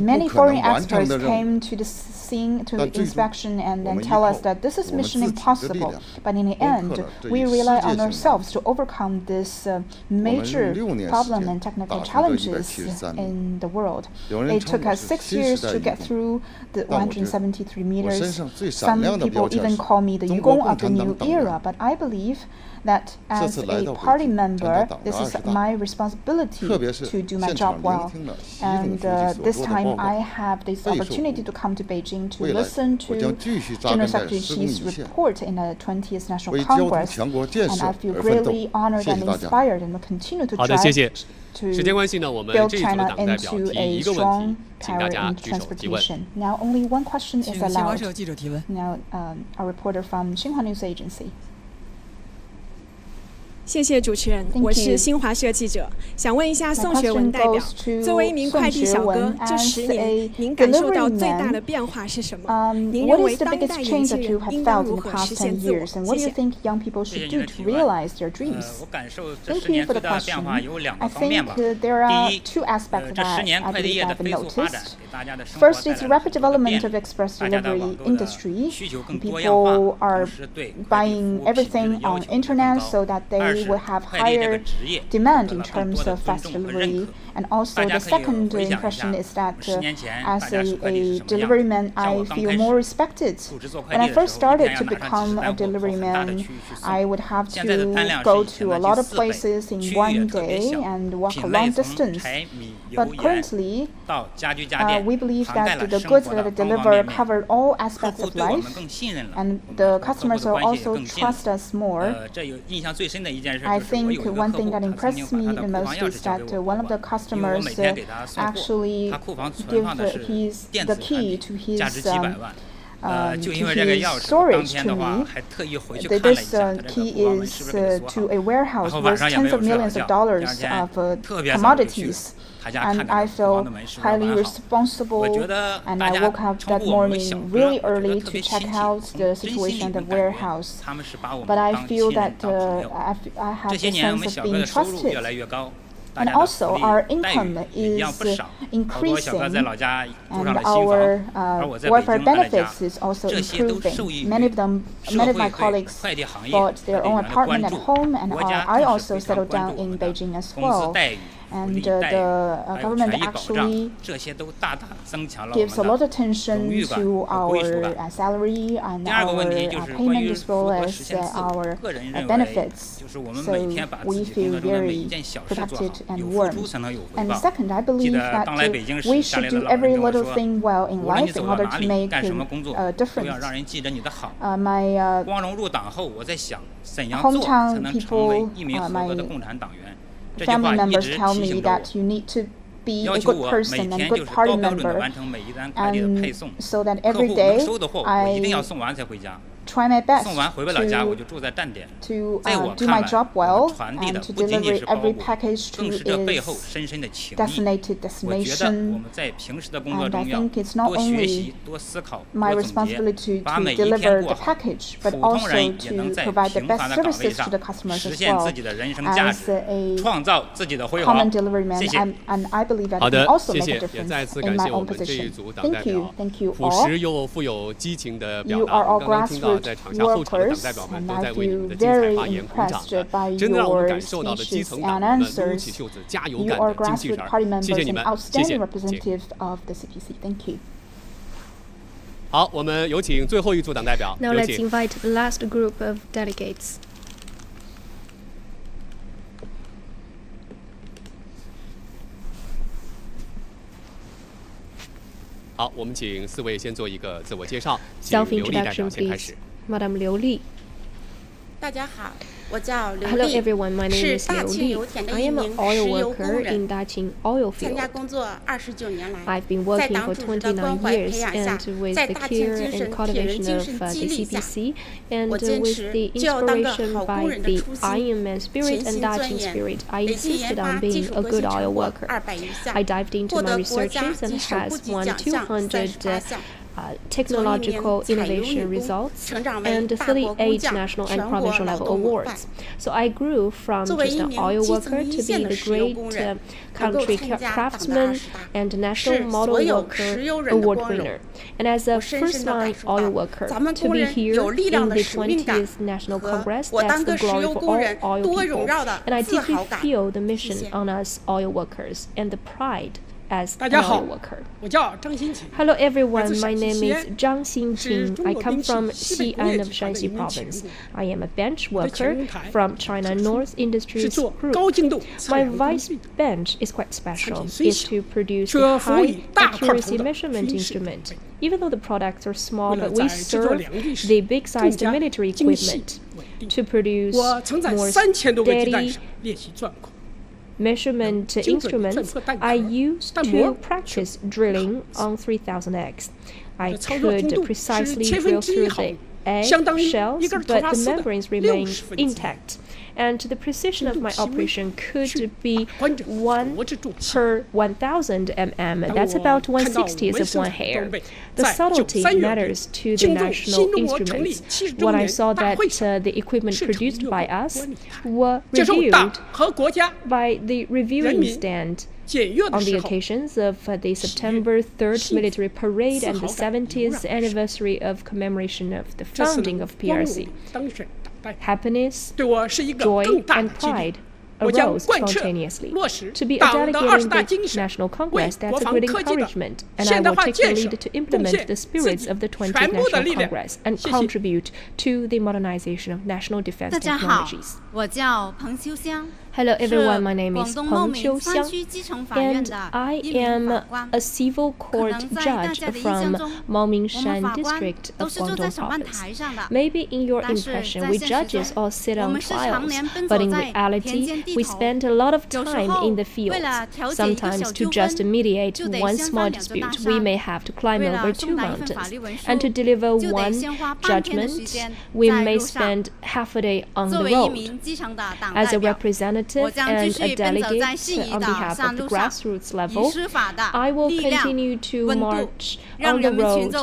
Many foreign experts came to the scene to inspection and then tell us that this is mission impossible. But in the end, we rely on ourselves to overcome this major problem and technical challenges in the world. It took us 6 years to get through the 173 meters. Some people even call me the Yugong of the new era, but I believe that as a party member, this is my responsibility to do my job well. And this time I have this opportunity to come to Beijing to listen to General Secretary Xi's report in the 20th National Congress. And I feel greatly honored and inspired and will continue to drive to build China into a strong power in transportation. Now only one question is allowed. Now a reporter from Xinhua News Agency. 谢谢主持人，我是新华社记者，想问一下宋学文代表，作为一名快递小哥，这10年您感受到最大的变化是什么？您认为当代年轻人应当如何实现自我？谢谢。What do you think young people should do to realize their dreams? 我感受这10年最大的变化有2个方面吧。第一，这10年快递业的飞速发展，给大家的生活带来了很多的变化。大家的网购的需求更多样化，同时对快递服务品质的要求更高。will have higher demand in terms of fast delivery. And also the second impression is that as a delivery man, I feel more respected. When I first started to become a delivery man, I would have to go to a lot of places in one day and walk a long distance. But currently, we believe that the goods that I deliver cover all aspects of life, and the customers will also trust us more. I think one thing that impressed me the most is that one of the customers actually give the key to his storage to me. This key is to a warehouse worth tens of millions of dollars of commodities. And I felt highly responsible, and I woke up that morning really early to check out the situation at the warehouse. But I feel that I have the sense of being trusted. And also, our income is increasing, and our welfare benefits is also improving. Many of my colleagues bought their own apartment at home, and I also settled down in Beijing as well. And the government actually gives a lot of attention to our salary and our payment as well as our benefits. So we feel very protected and warm. And second, I believe that we should do every little thing well in life in order to make a difference. My hometown people, my family members tell me that you need to be a good person and good party member, and so that every day I try my best to do my job well and to deliver every package to its designated destination. And I think it's not only my responsibility to deliver the package, but also to provide the best services to the customers as well. As a common delivery man, and I believe that I can also make a difference in my own position. Thank you all. You are all grassroots workers, and I feel very impressed by your speeches and answers. You are grassroots party members and outstanding representative of the CPC. Thank you. 好，我们有请最后一组党代表。Now let's invite the last group of delegates. 好，我们请4位先做一个自我介绍，请 Self-introduction, please. Madam Liu Li. 大家好，我叫刘丽， Hello everyone, my name 是 is 大 Liu 庆 Li. 油田的 I 一 am 名 an 石 oil 油工 worker 人， in Daqing oil 参加 field. 工作29年来， I've been 在 working 党 for 组织的 29 关怀培 years 养下， and with 在 the 大庆 care 精 and 神、铁人 cultivation 精 of 神 the 激励下， CPC and 我坚 with 持 the 就要当个 inspiration 好工 by 人的 the 初心， Iron Man spirit 全 and 心钻 Daqing 研 spirit. I 累计研 insisted 发 on 技 being 术 a 革 good 新 oil 成果 worker. 200余项， I dived into 获 my 得国家 researches and 及首部 has 级 won 奖项 200 technological innovation results and 38 national and provincial level awards. So I grew from just an oil worker to be the great country craftsman and national model worker award winner. And as a first-line oil worker, to be here in the 20th National Congress, that's the glory for all oil people. And I deeply feel the mission on us oil workers and the pride as an oil worker. Hello everyone, my name is Zhang Xinqing. I come from Xi'an of Shanxi Province. I am a bench worker from China North Industries Group. My vice bench is quite special. It's to produce a high accuracy measurement instrument. Even though the products are small, but we serve the big-sized military equipment to produce more steady measurement instruments. I used to practice drilling on 3,000X. I could precisely drill through the egg shells, but the membranes remain intact. And the precision of my operation could be 1 per 1,000 mm. That's about 1/60th of one hair. The subtlety matters to the national instruments. When I saw that the equipment produced by us were reviewed by the reviewing stand on the occasions of the September 3rd military parade and the 70th anniversary of commemoration of the founding of PRC. Happiness, joy, and pride arose spontaneously. To be a delegate in the National Congress, that's a great encouragement, and I will take the lead to implement the spirits of the 20th National Congress and contribute to the modernization of national defense technologies. Hello everyone, my name is Peng Qiuxiang, and I am a civil court judge from Maomingshan district of Guangdong province. Maybe in your impression, we judges all sit on trials, but in reality, we spend a lot of time in the field. Sometimes to just mediate one small dispute, we may have to climb over 2 mountains, and to deliver one judgment, we may spend half a day on the road. As a representative and a delegate on behalf of the grassroots level, I will continue to march on the road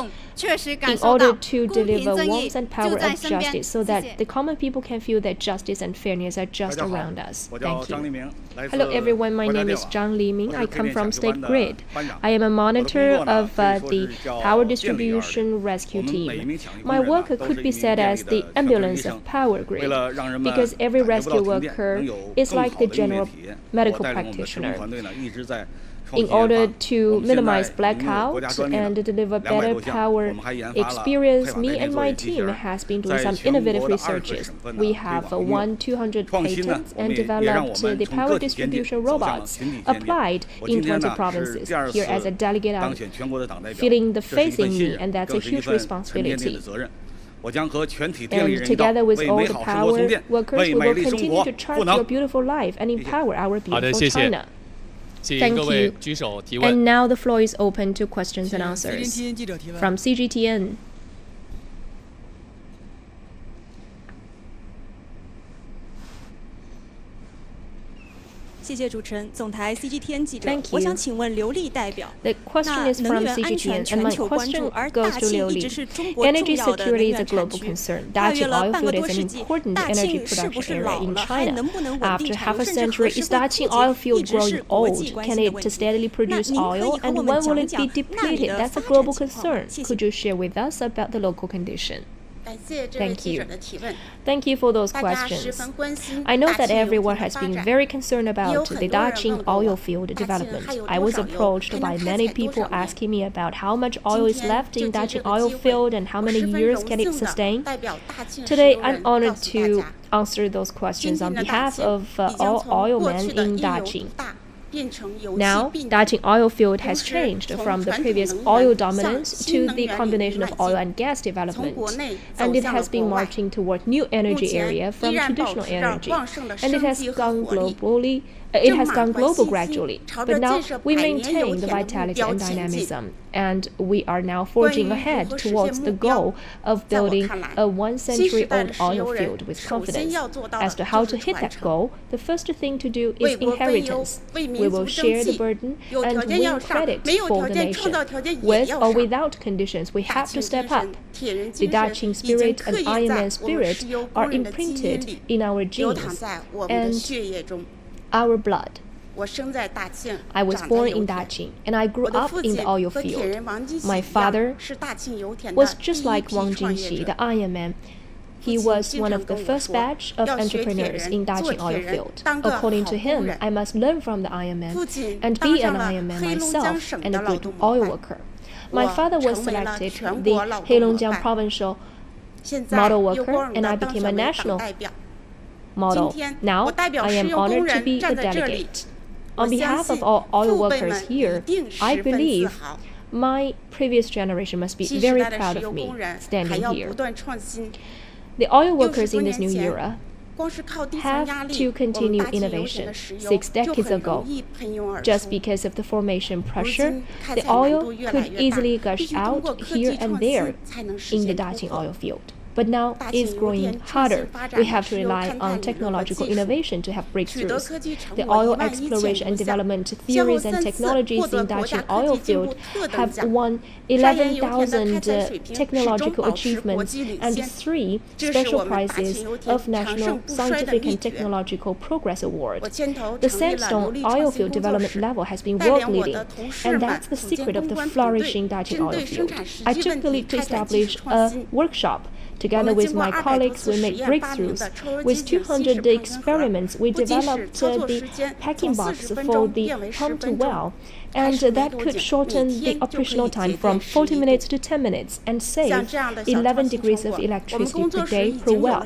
in order to deliver warmth and power of justice so that the common people can feel that justice and fairness are just around us. Thank you. Hello everyone, my name is Zhang Liming. I come from State Grid. I am a monitor of the power distribution rescue team. My work could be said as the ambulance of power grid, because every rescue worker is like the general medical practitioner. In order to minimize blackout and deliver better power experience, me and my team has been doing some innovative researches. We have won 200 patents and developed the power distribution robots applied in 20 provinces. Here as a delegate, I'm feeling the faith in me, and that's a huge responsibility. And together with all the power workers, we will continue to charge your beautiful life and empower our beautiful China. Thank you. And now the floor is open to questions and answers from CGTN. 谢谢主持人，总台 CGTN 记者，我想请问刘丽代表， The question is 能 from 源安全 CGTN, 全 and my 球关注， question 而大 goes to 庆 Liu 一直 Li. 是中国重 Energy 要的能 security is 源 a 产 global 区。 concern. 跨越 Daqing 了 oil 半个 field 多 is 世 an 纪， important 大 energy 庆是不 production 是 area 老 in 了？还 China. 能不能稳 After 定 half 产 a 油，甚至 century, 核 is 石化 Daqing 目前 oil 一 field 直是 growing 国际 old? 关 Can 心的 it 问题。 steadily 那 produce 您可以 oil? 和 And 我们 when will 讲 it 讲 be 那里 depleted? 的 That's 发 a 展 global 情况。 concern. 谢谢。 Could you share with us about the local condition? 感谢这位 Thank 记者 you. 的提问。 Thank you for those 大家十 questions. 分关心 I know 大 that 庆油田 everyone 的 has 发 been 展。 very concerned 也有 about 很 the 多人 Daqing 问过 oil 我， field 大庆 development. 还有 I 多 was 少油， approached 还 by 能开 many 采多 people 少煤？ asking me about how much 今 oil is 天 left 就 in 借 Daqing 这个 oil 机会， field and how 我 many 十分 years 荣 can it 幸的 sustain. 代表大庆石 Today, 油 I'm 人告 honored 诉大 to 家， answer those 今 questions 天 on 的大 behalf 庆 of 已经 all 从 oil 过 men 去的 in 一油 Daqing. 独大变成油气 Now, 并 Daqing 重。 oil field 同 has 时， changed 从 from the 传统 previous 能 oil 源向 dominance 新 to 能 the 源领域 combination 迈 of oil 进， and gas 从 development. 国内 And 走 it 向了 has been 国外。 marching toward new 目 energy 前 area 依 from 然保 traditional 持着 energy. 旺盛的 And it 生 has 机和 gone 活力。it has gone global gradually, but now we maintain the vitality and dynamism, and we are now forging ahead towards the goal of building a 1-century-old oil field with confidence. As to how to hit that goal, the first thing to do is inheritance. We will share the burden and win credit for the nation. With or without conditions, we have to step up. The Daqing spirit and Iron Man spirit are imprinted in our genes and our blood. I was born in Daqing, and I grew up in the oil field. My father was just like Wang Jingxi, the Iron Man. He was one of the first batch of entrepreneurs in Daqing oil field. According to him, I must learn from the Iron Man and be an Iron Man myself and a good oil worker. My father was selected the Heilongjiang provincial model worker, and I became a national model. Now, I am honored to be the delegate. On behalf of all oil workers here, I believe my previous generation must be very proud of me standing here. The oil workers in this new era have to continue innovation. 6 decades ago, just because of the formation pressure, the oil could easily gush out here and there in the Daqing oil field. But now it's growing harder. We have to rely on technological innovation to have breakthroughs. The oil exploration and development theories and technologies in Daqing oil field have won 11,000 technological achievements and 3 special prizes of National Scientific and Technological Progress Award. The sandstone oil field development level has been world-leading, and that's the secret of the flourishing Daqing oil field. I took the lead to establish a workshop. Together with my colleagues, we made breakthroughs. With 200 experiments, we developed the packing box for the pump to well, and that could shorten the operational time from 40 minutes to 10 minutes and save 11 degrees of electricity per day per well.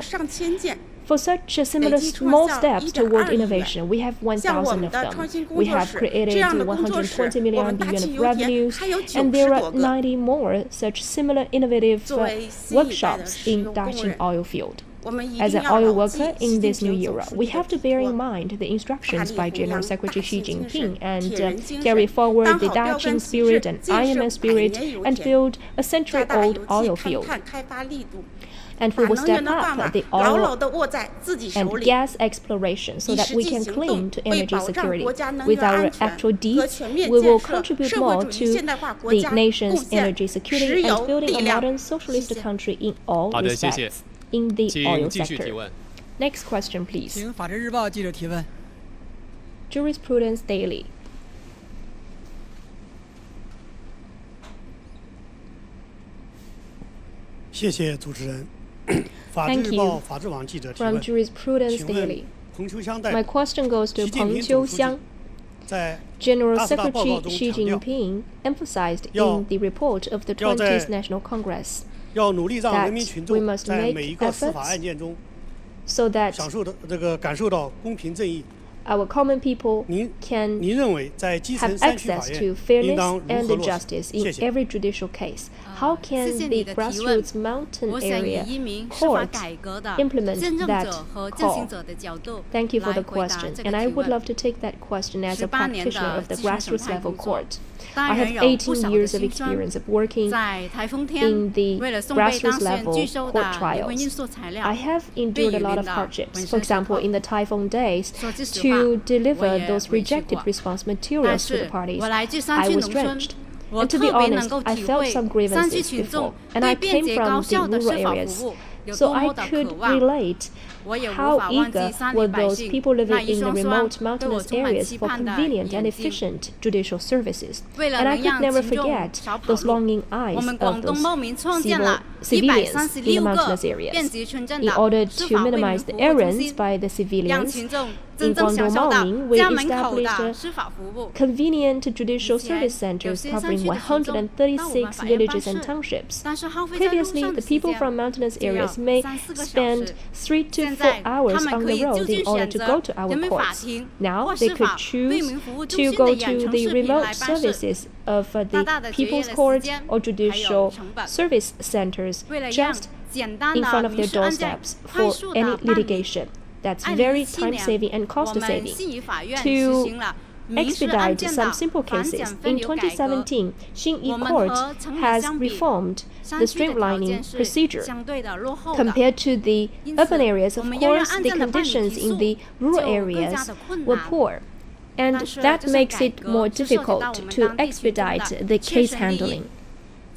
For such similar small steps toward innovation, we have 1,000 of them. We have created 120 million yuan of revenues, and there are 90 more such similar innovative workshops in Daqing oil field. As an oil worker in this new era, we have to bear in mind the instructions by General Secretary Xi Jinping and carry forward the Daqing spirit and Iron Man spirit and build a century-old oil field. And we will step up the oil and gas exploration so that we can cling to energy security. With our actual deeds, we will contribute more to the nation's energy security and building a modern socialist country in all respects in the oil sector. Next question, please. 请法制日报记者提问。 Jurisprudence Daily. 谢谢主持人。 Thank you. From Jurisprudence Daily. My question goes to Peng Qiuxiang. General Secretary Xi Jinping emphasized in the report of the 20th National Congress that we must make efforts so that our common people can have access to fairness and justice in every judicial case. How can the grassroots mountain area court implement that call? Thank you for the question, and I would love to take that question as a practitioner of the grassroots level court. I have 18 years of experience of working in the grassroots level court trials. I have endured a lot of hardships. For example, in the typhoon days, to deliver those rejected response materials to the parties, I was drenched. And to be honest, I felt some grievances before, and I came from the rural areas, so I could relate how eager were those people living in the remote mountainous areas for convenient and efficient judicial services. And I could never forget those longing eyes of those civilians in the mountainous areas. In order to minimize the errands by the civilians, in Guangdong Maoming, we established convenient judicial service centers covering 136 villages and townships. Previously, the people from mountainous areas may spend 3 to 4 hours on the road in order to go to our courts. Now, they could choose to go to the remote services of the People's Court or judicial service centers just in front of their doorsteps for any litigation. That's very time-saving and cost-saving. To expedite some simple cases, in 2017, Xinyi Court has reformed the streamlining procedure. Compared to the urban areas, of course, the conditions in the rural areas were poor, and that makes it more difficult to expedite the case handling.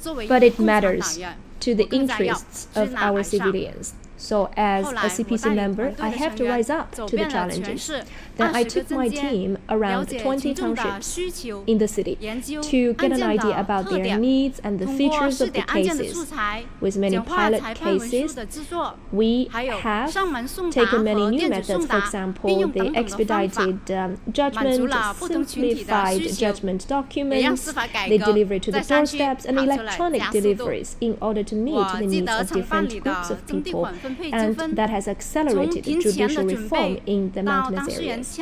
But it matters to the interests of our civilians. So as a CPC member, I have to rise up to the challenges. Then I took my team around 20 townships in the city to get an idea about their needs and the features of the cases. With many pilot cases, we have taken many new methods, for example, the expedited judgment, simplified judgment documents, the delivery to the doorsteps, and electronic deliveries in order to meet the needs of different groups of people. And that has accelerated judicial reform in the mountainous areas.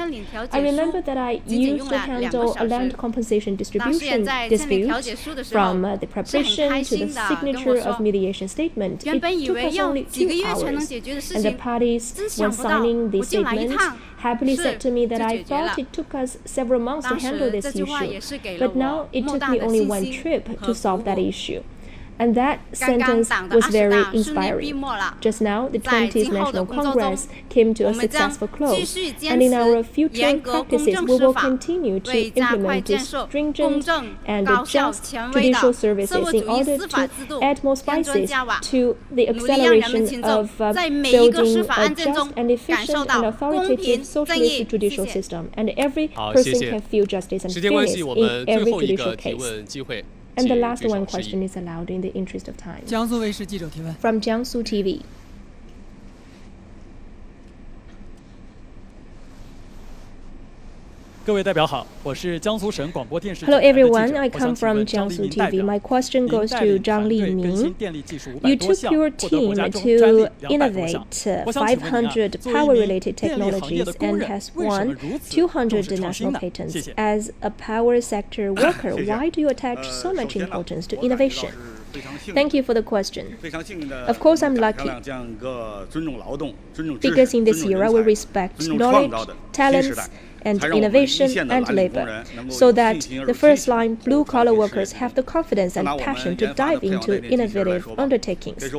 I remember that I used to handle a land compensation distribution dispute from the preparation to the signature of mediation statement. It took us only 2 hours, and the parties, when signing the statement, happily said to me that I thought it took us several months to handle this issue, but now it took me only 1 trip to solve that issue. And that sentence was very inspiring. Just now, the 20th National Congress came to a successful close, and in our future practices, we will continue to implement stringent and just judicial services in order to add more spices to the acceleration of building a just and efficient and authoritative socialist judicial system, and every person can feel justice and fairness in every judicial case. And the last one question is allowed in the interest of time. From Jiangsu TV. Hello everyone, I come from Jiangsu TV. My question goes to Zhang Liming. You took your team to innovate 500 power-related technologies and has won 200 national patents. As a power sector worker, why do you attach so much importance to innovation? Thank you for the question. Of course, I'm lucky, because in this era we respect knowledge, talents, and innovation and labor, so that the first-line blue-collar workers have the confidence and passion to dive into innovative undertakings.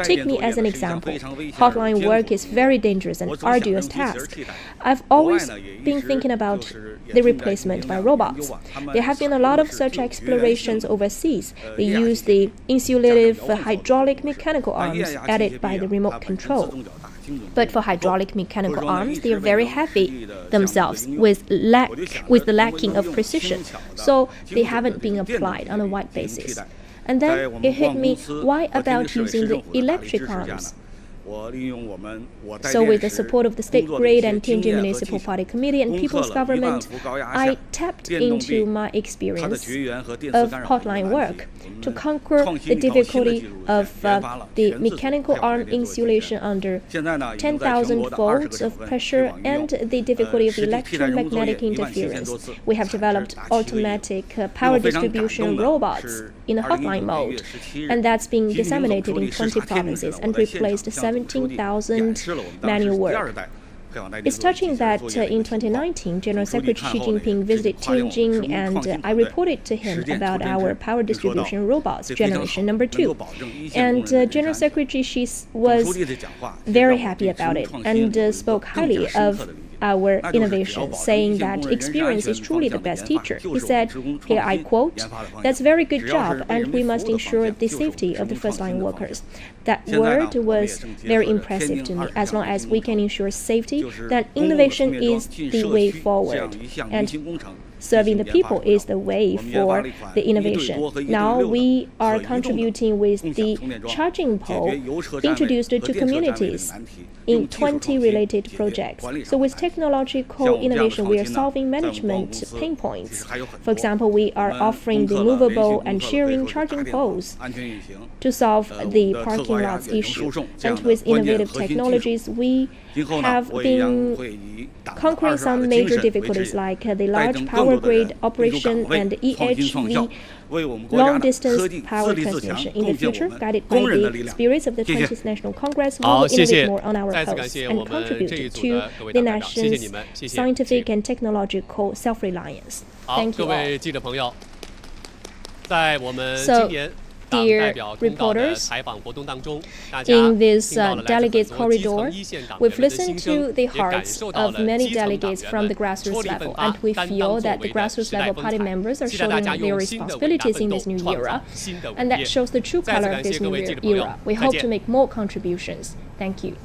Take me as an example. Hotline work is very dangerous and arduous task. I've always been thinking about the replacement by robots. There have been a lot of such explorations overseas. They use the insulative hydraulic mechanical arms added by the remote control. But for hydraulic mechanical arms, they are very heavy themselves with the lacking of precision, so they haven't been applied on a wide basis. And then it hit me, why about using the electric arms? So with the support of the State Grade and Tianjin Municipal Party Committee and People's Government, I tapped into my experience of hotline work to conquer the difficulty of the mechanical arm insulation under 10,000 volts of pressure and the difficulty of electromagnetic interference. We have developed automatic power distribution robots in a hotline mode, and that's being disseminated in 20 provinces and replaced 17,000 manual work. It's touching that in 2019, General Secretary Xi Jinping visited Tianjin, and I reported to him about our power distribution robots, generation number 2. And General Secretary Xi was very happy about it and spoke highly of our innovation, saying that experience is truly the best teacher. He said, here I quote, "That's a very good job, and we must ensure the safety of the first-line workers." That word was very impressive to me. As long as we can ensure safety, then innovation is the way forward, and serving the people is the way for the innovation. Now we are contributing with the charging pole introduced to communities in 20 related projects. So with technological innovation, we are solving management pain points. For example, we are offering the movable and sharing charging poles to solve the parking lots issue. And with innovative technologies, we have been conquering some major difficulties like the large power power grid operation and EHV long-distance power transmission. In the future, guided by the spirits of the 20th National Congress, we will innovate more on our coasts and contribute to the nation's scientific and technological self-reliance. Thank you all. So, dear reporters, in this delegates corridor, we've listened to the hearts of many delegates from the grassroots level, and we feel that the grassroots level party members are showing their responsibilities in this new era, and that shows the true color of this new era. We hope to make more contributions. Thank you.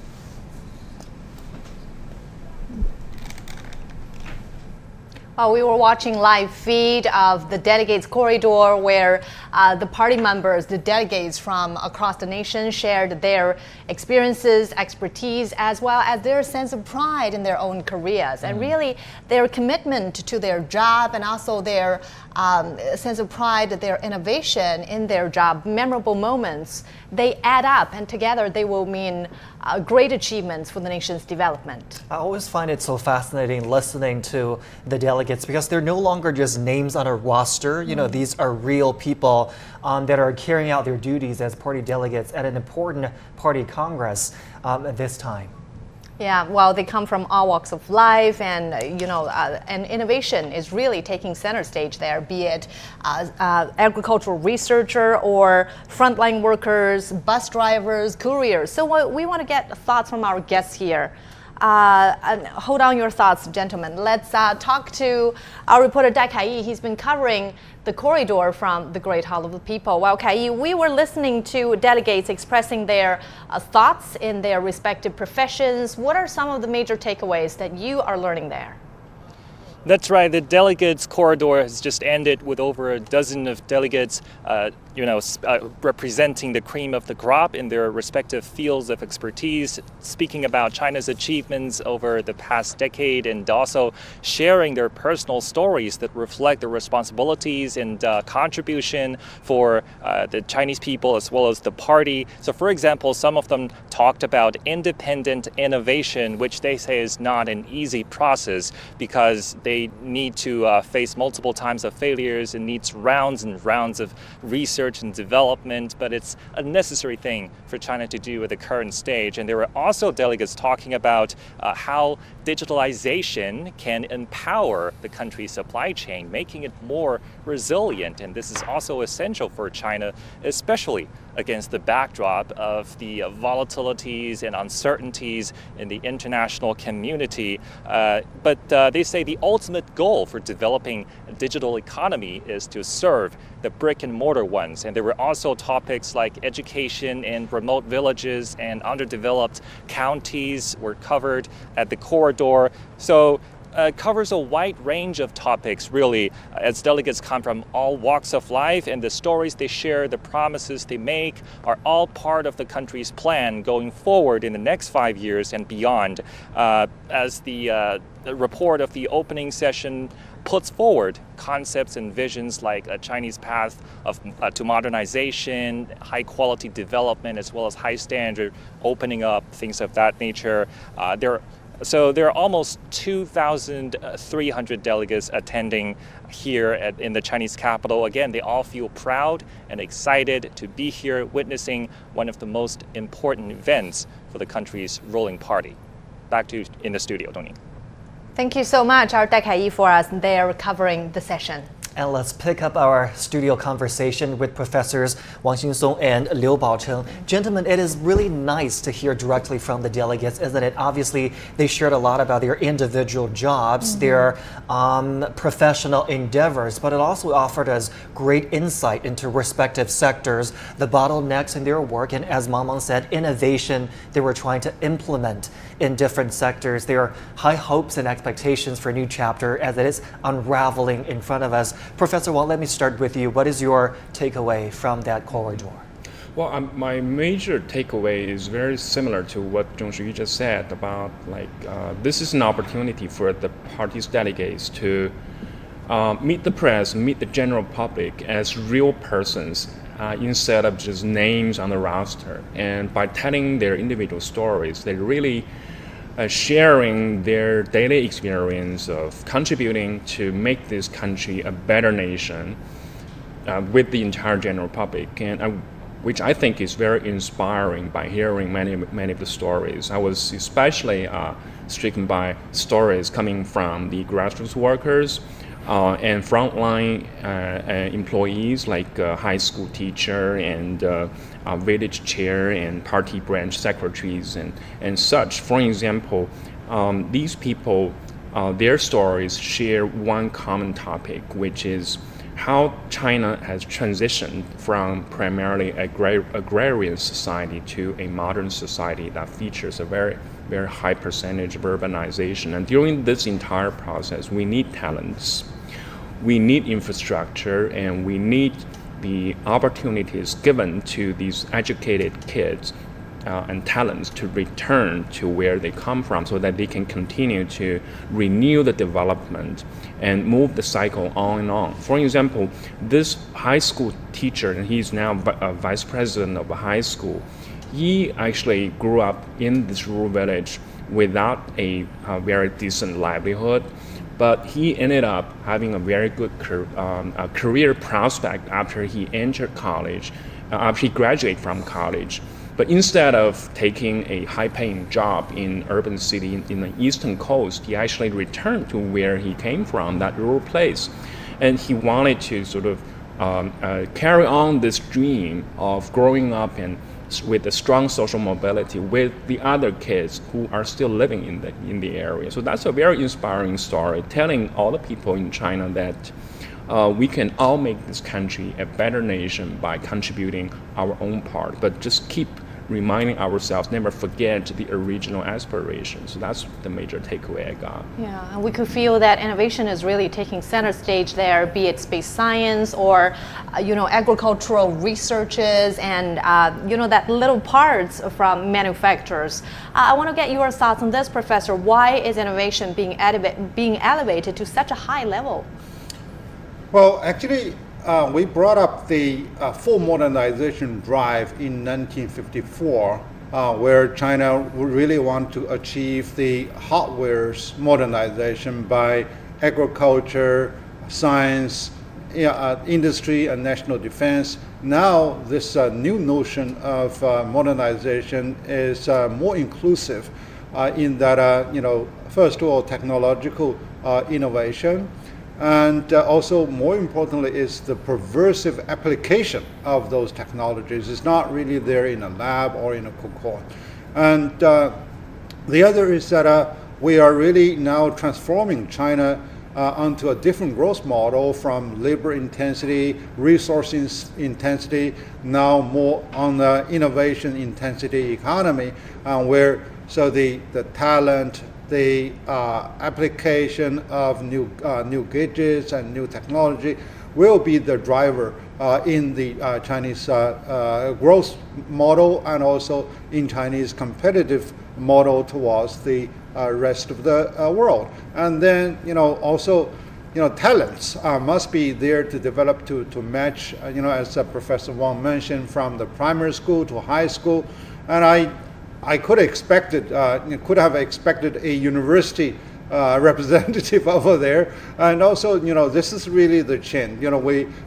We were watching live feed of the delegates corridor where the party members, the delegates from across the nation shared their experiences, expertise, as well as their sense of pride in their own careers and really their commitment to their job and also their sense of pride, their innovation in their job, memorable moments. They add up and together they will mean great achievements for the nation's development. I always find it so fascinating listening to the delegates because they're no longer just names on a roster. You know, these are real people that are carrying out their duties as party delegates at an important party congress at this time. Yeah, well, they come from all walks of life, and and innovation is really taking center stage there, be it agricultural researcher or frontline workers, bus drivers, couriers. So we want to get thoughts from our guests here. And hold on your thoughts, gentlemen. Let's talk to our reporter Dai Kai-yi. He's been covering the corridor from the Great Hall of the People. Well, Kai-yi, we were listening to delegates expressing their thoughts in their respective professions. What are some of the major takeaways that you are learning there? That's right. The delegates corridor has just ended with over a dozen of delegates, representing the cream of the crop in their respective fields of expertise, speaking about China's achievements over the past decade and also sharing their personal stories that reflect their responsibilities and contribution for the Chinese people as well as the party. So, for example, some of them talked about independent innovation, which they say is not an easy process because they need to face multiple times of failures and needs rounds and rounds of research and development, but it's a necessary thing for China to do at the current stage. And there were also delegates talking about how digitalization can empower the country's supply chain, making it more resilient. And this is also essential for China, especially against the backdrop of the volatilities and uncertainties in the international community. But they say the ultimate goal for developing a digital economy is to serve the brick and mortar ones. And there were also topics like education in remote villages and underdeveloped counties were covered at the corridor. So covers a wide range of topics, really, as delegates come from all walks of life, and the stories they share, the promises they make are all part of the country's plan going forward in the next 5 years and beyond. As the report of the opening session puts forward concepts and visions like a Chinese path to modernization, high quality development, as well as high standard opening up, things of that nature. So there are almost 2,300 delegates attending here in the Chinese capital. Again, they all feel proud and excited to be here witnessing one of the most important events for the country's ruling party. Back to you in the studio, Dongning. Thank you so much, our Dai Kai-yi, for us there covering the session. And let's pick up our studio conversation with Professors Wang Xingsong and Liu Baocheng. Gentlemen, it is really nice to hear directly from the delegates, isn't it? Obviously, they shared a lot about their individual jobs, their professional endeavors, but it also offered us great insight into respective sectors, the bottlenecks in their work, and as Mangmang said, innovation they were trying to implement in different sectors. There are high hopes and expectations for a new chapter as it is unraveling in front of us. Professor Wang, let me start with you. What is your takeaway from that corridor? Well, my major takeaway is very similar to what Zhong Shuyi just said about this is an opportunity for the party's delegates to meet the press, meet the general public as real persons instead of just names on the roster. And by telling their individual stories, they really sharing their daily experience of contributing to make this country a better nation with the entire general public, and which I think is very inspiring by hearing many of the stories. I was especially stricken by stories coming from the grassroots workers and frontline employees like high school teacher and village chair and party branch secretaries and such. For example, these people, their stories share one common topic, which is how China has transitioned from primarily agrarian society to a modern society that features a very high percentage of urbanization. And during this entire process, we need talents, we need infrastructure, and we need the opportunities given to these educated kids and talents to return to where they come from so that they can continue to renew the development and move the cycle on and on. For example, this high school teacher, and he's now a vice president of a high school, he actually grew up in this rural village without a very decent livelihood, but he ended up having a very good career prospect after he entered college, after he graduated from college. But instead of taking a high-paying job in urban city in the eastern coast, he actually returned to where he came from, that rural place. And he wanted to sort of carry on this dream of growing up and with a strong social mobility with the other kids who are still living in the area. So that's a very inspiring story, telling all the people in China that we can all make this country a better nation by contributing our own part, but just keep reminding ourselves, never forget the original aspirations. So that's the major takeaway I got. Yeah, and we could feel that innovation is really taking center stage there, be it space science or, agricultural researches and, that little parts from manufacturers. I want to get your thoughts on this, Professor. Why is innovation being elevated to such a high level? Well, actually, we brought up the full modernization drive in 1954, where China would really want to achieve the hardware's modernization by agriculture, science, industry, and national defense. Now, this new notion of modernization is more inclusive in that, first of all, technological innovation. And also, more importantly, is the pervasive application of those technologies. It's not really there in a lab or in a cocoon. And the other is that we are really now transforming China onto a different growth model from labor intensity, resource intensity, now more on the innovation intensity economy, where the talent, the application of new gadgets and new technology will be the driver in the Chinese growth model and also in Chinese competitive model towards the rest of the world. And then, also, talents must be there to develop to match, as Professor Wang mentioned, from the primary school to high school. And I could have expected a university representative over there, and also, this is really the chain.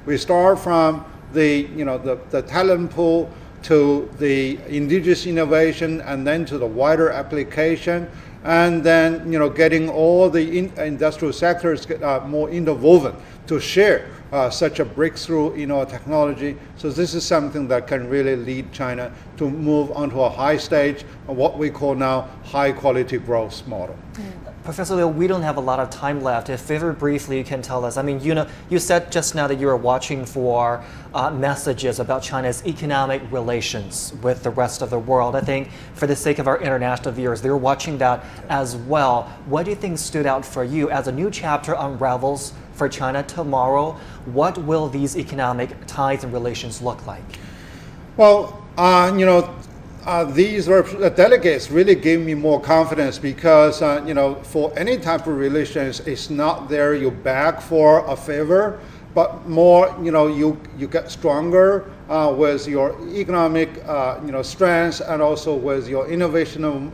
We start from the talent pool to the indigenous innovation, and then to the wider application, and then getting all the industrial sectors more interwoven to share such a breakthrough technology. So this is something that can really lead China to move onto a high stage, what we call now high quality growth model. Professor Liu, we don't have a lot of time left. If very briefly you can tell us, you said just now that you were watching for messages about China's economic relations with the rest of the world. I think for the sake of our international viewers, they're watching that as well. What do you think stood out for you as a new chapter unravels for China tomorrow? What will these economic ties and relations look like? Well, these delegates really gave me more confidence because, for any type of relations, it's not there you beg for a favor, but more, you get stronger with your economic, strength, and also with your innovation,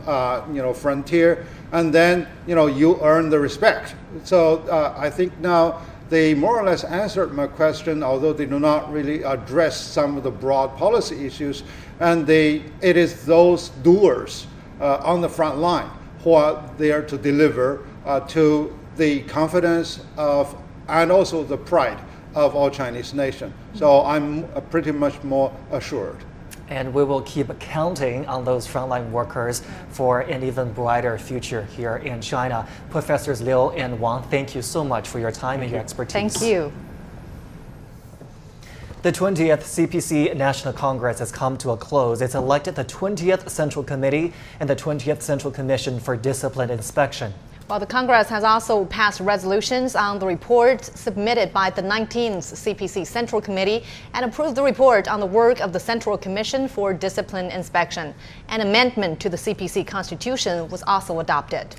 frontier, and then, you earn the respect. So I think now they more or less answered my question, although they do not really address some of the broad policy issues, and it is those doers on the front line who are there to deliver to the confidence of and also the pride of all Chinese nation. So I'm pretty much more assured. And we will keep counting on those frontline workers for an even brighter future here in China. Professors Liu and Wang, thank you so much for your time and your expertise. Thank you. The 20th CPC National Congress has come to a close. It's elected the 20th Central Committee and the 20th Central Commission for Discipline Inspection. Well, the Congress has also passed resolutions on the report submitted by the 19th CPC Central Committee and approved the report on the work of the Central Commission for Discipline Inspection. An amendment to the CPC Constitution was also adopted.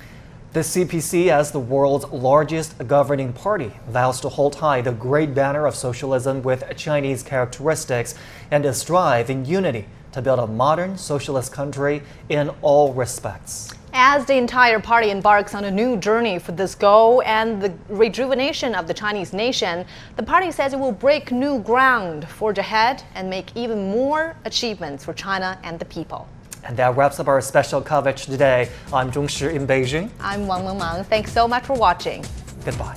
The CPC, as the world's largest governing party, vows to hold high the great banner of socialism with Chinese characteristics and to strive in unity to build a modern socialist country in all respects. As the entire party embarks on a new journey for this goal and the rejuvenation of the Chinese nation, the party says it will break new ground, forge ahead, and make even more achievements for China and the people. And that wraps up our special coverage today. I'm Zhongshi in Beijing. I'm Wang Mengmang. Thanks so much for watching. Goodbye.